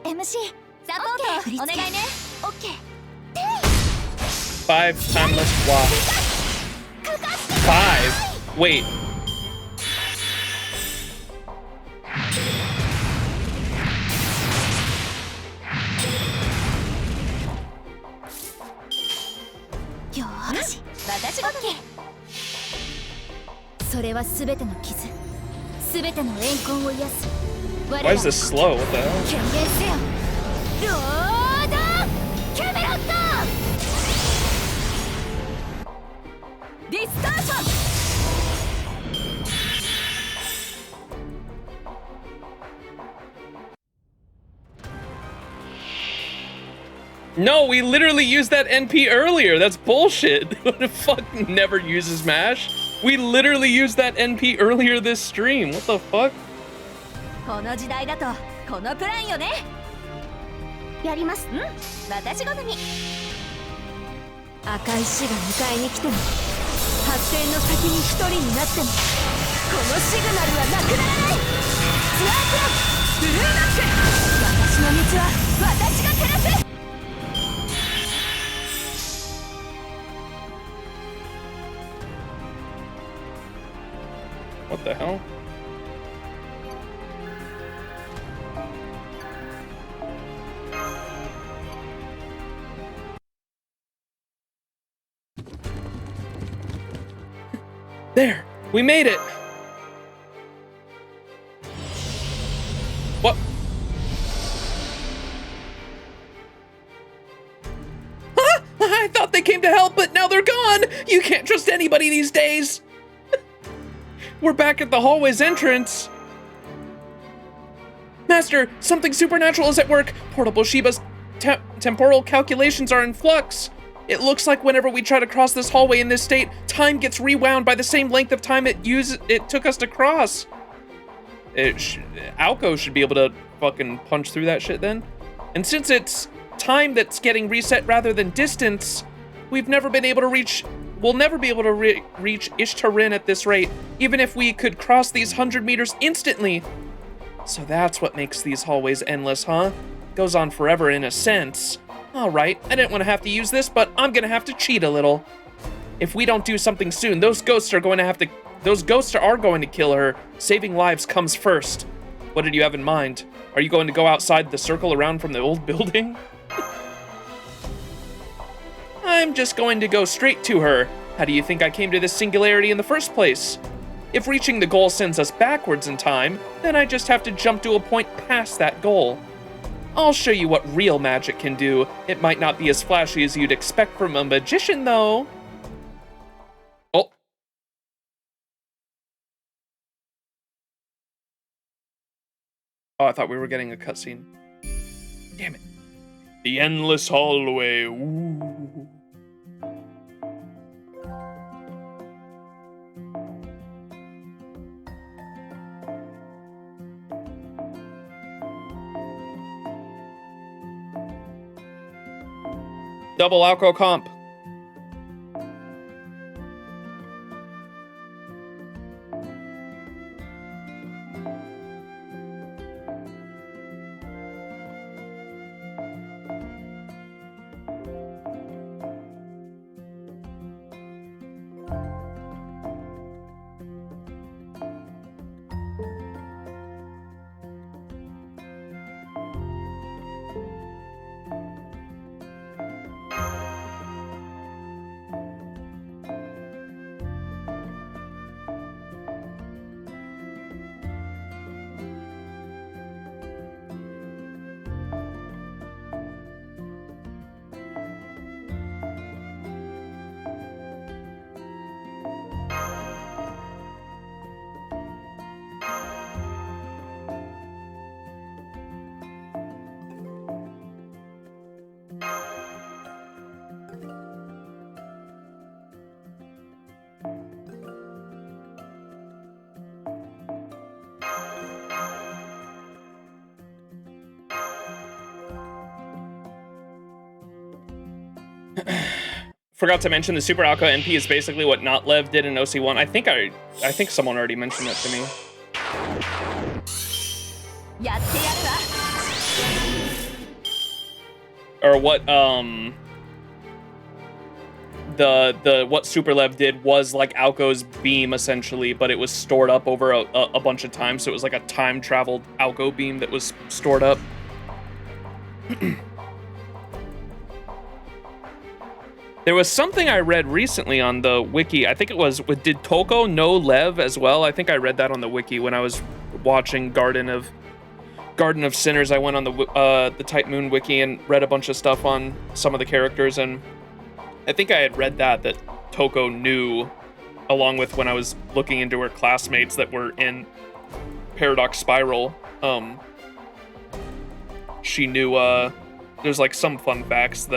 MC。 サポートお願いね。オッケー。 5 timeless walk. 5? Wait.よーし、私が OK。 それはすべての傷、すべての怨恨を癒す。 Why is this slow? What the hell? 権限せよ。 ロードキャメロットディスターション。 No, we literally used that NP earlier. That's bullshit. What the fuck? Never uses MASH. We literally used that NP earlier this stream. What the fuck? この時代だとこのプランよね。 やります。私ごとに赤い死が迎えに来ても発展の先に一人になってもこのシグナルはなくならない。ツアークラブブルーマック、私の道は私が照らす。What the hell? There! We made it! What? Huh? I thought they came to help, but now they're gone! You can't trust anybody these days! We're back at the hallway's entrance! Master, something supernatural is at work! Portable Shiba's temporal calculations are in flux! It looks like whenever we try to cross this hallway in this state, time gets rewound by the same length of time it took us to cross. Aoko should be able to fucking punch through that shit then. And since it's time that's getting reset rather than distance, we'll never be able to reach Ishtarin at this rate, even if we could cross these 100 meters instantly. So that's what makes these hallways endless, huh? Goes on forever in a sense. Alright, I didn't want to have to use this, but I'm gonna have to cheat a little. If we don't do something soon, those ghosts are going to kill her. Saving lives comes first. What did you have in mind? Are you going to go outside the circle around from the old building? I'm just going to go straight to her. How do you think I came to this singularity in the first place? If reaching the goal sends us backwards in time, then I just have to jump to a point past that goal. I'll show you what real magic can do. It might not be as flashy as you'd expect from a magician, though. Oh. Oh, I thought we were getting a cutscene. Damn it. The endless hallway. Ooh. Double alco comp. Forgot to mention the Super Alco NP is basically what Not Lev did in OC1. I think someone already mentioned that to me. Or what what Super Lev did was like Alco's beam essentially, but it was stored up over a bunch of times, so it was like a time traveled Alco beam that was stored up. There was something I read recently on the wiki. I think it was did Toko know Lev as well? I think I read that on the wiki when I was watching Garden of Sinners. I went on the Type Moon wiki and read a bunch of stuff on some of the characters, and I think I had read that Toko knew, along with when I was looking into her classmates that were in Paradox Spiral. She knew. There's like some fun facts.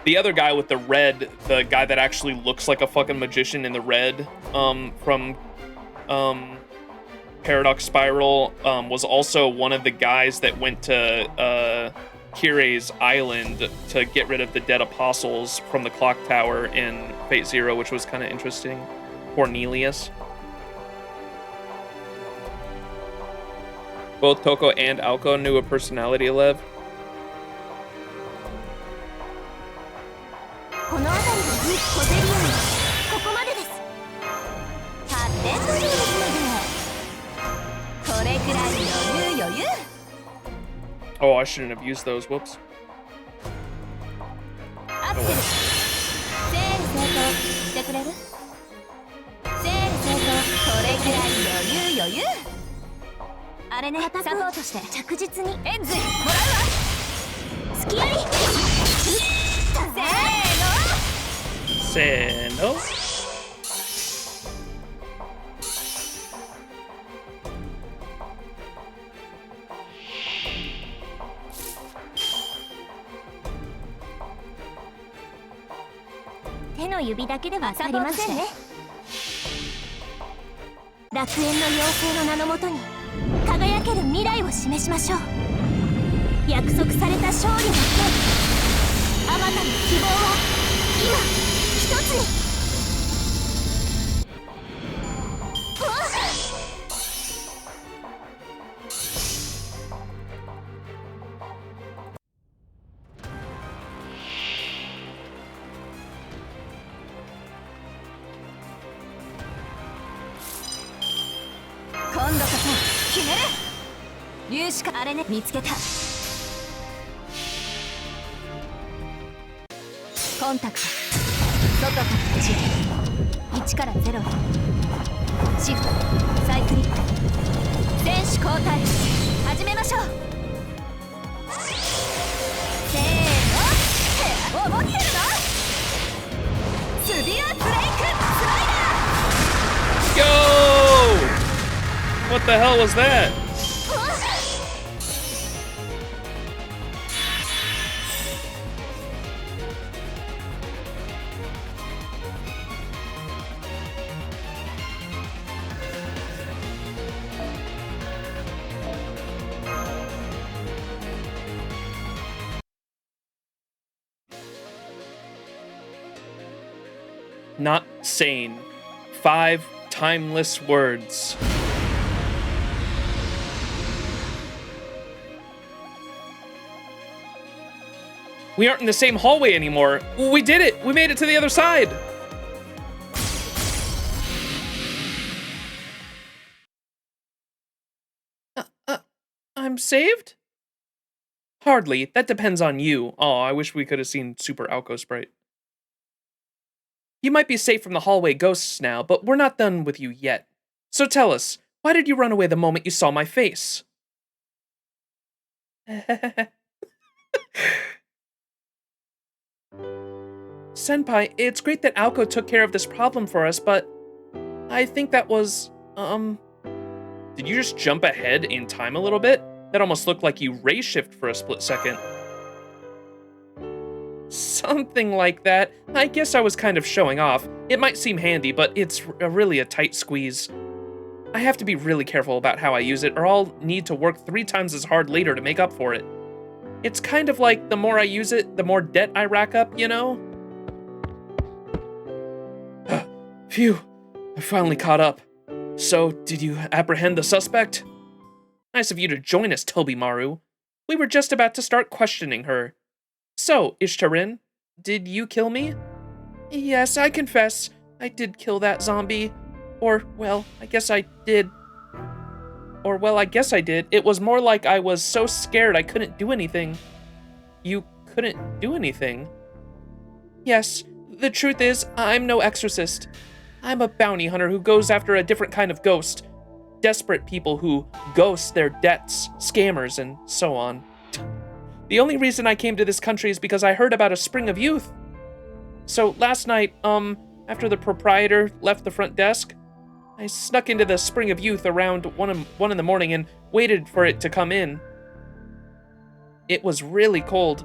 The other guy with the red, the guy that actually looks like a fucking magician in the red, from Paradox Spiral, was also one of the guys that went to Kirei's island to get rid of the dead apostles from the clock tower in Fate Zero, which was kind of interesting. Cornelius. Both Toko and Aoko knew a personality Lev. この辺りで小競り合いここまでです。発展途上ですのでこれくらい余裕。 Oh, I shouldn't have used those. Whoops. アクセル整理整頓してくれる？整理整頓これくらい余裕。あれね、サポートして着実にエンズもらうわ。隙あり。せーの。手の指だけではありませんね。楽園の妖精の名のもとに輝ける未来を示しましょう。約束された勝利の剣、あまたの希望は今一つに。今度こそ決める。粒子かあれね、見つけた。コンタクト外から内1から0シフトサイクリック選手交代始めましょう。せーの、思ってるのスビアブレイクスライダー。 Yo! What the hell was that? Not sane. 5 timeless words. We aren't in the same hallway anymore. We did it! We made it to the other side! I'm saved? Hardly. That depends on you. Oh, I wish we could have seen Super Alco Sprite. You might be safe from the hallway ghosts now, but we're not done with you yet. So tell us, why did you run away the moment you saw my face? Senpai, it's great that Aoko took care of this problem for us, but I think that was, Did you just jump ahead in time a little bit? That almost looked like you ray shift for a split second. Something like that. I guess I was kind of showing off. It might seem handy, but it's really a tight squeeze. I have to be really careful about how I use it, or I'll need to work 3 times as hard later to make up for it. It's kind of like the more I use it, the more debt I rack up, you know? Phew, I finally caught up. So, did you apprehend the suspect? Nice of you to join us, Tobimaru. We were just about to start questioning her. So, Ishtarin, did you kill me? Yes, I confess. I did kill that zombie. Or, well, I guess I did. It was more like I was so scared I couldn't do anything. You couldn't do anything? Yes, the truth is, I'm no exorcist. I'm a bounty hunter who goes after a different kind of ghost. Desperate people who ghost their debts, scammers, and so on. The only reason I came to this country is because I heard about a Spring of Youth. So last night, after the proprietor left the front desk, I snuck into the Spring of Youth around 1 in the morning and waited for it to come in. It was really cold.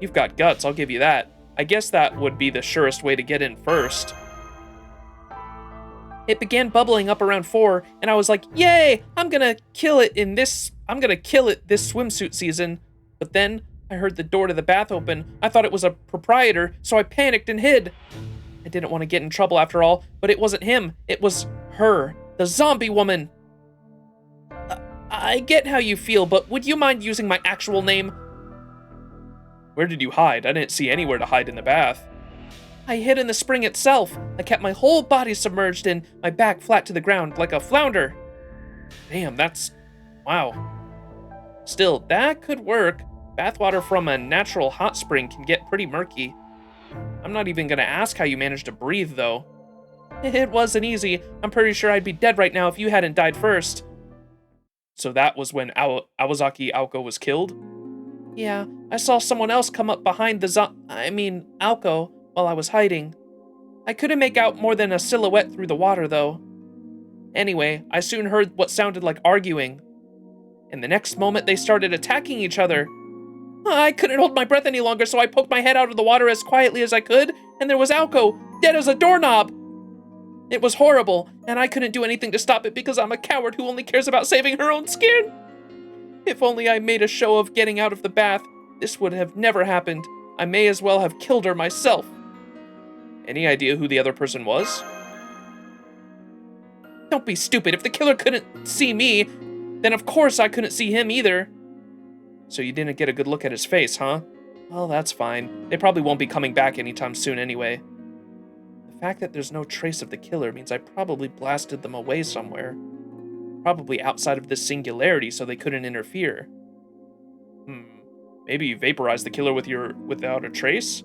You've got guts, I'll give you that. I guess that would be the surest way to get in first. It began bubbling up around 4, and I was like, yay, I'm gonna kill it this swimsuit season. But then, I heard the door to the bath open. I thought it was a proprietor, so I panicked and hid. I didn't want to get in trouble after all, but it wasn't him. It was her, the zombie woman. I get how you feel, but would you mind using my actual name? Where did you hide? I didn't see anywhere to hide in the bath. I hid in the spring itself. I kept my whole body submerged and my back flat to the ground like a flounder. Damn, that's... wow. Still, that could work. Bathwater from a natural hot spring can get pretty murky. I'm not even gonna ask how you managed to breathe, though. It wasn't easy. I'm pretty sure I'd be dead right now if you hadn't died first. So that was when Awazaki Aoko was killed? Yeah, I saw someone else come up behind the Aoko, while I was hiding. I couldn't make out more than a silhouette through the water, though. Anyway, I soon heard what sounded like arguing. And the next moment, they started attacking each other. I couldn't hold my breath any longer, so I poked my head out of the water as quietly as I could, and there was Aoko, dead as a doorknob. It was horrible, and I couldn't do anything to stop it because I'm a coward who only cares about saving her own skin. If only I made a show of getting out of the bath, this would have never happened. I may as well have killed her myself. Any idea who the other person was? Don't be stupid. If the killer couldn't see me, then of course I couldn't see him either. So you didn't get a good look at his face, huh? Well, that's fine. They probably won't be coming back anytime soon anyway. The fact that there's no trace of the killer means I probably blasted them away somewhere. Probably outside of this singularity so they couldn't interfere. Maybe you vaporized the killer without a trace?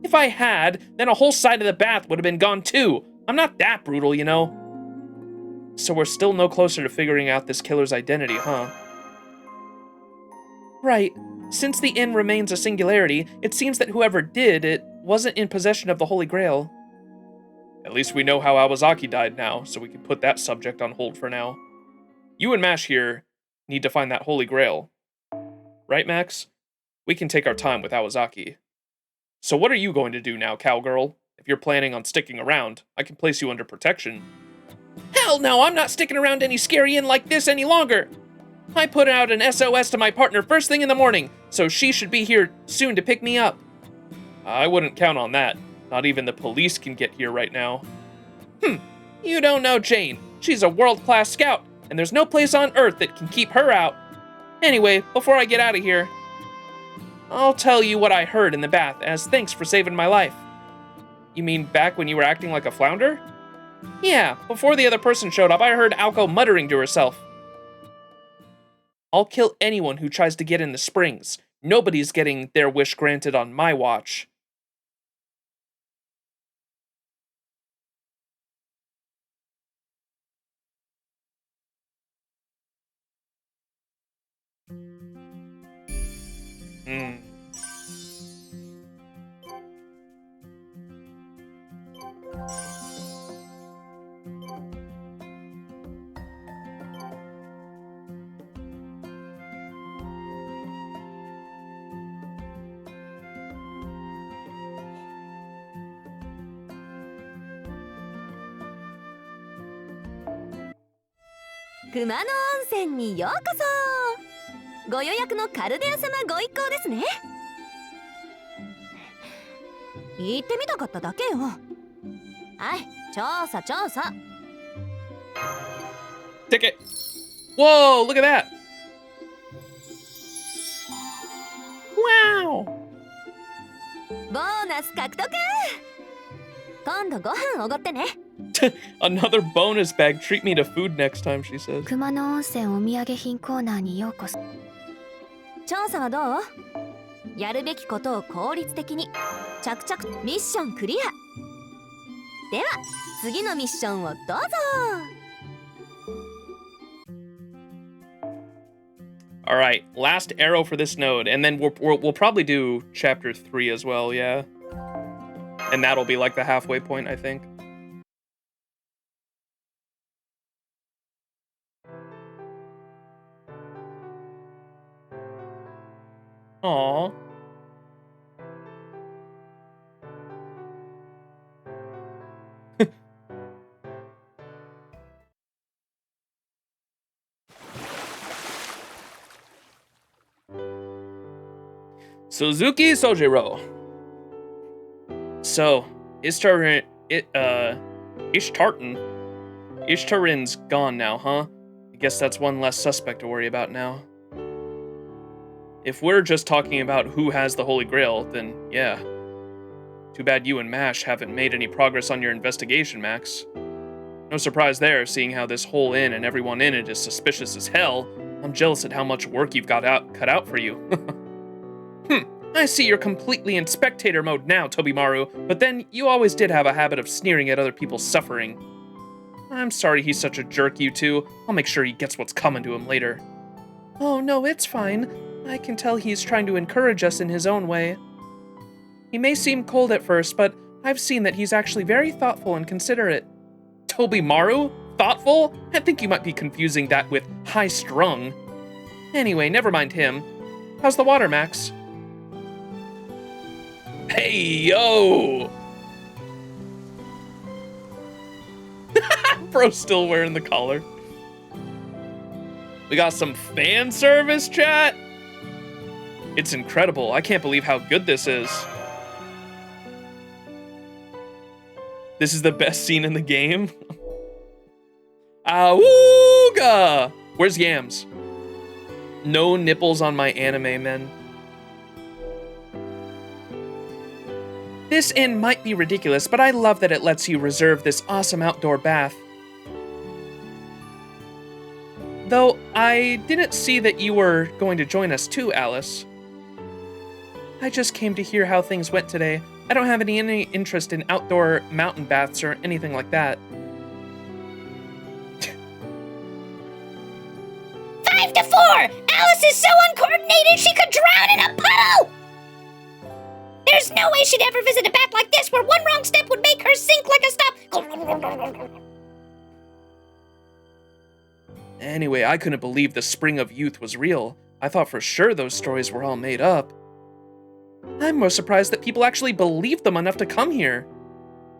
If I had, then a whole side of the bath would have been gone too. I'm not that brutal, you know. So we're still no closer to figuring out this killer's identity, huh? Right. Since the inn remains a singularity, it seems that whoever did it wasn't in possession of the Holy Grail. At least we know how Awazaki died now, so we can put that subject on hold for now. You and Mash here need to find that Holy Grail. Right, Max? We can take our time with Awazaki. So what are you going to do now, cowgirl? If you're planning on sticking around, I can place you under protection. Hell no, I'm not sticking around any scary inn like this any longer! I put out an SOS to my partner first thing in the morning, so she should be here soon to pick me up. I wouldn't count on that. Not even the police can get here right now. You don't know Jane. She's a world-class scout, and there's no place on Earth that can keep her out. Anyway, before I get out of here, I'll tell you what I heard in the bath as thanks for saving my life. You mean back when you were acting like a flounder? Yeah, before the other person showed up, I heard Aoko muttering to herself. I'll kill anyone who tries to get in the springs. Nobody's getting their wish granted on my watch. Kumano 温泉にようこそ。ご予約のカルデア様ご一行ですね。行ってみたかっただけよ。はい、調査調査。Ticket! Whoa, look at that! Wow! ボーナス獲得。今度ご飯おごってね。Another bonus bag. Treat me to food next time, she says. 熊野温泉お土産品コーナーにようこそ。調査はどう？やるべきことを効率的に。着々ミッションクリア。では次のミッションをどうぞ。All right, last arrow for this node, and then we'll probably do chapter 3 as well, yeah. And that'll be like the halfway point, I think. Aww. Suzuki Sojiro. So, Ishtarin's gone now, huh? I guess that's one less suspect to worry about now. If we're just talking about who has the Holy Grail, then yeah. Too bad you and Mash haven't made any progress on your investigation, Max. No surprise there, seeing how this whole inn and everyone in it is suspicious as hell. I'm jealous at how much work you've got cut out for you. I see you're completely in spectator mode now, Tobimaru, but then you always did have a habit of sneering at other people's suffering. I'm sorry he's such a jerk, you two. I'll make sure he gets what's coming to him later. Oh, no, it's fine. I can tell he's trying to encourage us in his own way. He may seem cold at first, but I've seen that he's actually very thoughtful and considerate. Tobimaru? Thoughtful? I think you might be confusing that with high-strung. Anyway, never mind him. How's the water, Max? Hey, yo! Bro's still wearing the collar. We got some fan service, chat? It's incredible. I can't believe how good this is. This is the best scene in the game. Awooga! Where's Yams? No nipples on my anime, men. This inn might be ridiculous, but I love that it lets you reserve this awesome outdoor bath. Though I didn't see that you were going to join us too, Alice. I just came to hear how things went today. I don't have any interest in outdoor mountain baths or anything like that. 5 to 4! Alice is so uncoordinated she could drown in a puddle! There's no way she'd ever visit a bath like this where one wrong step would make her sink like a stop. Anyway, I couldn't believe the Spring of Youth was real. I thought for sure those stories were all made up. I'm more surprised that people actually believed them enough to come here.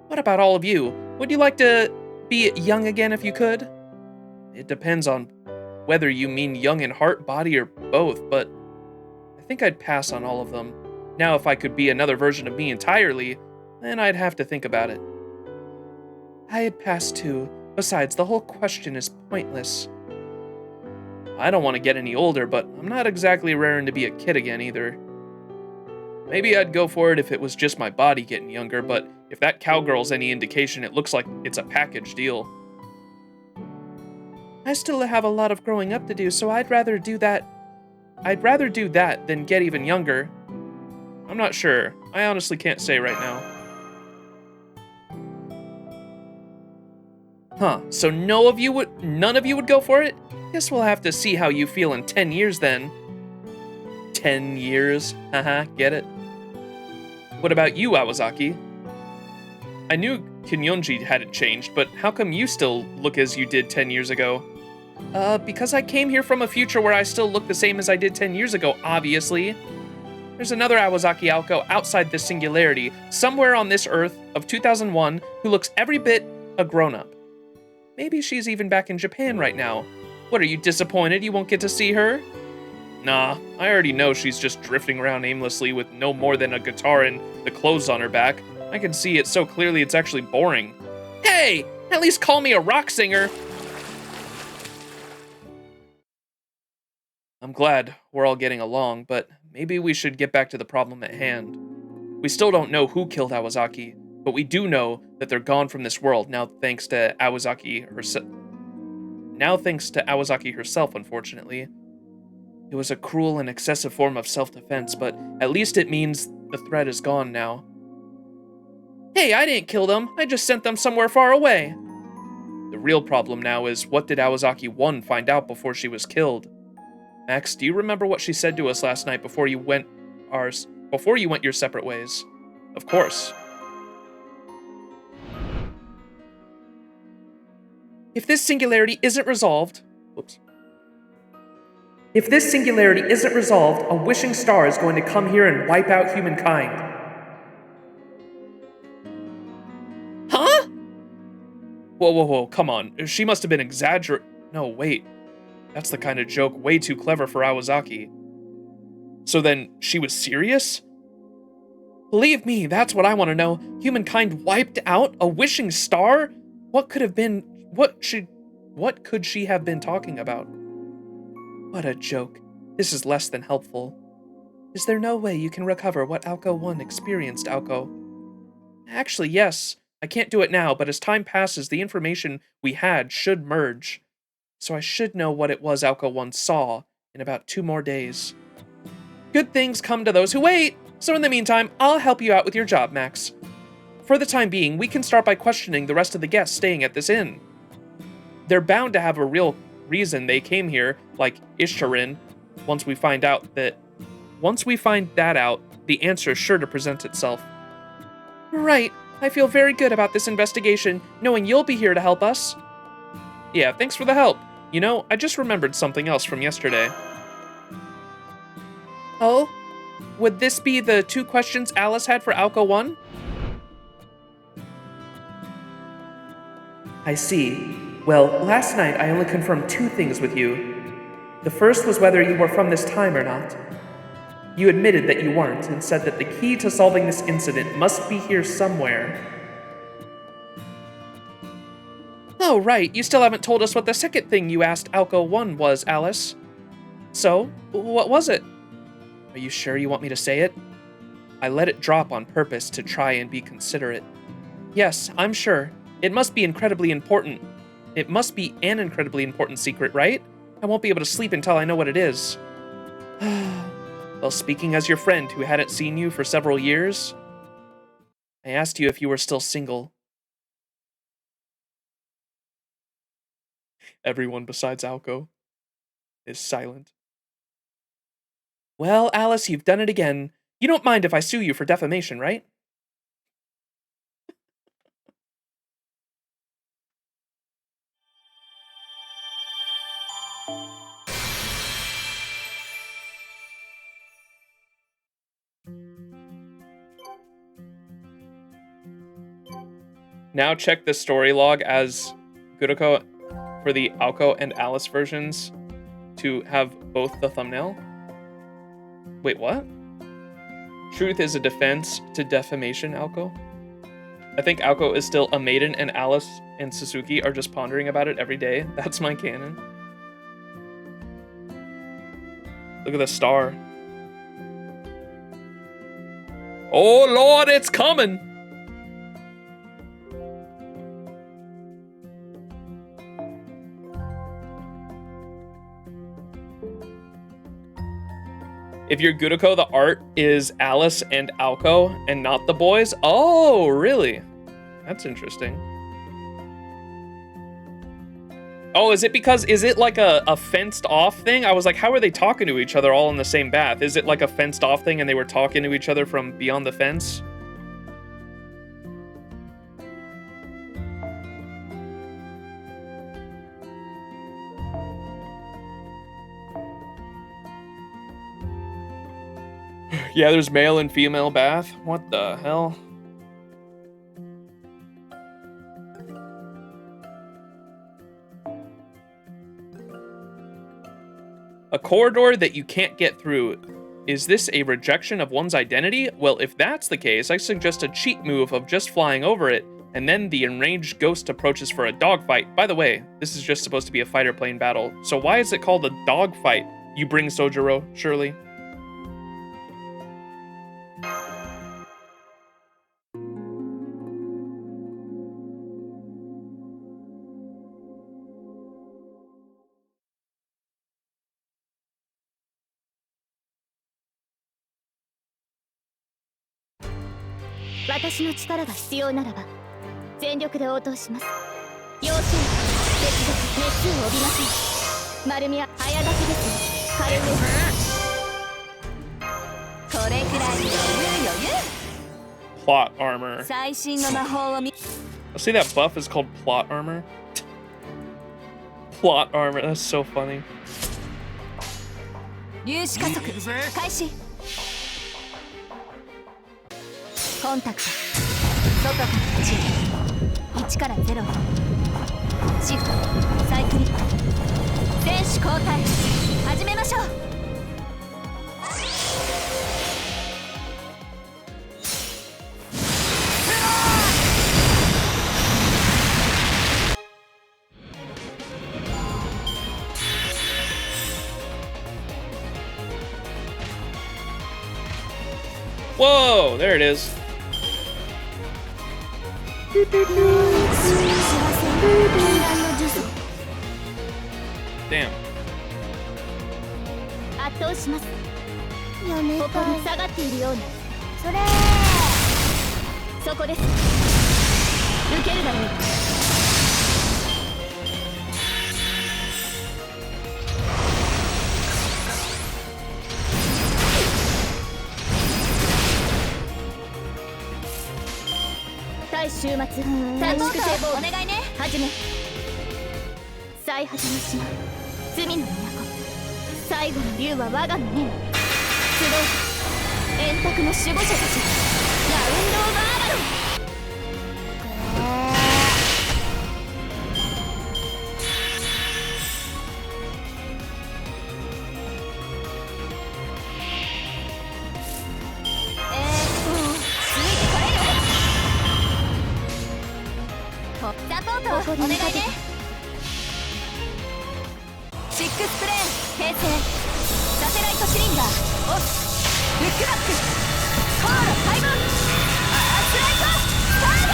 What about all of you? Would you like to be young again if you could? It depends on whether you mean young in heart, body, or both, but I think I'd pass on all of them. Now, if I could be another version of me entirely, then I'd have to think about it. I'd pass too. Besides, the whole question is pointless. I don't want to get any older, but I'm not exactly raring to be a kid again either. Maybe I'd go for it if it was just my body getting younger, but if that cowgirl's any indication, it looks like it's a package deal. I still have a lot of growing up to do, so I'd rather do that than get even younger. I'm not sure. I honestly can't say right now. Huh, so none of you would go for it? Guess we'll have to see how you feel in 10 years then. 10 years? Haha, get it? What about you, Awazaki? I knew Kinyonji hadn't changed, but how come you still look as you did 10 years ago? Because I came here from a future where I still look the same as I did 10 years ago, obviously. There's another Awazaki Aoko outside this Singularity, somewhere on this Earth of 2001, who looks every bit a grown-up. Maybe she's even back in Japan right now. What, are you disappointed you won't get to see her? Nah, I already know she's just drifting around aimlessly with no more than a guitar and the clothes on her back. I can see it so clearly it's actually boring. Hey! At least call me a rock singer! I'm glad we're all getting along, but maybe we should get back to the problem at hand. We still don't know who killed Awazaki, but we do know that they're gone from this world now thanks to Awazaki herself, unfortunately. It was a cruel and excessive form of self-defense, but at least it means the threat is gone now. Hey, I didn't kill them. I just sent them somewhere far away. The real problem now is, what did Awazaki 1 find out before she was killed? Max, do you remember what she said to us last night before you went your separate ways? Of course. If this singularity isn't resolved, a wishing star is going to come here and wipe out humankind. Huh? Whoa, come on. She must have been exaggerating. No, wait. That's the kind of joke way too clever for Awazaki. So then, she was serious? Believe me, that's what I want to know. Humankind wiped out? A wishing star? What could she have been talking about? What a joke. This is less than helpful. Is there no way you can recover what Alco 1 experienced, Alco? Actually, yes. I can't do it now, but as time passes, the information we had should merge. So I should know what it was Alco 1 saw in about 2 more days. Good things come to those who wait! So in the meantime, I'll help you out with your job, Max. For the time being, we can start by questioning the rest of the guests staying at this inn. They're bound to have a real reason they came here, like Ishtarin. Once we find that out, the answer is sure to present itself. Right. I feel very good about this investigation, knowing you'll be here to help us. Yeah, thanks for the help. You know, I just remembered something else from yesterday. Oh? Would this be the 2 questions Alice had for Alco 1? I see. Well, last night I only confirmed 2 things with you. The first was whether you were from this time or not. You admitted that you weren't and said that the key to solving this incident must be here somewhere. Oh, right. You still haven't told us what the second thing you asked Alco 1 was, Alice. So, what was it? Are you sure you want me to say it? I let it drop on purpose to try and be considerate. Yes, I'm sure. It must be incredibly important. It must be an incredibly important secret, right? I won't be able to sleep until I know what it is. Well, speaking as your friend who hadn't seen you for several years, I asked you if you were still single. Everyone besides Alco is silent. Well, Alice, you've done it again. You don't mind if I sue you for defamation, right? Now check the story log as Guriko for the Alco and Alice versions to have both the thumbnail. Wait, what? Truth is a defense to defamation, Alco? I think Alco is still a maiden and Alice and Suzuki are just pondering about it every day. That's my canon. Look at the star. Oh Lord, it's coming! If you're Guriko, the art is Alice and Alco and not the boys. Oh, really? That's interesting. Oh, is it like a fenced off thing? I was like, how are they talking to each other all in the same bath? Is it like a fenced off thing and they were talking to each other from beyond the fence? Yeah, there's male and female bath. What the hell? A corridor that you can't get through. Is this a rejection of one's identity? Well, if that's the case, I suggest a cheat move of just flying over it, and then the enraged ghost approaches for a dogfight. By the way, this is just supposed to be a fighter plane battle, so why is it called a dogfight? You bring Sojiro, surely?私の力が必要ならば全力で応答します。要注意、別々熱を帯びません。丸みは早書きですが、軽いです。これくらい余裕。 Plot armor. 最新の魔法を見 I see that buff is called plot armor. Plot armor, that's so funny. 粒子加速開始。コンタクト外から内1から0シフトサイクリック選手交代始めましょう Whoa, there it is. Damn. 圧倒します。やめたい。ここに下がっているような。それ。そこです。受けるだろう。対終末短縮性暴お願いね。はじめ最果ての島罪の都最後の竜は我がの念集う円卓の守護者たちラウンド・オブ・アバロン。サポートお願いね。シックスプレーン形成サテライトシリンダーオフブックバックコール開門アースライトスターバ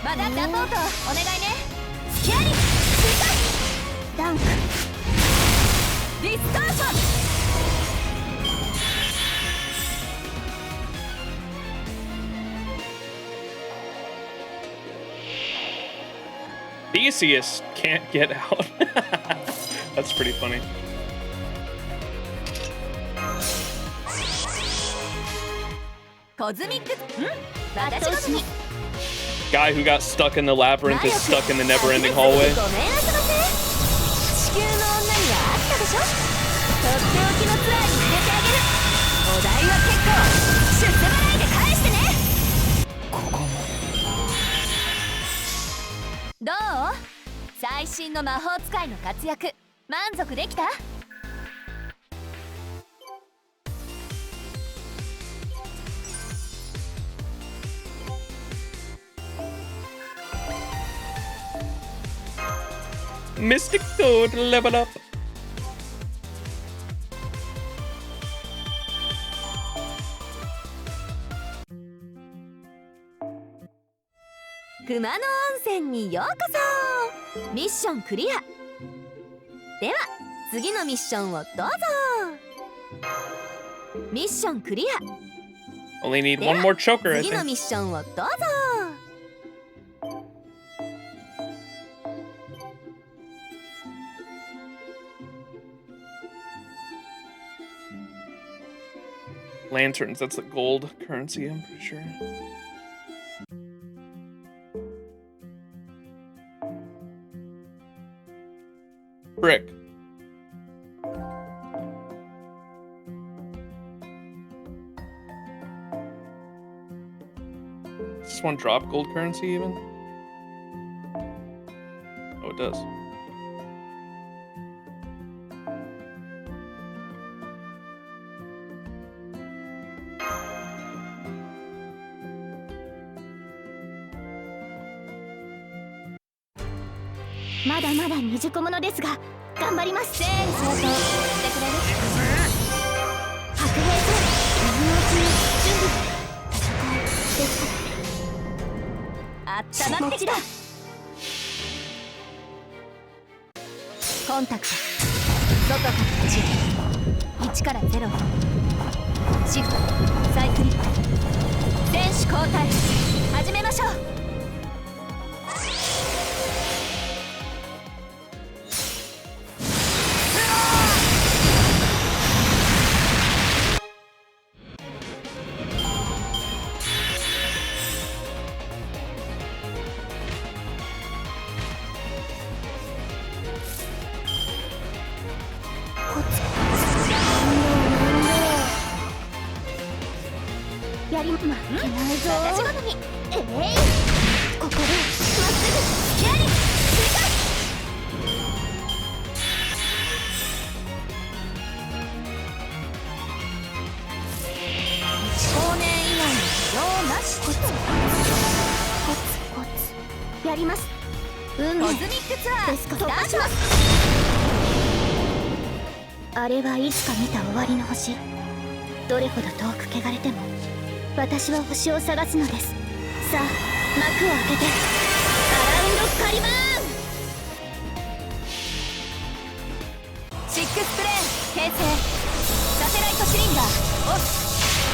ーまだサポートお願いね。スキャリダンクディスターション。Theseus can't get out. That's pretty funny. Guy who got stuck in the labyrinth is stuck in the never-ending hallway. Mystic Toad level up. Kumano 温泉にようこそ。ミッションクリア。では次のミッションをどうぞ。ミッションクリア。 Only need one more choker, I 次の think. ミッションをどうぞ。Lanterns, that's the gold currency, I'm pretty sure. Brick. Does this one drop gold currency even? Oh, it does.まだまだ未熟者ですが頑張ります。整理整頓してくれる？白兵と今のうちに準備戦いですか？あったまってきた。コンタクト外から内1から0シフトサイクリック選手交代始めましょう。やりまけないぞ。私好み。ここでまっすぐやり少年以外の用なし。ります。運命コズミックツアースタートします。あれはいつか見た終わりの星。どれほど遠く汚れても私は星を探すのです。さあ幕を開けてアラウンドカリバーン。シックスプレーン形成。サテライトシリンダーオフ。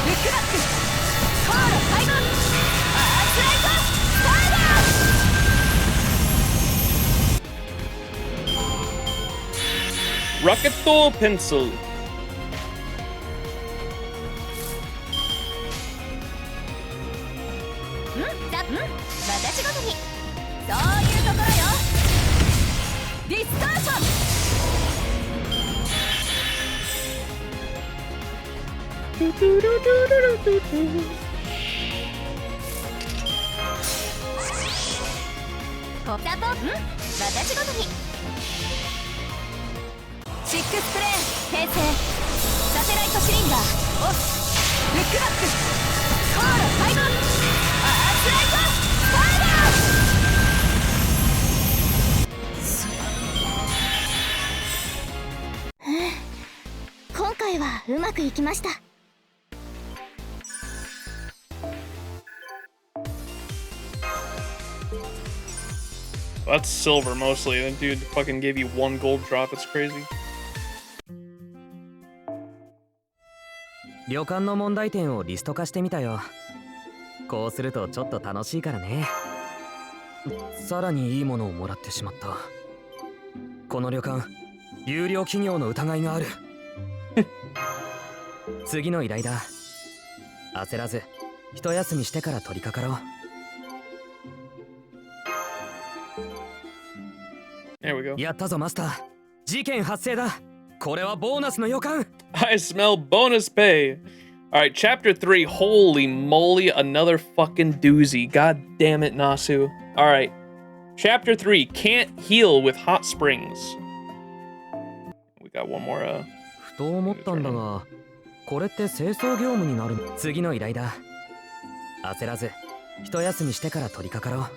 ルックバックコード開門。アースライトファイヤー。 Rocket Pencil. 私ごとにそういうところよ。ディストーション。コタポ私ごとにシックスプレーン形成。サテライトシリンダーオフ。ルックバックコード開門。アースライトファイヤ今回はうまくいきました。That's silver mostly. That dude fucking gave you 1 gold drop. It's crazy. 旅館の問題点をリスト化してみたよ。こうするとちょっと楽しいからね。さらにいいものをもらってしまった。この旅館有料企業の疑いがある。次の依頼だ。焦らず一休みしてから取り掛かろう。There we go. やったぞマスター。事件発生だ。これはボーナスの予感。I smell bonus pay. Alright, chapter 3. Holy moly, another fucking doozy. God damn it, Nasu. Alright. Chapter 3. Can't heal with hot springs. We got one more, ふと思ったんだが、これって清掃業務になる。次の依頼だ。焦らず一休みしてから取り掛かろう。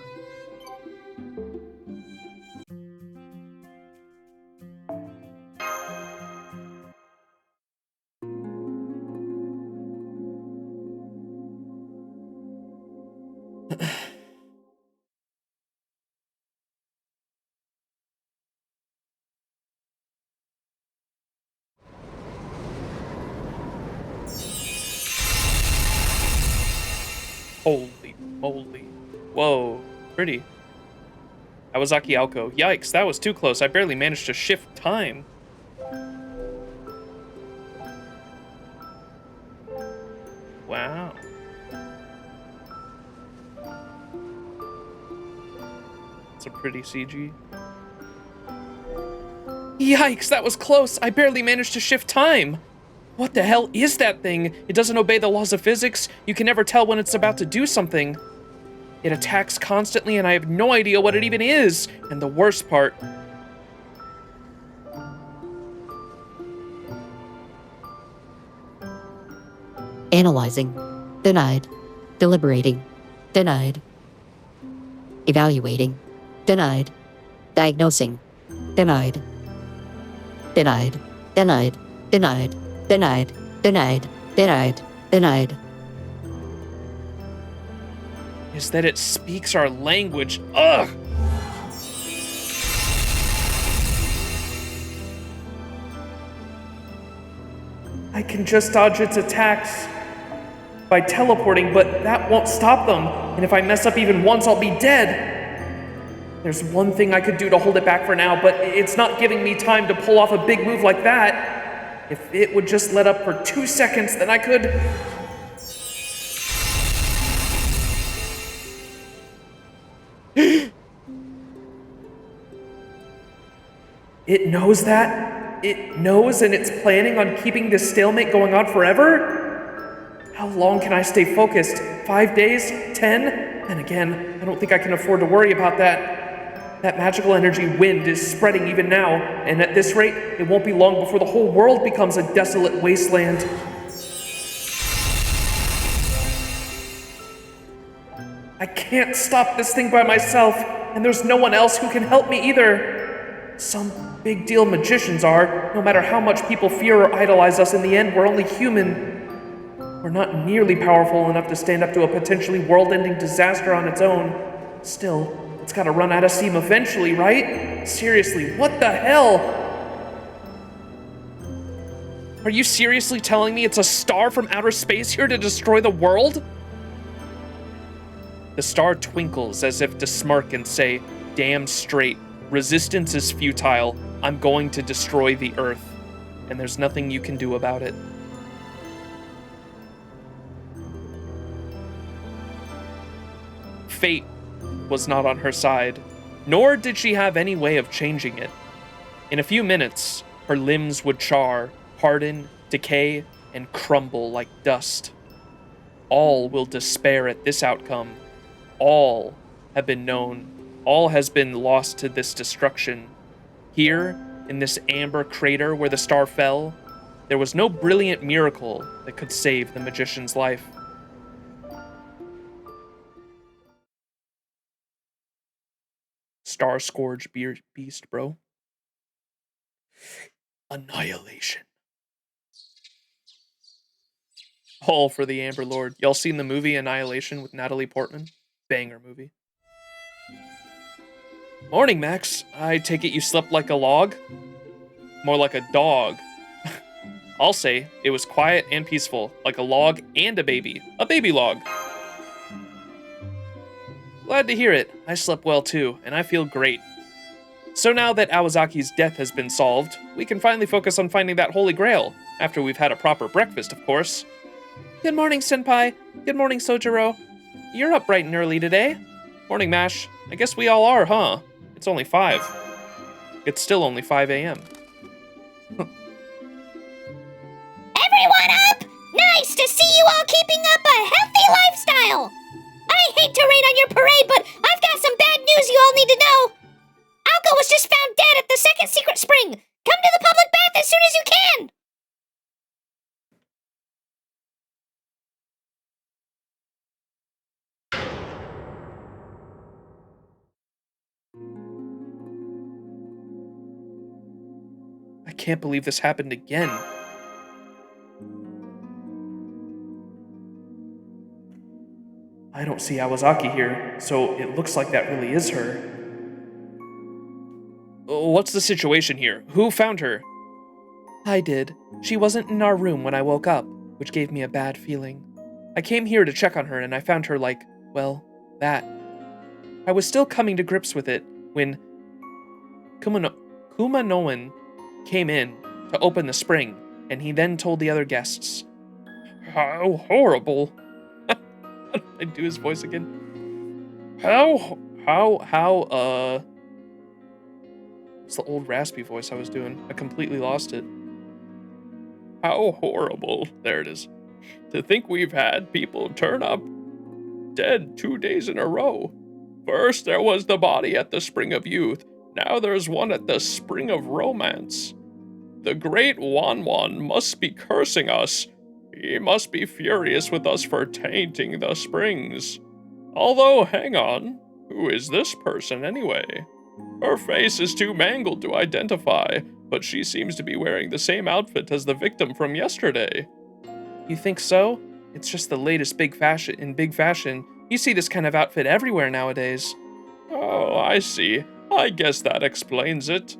Holy moly. Whoa, pretty. Kawasaki Aoko. Yikes, that was too close. I barely managed to shift time. Wow. It's a pretty CG. Yikes, that was close. I barely managed to shift time. What the hell is that thing? It doesn't obey the laws of physics. You can never tell when it's about to do something. It attacks constantly and I have no idea what it even is. And the worst part... Analyzing. Denied. Deliberating. Denied. Evaluating. Denied. Diagnosing. Denied. Denied. Denied. Denied. Denied. Denied. Denied. Denied. is that it speaks our language. Ugh! I can just dodge its attacks by teleporting, but that won't stop them. And if I mess up even once, I'll be dead. There's one thing I could do to hold it back for now, but it's not giving me time to pull off a big move like that. If it would just let up for 2 seconds, then I could... It knows that? It knows and it's planning on keeping this stalemate going on forever? How long can I stay focused? 5 days? 10? And again, I don't think I can afford to worry about that. That magical energy wind is spreading even now, and at this rate, it won't be long before the whole world becomes a desolate wasteland. I can't stop this thing by myself, and there's no one else who can help me either. Some big deal magicians are. No matter how much people fear or idolize us, in the end, we're only human. We're not nearly powerful enough to stand up to a potentially world-ending disaster on its own. Still, it's gotta run out of steam eventually, right? Seriously, what the hell? Are you seriously telling me it's a star from outer space here to destroy the world? The star twinkles as if to smirk and say, damn straight, resistance is futile. I'm going to destroy the Earth, and there's nothing you can do about it. Fate was not on her side, nor did she have any way of changing it. In a few minutes, her limbs would char, harden, decay, and crumble like dust. All will despair at this outcome. All have been known. All has been lost to this destruction. Here, in this amber crater where the star fell, there was no brilliant miracle that could save the magician's life. Star Scourge Beast, bro. Annihilation. All for the Amber Lord. Y'all seen the movie Annihilation with Natalie Portman? Banger movie. Morning, Max. I take it you slept like a log? More like a dog. I'll say, it was quiet and peaceful, like a log and a baby. A baby log. Glad to hear it. I slept well too, and I feel great. So now that Awazaki's death has been solved, we can finally focus on finding that Holy Grail, after we've had a proper breakfast, of course. Good morning, Senpai. Good morning, Sojiro. You're up bright and early today. Morning, Mash. I guess we all are, huh? It's only 5. It's still only 5 a.m. Everyone up! Nice to see you all keeping up a healthy lifestyle! I hate to rain on your parade, but I've got some bad news you all need to know. Alka was just found dead at the second secret spring. Come to the public bath as soon as you can. I can't believe this happened again. I don't see Awazaki here, so it looks like that really is her. What's the situation here? Who found her? I did. She wasn't in our room when I woke up, which gave me a bad feeling. I came here to check on her and I found her like, well, that. I was still coming to grips with it when Kumanoan came in to open the spring, and he then told the other guests. How horrible. I do his voice again. It's the old raspy voice I was doing. I completely lost it. How horrible. There it is. To think we've had people turn up dead 2 days in a row. First there was the body at the Spring of Youth. Now there's one at the Spring of Romance. The great Wanwan must be cursing us. He must be furious with us for tainting the springs. Although, hang on, who is this person anyway? Her face is too mangled to identify, but she seems to be wearing the same outfit as the victim from yesterday. You think so? It's just the latest big fashion. You see this kind of outfit everywhere nowadays. Oh, I see. I guess that explains it.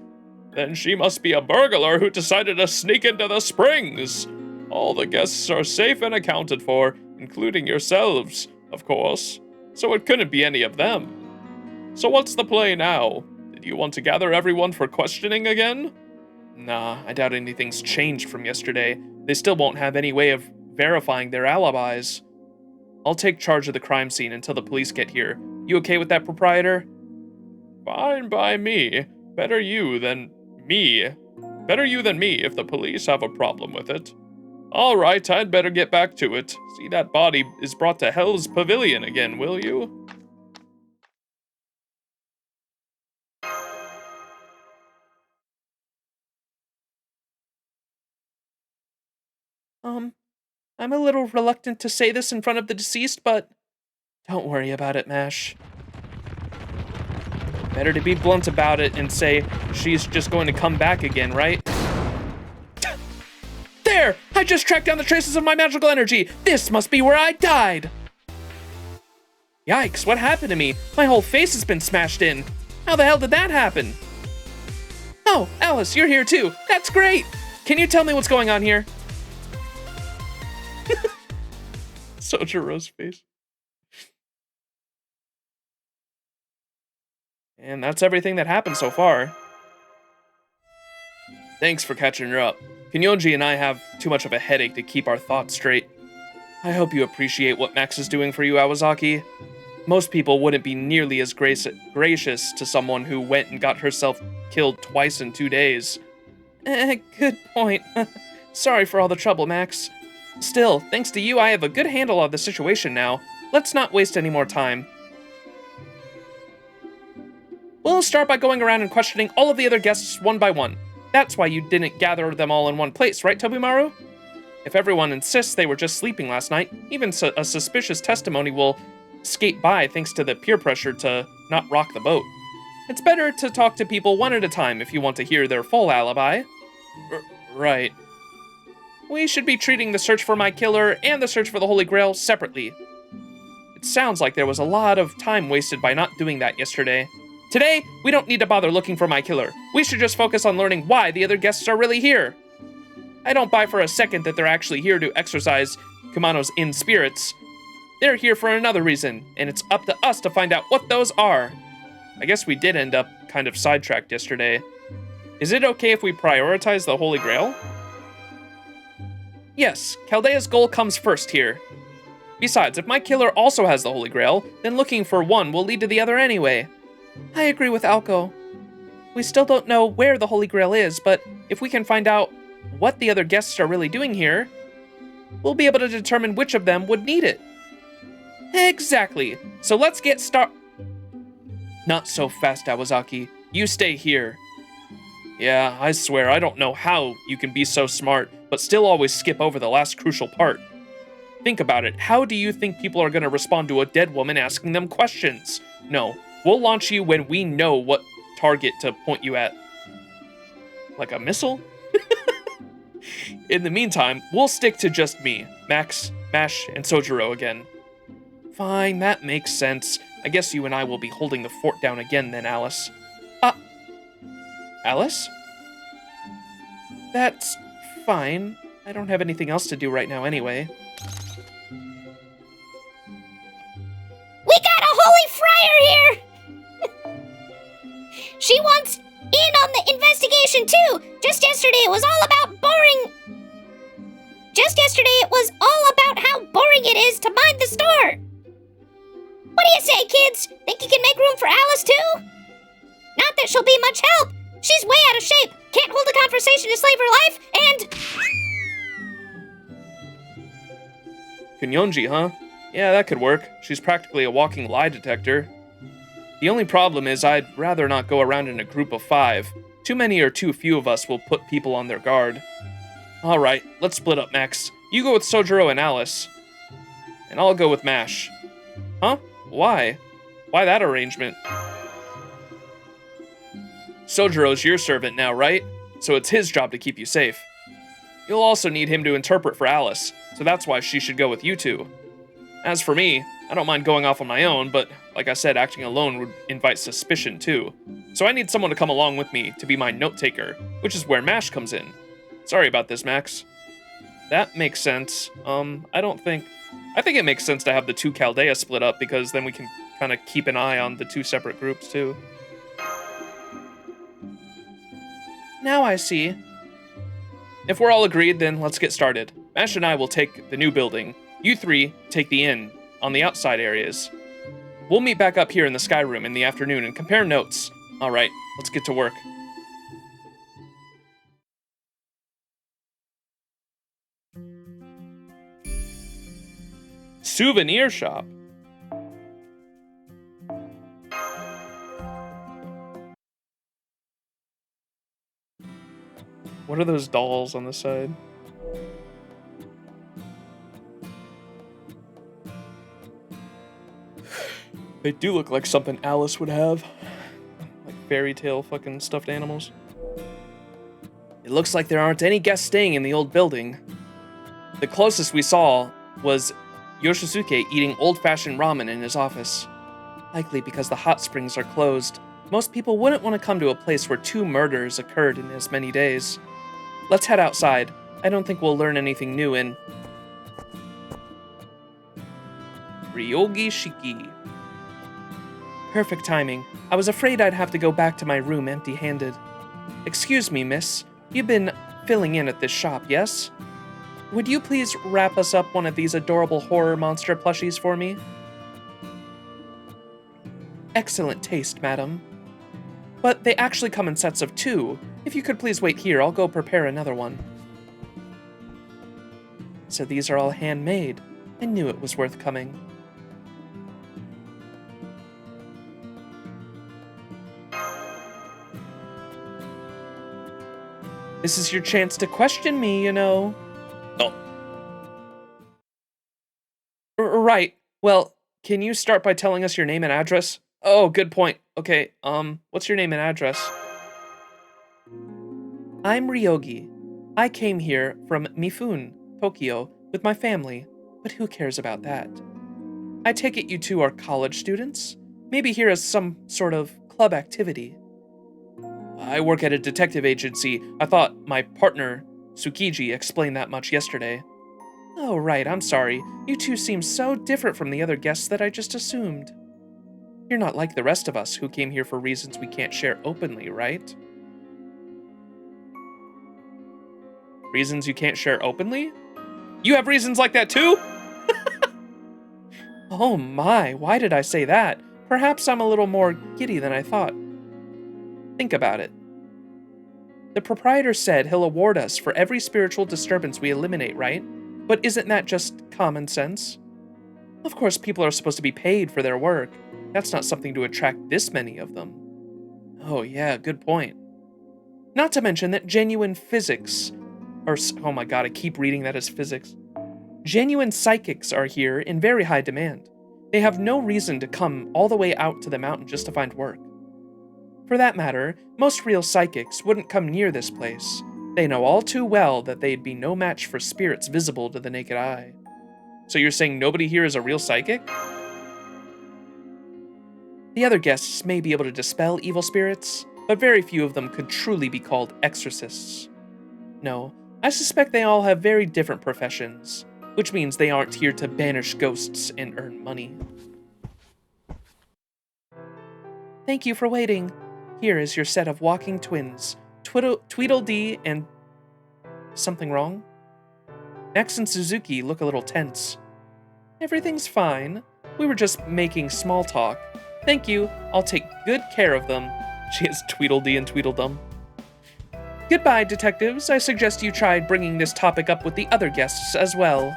Then she must be a burglar who decided to sneak into the springs. All the guests are safe and accounted for, including yourselves, of course. So it couldn't be any of them. So what's the play now? Did you want to gather everyone for questioning again? Nah, I doubt anything's changed from yesterday. They still won't have any way of verifying their alibis. I'll take charge of the crime scene until the police get here. You okay with that, proprietor? Fine by me. Better you than me if the police have a problem with it. All right, I'd better get back to it. See that body is brought to Hell's Pavilion again, will you? I'm a little reluctant to say this in front of the deceased, but don't worry about it, Mash. Better to be blunt about it and say she's just going to come back again, right? There! I just tracked down the traces of my magical energy! This must be where I died! Yikes, what happened to me? My whole face has been smashed in. How the hell did that happen? Oh, Alice, you're here too. That's great! Can you tell me what's going on here? Sojiro's face. And that's everything that happened so far. Thanks for catching her up. Kinyoji and I have too much of a headache to keep our thoughts straight. I hope you appreciate what Max is doing for you, Awazaki. Most people wouldn't be nearly as gracious to someone who went and got herself killed twice in 2 days. Good point. Sorry for all the trouble, Max. Still, thanks to you, I have a good handle on the situation now. Let's not waste any more time. We'll start by going around and questioning all of the other guests one by one. That's why you didn't gather them all in one place, right, Tobimaru? If everyone insists they were just sleeping last night, even a suspicious testimony will skate by thanks to the peer pressure to not rock the boat. It's better to talk to people one at a time if you want to hear their full alibi. Right. We should be treating the search for my killer and the search for the Holy Grail separately. It sounds like there was a lot of time wasted by not doing that yesterday. Today, we don't need to bother looking for my killer. We should just focus on learning why the other guests are really here. I don't buy for a second that they're actually here to exercise Kumano's in-spirits. They're here for another reason, and it's up to us to find out what those are. I guess we did end up kind of sidetracked yesterday. Is it okay if we prioritize the Holy Grail? Yes, Chaldea's goal comes first here. Besides, if my killer also has the Holy Grail, then looking for one will lead to the other anyway. I agree with Alko. We still don't know where the Holy Grail is, but if we can find out what the other guests are really doing here, we'll be able to determine which of them would need it. Exactly. So let's get Not so fast, Awazaki. You stay here. Yeah, I swear, I don't know how you can be so smart, but still always skip over the last crucial part. Think about it. How do you think people are going to respond to a dead woman asking them questions? No, we'll launch you when we know what target to point you at. Like a missile? In the meantime, we'll stick to just me, Max, Mash, and Sojiro again. Fine, that makes sense. I guess you and I will be holding the fort down again then, Alice. Alice? That's fine. I don't have anything else to do right now anyway. We got a holy friar here! She wants in on the investigation too! Just yesterday it was all about how boring it is to mind the store! What do you say, kids? Think you can make room for Alice too? Not that she'll be much help! She's way out of shape, can't hold a conversation to save her life, and... Kunyonji, huh? Yeah, that could work. She's practically a walking lie detector. The only problem is I'd rather not go around in a group of 5. Too many or too few of us will put people on their guard. Alright, let's split up, Max. You go with Sojiro and Alice. And I'll go with Mash. Huh? Why? Why that arrangement? Sojiro's your servant now, right? So it's his job to keep you safe. You'll also need him to interpret for Alice, so that's why she should go with you two. As for me, I don't mind going off on my own, but like I said, acting alone would invite suspicion too. So I need someone to come along with me to be my note-taker, which is where Mash comes in. Sorry about this, Max. That makes sense. I think it makes sense to have the two Chaldea split up, because then we can kind of keep an eye on the two separate groups too. Now I see. If we're all agreed, then let's get started. Mash and I will take the new building. You three take the inn on the outside areas. We'll meet back up here in the Sky Room in the afternoon and compare notes. All right, let's get to work. Souvenir shop. What are those dolls on the side? They do look like something Alice would have. fairy tale fucking stuffed animals. It looks like there aren't any guests staying in the old building. The closest we saw was Yoshisuke eating old-fashioned ramen in his office. Likely because the hot springs are closed. Most people wouldn't want to come to a place where 2 murders occurred in as many days. Let's head outside. I don't think we'll learn anything new in Ryogi Shiki. Perfect timing. I was afraid I'd have to go back to my room empty-handed. Excuse me, miss. You've been filling in at this shop, yes? Would you please wrap us up one of these adorable horror monster plushies for me? Excellent taste, madam. But they actually come in sets of 2. If you could please wait here, I'll go prepare another one. So these are all handmade. I knew it was worth coming. This is your chance to question me, you know. Oh. Right. Well, can you start by telling us your name and address? Oh, good point. Okay, what's your name and address? I'm Ryogi. I came here from Mifune, Tokyo, with my family, but who cares about that? I take it you two are college students? Maybe here is some sort of club activity. I work at a detective agency. I thought my partner, Tsukiji, explained that much yesterday. Oh, right, I'm sorry. You two seem so different from the other guests that I just assumed. You're not like the rest of us who came here for reasons we can't share openly, right? Reasons you can't share openly? You have reasons like that too? Oh my, why did I say that? Perhaps I'm a little more giddy than I thought. Think about it. The proprietor said he'll award us for every spiritual disturbance we eliminate, right? But isn't that just common sense? Of course, people are supposed to be paid for their work. That's not something to attract this many of them. Oh yeah, good point. Not to mention that genuine physics, oh my god, I keep reading that as physics. Genuine psychics are here in very high demand. They have no reason to come all the way out to the mountain just to find work. For that matter, most real psychics wouldn't come near this place. They know all too well that they'd be no match for spirits visible to the naked eye. So you're saying nobody here is a real psychic? The other guests may be able to dispel evil spirits, but very few of them could truly be called exorcists. No, I suspect they all have very different professions, which means they aren't here to banish ghosts and earn money. Thank you for waiting. Here is your set of walking twins, Tweedledee and... Something wrong? Max and Suzuki look a little tense. Everything's fine. We were just making small talk. Thank you. I'll take good care of them. She is Tweedledee and Tweedledum. Goodbye, detectives. I suggest you try bringing this topic up with the other guests as well.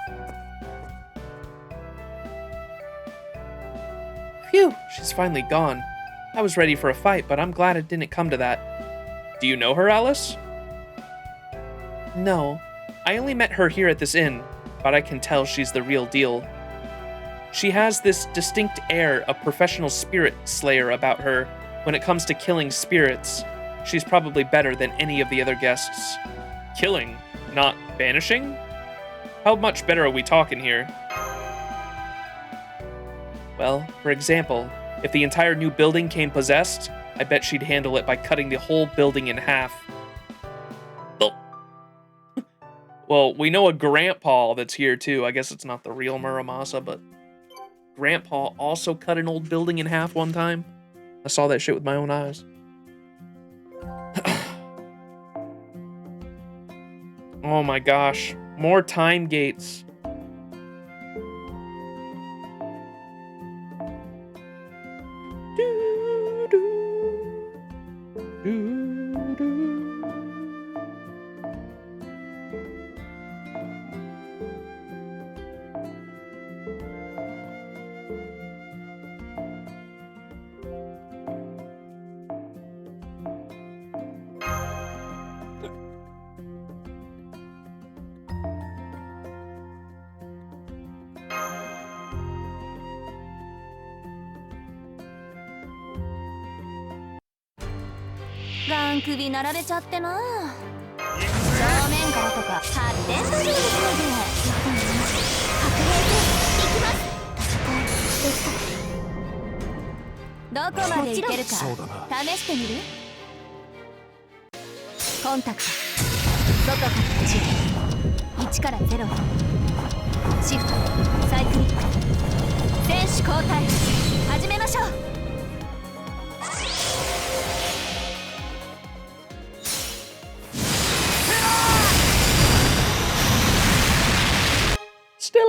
Phew, she's finally gone. I was ready for a fight, but I'm glad it didn't come to that. Do you know her, Alice? No. I only met her here at this inn, but I can tell she's the real deal. She has this distinct air of professional spirit slayer about her. When it comes to killing spirits, she's probably better than any of the other guests. Killing, not banishing? How much better are we talking here? Well, for example, if the entire new building came possessed, I bet she'd handle it by cutting the whole building in half. Well, we know a grandpa that's here too. I guess it's not the real Muramasa, but grandpa also cut an old building in half one time. I saw that shit with my own eyes. Oh my gosh, more time gates. ん首並べちゃってな。正面からとか発展途上ですので。白兵行きます。どこまで行けるか試してみる？コンタクト、外から内、1から0、シフト、サイクリック、選手交代、始めましょう。ステラ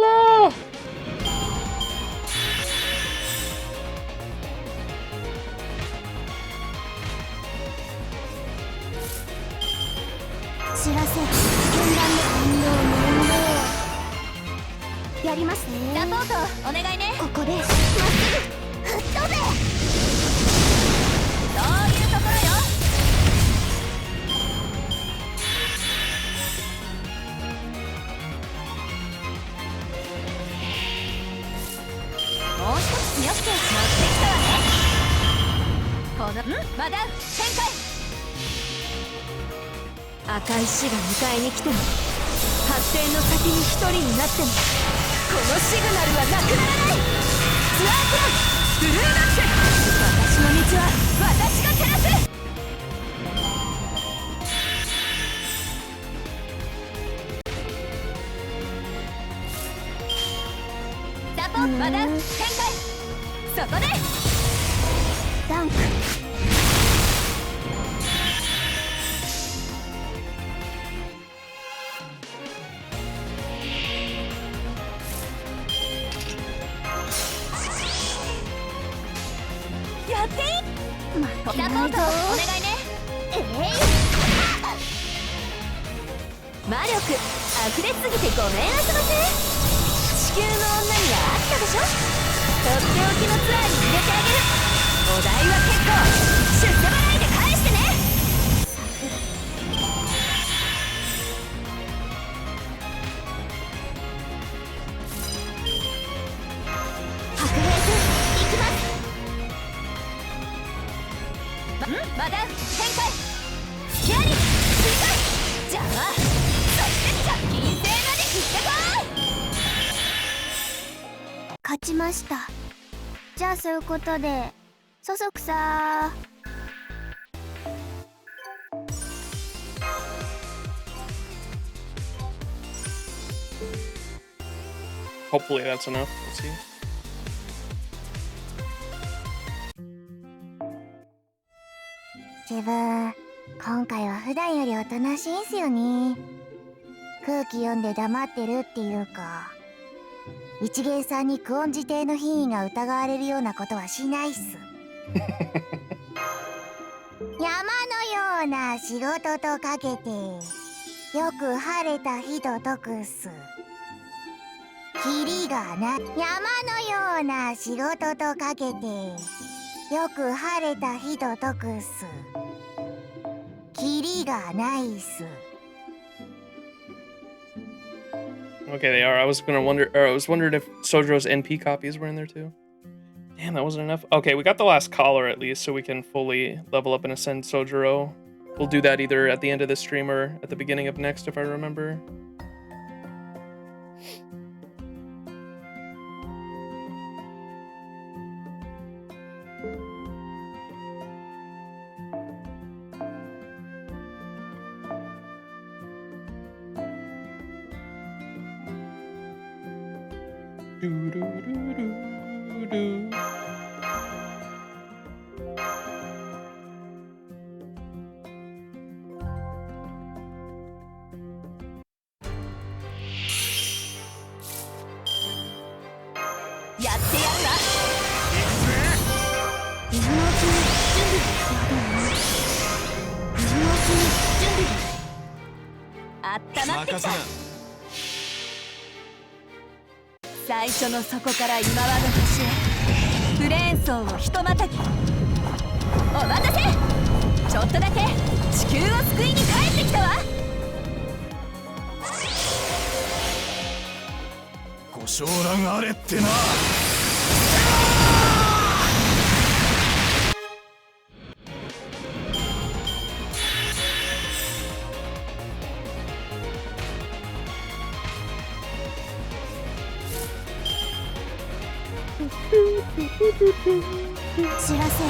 知らせ、剣弾のやりますね。サポートお願いね。ここでまっすぐ吹っ飛べ。そういうところよ。もう一つ強くて乗ってきたわね。このまだ展開。赤い死が迎えに来ても、発展の先に一人になっても、このシグナルはなくならない。ツアークランブルーダッシュ、私の道は私が照らす。サポまだ展開。そこでダンク。やっていい？サポートお願いね。魔力溢れすぎてごめんあそばせ。地球の女にはあったでしょ。とっておきのツアーに入れてあげる。お題は結構出世払いで返してね。白兵君行きます。まだ展開。スキアリ追加。じゃあそして着金星まで行ってこい。勝ちました。じゃあそういうことでそそくさー。Hopefully that's enough. We'll see. 自分今回は普段よりおとなしいんすよね。空気読んで黙ってるっていうか、一元さんに久遠寺邸の品位が疑われるようなことはしないっす。山のような仕事とかけてよく晴れた日と解くっす。キリがな。山のような仕事とかけてよく晴れた日と解くっす。キリがないっす。Okay, they are. I was wondering if Sojo's NP copies were in there too. Damn, that wasn't enough. Okay, we got the last collar at least, so we can fully level up and ascend Sojuro. We'll do that either at the end of the stream or at the beginning of next, if I remember. Do-do-do-do-do. やってやるわ。今のうちに準備今のうちに準備あったまってきた。最初の底から今はの端へブレーン層をひとまたぎ。お待たせ。ちょっとだけ地球を救いに帰ってきたわ。ご承覧あれってな。知らせ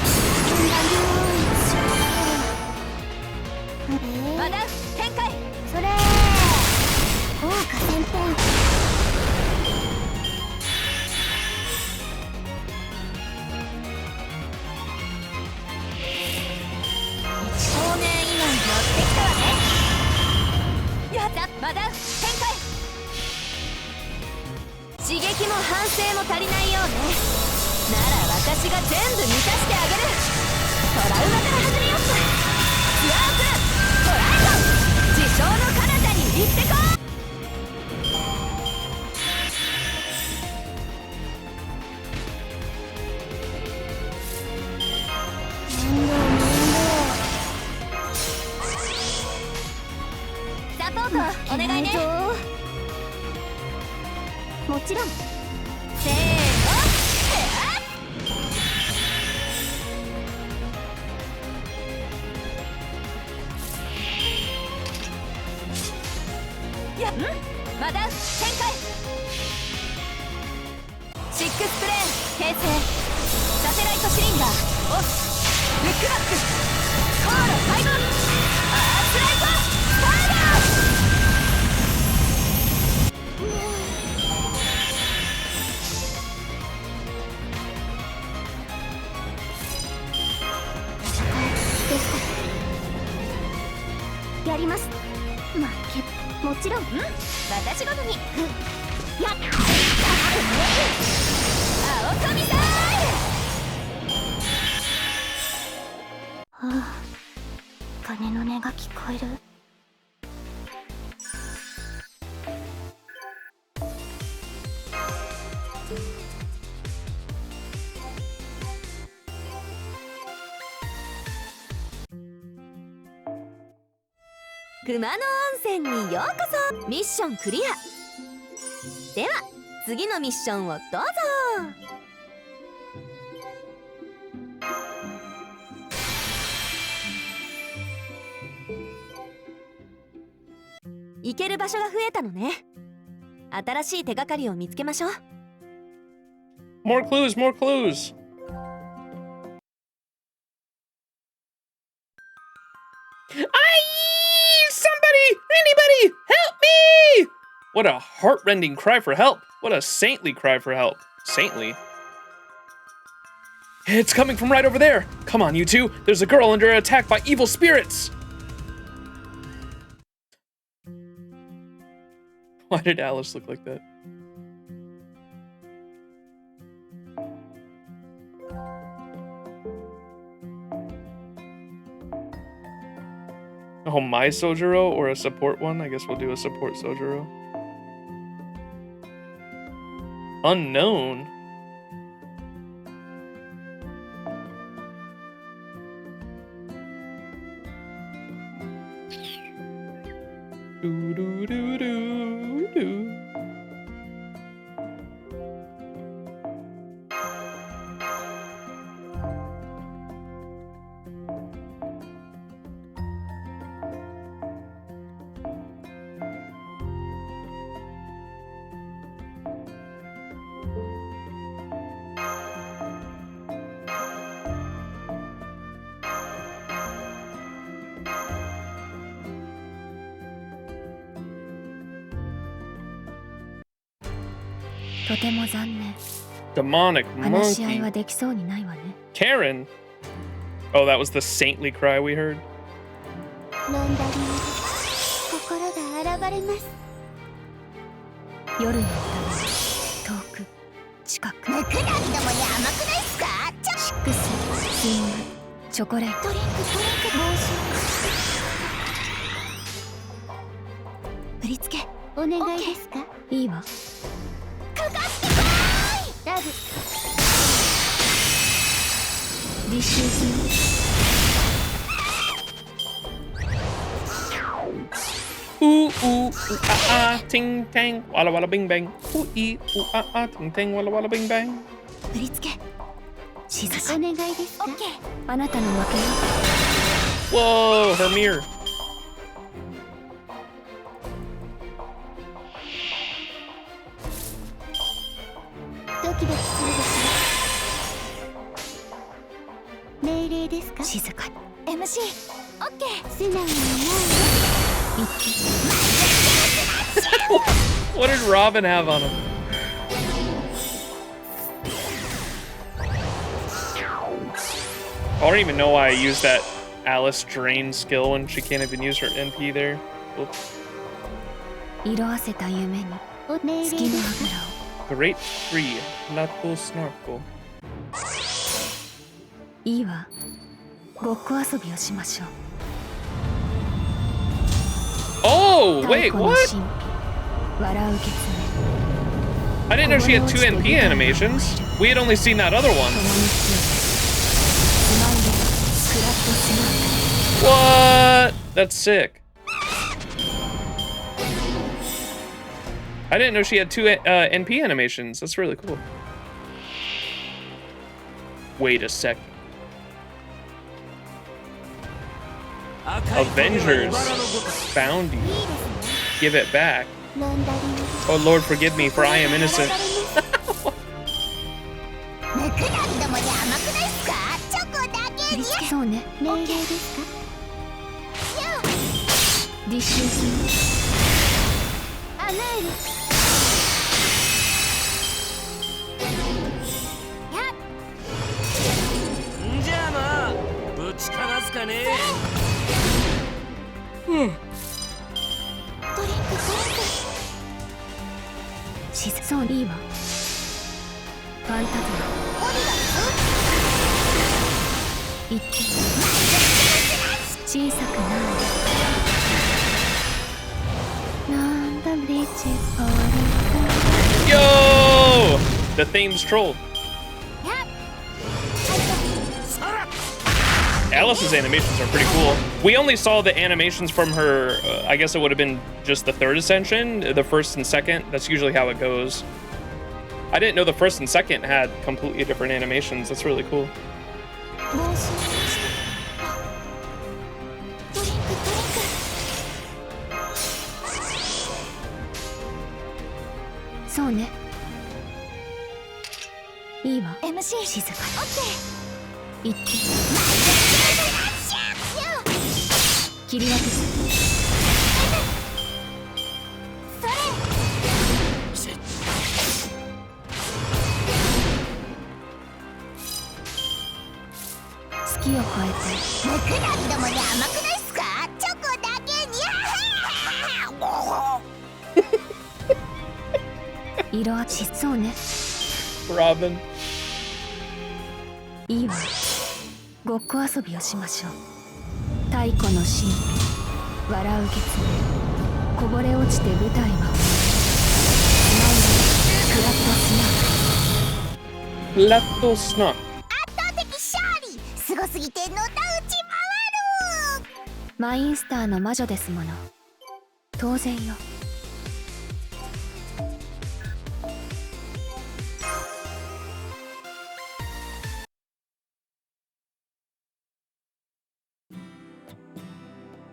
まだ展開。それ豪華旋風少年以内乗ってきたわね。やだ、まだ展開。刺激も反省も足りないようね。なら私が全部満たしてあげる。トラウマから始めよっか。ツアーズトライゴン、自称の彼方に行ってこう。サポートお願いね。もちろん。せーの、まだ展開。シックスプレーン形成。サテライトシリンダーオフ。ルックバックコールファイブアースライトファイヤーやります。負けもちろん。私ごとにやっ青神さはあ、鐘の音が聞こえる。熊野温泉にようこそ。ミッションクリア。では次のミッションをどうぞ。行ける場所が増えたのね。新しい手がかりを見つけましょう。 More clues, more clues. Somebody! Anybody! Help me! What a heartrending cry for help. What a saintly cry for help. Saintly. It's coming from right over there. Come on, you two. There's a girl under attack by evil spirits. Why did Alice look like that? Oh, my Sojiro or a support one? I guess we'll do a support Sojiro. Unknown. Do do do do do.とても残念。 Demonic 話し合い monkey. はできそうにないわね。 Karen. Oh, that was the saintly cry we heard. 飲んだり心が現れます。夜の歌は遠く近く。ムクダリどもに甘くないっすか？シックス、スイング、チョコレート、ドリンク帽子。振り付けお願いですか？いいわ。かかってこーい！ラブ履修済 Ooh, ooh, ooh, ah, ah, ting, tang, walla, walla, bing, bang. Ooh, ee, ooh, ah, ah, ting, tang, walla, walla, bing, bang. 振り付け静かお願いですか？あなたの負けよ。 Whoa, her mirror. ドキドキするでしょ。静かに MC オッケー。素直に言って What did Robin have on him? I don't even know why I used that Alice drain skill when she can't even use her NP there. Oops. 色あせた夢に月の油を Great tree, knuckle snorkel. いいわごっこ遊びをしましょう Oh, 太 wait, 古の what? 神笑う月 I didn't know she had 2 NP animations. We had only seen that other one. 共に強くスマイルクラッとスマイル What? That's sick. I didn't know she had 2 NP animations. That's really cool. Wait a sec. Avengers found you. Give it back. Oh Lord, forgive me, for I am innocent. むくなってもじゃ甘くないっすか？チョコだけに。そうね命令ですか実習品アムール。んじゃあまあぶちかますかね。ドリンク。そういいわファンタズマ言って小さくないなんだブリッジフォーリ Yo! The theme's trolled. Alice's animations are pretty cool. We only saw the animations from her, I guess it would have been just the 3rd ascension, the 1st and 2nd. That's usually how it goes. I didn't know the 1st and 2nd had completely different animations. That's really cool. そうねいいわ MC 静かオッケー。に言って切り分けて月を超えてむくなってもじゃ甘くないっすか？チョコだけに。色あちそうね Robin. いいわごっこ遊びをしましょう太古の神秘笑う月こぼれ落ちて舞台はスマイルクラッとスナ Latto Snot. 圧倒的勝利。すごすぎてのたうち回る。マインスターの魔女ですもの当然よ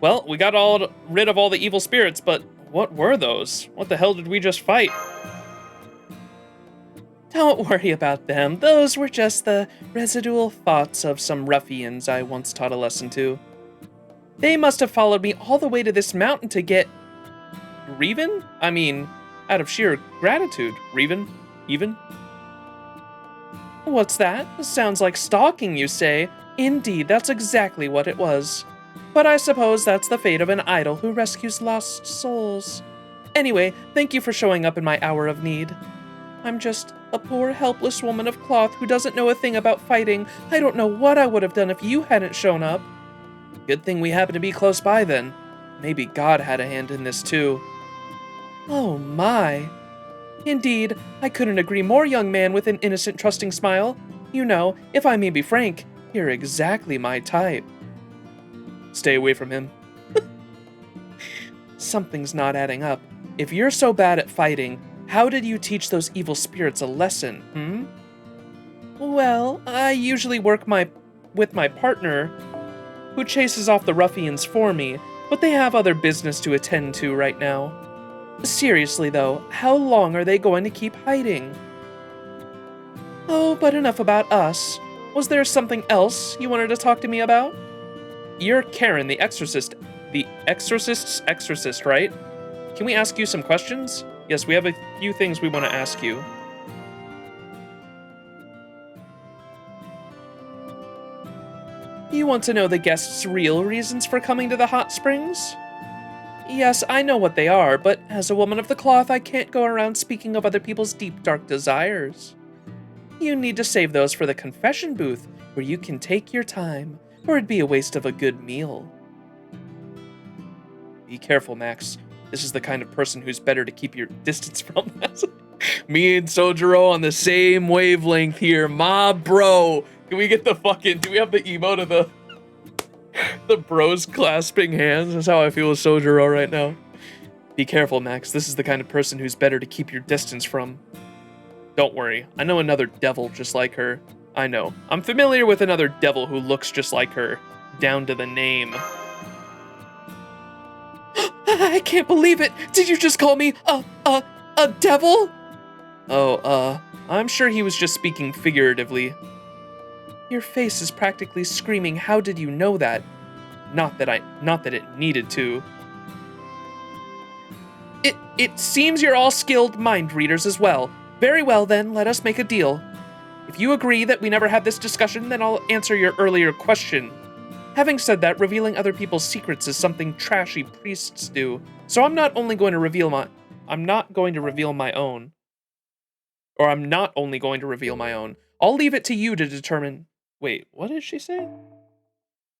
Well, we got rid of all the evil spirits, but what were those? What the hell did we just fight? Don't worry about them. Those were just the residual thoughts of some ruffians I once taught a lesson to. They must have followed me all the way to this mountain to get... Reven? I mean, out of sheer gratitude. Reven? Even? What's that? Sounds like stalking, you say? Indeed, that's exactly what it was. But I suppose that's the fate of an idol who rescues lost souls. Anyway, thank you for showing up in my hour of need. I'm just a poor, helpless woman of cloth who doesn't know a thing about fighting. I don't know what I would have done if you hadn't shown up. Good thing we happened to be close by then. Maybe God had a hand in this too. Oh my. Indeed, I couldn't agree more, young man with an innocent, trusting smile. You know, if I may be frank, you're exactly my type. Stay away from him. Something's not adding up. If you're so bad at fighting, how did you teach those evil spirits a lesson, Well, I usually work with my partner, who chases off the ruffians for me, but they have other business to attend to right now. Seriously though, how long are they going to keep hiding? Oh, but enough about us. Was there something else you wanted to talk to me about? You're Karen, the exorcist. The exorcist's exorcist, right? Can we ask you some questions? Yes, we have a few things we want to ask you. You want to know the guests' real reasons for coming to the hot springs? Yes, I know what they are, but as a woman of the cloth, I can't go around speaking of other people's deep, dark desires. You need to save those for the confession booth, where you can take your time, or it'd be a waste of a good meal. Be careful, Max. This is the kind of person who's better to keep your distance from. Me and Sojiro on the same wavelength here, ma bro. Can we get the fucking, do we have the emote of the bros clasping hands? That's how I feel with Sojiro right now. Be careful, Max. This is the kind of person who's better to keep your distance from. Don't worry, I know another devil just like her. I know. I'm familiar with another devil who looks just like her, down to the name. I can't believe it! Did you just call me a devil? Oh, I'm sure he was just speaking figuratively. Your face is practically screaming, how did you know that? Not that it needed to. It seems you're all skilled mind readers as well. Very well then, let us make a deal. If you agree that we never had this discussion, then I'll answer your earlier question. Having said that, revealing other people's secrets is something trashy priests do, so I'm not only going to reveal my own. Or I'm not only going to reveal my own. I'll leave it to you to determine... Wait, what did she say?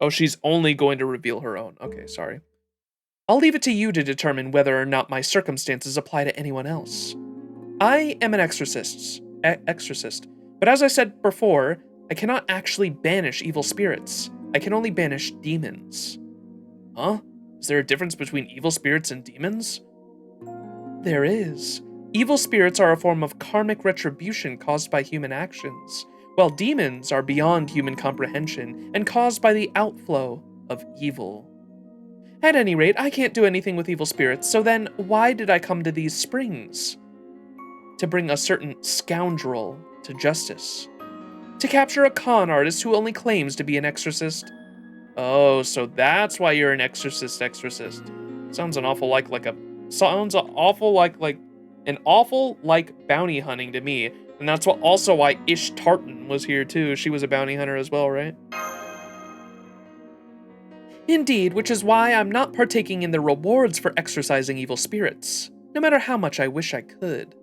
Oh, she's only going to reveal her own. Okay, sorry. I'll leave it to you to determine whether or not my circumstances apply to anyone else. I am an exorcist, but as I said before, I cannot actually banish evil spirits. I can only banish demons. Huh? Is there a difference between evil spirits and demons? There is. Evil spirits are a form of karmic retribution caused by human actions, while demons are beyond human comprehension and caused by the outflow of evil. At any rate, I can't do anything with evil spirits, so then why did I come to these springs? To bring a certain scoundrel to justice. To capture a con artist who only claims to be an exorcist. Oh, so that's why you're an exorcist. Sounds an awful like bounty hunting to me. And that's also why Ish Tartan was here too. She was a bounty hunter as well, right? Indeed, which is why I'm not partaking in the rewards for exorcising evil spirits, no matter how much I wish I could.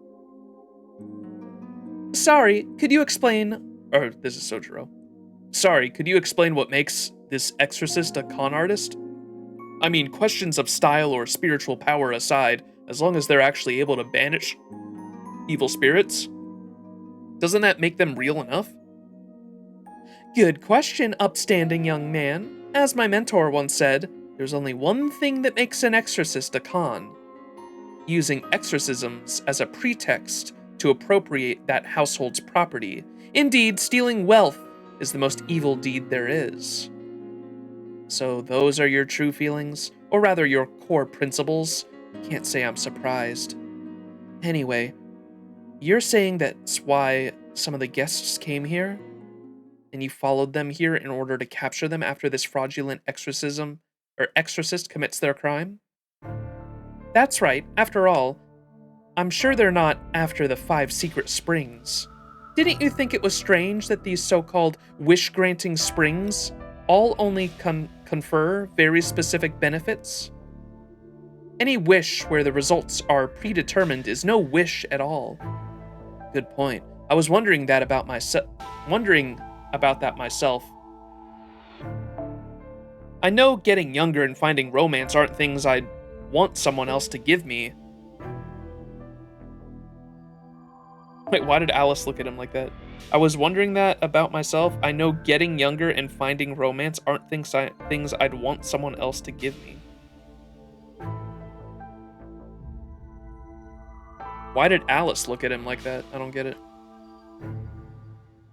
Sorry, could you explain... Or, this is Sojiro. Sorry, could you explain what makes this exorcist a con artist? I mean, questions of style or spiritual power aside, as long as they're actually able to banish evil spirits, doesn't that make them real enough? Good question, upstanding young man. As my mentor once said, there's only one thing that makes an exorcist a con. Using exorcisms as a pretext to appropriate that household's property. Indeed, stealing wealth is the most evil deed there is. So those are your true feelings, or rather your core principles? Can't say I'm surprised. Anyway, you're saying that's why some of the guests came here? And you followed them here in order to capture them after this fraudulent exorcist commits their crime? That's right, after all, I'm sure they're not after the 5 secret springs. Didn't you think it was strange that these so-called wish-granting springs all only confer very specific benefits? Any wish where the results are predetermined is no wish at all. Good point. I was wondering about that myself. I know getting younger and finding romance aren't things I'd want someone else to give me. Wait, why did Alice look at him like that? I was wondering that about myself. I know getting younger and finding romance aren't things I'd want someone else to give me. Why did Alice look at him like that? I don't get it.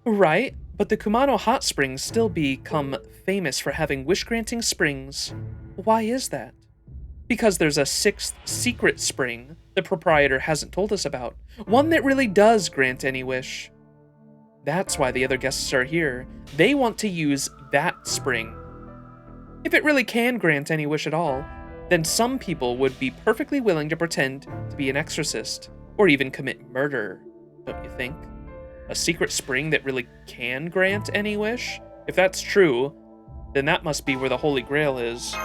Right, but the Kumano Hot Springs still become famous for having wish-granting springs. Why is that? Because there's a 6th secret spring the proprietor hasn't told us about. One that really does grant any wish. That's why the other guests are here. They want to use that spring. If it really can grant any wish at all, then some people would be perfectly willing to pretend to be an exorcist, or even commit murder, don't you think? A secret spring that really can grant any wish? If that's true, then that must be where the Holy Grail is.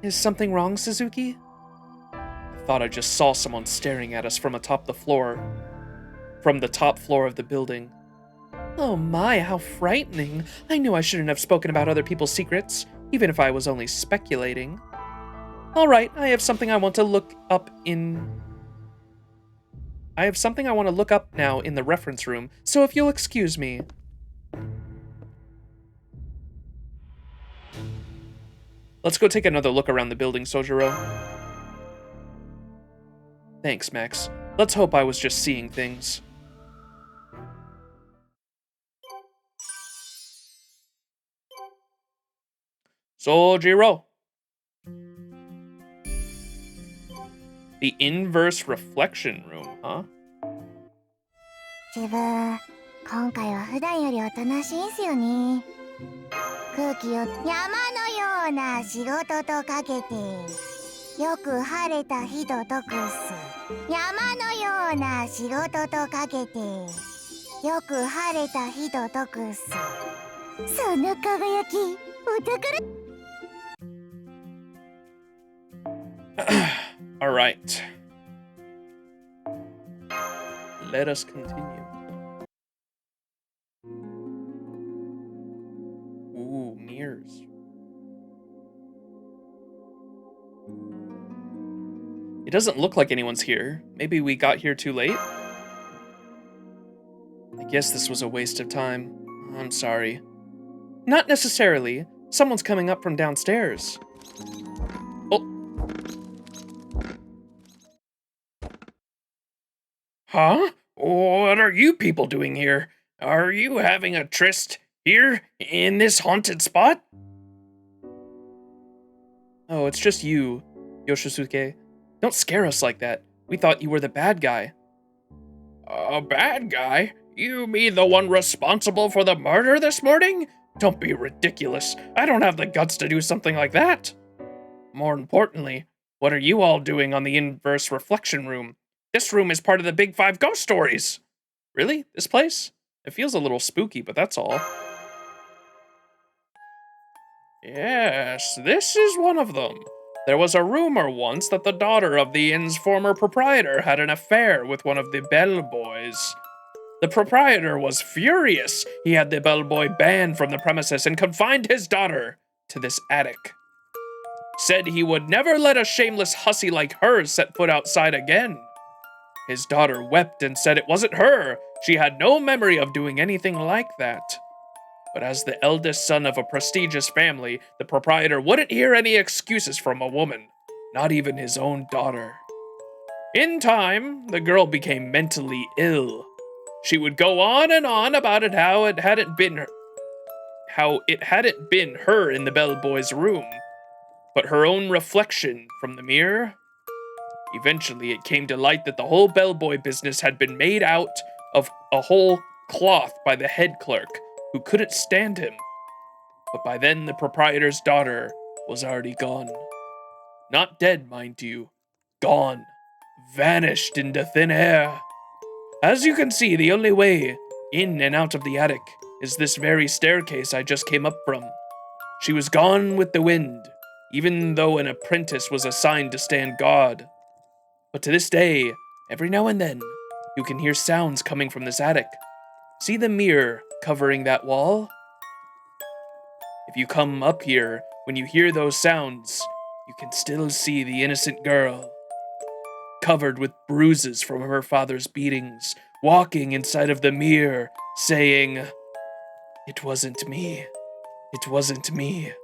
Is something wrong, Suzuki? I thought I just saw someone staring at us from atop the floor. From the top floor of the building. Oh my, how frightening. I knew I shouldn't have spoken about other people's secrets, even if I was only speculating. Alright, I have something I want to look up now in the reference room, so if you'll excuse me. Let's go take another look around the building, Sojiro. Thanks, Max. Let's hope I was just seeing things. Sojiro. The inverse reflection room, huh? 自分、今回は普段よりおとなしいんすよね。空気を山のような仕事とかけて、よく晴れた日と解くす。山のような仕事とかけて、よく晴れた日と解くす。その輝き、お宝。All right. Let us continue. Ooh, mirrors. It doesn't look like anyone's here. Maybe we got here too late? I guess this was a waste of time. I'm sorry. Not necessarily. Someone's coming up from downstairs. Oh. Huh? What are you people doing here? Are you having a tryst here in this haunted spot? Oh, it's just you, Yoshisuke. Don't scare us like that. We thought you were the bad guy. A bad guy? You mean the one responsible for the murder this morning? Don't be ridiculous. I don't have the guts to do something like that. More importantly, what are you all doing on the inverse reflection room? This room is part of the Big Five ghost stories. Really? This place? It feels a little spooky, but that's all. Yes, this is one of them. There was a rumor once that the daughter of the inn's former proprietor had an affair with one of the bellboys. The proprietor was furious. He had the bellboy banned from the premises and confined his daughter to this attic. Said he would never let a shameless hussy like her set foot outside again. His daughter wept and said it wasn't her. She had no memory of doing anything like that. But as the eldest son of a prestigious family, the proprietor wouldn't hear any excuses from a woman, not even his own daughter. In time, the girl became mentally ill. She would go on and on about it how it hadn't been her in the bellboy's room, but her own reflection from the mirror. Eventually, it came to light that the whole bellboy business had been made out of a whole cloth by the head clerk, who couldn't stand him. But by then, the proprietor's daughter was already gone. Not dead, mind you. Gone. Vanished into thin air. As you can see, the only way in and out of the attic is this very staircase I just came up from. She was gone with the wind, even though an apprentice was assigned to stand guard. But to this day, every now and then, you can hear sounds coming from this attic. See the mirror covering that wall? If you come up here, when you hear those sounds, you can still see the innocent girl, covered with bruises from her father's beatings, walking inside of the mirror, saying, "It wasn't me. It wasn't me."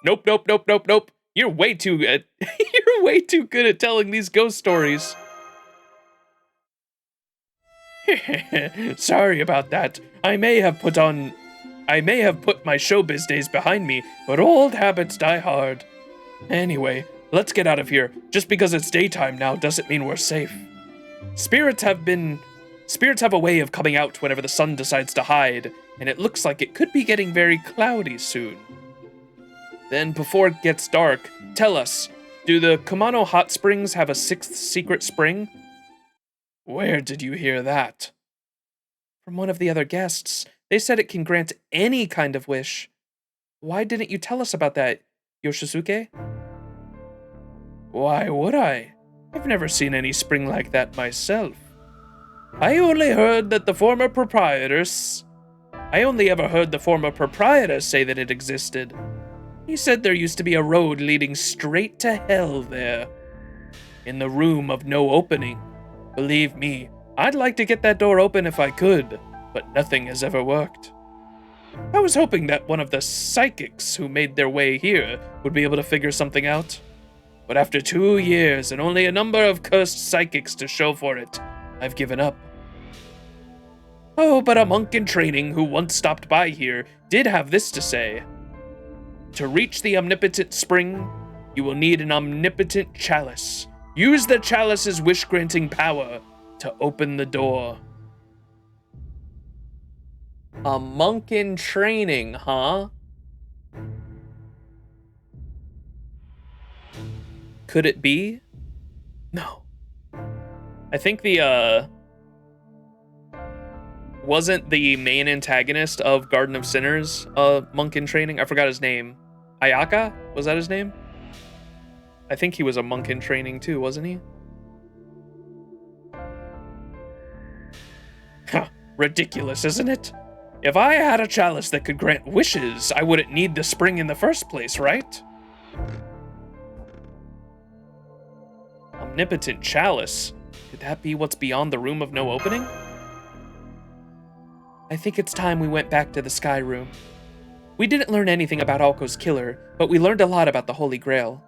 Nope, nope, nope, nope, nope. You're way too good. You're way too good at telling these ghost stories. Sorry about that. I may have put my showbiz days behind me, but old habits die hard. Anyway, let's get out of here. Just because it's daytime now doesn't mean we're safe. Spirits have a way of coming out whenever the sun decides to hide, and it looks like it could be getting very cloudy soon. Then, before it gets dark, tell us, do the Kumano Hot Springs have a 6th secret spring? Where did you hear that? From one of the other guests. They said it can grant any kind of wish. Why didn't you tell us about that, Yoshisuke? Why would I? I've never seen any spring like that myself. I only ever heard the former proprietor say that it existed. He said there used to be a road leading straight to hell there. In the room of no opening. Believe me, I'd like to get that door open if I could, but nothing has ever worked. I was hoping that one of the psychics who made their way here would be able to figure something out. But after 2 years and only a number of cursed psychics to show for it, I've given up. Oh, but a monk in training who once stopped by here did have this to say. To reach the omnipotent spring, you will need an omnipotent chalice. Use the chalice's wish-granting power to open the door. A monk in training, huh? Could it be? No. I think wasn't the main antagonist of Garden of Sinners a monk in training? I forgot his name. Ayaka? Was that his name? I think he was a monk in training too, wasn't he? Huh, ridiculous, isn't it? If I had a chalice that could grant wishes, I wouldn't need the spring in the first place, right? Omnipotent chalice? Could that be what's beyond the room of no opening? I think it's time we went back to the Sky Room. We didn't learn anything about Alko's killer, but we learned a lot about the Holy Grail.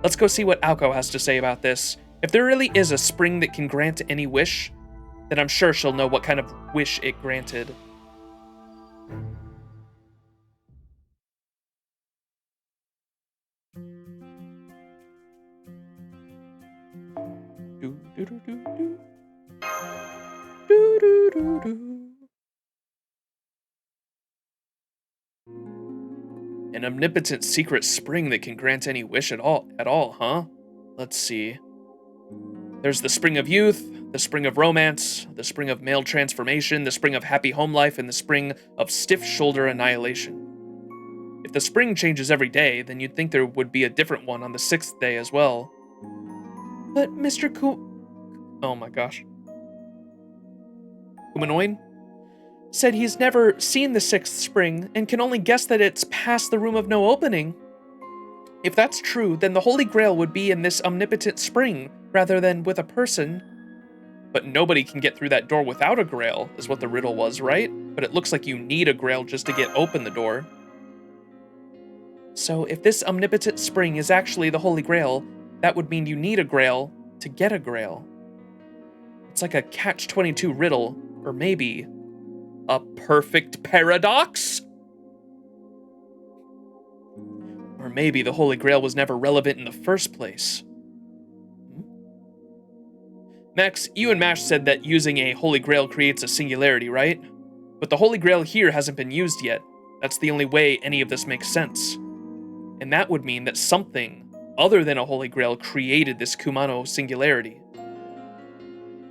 Let's go see what Alko has to say about this. If there really is a spring that can grant any wish, then I'm sure she'll know what kind of wish it granted. An omnipotent secret spring that can grant any wish at all, huh? Let's see. There's the spring of youth, the spring of romance, the spring of male transformation, the spring of happy home life, and the spring of stiff shoulder annihilation. If the spring changes every day, then you'd think there would be a different one on the 6th day as well. But Mr. Oh my gosh. Kumanoin said he's never seen the 6th spring and can only guess that it's past the room of no opening. If that's true, then the Holy Grail would be in this omnipotent spring rather than with a person. But nobody can get through that door without a grail, is what the riddle was, right? But it looks like you need a grail just to get open the door. So if this omnipotent spring is actually the Holy Grail, that would mean you need a grail to get a grail. It's like a catch-22 riddle, or maybe a perfect paradox? Or maybe the Holy Grail was never relevant in the first place. Max, you and Mash said that using a Holy Grail creates a singularity, right? But the Holy Grail here hasn't been used yet. That's the only way any of this makes sense. And that would mean that something other than a Holy Grail created this Kumano singularity.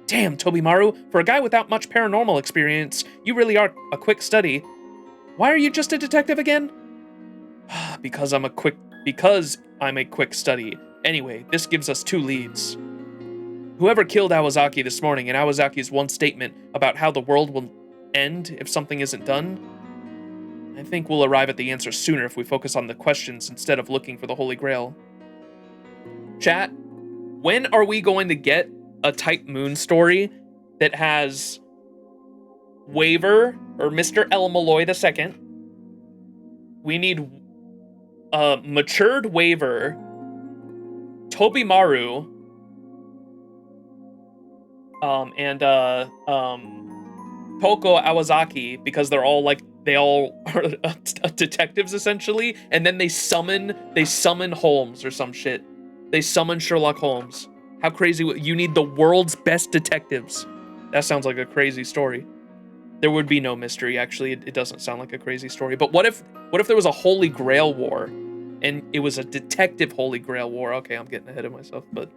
Damn, Tobimaru, for a guy without much paranormal experience, you really are a quick study. Why are you just a detective again? Because I'm a quick study. Anyway, this gives us 2 leads. Whoever killed Awazaki this morning and Awazaki's one statement about how the world will end if something isn't done, I think we'll arrive at the answer sooner if we focus on the questions instead of looking for the Holy Grail. Chat, when are we going to get a Type Moon story that has Waver, or Mr. El Malloy II? We need matured Waver, Toko Awazaki because they're all like, they all are detectives essentially, and then they summon Holmes or some shit. They summon Sherlock Holmes. How crazy, you need the world's best detectives. That sounds like a crazy story. There would be no mystery, actually. It doesn't sound like a crazy story. But what if there was a Holy Grail war, and it was a detective Holy Grail war? Okay, I'm getting ahead of myself, but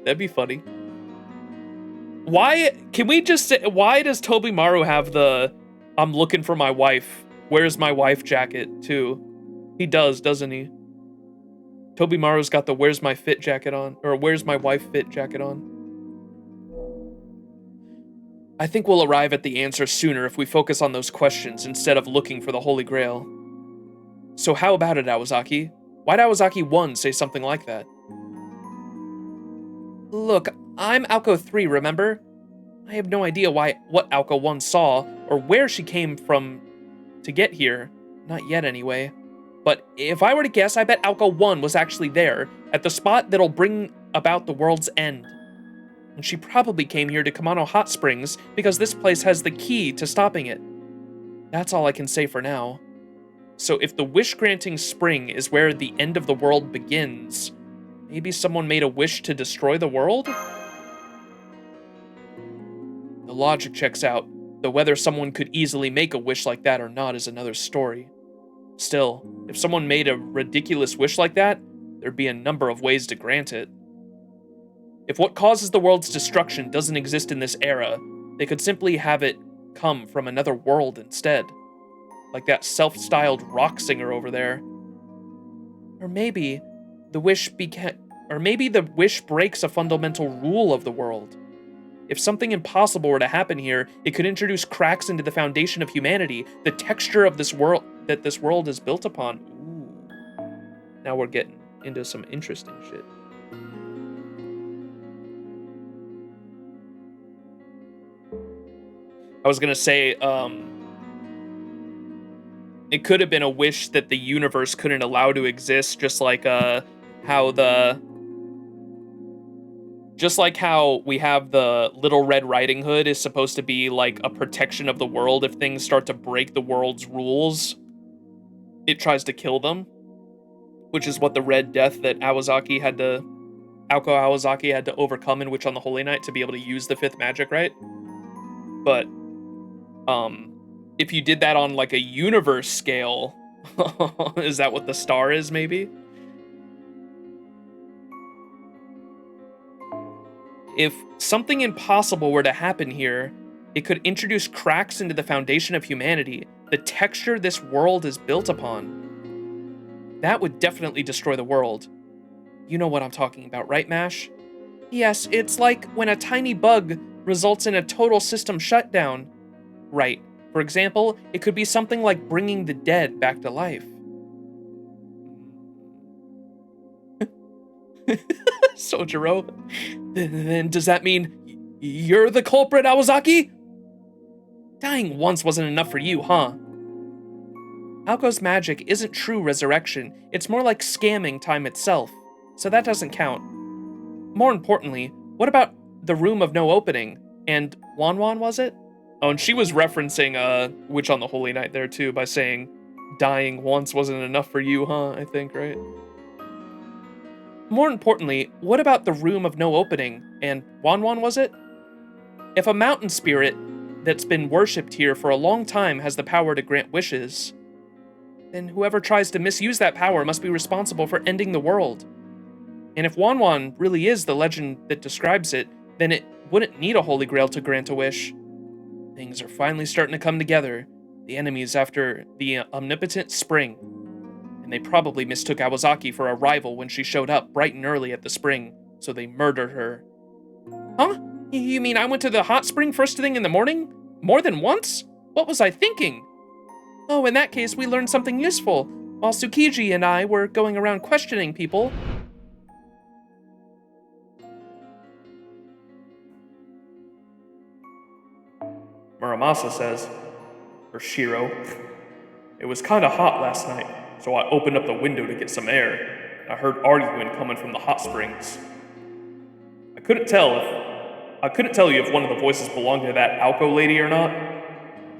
that'd be funny. Why does Tobimaru have the I'm looking for my wife, where's my wife jacket too? He does, doesn't he? Tobimaru's got the where's my fit jacket on, or where's my wife fit jacket on. I think we'll arrive at the answer sooner if we focus on those questions instead of looking for the Holy Grail. So how about it, Awazaki? Why'd Awazaki 1 say something like that? Look, I'm Alco 3, remember? I have no idea what Alco 1 saw, or where she came from to get here. Not yet, anyway. But if I were to guess, I bet Alco 1 was actually there, at the spot that'll bring about the world's end. And she probably came here to Kumano Hot Springs because this place has the key to stopping it. That's all I can say for now. So if the wish-granting spring is where the end of the world begins, maybe someone made a wish to destroy the world? The logic checks out, though whether someone could easily make a wish like that or not is another story. Still, if someone made a ridiculous wish like that, there'd be a number of ways to grant it. If what causes the world's destruction doesn't exist in this era, they could simply have it come from another world instead. Like that self-styled rock singer over there. Or maybe the wish breaks a fundamental rule of the world. If something impossible were to happen here, it could introduce cracks into the foundation of humanity, the texture of this world that this world is built upon. Ooh. Now we're getting into some interesting shit. I was gonna say, it could have been a wish that the universe couldn't allow to exist, just like how we have the Little Red Riding Hood is supposed to be like a protection of the world. If things start to break the world's rules, it tries to kill them, which is what the Red Death that Alko Awazaki had to overcome in Witch on the Holy Night to be able to use the 5th magic, right? But if you did that on like a universe scale, is that what the star is, maybe? If something impossible were to happen here, it could introduce cracks into the foundation of humanity, the texture this world is built upon. That would definitely destroy the world. You know what I'm talking about, right, Mash? Yes, it's like when a tiny bug results in a total system shutdown. Right. For example, it could be something like bringing the dead back to life. Sojiro, then does that mean you're the culprit, Awazaki? Dying once wasn't enough for you, huh? Alko's magic isn't true resurrection, it's more like scamming time itself, so that doesn't count. More importantly, what about the Room of No Opening? And Wanwan, was it? Oh, and she was referencing Witch on the Holy Night there too by saying, dying once wasn't enough for you, huh? I think, right? More importantly, what about the Room of No Opening? And Wanwan, was it? If a mountain spirit that's been worshipped here for a long time has the power to grant wishes, then whoever tries to misuse that power must be responsible for ending the world. And if Wanwan really is the legend that describes it, then it wouldn't need a Holy Grail to grant a wish. Things are finally starting to come together. The enemies after the omnipotent spring. And they probably mistook Awazaki for a rival when she showed up bright and early at the spring, so they murdered her. Huh? You mean I went to the hot spring first thing in the morning? More than once? What was I thinking? Oh, in that case, we learned something useful. While Tsukiji and I were going around questioning people, Muramasa says, or Shiro, it was kinda hot last night, so I opened up the window to get some air. I heard arguing coming from the hot springs. I couldn't tell if I couldn't tell you if one of the voices belonged to that Alco lady or not,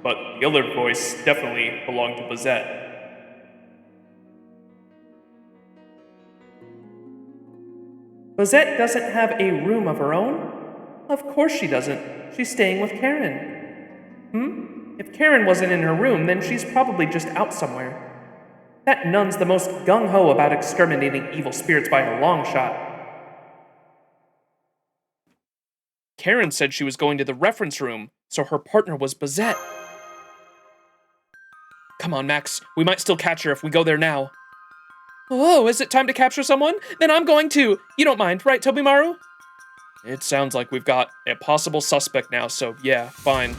but the other voice definitely belonged to Bazette. Bazette doesn't have a room of her own? Of course she doesn't. She's staying with Karen. If Karen wasn't in her room, then she's probably just out somewhere. That nun's the most gung-ho about exterminating evil spirits by a long shot. Karen said she was going to the reference room, so her partner was Bazette. Come on, Max. We might still catch her if we go there now. Oh, is it time to capture someone? Then I'm going to. You don't mind, right, Tobimaru? It sounds like we've got a possible suspect now, so yeah, fine.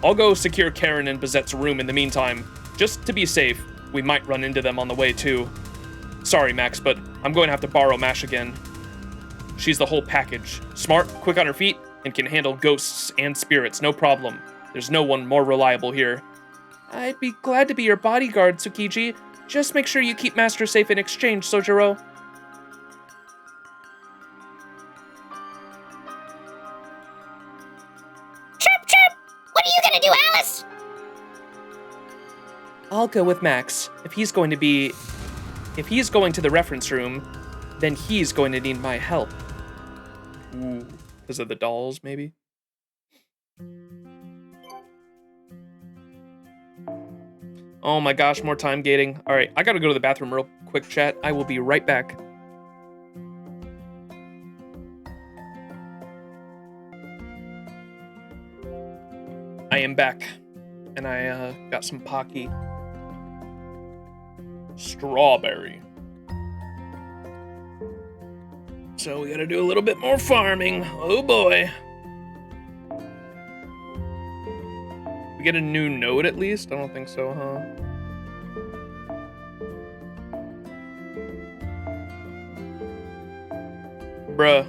I'll go secure Karen and Bazette's room in the meantime. Just to be safe, we might run into them on the way too. Sorry, Max, but I'm going to have to borrow Mash again. She's the whole package. Smart, quick on her feet, and can handle ghosts and spirits, no problem. There's no one more reliable here. I'd be glad to be your bodyguard, Tsukiji. Just make sure you keep Master safe in exchange, Sojiro. Chirp, chirp! What are you gonna do, Alice? I'll go with Max. If he's going to the reference room, then he's going to need my help. Ooh, because of the dolls, maybe? Oh my gosh, more time gating. All right, I gotta go to the bathroom real quick, chat. I will be right back. I am back, and I got some Pocky. Strawberry. So we gotta do a little bit more farming. Oh boy. We get a new node at least? I don't think so, huh? Bruh.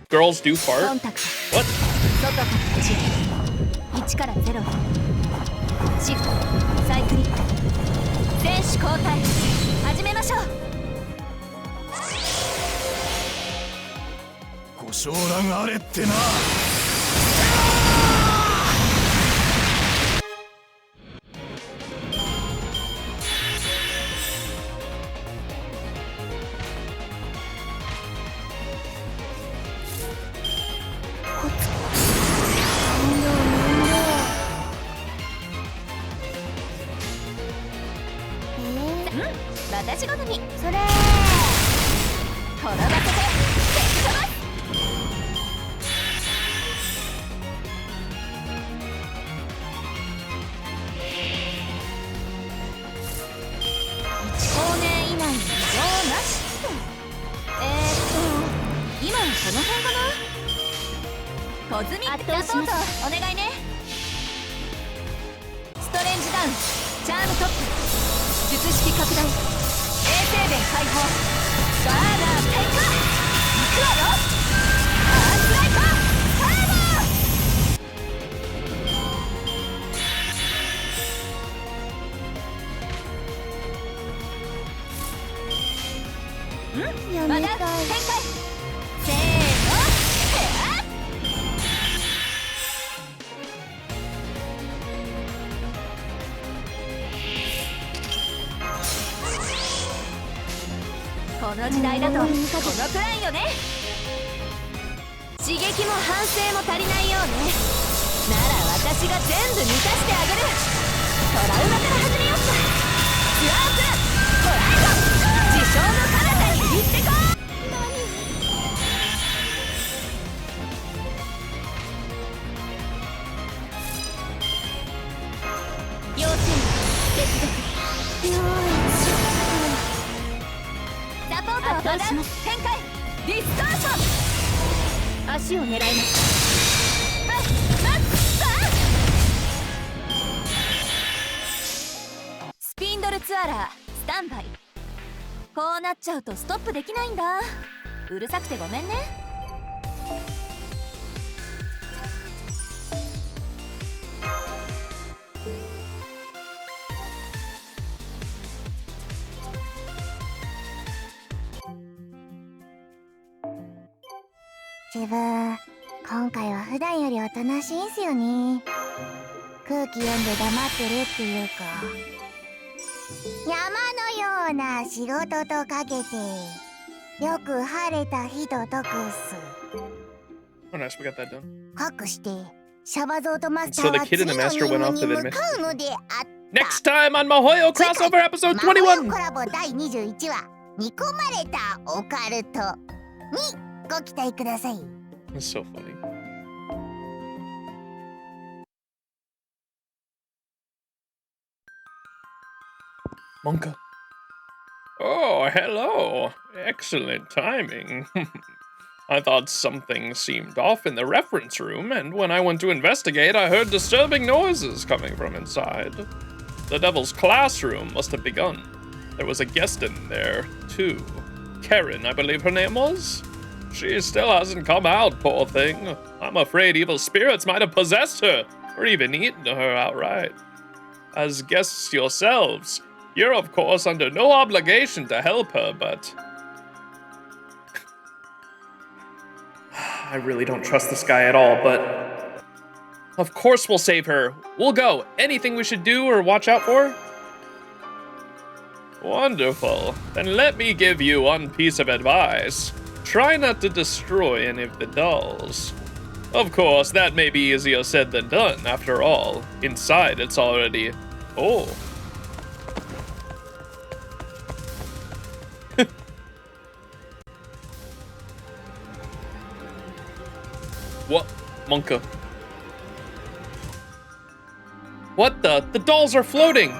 Girls do fart? What? 1から0シフトサイクリック選手交代始めましょうご承覧あれってな。私好みそれ転ばせてぶっ飛ばす1光年以内に異常なし今はこの辺かなコズミックサポートお願いねストレンジダウンチャームトップ術式拡大衛生弁解放バーナー点火行くわよアースライカーターボまた展開せーのヘアこの時代だとこのプランよね刺激も反省も足りないようねなら私が全部満たしてあげるトラウマから始めよっかツアープラントライド自称の彼方に行ってこいサポートを発動します。展開ディストーション。足を狙います。スピンドルツアラースタンバイ。こうなっちゃうとストップできないんだ。うるさくてごめんね。自分今回は普段よりおとなしいんすよね。空気読んで黙ってるっていうか、山のような仕事とかけてよく晴れた日と解くす。 Oh, nice, we got that done. かくしてシャバゾーとマスタ So ー the は kid 次 and の the 任 master went 務 off に to the 向か mission. うのであった。 Next time on Mahoyo crossover episode マホヨ 21! コラボ第21話煮込まれたオカルトにご期待ください。 That's so funny. Monka. Oh, hello. Excellent timing. I thought something seemed off in the reference room, and when I went to investigate, I heard disturbing noises coming from inside. The devil's classroom must have begun. There was a guest in there, too. Karen, I believe her name was? She still hasn't come out, poor thing. I'm afraid evil spirits might have possessed her, or even eaten her outright. As guests yourselves, you're of course under no obligation to help her, but... I really don't trust this guy at all, but... Of course we'll save her. We'll go. Anything we should do or watch out for? Wonderful. Then let me give you one piece of advice. Try not to destroy any of the dolls. Of course, that may be easier said than done, after all. Inside, it's already... Oh. What? Monka. What the? The dolls are floating!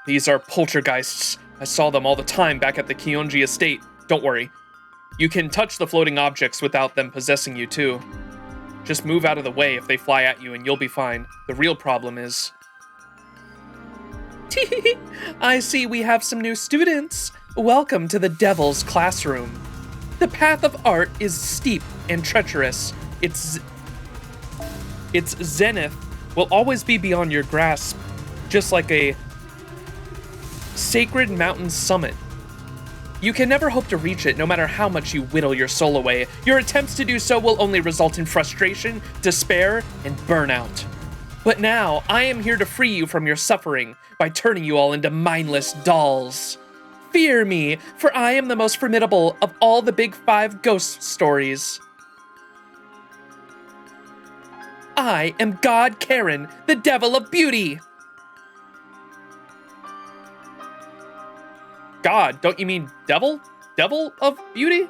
These are poltergeists. I saw them all the time back at the Kionji estate. Don't worry. You can touch the floating objects without them possessing you too. Just move out of the way if they fly at you and you'll be fine. The real problem is... I see we have some new students. Welcome to the Devil's Classroom. The path of art is steep and treacherous. Its zenith will always be beyond your grasp, just like a sacred mountain summit. You can never hope to reach it no matter how much you whittle your soul away. Your attempts to do so will only result in frustration, despair, and burnout. But now, I am here to free you from your suffering by turning you all into mindless dolls. Fear me, for I am the most formidable of all the big 5 ghost stories. I am God Karen, the Devil of Beauty. God, don't you mean devil? Devil of Beauty?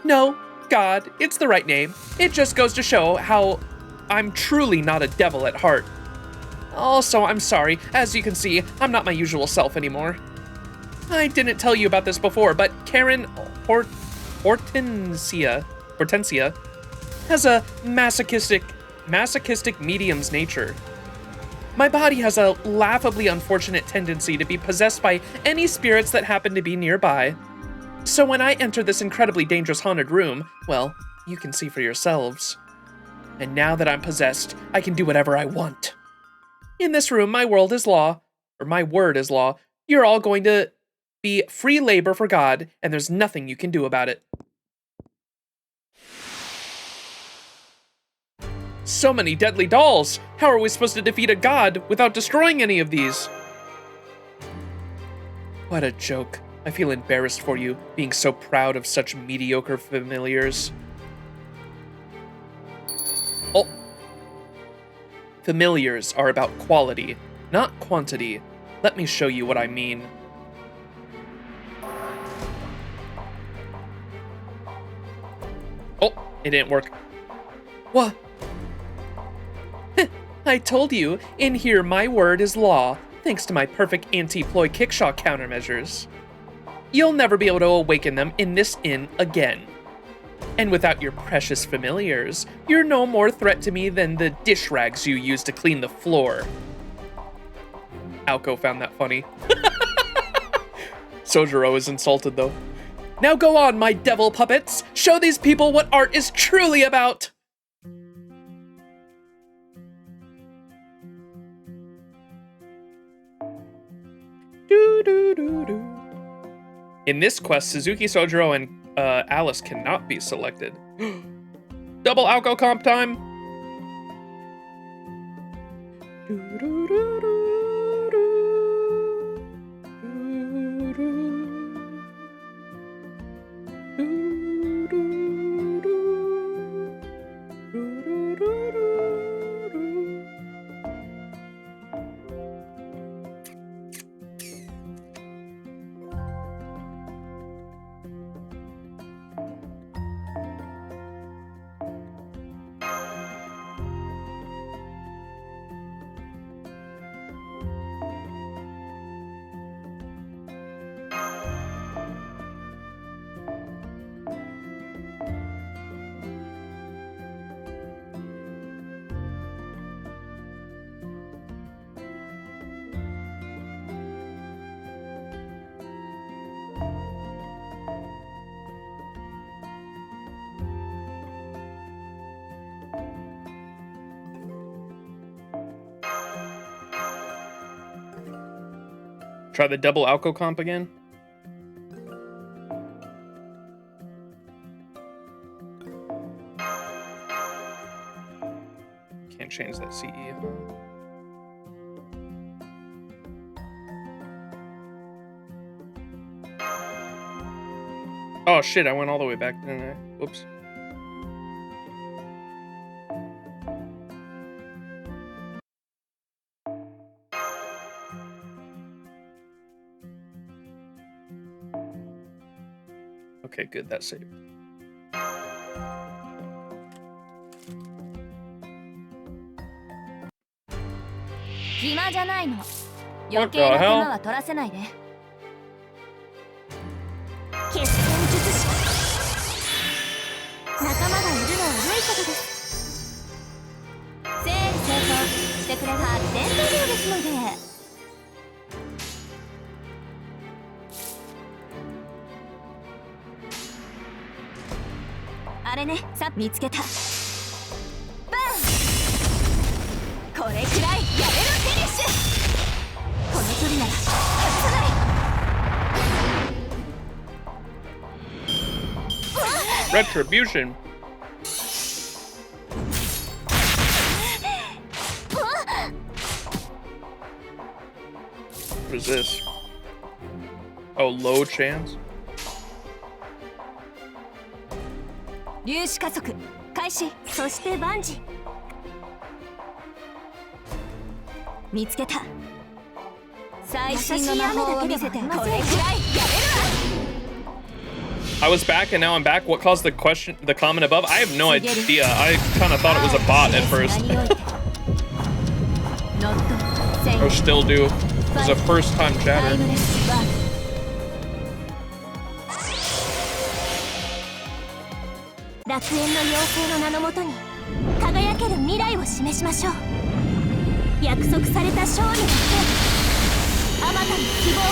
No, God, it's the right name. It just goes to show how I'm truly not a devil at heart. Also, I'm sorry. As you can see, I'm not my usual self anymore. I didn't tell you about this before, but Karen Hortensia has a masochistic medium's nature. My body has a laughably unfortunate tendency to be possessed by any spirits that happen to be nearby. So when I enter this incredibly dangerous haunted room, well, you can see for yourselves. And now that I'm possessed, I can do whatever I want. In this room, my word is law. You're all going to be free labor for God, and there's nothing you can do about it. So many deadly dolls! How are we supposed to defeat a god without destroying any of these? What a joke. I feel embarrassed for you, being so proud of such mediocre familiars. Oh. Familiars are about quality, not quantity. Let me show you what I mean. Oh, it didn't work. What? I told you, in here my word is law, thanks to my perfect anti-ploy kickshaw countermeasures. You'll never be able to awaken them in this inn again. And without your precious familiars, you're no more threat to me than the dish rags you use to clean the floor. Aoko found that funny. Sojiro is insulted though. Now go on, my devil puppets! Show these people what art is truly about! In this quest, Suzuki, Sojiro, and Alice cannot be selected. Double Aoko comp time! Try the double Aoko comp again. Can't change that CE. Oh shit, I went all the way back, didn't I? Whoops. Okay, good, that's saved. What the hell? Retribution. What is this? Oh, low chance? 粒子加速開始。そしてバンジー見つけた。最新の魔法を見せてこれくらいやれるわ。 I was back and now I'm back. What caused the question, the comment above? I have no idea. I kind of thought it was a bot at first. Or still do. It was a first time chatter. 楽園の妖精の名のもとに輝ける未来を示しましょう。約束された勝利の手、あまたの希望は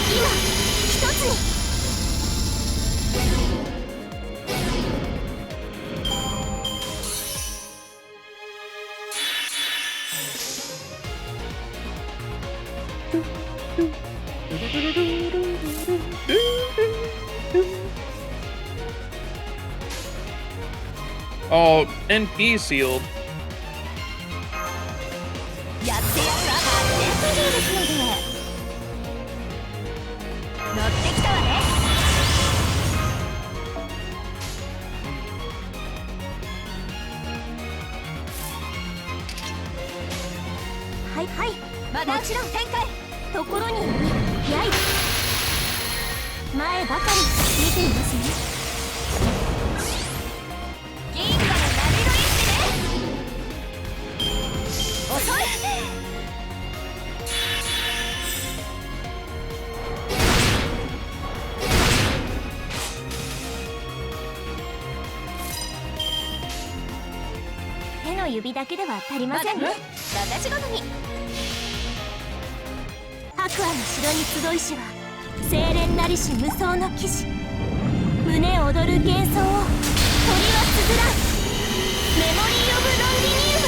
今一つに。 Oh, NP sealed. 指だけでは足りませんね。私ごとに。白亜の城に集いしは清廉なりし無双の騎士。胸躍る幻想を鳥は綴らん。メモリー・オブ・ロンディニウム。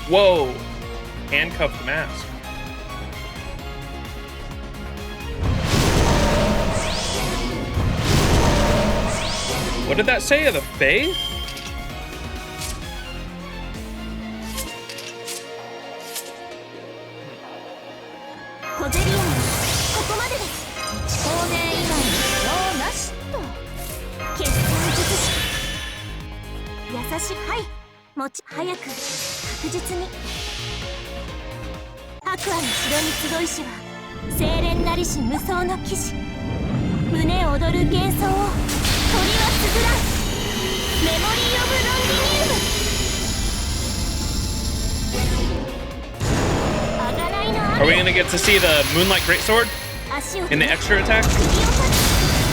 Whoa! Handcuffed mask. What did that say of the Fae? 小競り合いここまでです。少年以外の情なしと。決戦術師。優しく、はい。持ち早く確実に。白亜の城に集いしは清廉なりし無双の騎士。胸躍る幻想を鳥は綴らん。メモリー・オブ・ロンディニウム。Are we gonna get to see the Moonlight Greatsword in the extra attack?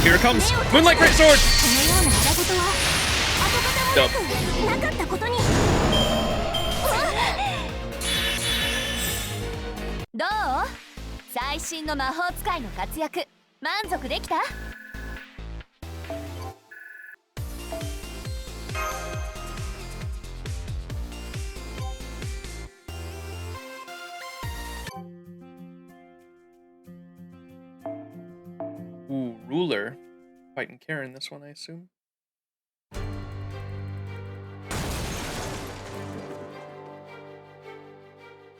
Here it comes! Moonlight Greatsword! Dope. どう？最新の魔法使いの活躍満足できた？Ooh, ruler. Fighting Karen this one, I assume.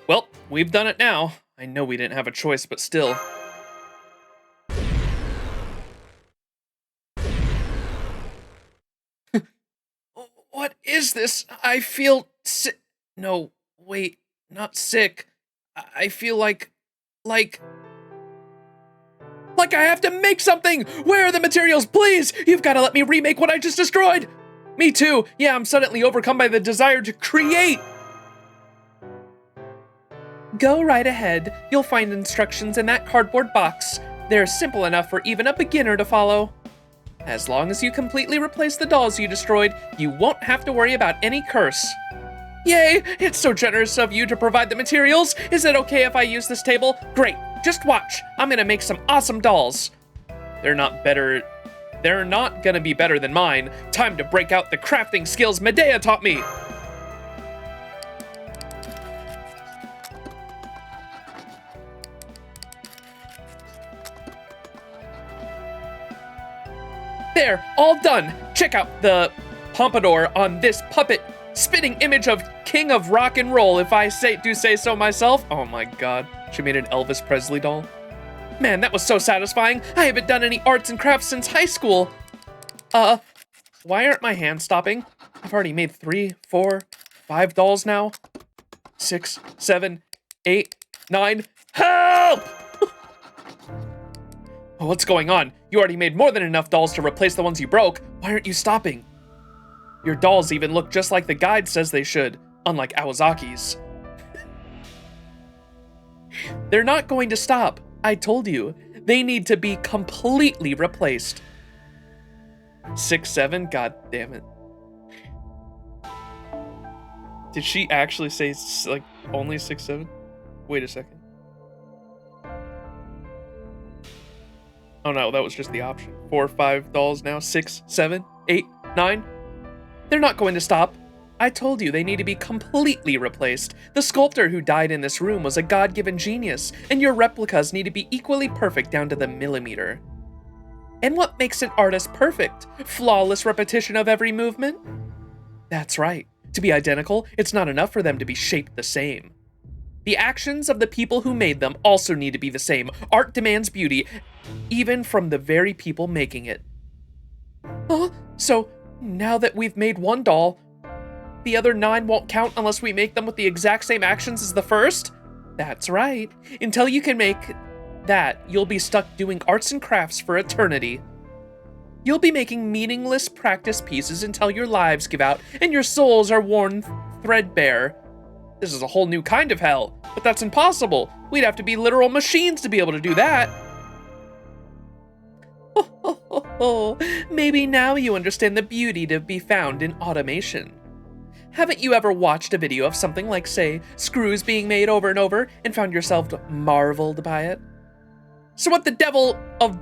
Well, we've done it now. I know we didn't have a choice, but still. What is this? I feel sick. No, wait, not sick. I feel like I have to make something! Where are the materials? Please! You've got to let me remake what I just destroyed! Me too! Yeah, I'm suddenly overcome by the desire to create! Go right ahead. You'll find instructions in that cardboard box. They're simple enough for even a beginner to follow. As long as you completely replace the dolls you destroyed, you won't have to worry about any curse. Yay! It's so generous of you to provide the materials! Is it okay if I use this table? Great! Just watch! I'm gonna make some awesome dolls! They're not gonna be better than mine. Time to break out the crafting skills Medea taught me! There! All done! Check out the pompadour on this puppet! Spitting image of King of Rock and Roll, if I do say so myself. Oh my god. She made an Elvis Presley doll. Man, that was so satisfying. I haven't done any arts and crafts since high school. Why aren't my hands stopping? I've already made 3, 4, 5 dolls now. 6, 7, 8, 9. Help! What's going on? You already made more than enough dolls to replace the ones you broke. Why aren't you stopping? Your dolls even look just like the guide says they should, unlike Awazaki's. They're not going to stop. I told you. They need to be completely replaced. 6, 7? God damn it. Did she actually say, like, only 6, 7? Wait a second. Oh no, that was just the option. 4, 5 dolls now. 6, 7, 8, 9. They're not going to stop. I told you they need to be completely replaced. The sculptor who died in this room was a God-given genius, and your replicas need to be equally perfect down to the millimeter. And what makes an artist perfect? Flawless repetition of every movement? That's right. To be identical, it's not enough for them to be shaped the same. The actions of the people who made them also need to be the same. Art demands beauty, even from the very people making it. So, now that we've made one doll, the other 9 won't count unless we make them with the exact same actions as the first? That's right. Until you can make that, you'll be stuck doing arts and crafts for eternity. You'll be making meaningless practice pieces until your lives give out and your souls are worn threadbare. This is a whole new kind of hell, but that's impossible. We'd have to be literal machines to be able to do that. Maybe now you understand the beauty to be found in automation. Haven't you ever watched a video of something like, say, screws being made over and over and found yourself marveled by it? So what, the devil of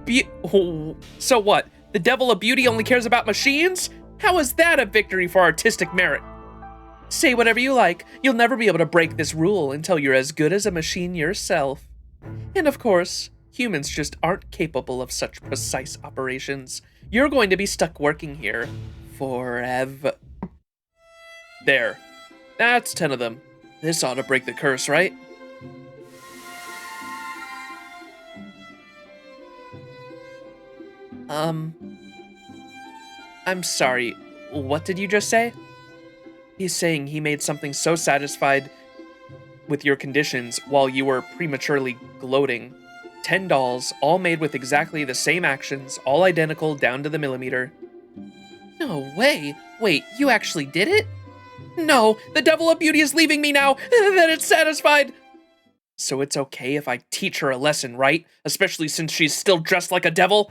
So what? The devil of beauty only cares about machines? How is that a victory for artistic merit? Say whatever you like, you'll never be able to break this rule until you're as good as a machine yourself. And of course, humans just aren't capable of such precise operations. You're going to be stuck working here forever. There. That's 10 of them. This ought to break the curse, right? I'm sorry, what did you just say? He's saying he made something so satisfied with your conditions while you were prematurely gloating. 10 dolls, all made with exactly the same actions, all identical down to the millimeter. No way! Wait, you actually did it? No, the devil of beauty is leaving me now that it's satisfied! So it's okay if I teach her a lesson, right? Especially since she's still dressed like a devil?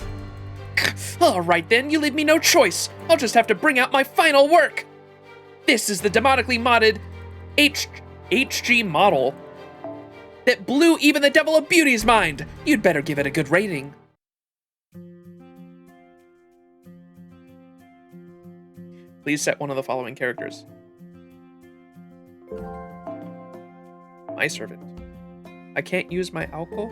Alright then, you leave me no choice. I'll just have to bring out my final work. This is the demonically modded HG model that blew even the devil of beauty's mind. You'd better give it a good rating. Please set one of the following characters. My servant. I can't use my alcohol?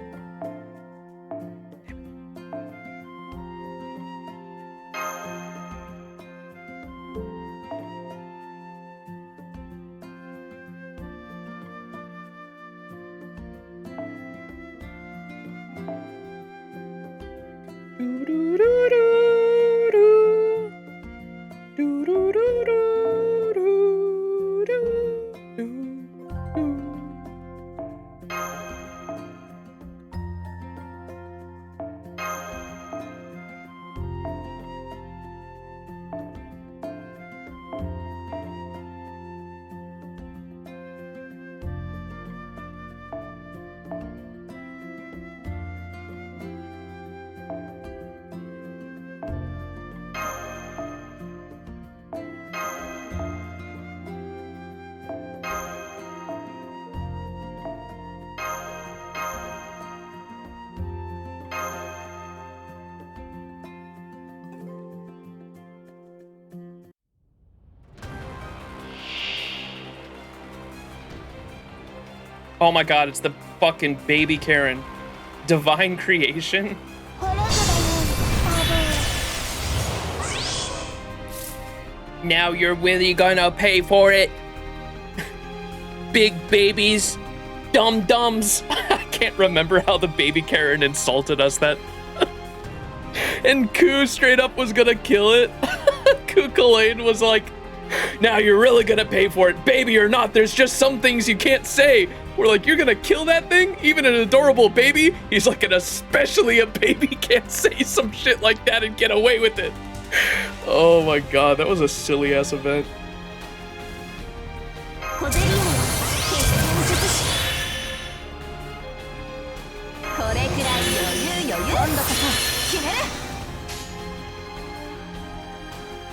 Oh my god, it's the fucking baby Karen. Divine creation? Now you're really gonna pay for it? Big babies, dum-dums. I can't remember how the baby Karen insulted us that. And Koo straight up was gonna kill it. Koo Kalain was like, now you're really gonna pay for it, baby or not, there's just some things you can't say. We're like, you're gonna kill that thing? Even an adorable baby? He's like, and especially a baby can't say some shit like that and get away with it. Oh my god, that was a silly ass event.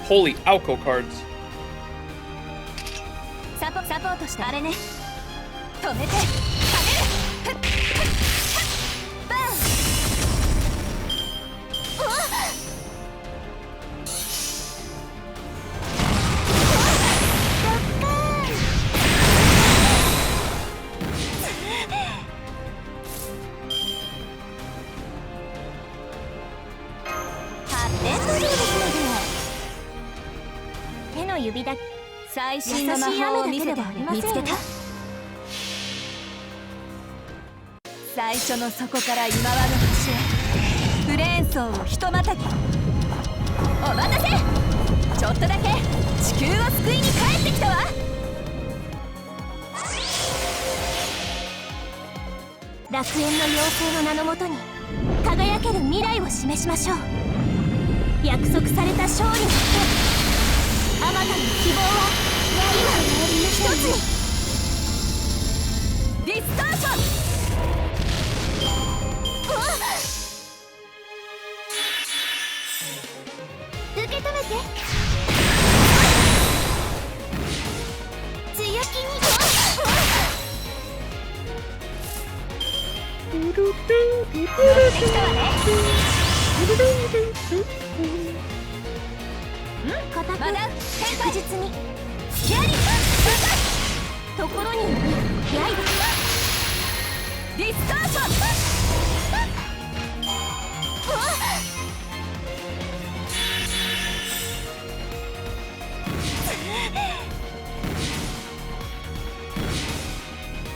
Holy Alco cards. ディスターション。受け止めて。強気に。乗ってきたわね。固くまだ着実に。ヒアリところに刃。ディスターション。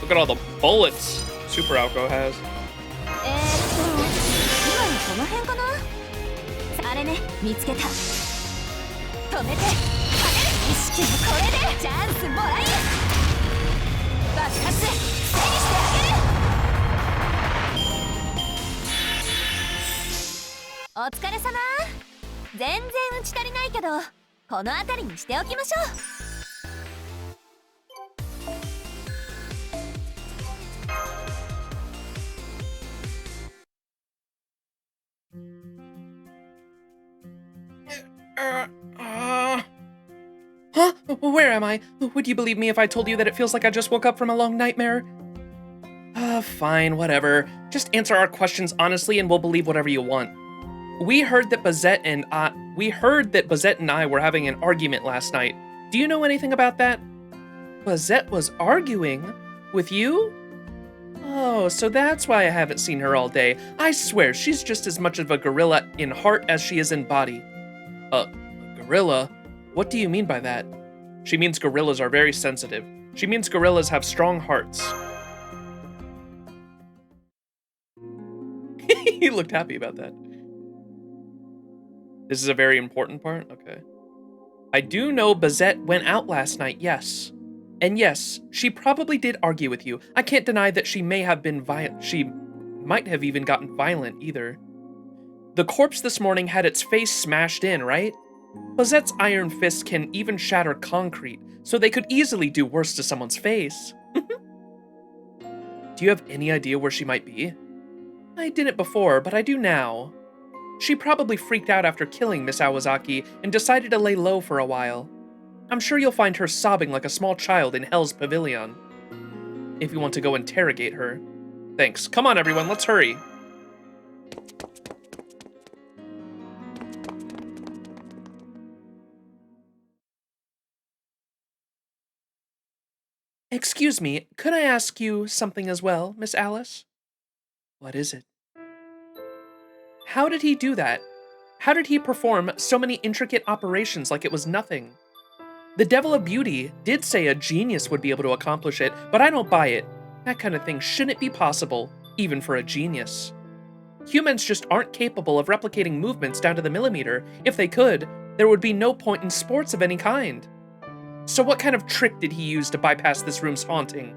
Look at all the bullets Super Alco has. 今のこの辺かな。あれね、見つけた。止めて。意識もこれでチャンスもらい。爆発手にしてあげる。お疲れ様。全然打ち足りないけど、この辺りにしておきましょう。Huh? Where am I? Would you believe me if I told you that it feels like I just woke up from a long nightmare? Fine, whatever. Just answer our questions honestly and we'll believe whatever you want. We heard that Bazette and I were having an argument last night. Do you know anything about that? Bazette was arguing? With you? Oh, so that's why I haven't seen her all day. I swear, she's just as much of a gorilla in heart as she is in body. A gorilla? What do you mean by that? She means gorillas are very sensitive. She means gorillas have strong hearts. He looked happy about that. This is a very important part? Okay. I do know Bazette went out last night, yes. And yes, she probably did argue with you. I can't deny that she may have been she might have even gotten violent either. The corpse this morning had its face smashed in, right? Bazette's iron fists can even shatter concrete, so they could easily do worse to someone's face. Do you have any idea where she might be? I didn't before, but I do now. She probably freaked out after killing Miss Awazaki and decided to lay low for a while. I'm sure you'll find her sobbing like a small child in Hell's Pavilion. If you want to go interrogate her. Thanks. Come on, everyone, let's hurry. Excuse me, could I ask you something as well, Miss Alice? What is it? How did he do that? How did he perform so many intricate operations like it was nothing? The Devil of Beauty did say a genius would be able to accomplish it, but I don't buy it. That kind of thing shouldn't be possible, even for a genius. Humans just aren't capable of replicating movements down to the millimeter. If they could, there would be no point in sports of any kind. So what kind of trick did he use to bypass this room's haunting?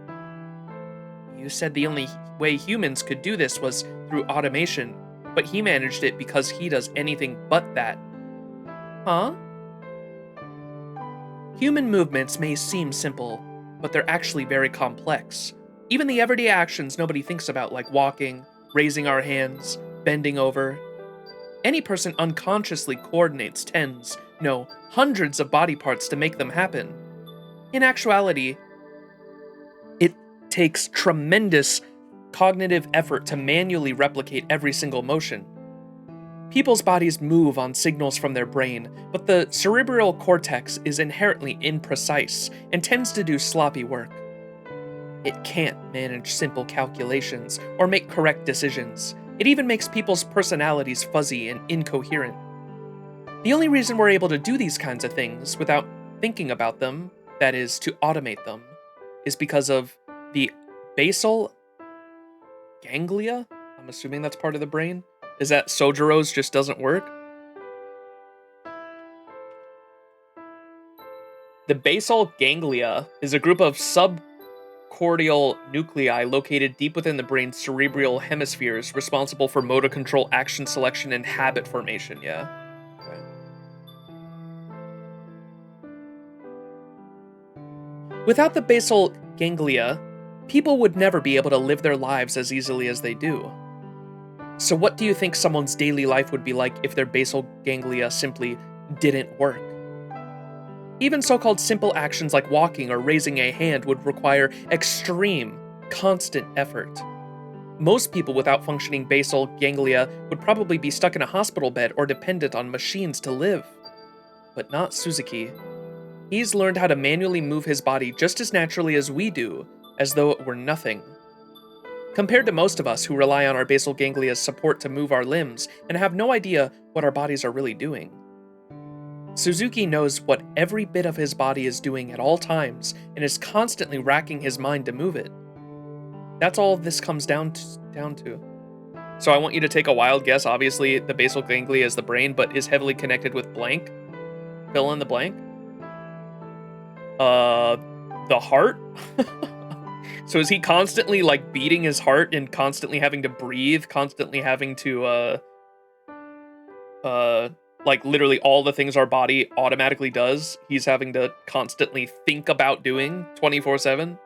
You said the only way humans could do this was through automation, but he managed it because he does anything but that. Huh? Human movements may seem simple, but they're actually very complex. Even the everyday actions nobody thinks about, like walking, raising our hands, bending over. Any person unconsciously coordinates tens, no, hundreds of body parts to make them happen. In actuality, it takes tremendous cognitive effort to manually replicate every single motion. People's bodies move on signals from their brain, but the cerebral cortex is inherently imprecise and tends to do sloppy work. It can't manage simple calculations or make correct decisions. It even makes people's personalities fuzzy and incoherent. The only reason we're able to do these kinds of things without thinking about them, that is, to automate them, is because of the basal ganglia? I'm assuming that's part of the brain. Is that Sojiro's just doesn't work? The basal ganglia is a group of subcortical nuclei located deep within the brain's cerebral hemispheres, responsible for motor control, action selection, and habit formation, yeah. Okay. Without the basal ganglia, people would never be able to live their lives as easily as they do. So what do you think someone's daily life would be like if their basal ganglia simply didn't work? Even so-called simple actions like walking or raising a hand would require extreme, constant effort. Most people without functioning basal ganglia would probably be stuck in a hospital bed or dependent on machines to live. But not Suzuki. He's learned how to manually move his body just as naturally as we do, as though it were nothing. Compared to most of us who rely on our basal ganglia's support to move our limbs and have no idea what our bodies are really doing. Suzuki knows what every bit of his body is doing at all times and is constantly racking his mind to move it. That's all this comes down to. So I want you to take a wild guess. Obviously, the basal ganglia is the brain, but is heavily connected with blank. Fill in the blank. The heart? So is he constantly, like, beating his heart and constantly having to breathe, constantly having to, like, literally all the things our body automatically does, he's having to constantly think about doing 24/7?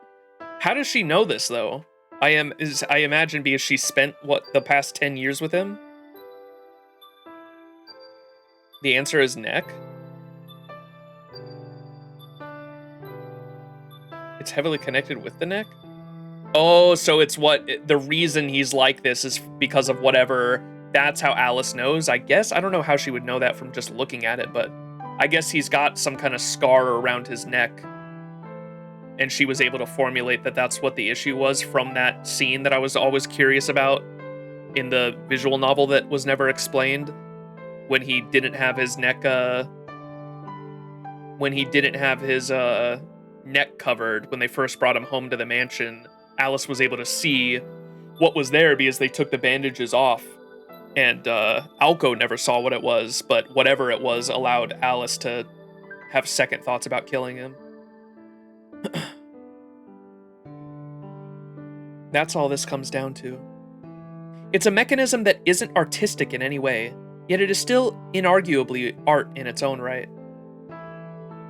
How does she know this, though? I imagine because she spent, the past 10 years with him? The answer is neck. It's heavily connected with the neck? Oh, so it's the reason he's like this is because of whatever, that's how Alice knows, I guess? I don't know how she would know that from just looking at it, but I guess he's got some kind of scar around his neck. And she was able to formulate that that's what the issue was from that scene that I was always curious about in the visual novel that was never explained. When he didn't have his neck, neck covered when they first brought him home to the mansion, Alice was able to see what was there because they took the bandages off. And Alko never saw what it was, but whatever it was allowed Alice to have second thoughts about killing him. That's all this comes down to. It's a mechanism that isn't artistic in any way, yet it is still inarguably art in its own right.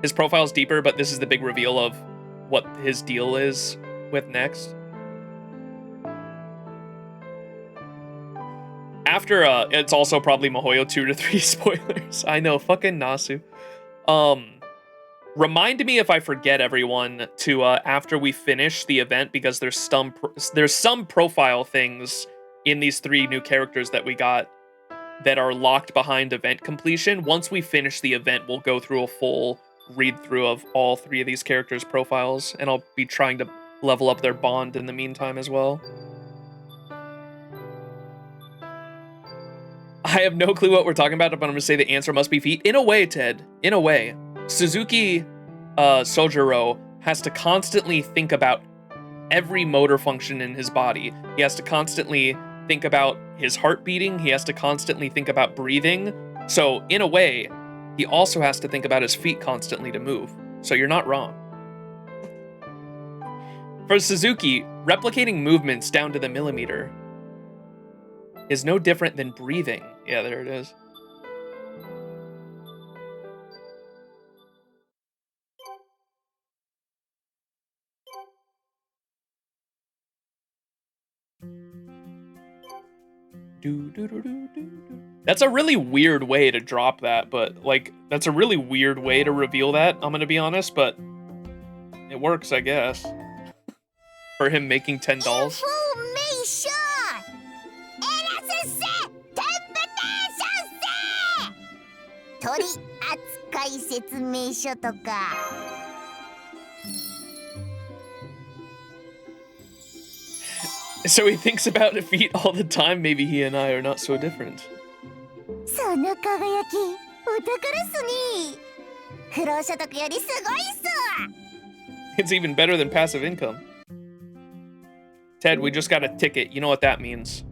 His profile's deeper, but this is the big reveal of what his deal is with next. After, it's also probably Mahoyo 2 to 3 spoilers. I know, fucking Nasu. Remind me if I forget, everyone, to, after we finish the event, because there's some profile things in these 3 new characters that we got that are locked behind event completion. Once we finish the event, we'll go through a full read-through of all 3 of these characters' profiles, and I'll be trying to level up their bond in the meantime as well. I have no clue what we're talking about, but I'm going to say the answer must be feet. In a way, Ted, in a way, Suzuki Sojiro has to constantly think about every motor function in his body. He has to constantly think about his heart beating. He has to constantly think about breathing. So, in a way, he also has to think about his feet constantly to move. So you're not wrong. For Suzuki, replicating movements down to the millimeter is no different than breathing. Yeah, there it is. That's a really weird way to drop that, but, like, that's a really weird way to reveal that, I'm gonna be honest, but it works, I guess. For him making 10 dolls. So he thinks about feet all the time. Maybe he and I are not so different. It's even better than passive income. Ted, we just got a ticket. You know what that means.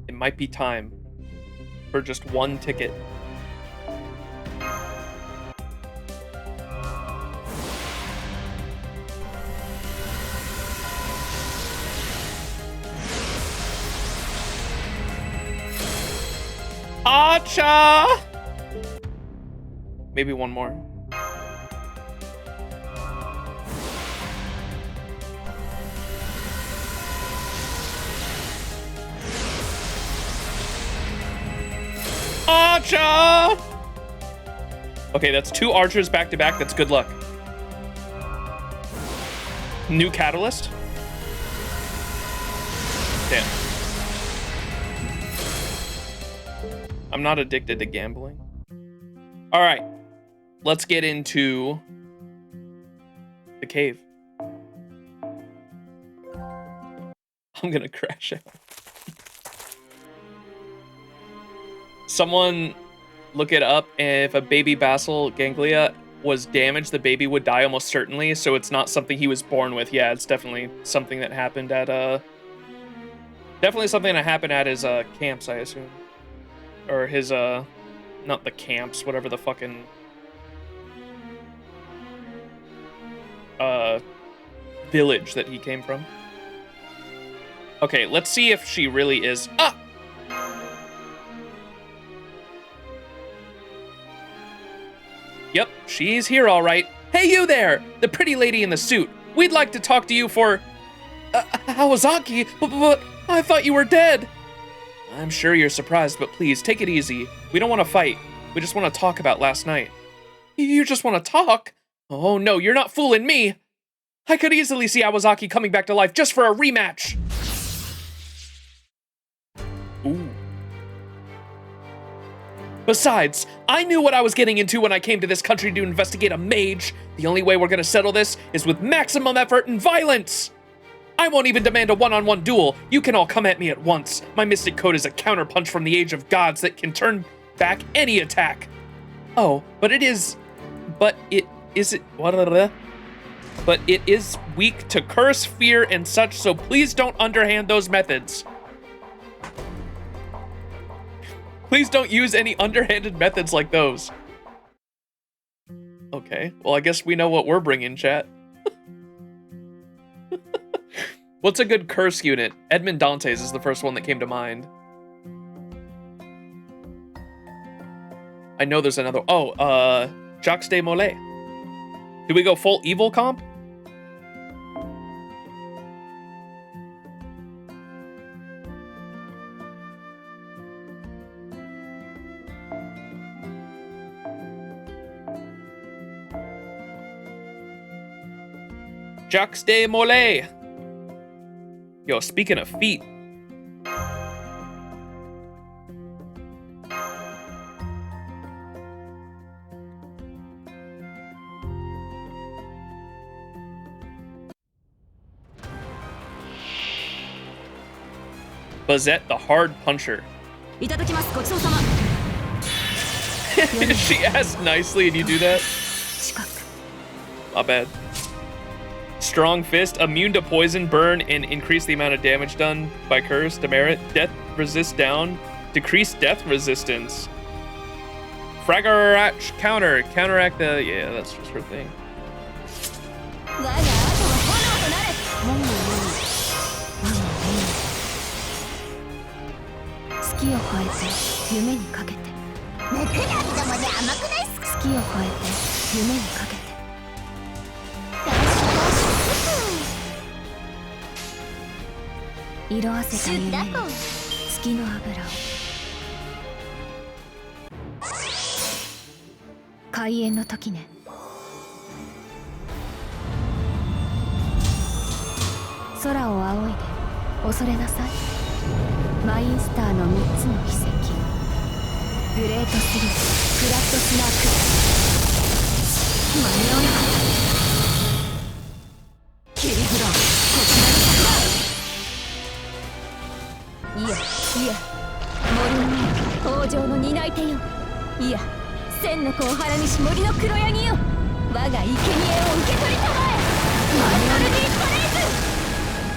It might be time for just one ticket. Acha! Maybe one more. Gotcha! Okay, that's 2 archers back to back. That's good luck. New catalyst. Damn. I'm not addicted to gambling. All right, let's get into the cave. I'm gonna crash out. Someone look it up, and if a baby basal ganglia was damaged, the baby would die almost certainly, so it's not something he was born with. Yeah, it's definitely something that happened at his camps, I assume. Or his not the camps, whatever the fucking village that he came from. Okay, let's see if she really is. Ah! Yep, she's here all right. Hey, you there! The pretty lady in the suit. We'd like to talk to you for... Awazaki, but I thought you were dead. I'm sure you're surprised, but please, take it easy. We don't want to fight. We just want to talk about last night. You just want to talk? Oh no, you're not fooling me. I could easily see Awazaki coming back to life just for a rematch. Ooh. Besides, I knew what I was getting into when I came to this country to investigate a mage. The only way we're gonna settle this is with maximum effort and violence. I won't even demand a one-on-one duel. You can all come at me at once. My mystic code is a counterpunch from the age of gods that can turn back any attack. Oh, but it is weak to curse, fear, and such, so please don't underhand those methods. Please don't use any underhanded methods like those. Okay, well, I guess we know what we're bringing, chat. What's a good curse unit? Edmond Dante's is the first one that came to mind. I know there's another. Oh, Jacques de Molay. Do we go full evil comp? Jacques de Molay. Yo, speaking of feet. Bazette the hard puncher. She asked nicely and you do that? Not bad. Strong fist, immune to poison, burn, and increase the amount of damage done by curse, demerit, death resist down, decrease death resistance. Fragorach counter, counteract the, yeah, that's just her thing.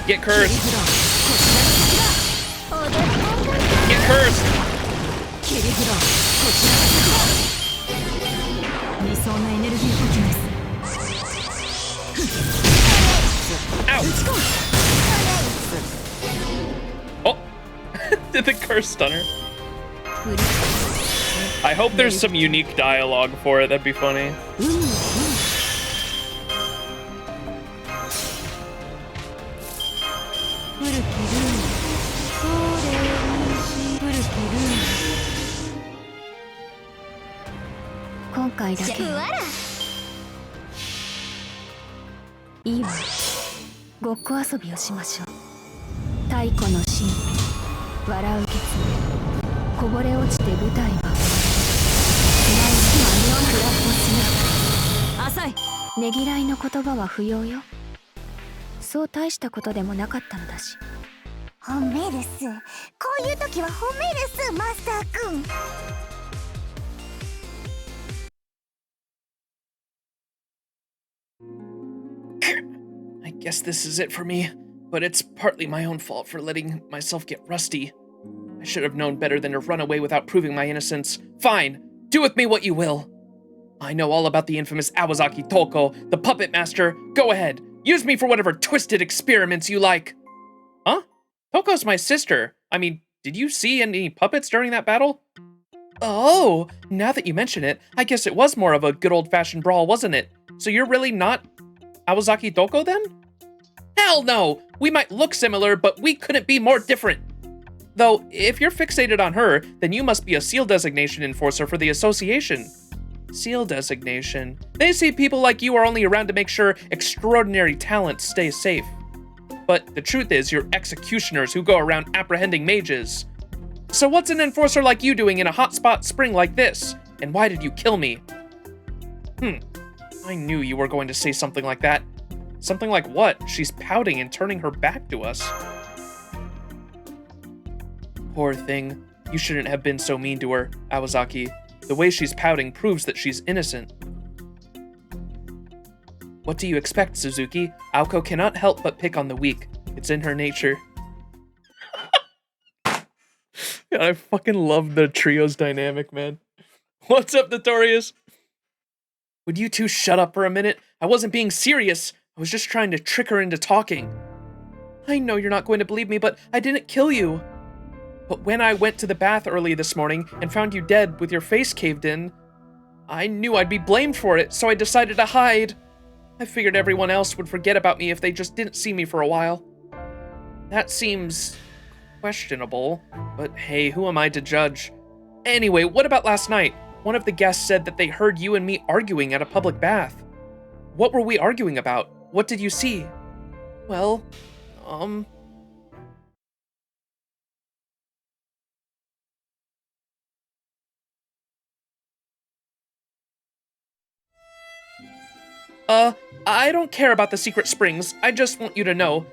Get cursed. Get cursed. Ouch. Oh, did the curse stun her? I hope there's some unique dialogue for it. That'd be funny. 回だけよ。いいわ。ごっこ遊びをしましょう。太古の神秘、笑う決意、こぼれ落ちて舞台は終わる。何をフラットする。浅い。ねぎらいの言葉は不要よ。そう大したことでもなかったのだし。褒めるす。こういう時は褒めるす、マスターくん。I guess this is it for me, but it's partly my own fault for letting myself get rusty. I should have known better than to run away without proving my innocence. Fine, do with me what you will. I know all about the infamous Awazaki Toko, the puppet master. Go ahead, use me for whatever twisted experiments you like. Huh? Toko's my sister. I mean, did you see any puppets during that battle? Oh, now that you mention it, I guess it was more of a good old-fashioned brawl, wasn't it? So you're really not Awazaki Toko then? Hell no! We might look similar, but we couldn't be more different. Though, if you're fixated on her, then you must be a SEAL designation enforcer for the association. SEAL designation. They say people like you are only around to make sure extraordinary talent stays safe. But the truth is, you're executioners who go around apprehending mages. So what's an enforcer like you doing in a hotspot spring like this? And why did you kill me? I knew you were going to say something like that. Something like what? She's pouting and turning her back to us. Poor thing. You shouldn't have been so mean to her, Awazaki. The way she's pouting proves that she's innocent. What do you expect, Suzuki? Aoko cannot help but pick on the weak. It's in her nature. God, I fucking love the trio's dynamic, man. What's up, Notorious? Would you two shut up for a minute? I wasn't being serious. I was just trying to trick her into talking. I know you're not going to believe me, but I didn't kill you. But when I went to the bath early this morning and found you dead with your face caved in, I knew I'd be blamed for it, so I decided to hide. I figured everyone else would forget about me if they just didn't see me for a while. That seems questionable, but hey, who am I to judge? Anyway, what about last night? One of the guests said that they heard you and me arguing at a public bath. What were we arguing about? What did you see? Well, I don't care about the secret springs. I just want you to know.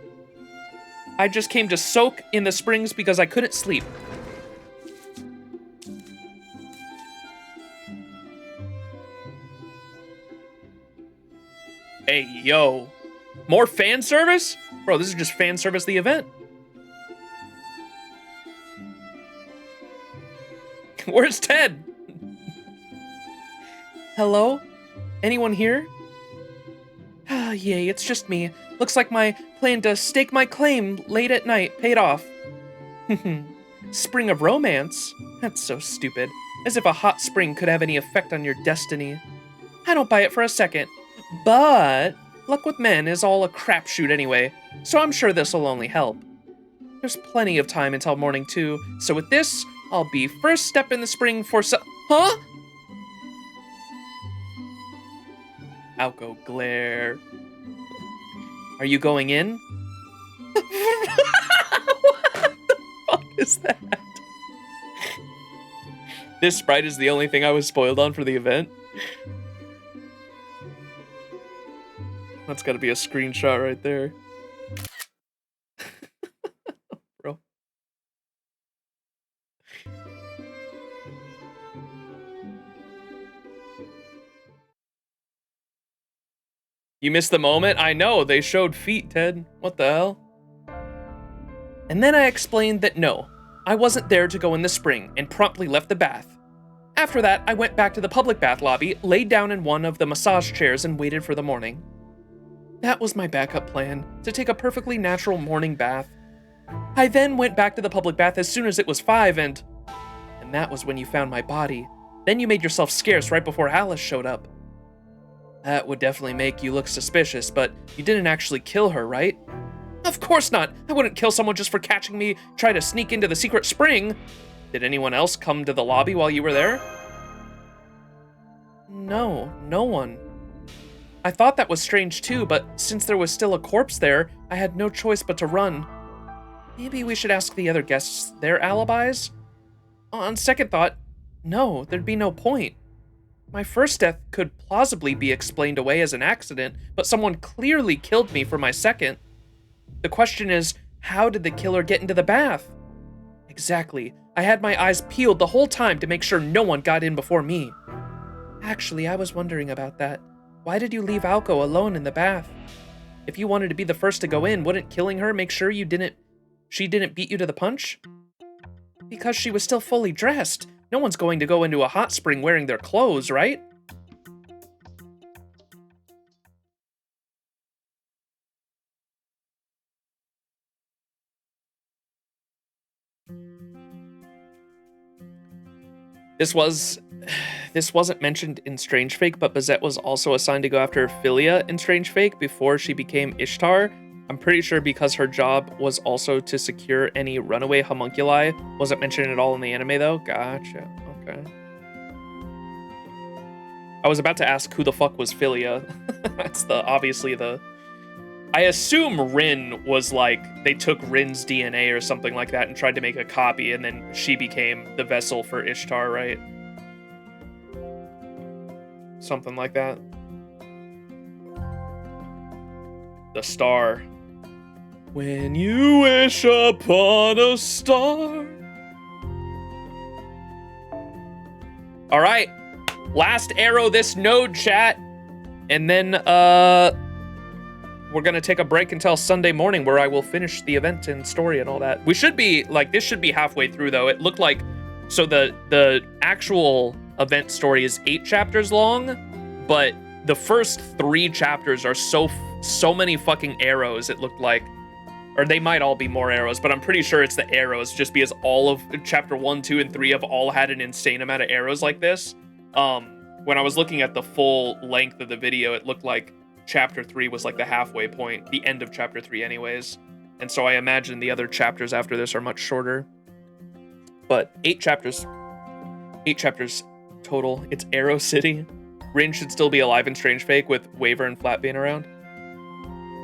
I just came to soak in the springs because I couldn't sleep. Hey, yo. More fan service? Bro, this is just fan service the event. Where's Ted? Hello? Anyone here? Ah, yay, it's just me. Looks like my plan to stake my claim late at night paid off. Spring of romance? That's so stupid. As if a hot spring could have any effect on your destiny. I don't buy it for a second. But luck with men is all a crapshoot anyway, so I'm sure this'll only help. There's plenty of time until morning too, so with this, I'll be first step in the spring for Huh? Aoko glare. Are you going in? What the fuck is that? This sprite is the only thing I was spoiled on for the event. That's gotta be a screenshot right there. Bro. You missed the moment? I know, they showed feet, Ted. What the hell? And then I explained that no, I wasn't there to go in the spring, and promptly left the bath. After that, I went back to the public bath lobby, laid down in one of the massage chairs, and waited for the morning. That was my backup plan, to take a perfectly natural morning bath. I then went back to the public bath as soon as it was 5 and that was when you found my body. Then you made yourself scarce right before Alice showed up. That would definitely make you look suspicious, but you didn't actually kill her, right? Of course not! I wouldn't kill someone just for catching me try to sneak into the secret spring. Did anyone else come to the lobby while you were there? No, no one. I thought that was strange too, but since there was still a corpse there, I had no choice but to run. Maybe we should ask the other guests their alibis? On second thought, no, there'd be no point. My first death could plausibly be explained away as an accident, but someone clearly killed me for my second. The question is, how did the killer get into the bath? Exactly. I had my eyes peeled the whole time to make sure no one got in before me. Actually, I was wondering about that. Why did you leave Alko alone in the bath? If you wanted to be the first to go in, wouldn't killing her make sure she didn't beat you to the punch? Because she was still fully dressed. No one's going to go into a hot spring wearing their clothes, right? This wasn't mentioned in Strange Fake, but Bazette was also assigned to go after Philia in Strange Fake before she became Ishtar. I'm pretty sure because her job was also to secure any runaway homunculi. Wasn't mentioned at all in the anime though. Gotcha. Okay. I was about to ask who the fuck was Philia. That's obviously the... I assume Rin was like, they took Rin's DNA or something like that and tried to make a copy, and then she became the vessel for Ishtar, right? Something like that. The star. When you wish upon a star. All right. Last arrow this node, chat. And then, we're gonna take a break until Sunday morning where I will finish the event and story and all that. We should be, like, this should be halfway through, though. It looked like, so the actual event story is 8 chapters long, but the first 3 chapters are so many fucking arrows, it looked like. Or they might all be more arrows, but I'm pretty sure it's the arrows, just because all of chapter 1, 2, and 3 have all had an insane amount of arrows like this. When I was looking at the full length of the video, it looked like chapter 3 was like the halfway point, the end of chapter 3 anyways. And so I imagine the other chapters after this are much shorter. But 8 chapters total. It's Arrow City. Rin should still be alive in Strange Fake with Waver and Flat being around.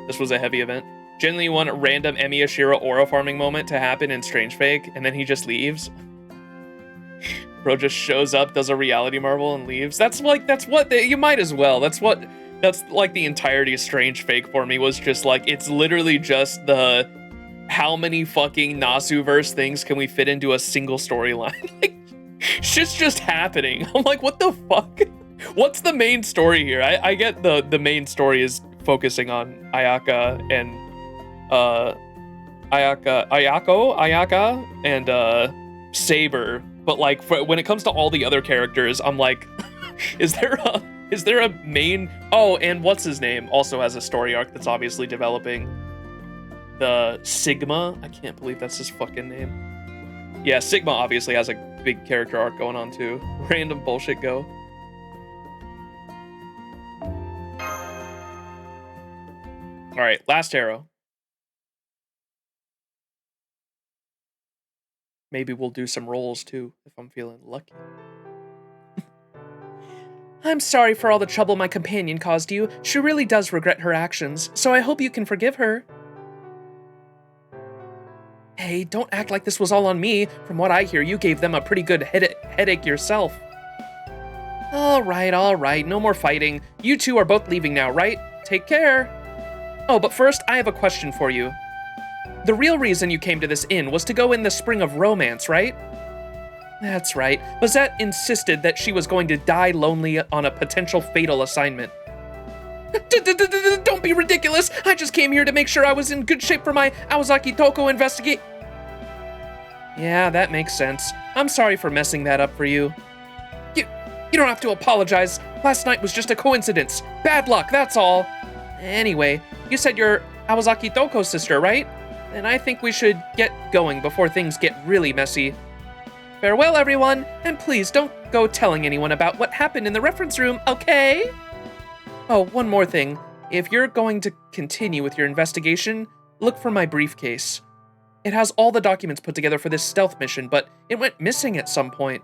This was a heavy event. Generally you want a random Emi Ashira aura farming moment to happen in Strange Fake, and then he just leaves. Bro just shows up, does a reality marvel, and leaves. That's what you might as well. That's like the entirety of Strange Fake for me, was just like, it's literally just the how many fucking Nasu-verse things can we fit into a single storyline? Like, shit's just happening. I'm like, what the fuck? What's the main story here? I get the main story is focusing on Ayaka and Ayaka and Saber, but like when it comes to all the other characters, I'm like, is there a main... Oh, and what's his name also has a story arc that's obviously developing. The Sigma, I can't believe that's his fucking name. Yeah, Sigma obviously has a big character arc going on too. Random bullshit go. All right, last arrow. Maybe we'll do some rolls too, if I'm feeling lucky. I'm sorry for all the trouble my companion caused you. She really does regret her actions, so I hope you can forgive her. Hey, don't act like this was all on me. From what I hear, you gave them a pretty good headache yourself. All right, no more fighting. You two are both leaving now, right? Take care. Oh, but first, I have a question for you. The real reason you came to this inn was to go in the Spring of Romance, right? That's right. Bazette insisted that she was going to die lonely on a potential fatal assignment. Don't be ridiculous! I just came here to make sure I was in good shape for my Awazaki Toko investigate. Yeah, that makes sense. I'm sorry for messing that up for you. You don't have to apologize. Last night was just a coincidence. Bad luck, that's all. Anyway, you said you're Awazaki Toko's sister, right? And I think we should get going before things get really messy. Farewell, everyone, and please don't go telling anyone about what happened in the reference room, okay? Oh, one more thing. If you're going to continue with your investigation, look for my briefcase. It has all the documents put together for this stealth mission, but it went missing at some point.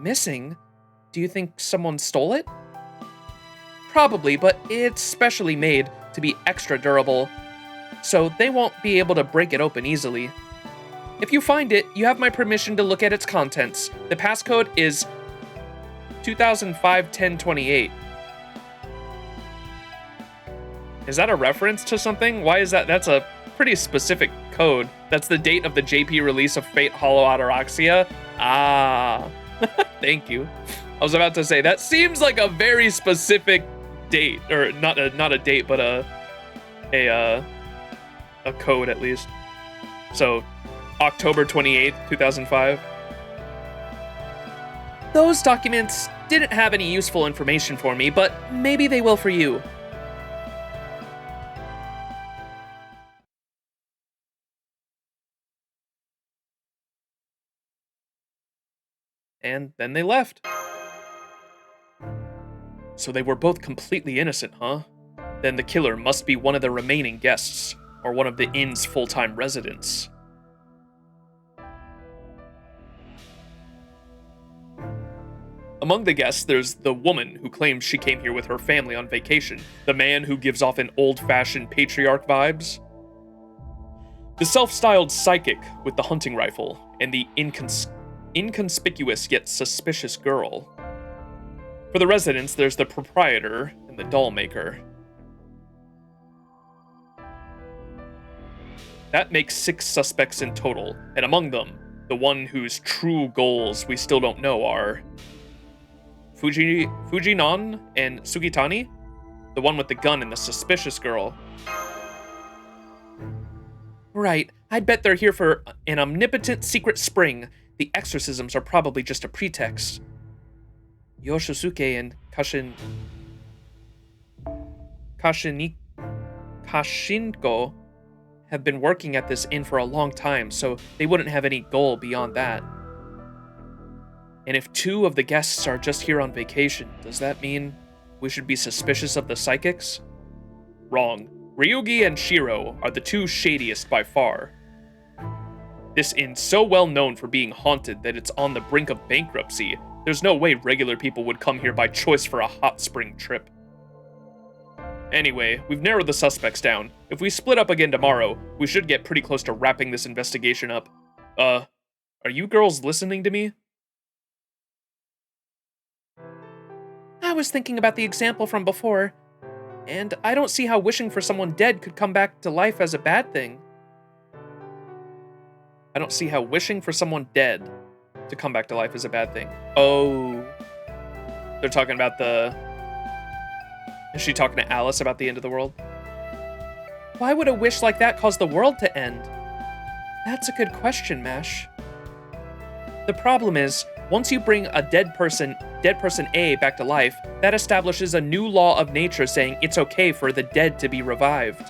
Missing? Do you think someone stole it? Probably, but it's specially made to be extra durable, so they won't be able to break it open easily. If you find it, you have my permission to look at its contents. The passcode is 2005-1028. Is that a reference to something? Why is that? That's a pretty specific code. That's the date of the JP release of Fate Hollow Ataraxia. Ah, thank you. I was about to say, that seems like a very specific date, or not a date, but a code at least. So, October 28th, 2005. Those documents didn't have any useful information for me, but maybe they will for you. And then they left. So they were both completely innocent, huh? Then the killer must be one of the remaining guests, or one of the inn's full-time residents. Among the guests, there's the woman who claims she came here with her family on vacation, the man who gives off an old-fashioned patriarch vibes, the self-styled psychic with the hunting rifle, and the inconspicuous yet suspicious girl. For the residents, there's the proprietor and the doll maker. That makes 6 suspects in total, and among them, the one whose true goals we still don't know are Fujinon and Sugitani, the one with the gun and the suspicious girl. Right, I'd bet they're here for an omnipotent secret spring. The exorcisms are probably just a pretext. Yoshisuke and Kashinko have been working at this inn for a long time, so they wouldn't have any goal beyond that. And if 2 of the guests are just here on vacation, does that mean we should be suspicious of the psychics? Wrong. Ryugi and Shiro are the 2 shadiest by far. This inn's so well known for being haunted that it's on the brink of bankruptcy. There's no way regular people would come here by choice for a hot spring trip. Anyway, we've narrowed the suspects down. If we split up again tomorrow, we should get pretty close to wrapping this investigation up. Are you girls listening to me? I was thinking about the example from before, and I don't see how wishing for someone dead could come back to life as a bad thing. I don't see how wishing for someone dead to come back to life is a bad thing. Oh. They're talking about the... Is she talking to Alice about the end of the world? Why would a wish like that cause the world to end? That's a good question, Mash. The problem is, once you bring a dead person A back to life, that establishes a new law of nature saying it's okay for the dead to be revived.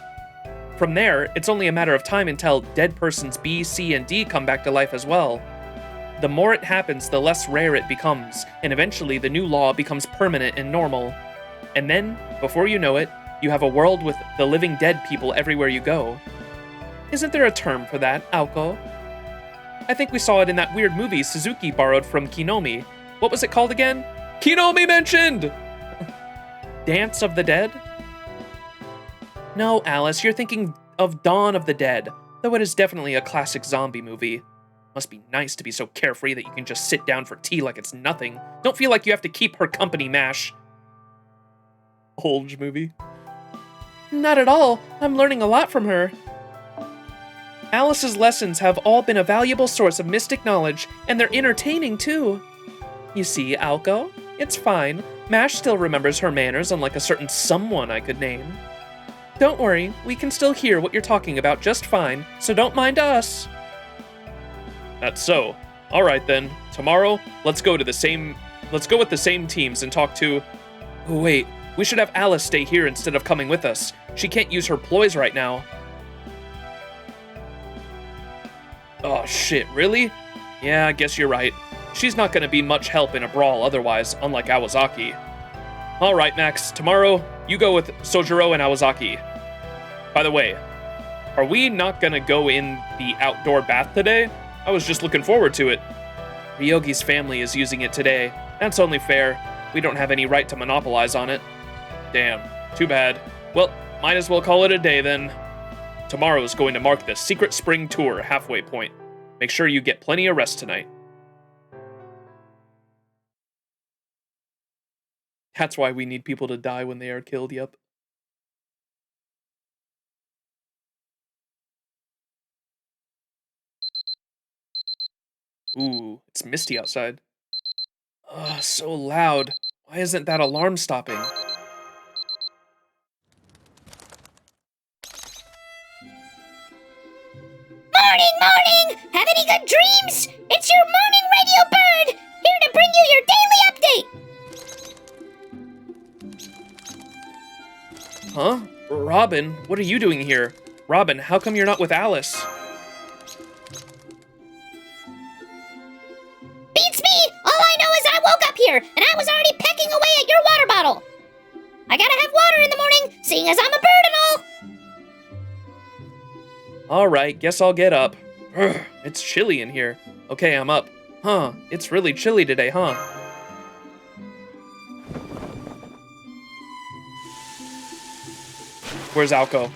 From there, it's only a matter of time until dead persons B, C, and D come back to life as well. The more it happens, the less rare it becomes, and eventually the new law becomes permanent and normal. And then, before you know it, you have a world with the living dead people everywhere you go. Isn't there a term for that, Aoko? I think we saw it in that weird movie Suzuki borrowed from Kinomi. What was it called again? Kinomi mentioned! Dance of the Dead? No, Alice, you're thinking of Dawn of the Dead, though it is definitely a classic zombie movie. Must be nice to be so carefree that you can just sit down for tea like it's nothing. Don't feel like you have to keep her company, Mash. Old movie. Not at all. I'm learning a lot from her. Alice's lessons have all been a valuable source of mystic knowledge, and they're entertaining too. You see, Aoko, it's fine. Mash still remembers her manners, unlike a certain someone I could name. Don't worry, we can still hear what you're talking about just fine, so don't mind us. That's so. All right then. Tomorrow, let's go with the same teams and talk to... Oh, wait, we should have Alice stay here instead of coming with us. She can't use her ploys right now. Oh shit, really? Yeah, I guess you're right. She's not gonna be much help in a brawl otherwise, unlike Awazaki. Alright, Max, tomorrow, you go with Sojiro and Awazaki. By the way, are we not gonna go in the outdoor bath today? I was just looking forward to it. Ryogi's family is using it today. That's only fair. We don't have any right to monopolize on it. Damn, too bad. Well, might as well call it a day then. Tomorrow is going to mark the Secret Spring Tour halfway point. Make sure you get plenty of rest tonight. That's why we need people to die when they are killed, yep. Ooh, it's misty outside. Ugh, so loud. Why isn't that alarm stopping? Morning, morning! Have any good dreams? It's your morning radio bird, here to bring you your daily update. Huh? Robin, what are you doing here? Robin, how come you're not with Alice? Beats me! All I know is I woke up here, and I was already pecking away at your water bottle. I gotta have water in the morning, seeing as I'm a bird and all. Alright, guess I'll get up. Ugh, it's chilly in here. Okay, I'm up. Huh, it's really chilly today, huh? Where's Alco?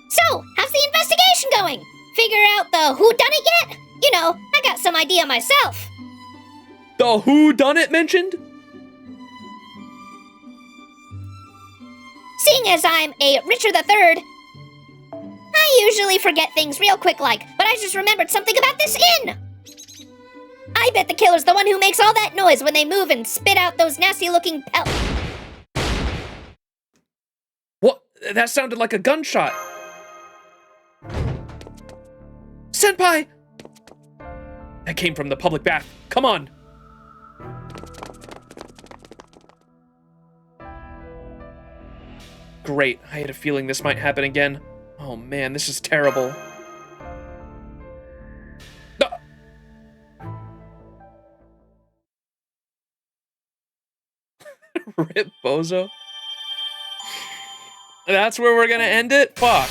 So, how's the investigation going? Figure out the whodunit yet? You know, I got some idea myself. The whodunit mentioned? Seeing as I'm a Richard III, I usually forget things real quick but I just remembered something about this inn. I bet the killer's the one who makes all that noise when they move and spit out those nasty-looking What? That sounded like a gunshot. Senpai! That came from the public bath. Come on. Great. I had a feeling this might happen again. Oh man, this is terrible. Rip Bozo. That's where we're gonna end it? Fuck.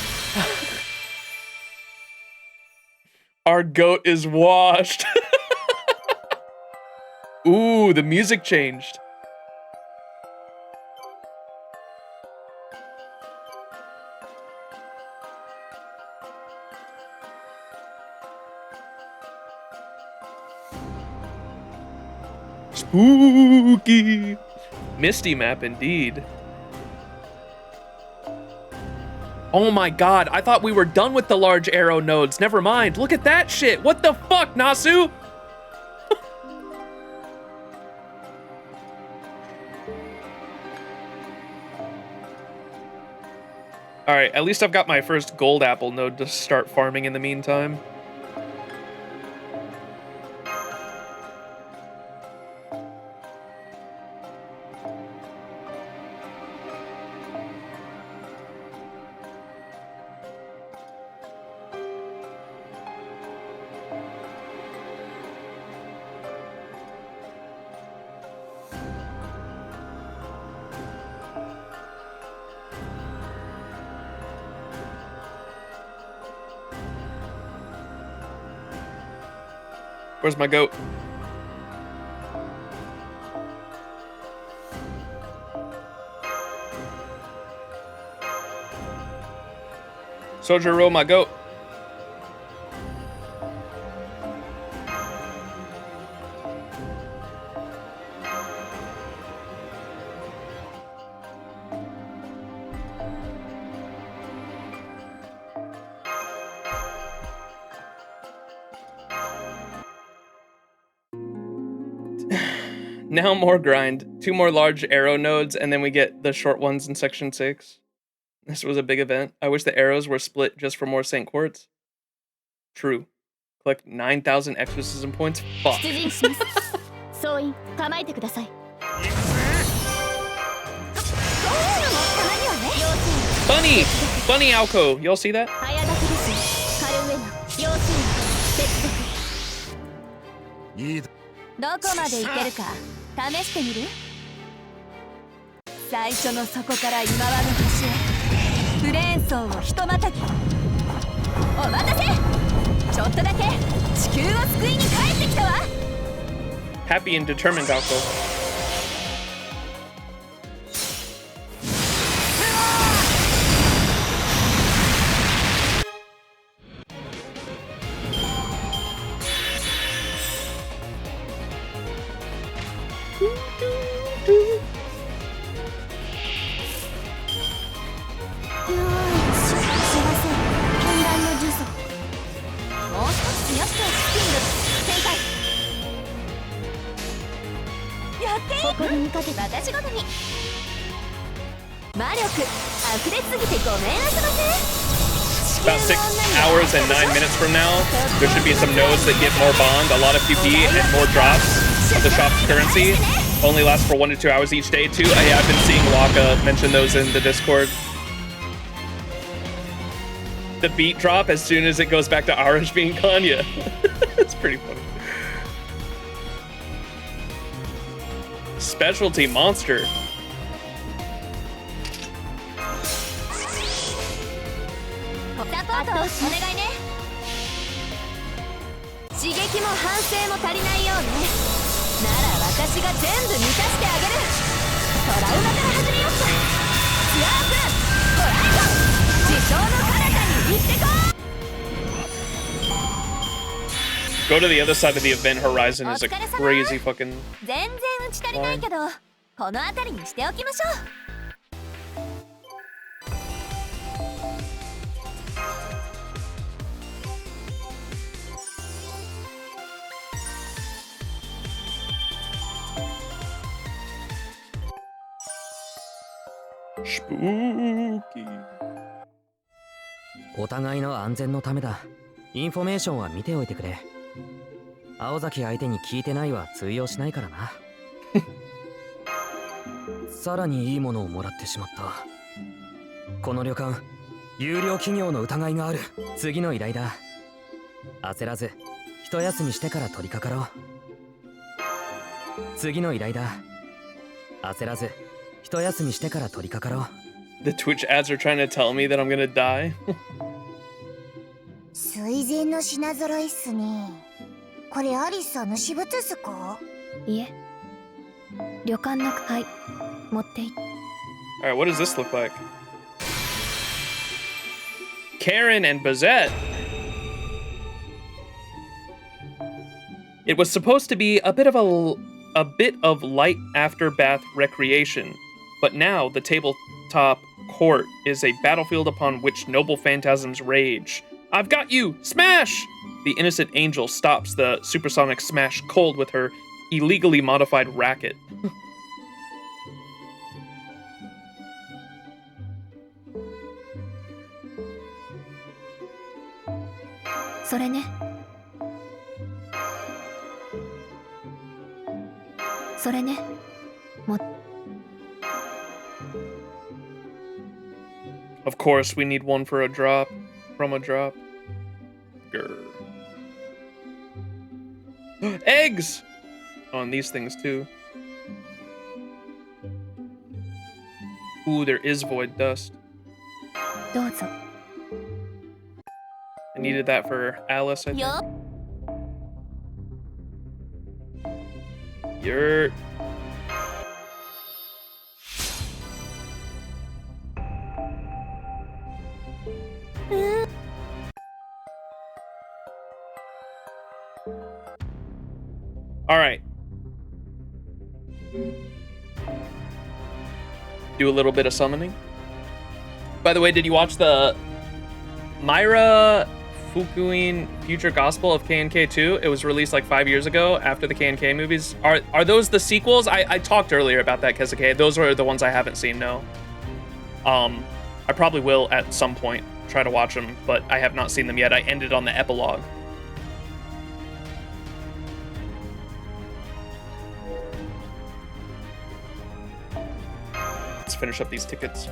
Our goat is washed. Ooh, the music changed. Spooky. Misty map indeed. Oh my god, I thought we were done with the large arrow nodes. Never mind. Look at that shit. What the fuck, Nasu? Alright, at least I've got my first gold apple node to start farming in the meantime. Where's my goat? Sojiro, my goat. Now more grind. 2 more large arrow nodes, and then we get the short ones in section 6. This was a big event. I wish the arrows were split just for more Saint Quartz. True. Collect 9,000 exorcism points? Fuck. Bunny! Bunny Alco. Y'all see that? どこまでいけるか試してみる？最初の底から今はの端へブレーン層をひとまたぎ。お待たせ。ちょっとだけ地球を救いに帰ってきたわ。 Happy and determined, Alco. About 6 hours and 9 minutes from now, there should be some nodes that get more bond, a lot of PP, and more drops of the shop's currency. Only lasts for 1 to 2 hours each day, too. I've been seeing Waka mention those in the Discord. The beat drop as soon as it goes back to Arash being Kanya. It's pretty funny. Specialty monster. お願いね。刺激も反省も足りないようね。なら私が全部満たしてあげる。トラウマから始めよっか。ツアープトライト自称の彼方に行ってこう。 Go to the other side of the event horizon is a crazy fucking. 全然打ち足りないけど、この辺りにしておきましょう。 Spooky. お互いの安全のためだ。インフォメーションは見ておいてくれ。青崎相手に聞いてないは通用しないからな。さらにいいものをもらってしまった。この旅館、有料企業の疑いがある。次の依頼だ。焦らず、一休みしてから取り掛かろう。次の依頼だ。焦らず、一休みしてから取り掛かろう。 The Twitch ads are trying to tell me that I'm gonna die. 水前の品揃いっすね。これアリスさんの私物っすか？いえ、旅館のはい持ってい。 Alright, what does this look like? Karen and Bazette. It was supposed to be a bit of light after bath recreation, but now the tabletop court is a battlefield upon which noble phantasms rage. I've got you! Smash! The innocent angel stops the supersonic smash cold with her illegally modified racket. それね。それね。も。 Of course, we need one for a drop. From a drop. Grr. Eggs! Oh, and these things too. Ooh, there is void dust. どうぞ。 I needed that for Alice, I think. You're... All right. Do a little bit of summoning. By the way, did you watch the Myra Fukuin Future Gospel of K&K 2? It was released like 5 years ago after the K&K movies. Are those the sequels? I talked earlier about that, Kezuke. Those are the ones I haven't seen, no. I probably will at some point try to watch them, but I have not seen them yet. I ended on the epilogue. Let's finish up these tickets.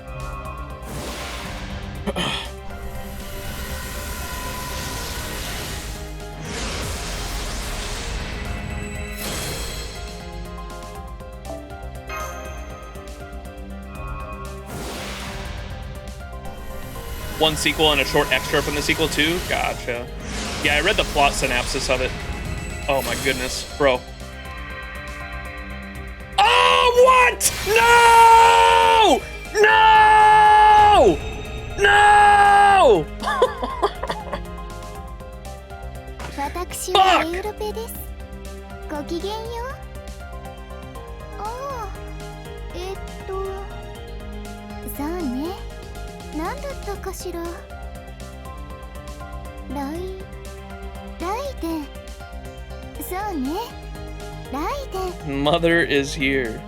one sequel and a short extra from the sequel too? Gotcha. Yeah, I read the plot synopsis of it. Oh my goodness, bro. Oh, what? No! No! No! Fuck! Mother is here.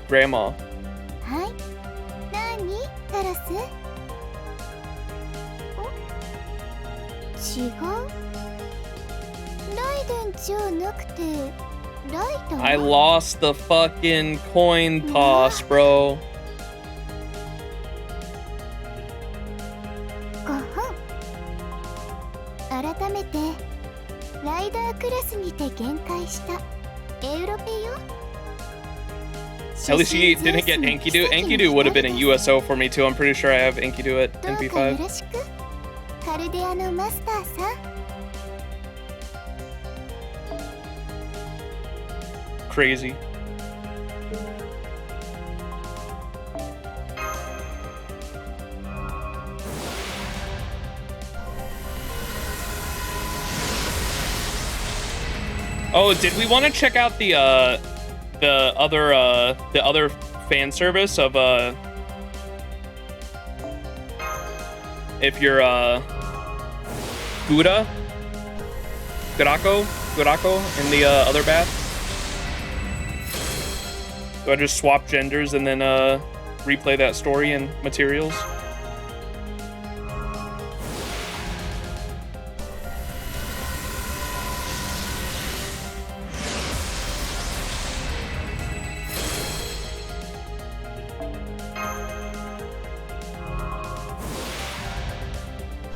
Grandma. I lost the fucking coin toss, bro. At least she didn't get Enkidu. Enkidu would have been a USO for me too. I'm pretty sure I have Enkidu at NP5. Crazy. Oh, did we want to check out the other fan service of if you're Gurako in the other bath? Do I just swap genders and then replay that story and materials?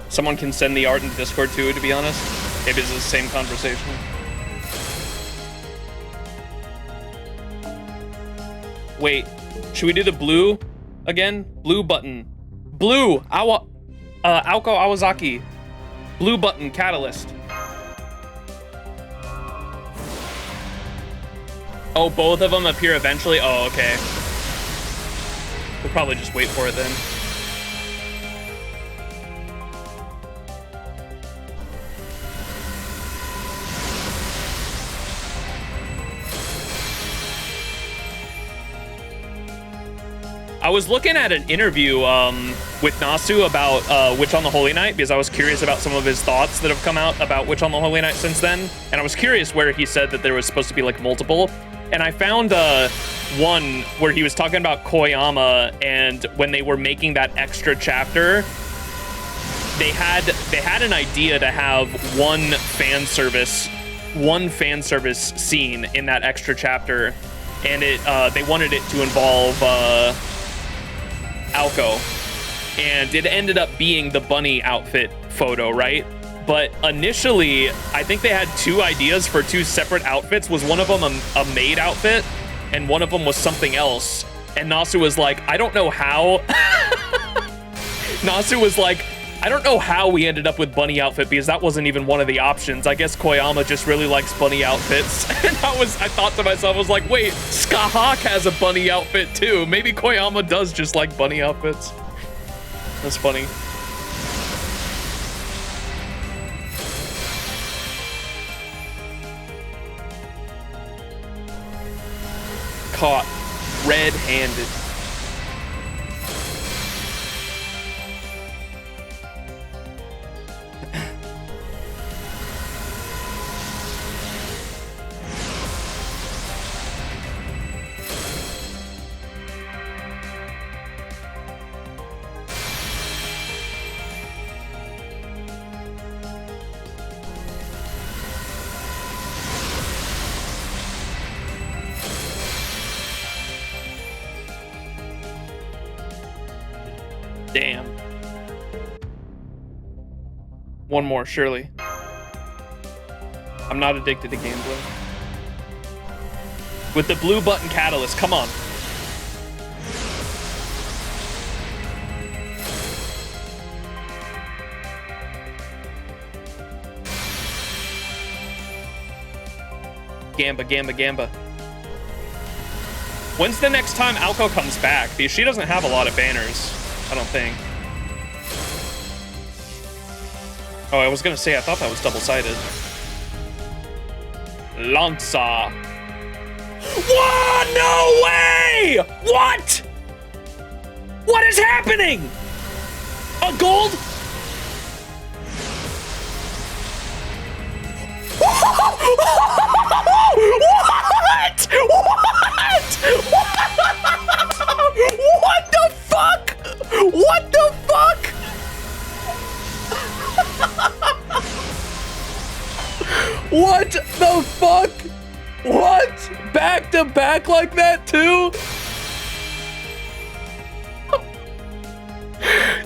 Someone can send the art in Discord too, to be honest. Maybe it's the same conversation. Wait, should we do the blue again? Blue button. Blue! Aoko Awazaki. Blue button, catalyst. Oh, both of them appear eventually? Oh, okay. We'll probably just wait for it then. I was looking at an interview with Nasu about Witch on the Holy Night because I was curious about some of his thoughts that have come out about Witch on the Holy Night since then. And I was curious where he said that there was supposed to be like multiple. And I found one where he was talking about Koyama, and when they were making that extra chapter, they had an idea to have one fan service scene in that extra chapter, and they wanted it to involve Aoko, and it ended up being the bunny outfit photo, right? But initially, I think they had two ideas for two separate outfits. Was one of them a maid outfit, and one of them was something else. And Nasu was like, I don't know how. Nasu was like, I don't know how we ended up with bunny outfit because that wasn't even one of the options. I guess Koyama just really likes bunny outfits. And I thought to myself, I was like, wait, Skahawk has a bunny outfit too. Maybe Koyama does just like bunny outfits. That's funny. Caught red-handed. Damn. One more, surely. I'm not addicted to gameplay. With the blue button catalyst, come on. Gamba, Gamba, Gamba. When's the next time Alco comes back? Because she doesn't have a lot of banners, I don't think. Oh, I was gonna say, I thought that was double-sided. Lanza. Whoa, no way! What? What is happening? A gold? What? What? What the fuck? What the fuck? What the fuck? What? Back to back like that too?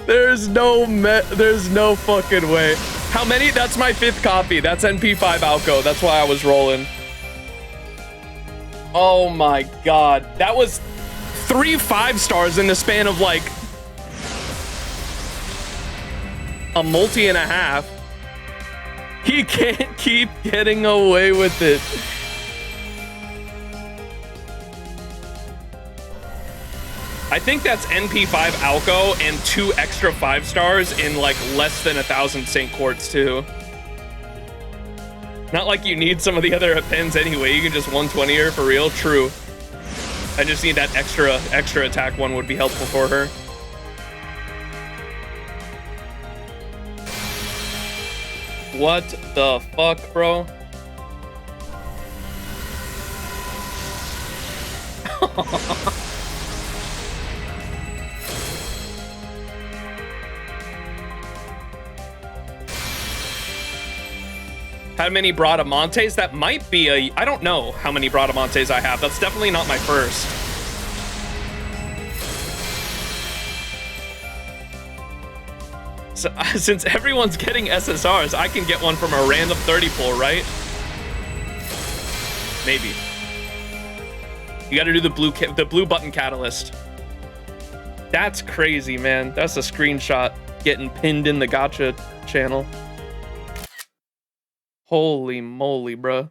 There's no fucking way. How many? That's my 5th copy. That's NP5 Alco. That's why I was rolling. Oh my god. That was 3 5-stars in the span of like a multi and a half. He can't keep getting away with it. I think that's NP5 Alco and 2 extra 5-stars in like less than 1,000 St. Quartz too. Not like you need some of the other pins anyway. You can just 120 her for real. True. I just need that extra attack one would be helpful for her. What the fuck, bro? How many Bradamontes? That might be a... I don't know how many Bradamontes I have. That's definitely not my first. So, since everyone's getting SSRs, I can get one from a random 30 pull, right? Maybe. You gotta do the blue button catalyst. That's crazy, man. That's a screenshot getting pinned in the gacha channel. Holy moly, bro.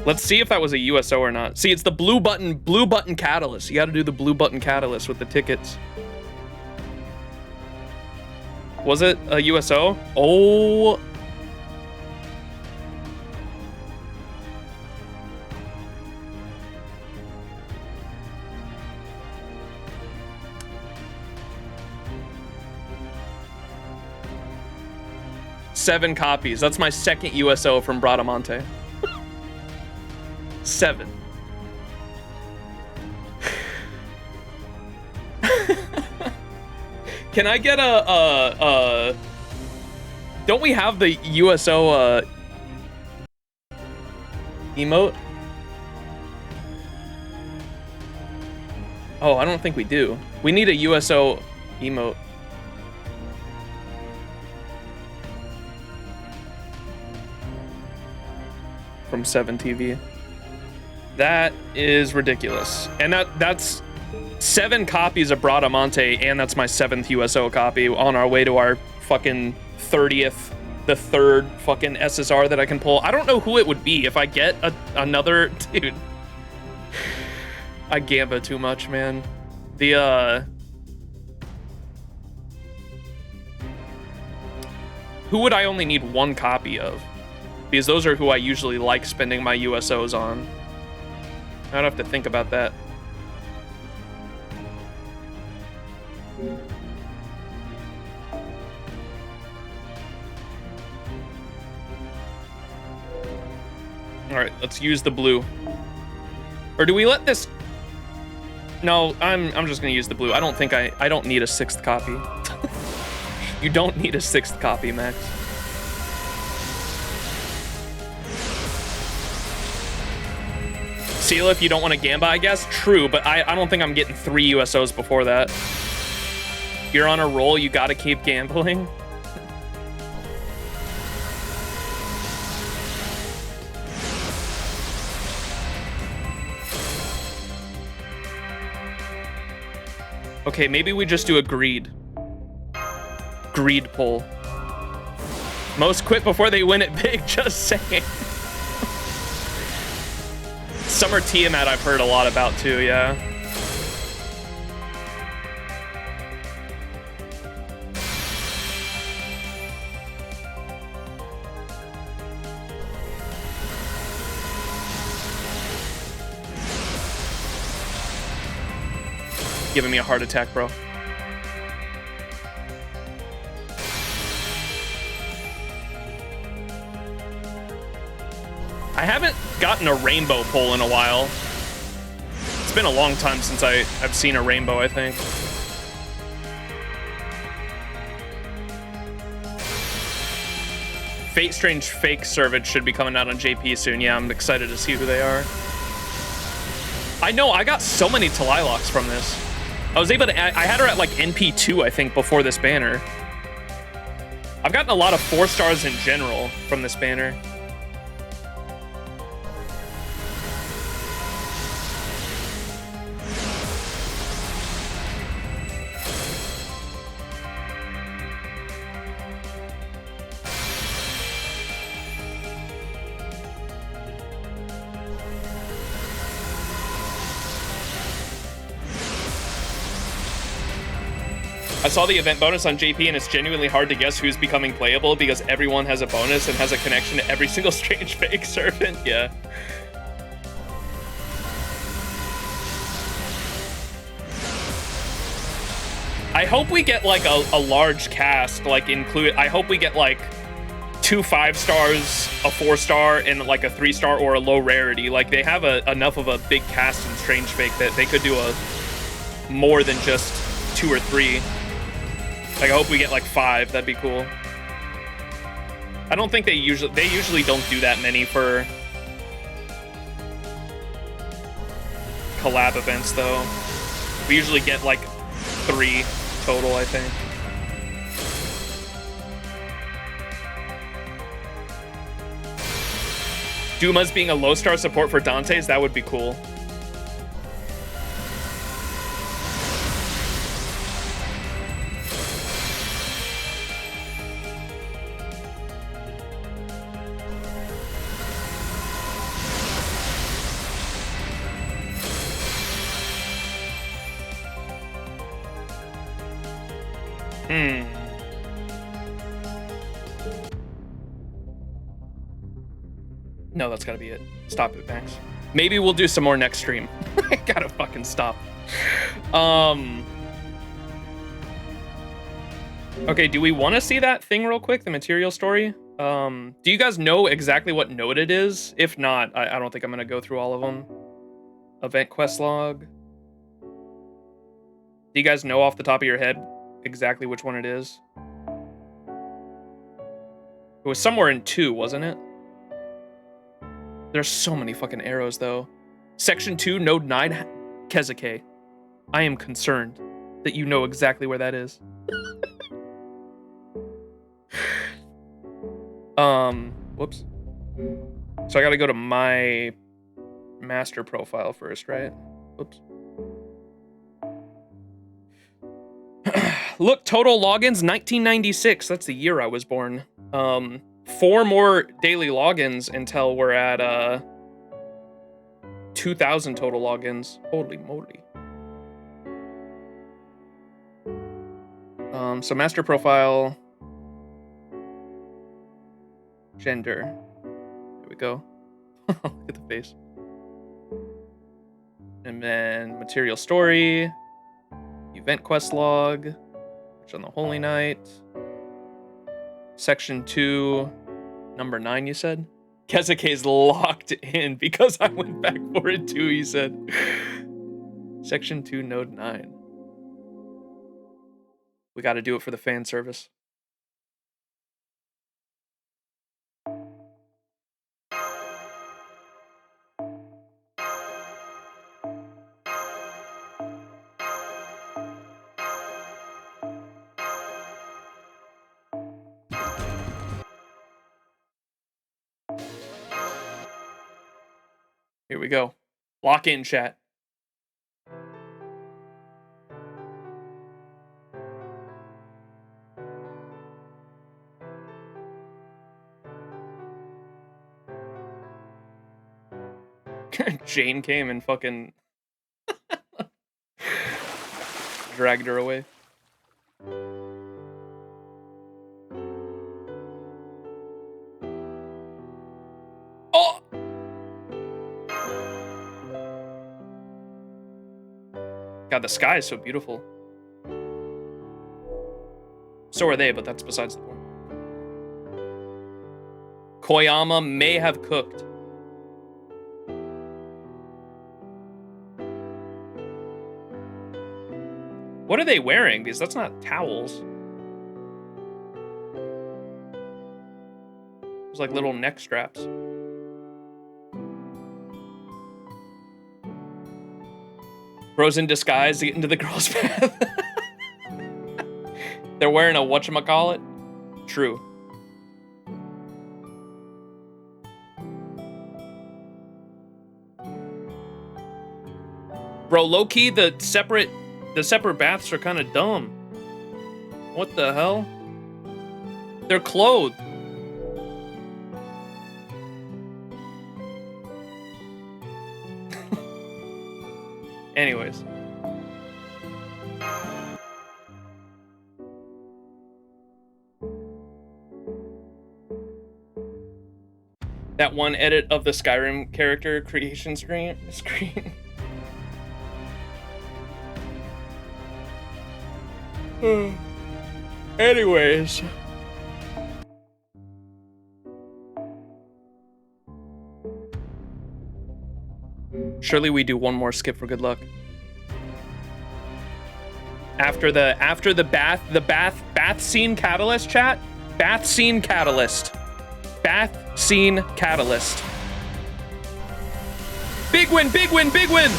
Let's see if that was a USO or not. See, it's the blue button catalyst. You gotta do the blue button catalyst with the tickets. Was it a USO? Oh. Seven copies. That's my 2nd USO from Bradamonte. 7. Can I get a don't we have the USO emote? Oh, I don't think we do. We need a USO emote. From 7TV. That is ridiculous. And that's 7 copies of Bradamonte, and that's my 7th USO copy on our way to our fucking 30th, the 3rd fucking SSR that I can pull. I don't know who it would be if I get another... Dude. I gamba too much, man. The, who would I only need 1 copy of? Because those are who I usually like spending my USOs on. I'd have to think about that. All right, let's use the blue. Or do we let this... No, I'm just gonna use the blue. I don't think I don't need a 6th copy. You don't need a 6th copy, Max. Seal if you don't want to gamba, I guess. True, but I don't think I'm getting 3 USOs before that. You're on a roll, you gotta keep gambling. Okay, maybe we just do a greed pull. Most quit before they win it big, just saying. Summer Tiamat I've heard a lot about too, yeah. Giving me a heart attack, bro. I haven't gotten a rainbow pull in a while. It's been a long time since I've seen a rainbow, I think. Fate Strange Fake Servant should be coming out on JP soon. Yeah, I'm excited to see who they are. I know, I got so many Talailocs from this. I was able to, I had her at like NP2, I think, before this banner. I've gotten a lot of 4 stars in general from this banner. I saw the event bonus on JP, and it's genuinely hard to guess who's becoming playable because everyone has a bonus and has a connection to every single Strange Fake Servant. Yeah. I hope we get like a large cast, like include. I hope we get like 2 5 stars, a 4 star, and like a 3 star or a low rarity. Like they have enough of a big cast in Strange Fake that they could do a more than just 2 or 3. Like I hope we get like 5. That'd be cool. I don't think they usually don't do that many for collab events though. We usually get like 3 total, I think. Duma's being a low star support for Dante's, that would be cool. No, that's gotta be it. Stop it, Max. Maybe we'll do some more next stream. I gotta fucking stop. Okay, do we want to see that thing real quick? The material story? Do you guys know exactly what node it is? If not, I don't think I'm gonna go through all of them. Event quest log. Do you guys know off the top of your head exactly which one it is? It was somewhere in 2, wasn't it? There's so many fucking arrows, though. Section 2, Node 9, Kezuke. I am concerned that you know exactly where that is. Whoops. So I gotta go to my master profile first, right? Whoops. Look, total logins, 1996. That's the year I was born. 4 more daily logins until we're at 2,000 total logins. Holy moly. So master profile, gender. There we go. Look at the face. And then material story, event quest log, which on the Holy Night. Section 2, number 9, you said? Kezuke's locked in because I went back for it too, he said. Section 2, node 9. We gotta do it for the fan service. Here we go. Lock in, chat. Jane came and fucking dragged her away. Oh! God, the sky is so beautiful. So are they, but that's besides the point. Koyama may have cooked. What are they wearing? Because that's not towels. There's like little neck straps. Bros in disguise to get into the girl's bath. They're wearing a whatchamacallit? True. Bro, low-key, the separate baths are kind of dumb. What the hell? They're clothed. Anyways. That one edit of the Skyrim character creation screen. Anyways. Surely we do one more skip for good luck. After the bath scene catalyst, chat. Bath scene catalyst. Bath scene catalyst. Big win, big win, big win!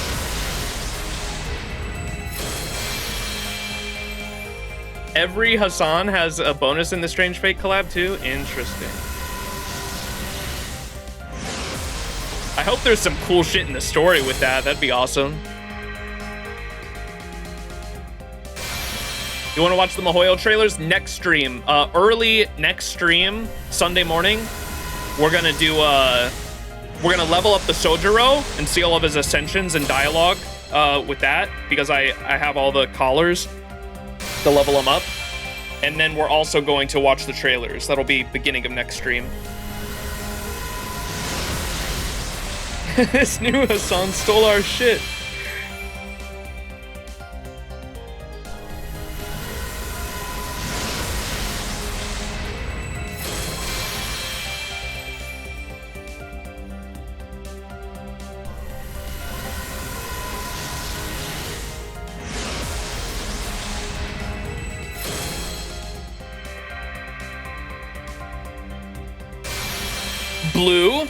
Every Hassan has a bonus in the Strange Fate collab too? Interesting. I hope there's some cool shit in the story with that. That'd be awesome. You want to watch the Mahoyo trailers? Next stream. Early next stream, Sunday morning, we're gonna do we're gonna level up the Sojiro and see all of his ascensions and dialogue with that, because I have all the collars to level him up. And then we're also going to watch the trailers. That'll be beginning of next stream. This new Hassan stole our shit. Blue.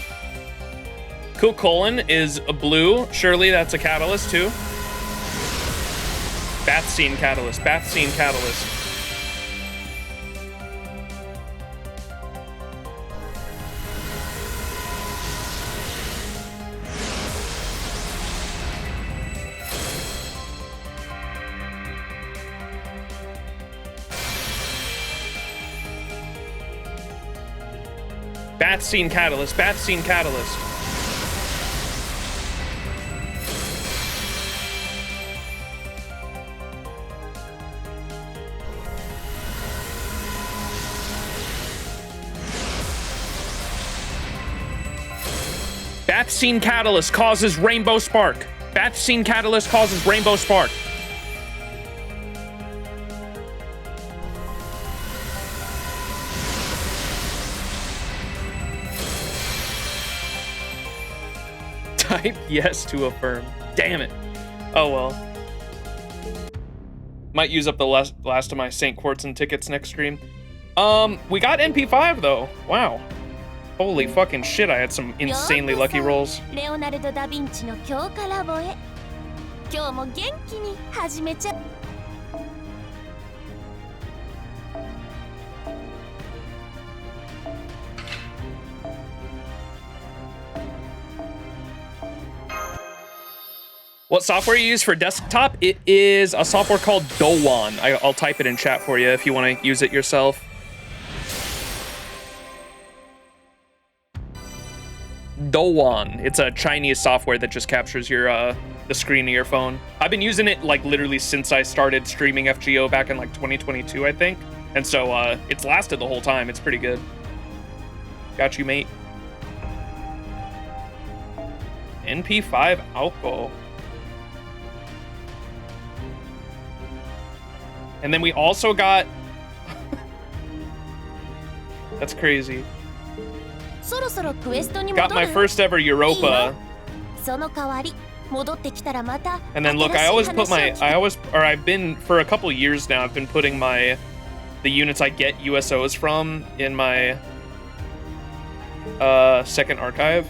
Cool colon is a blue. Surely that's a catalyst too. Bath scene catalyst. Bath scene catalyst. Bath scene catalyst. Bath scene catalyst. Bath scene catalyst causes rainbow spark. Bath scene catalyst causes rainbow spark. Type yes to affirm. Damn it. Oh well. Might use up the last of my St. Quartzen tickets next stream. We got NP5 though. Wow. Holy fucking shit, I had some insanely lucky rolls. Leonardo da Vinciの強化ラボへ。今日も元気に始めちゃ。What software you use for desktop? It is a software called Douyin. I'll type it in chat for you if you want to use it yourself. Douwan. It's a Chinese software that just captures your the screen of your phone. I've been using it like literally since I started streaming FGO back in like 2022, I think. And so it's lasted the whole time. It's pretty good. Got you, mate. NP5 alcohol. And then we also got... That's crazy. Got my first ever Europa. And then look, I always put my... I've been, for a couple years now, I've been putting the units I get USOs from in my second archive.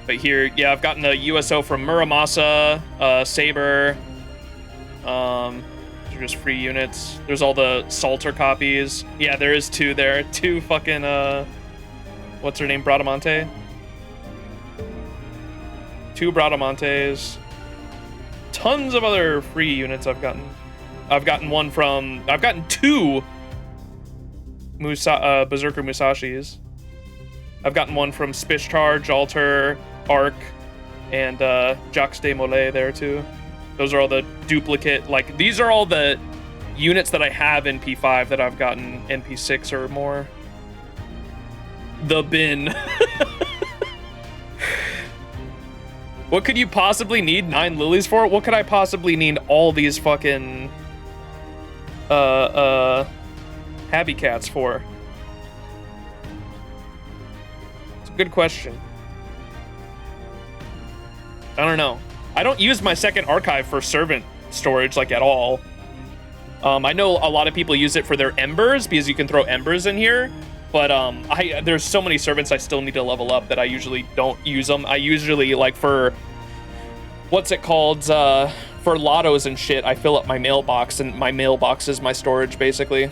But here, yeah, I've gotten a USO from Muramasa, Saber. These are just free units. There's all the Salter copies. Yeah, there is 2 there. 2 fucking, what's her name? Bradamante? 2 Bradamantes. Tons of other free units I've gotten. I've gotten 2 Berserker Musashis. I've gotten one from Spish-Charge, Alter, Arc, and Jacques de Molay there too. Those are all the duplicate, like, these are all the units that I have in P5 that I've gotten in P6 or more. The bin. What could you possibly need 9 lilies for? What could I possibly need all these fucking Habby Cats for? It's a good question. I don't know. I don't use my second archive for servant storage, like, at all. I know a lot of people use it for their embers, because you can throw embers in here. But there's so many servants I still need to level up that I usually don't use them. I usually, like, for... What's it called? For lottos and shit, I fill up my mailbox, and my mailbox is my storage, basically.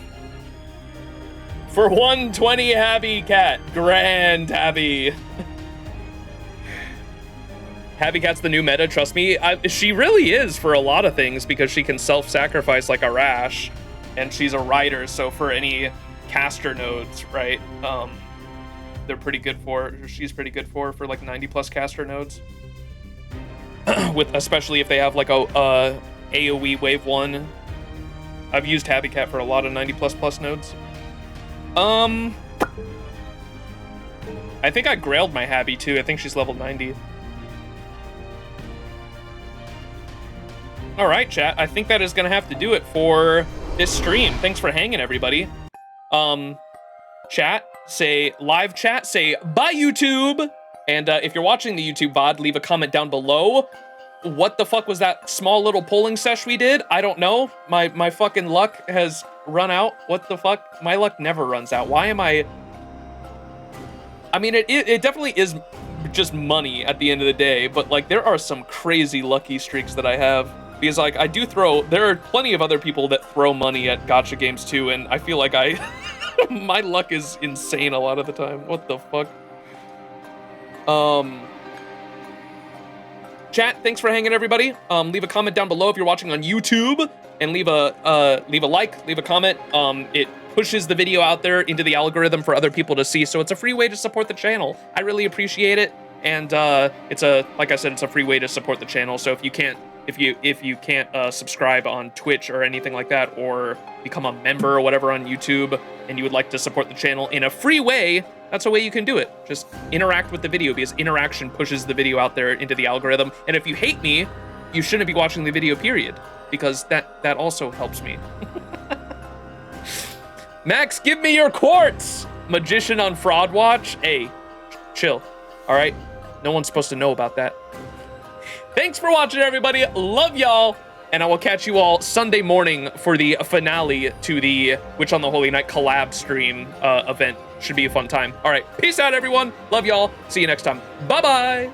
For 120 Habby Cat. Grand Habby. Habby Cat's the new meta, trust me. She really is for a lot of things, because she can self-sacrifice like a Rash, and she's a rider, so for any caster nodes, right? They're pretty good for, she's pretty good for like 90 plus caster nodes. With, especially if they have like a AoE wave 1. I've used Habby Cat for a lot of 90 plus nodes. I think I grailed my Habby too. I think she's level 90. All right, chat. I think that is gonna have to do it for this stream. Thanks for hanging, everybody. Chat, say live chat, say bye YouTube. And if you're watching the YouTube VOD, leave a comment down below. What the fuck was that small little polling sesh we did? I don't know. My fucking luck has run out. What the fuck? My luck never runs out. Why am I mean, it definitely is just money at the end of the day, but like there are some crazy lucky streaks that I have. Because like I do throw, there are plenty of other people that throw money at gacha games too, and I feel like my luck is insane a lot of the time. What the fuck? Chat, thanks for hanging, everybody. Leave a comment down below if you're watching on YouTube, and leave a like, leave a comment. It pushes the video out there into the algorithm for other people to see, so it's a free way to support the channel. I really appreciate it, and like I said, it's a free way to support the channel. So if you can't subscribe on Twitch or anything like that, or become a member or whatever on YouTube, and you would like to support the channel in a free way, that's a way you can do it. Just interact with the video, because interaction pushes the video out there into the algorithm. And if you hate me, you shouldn't be watching the video, period, because that also helps me. Max, give me your quartz! Magician on Fraud Watch? Hey, chill, all right? No one's supposed to know about that. Thanks for watching, everybody. Love y'all. And I will catch you all Sunday morning for the finale to the Witch on the Holy Night collab stream event. Should be a fun time. All right. Peace out, everyone. Love y'all. See you next time. Bye-bye.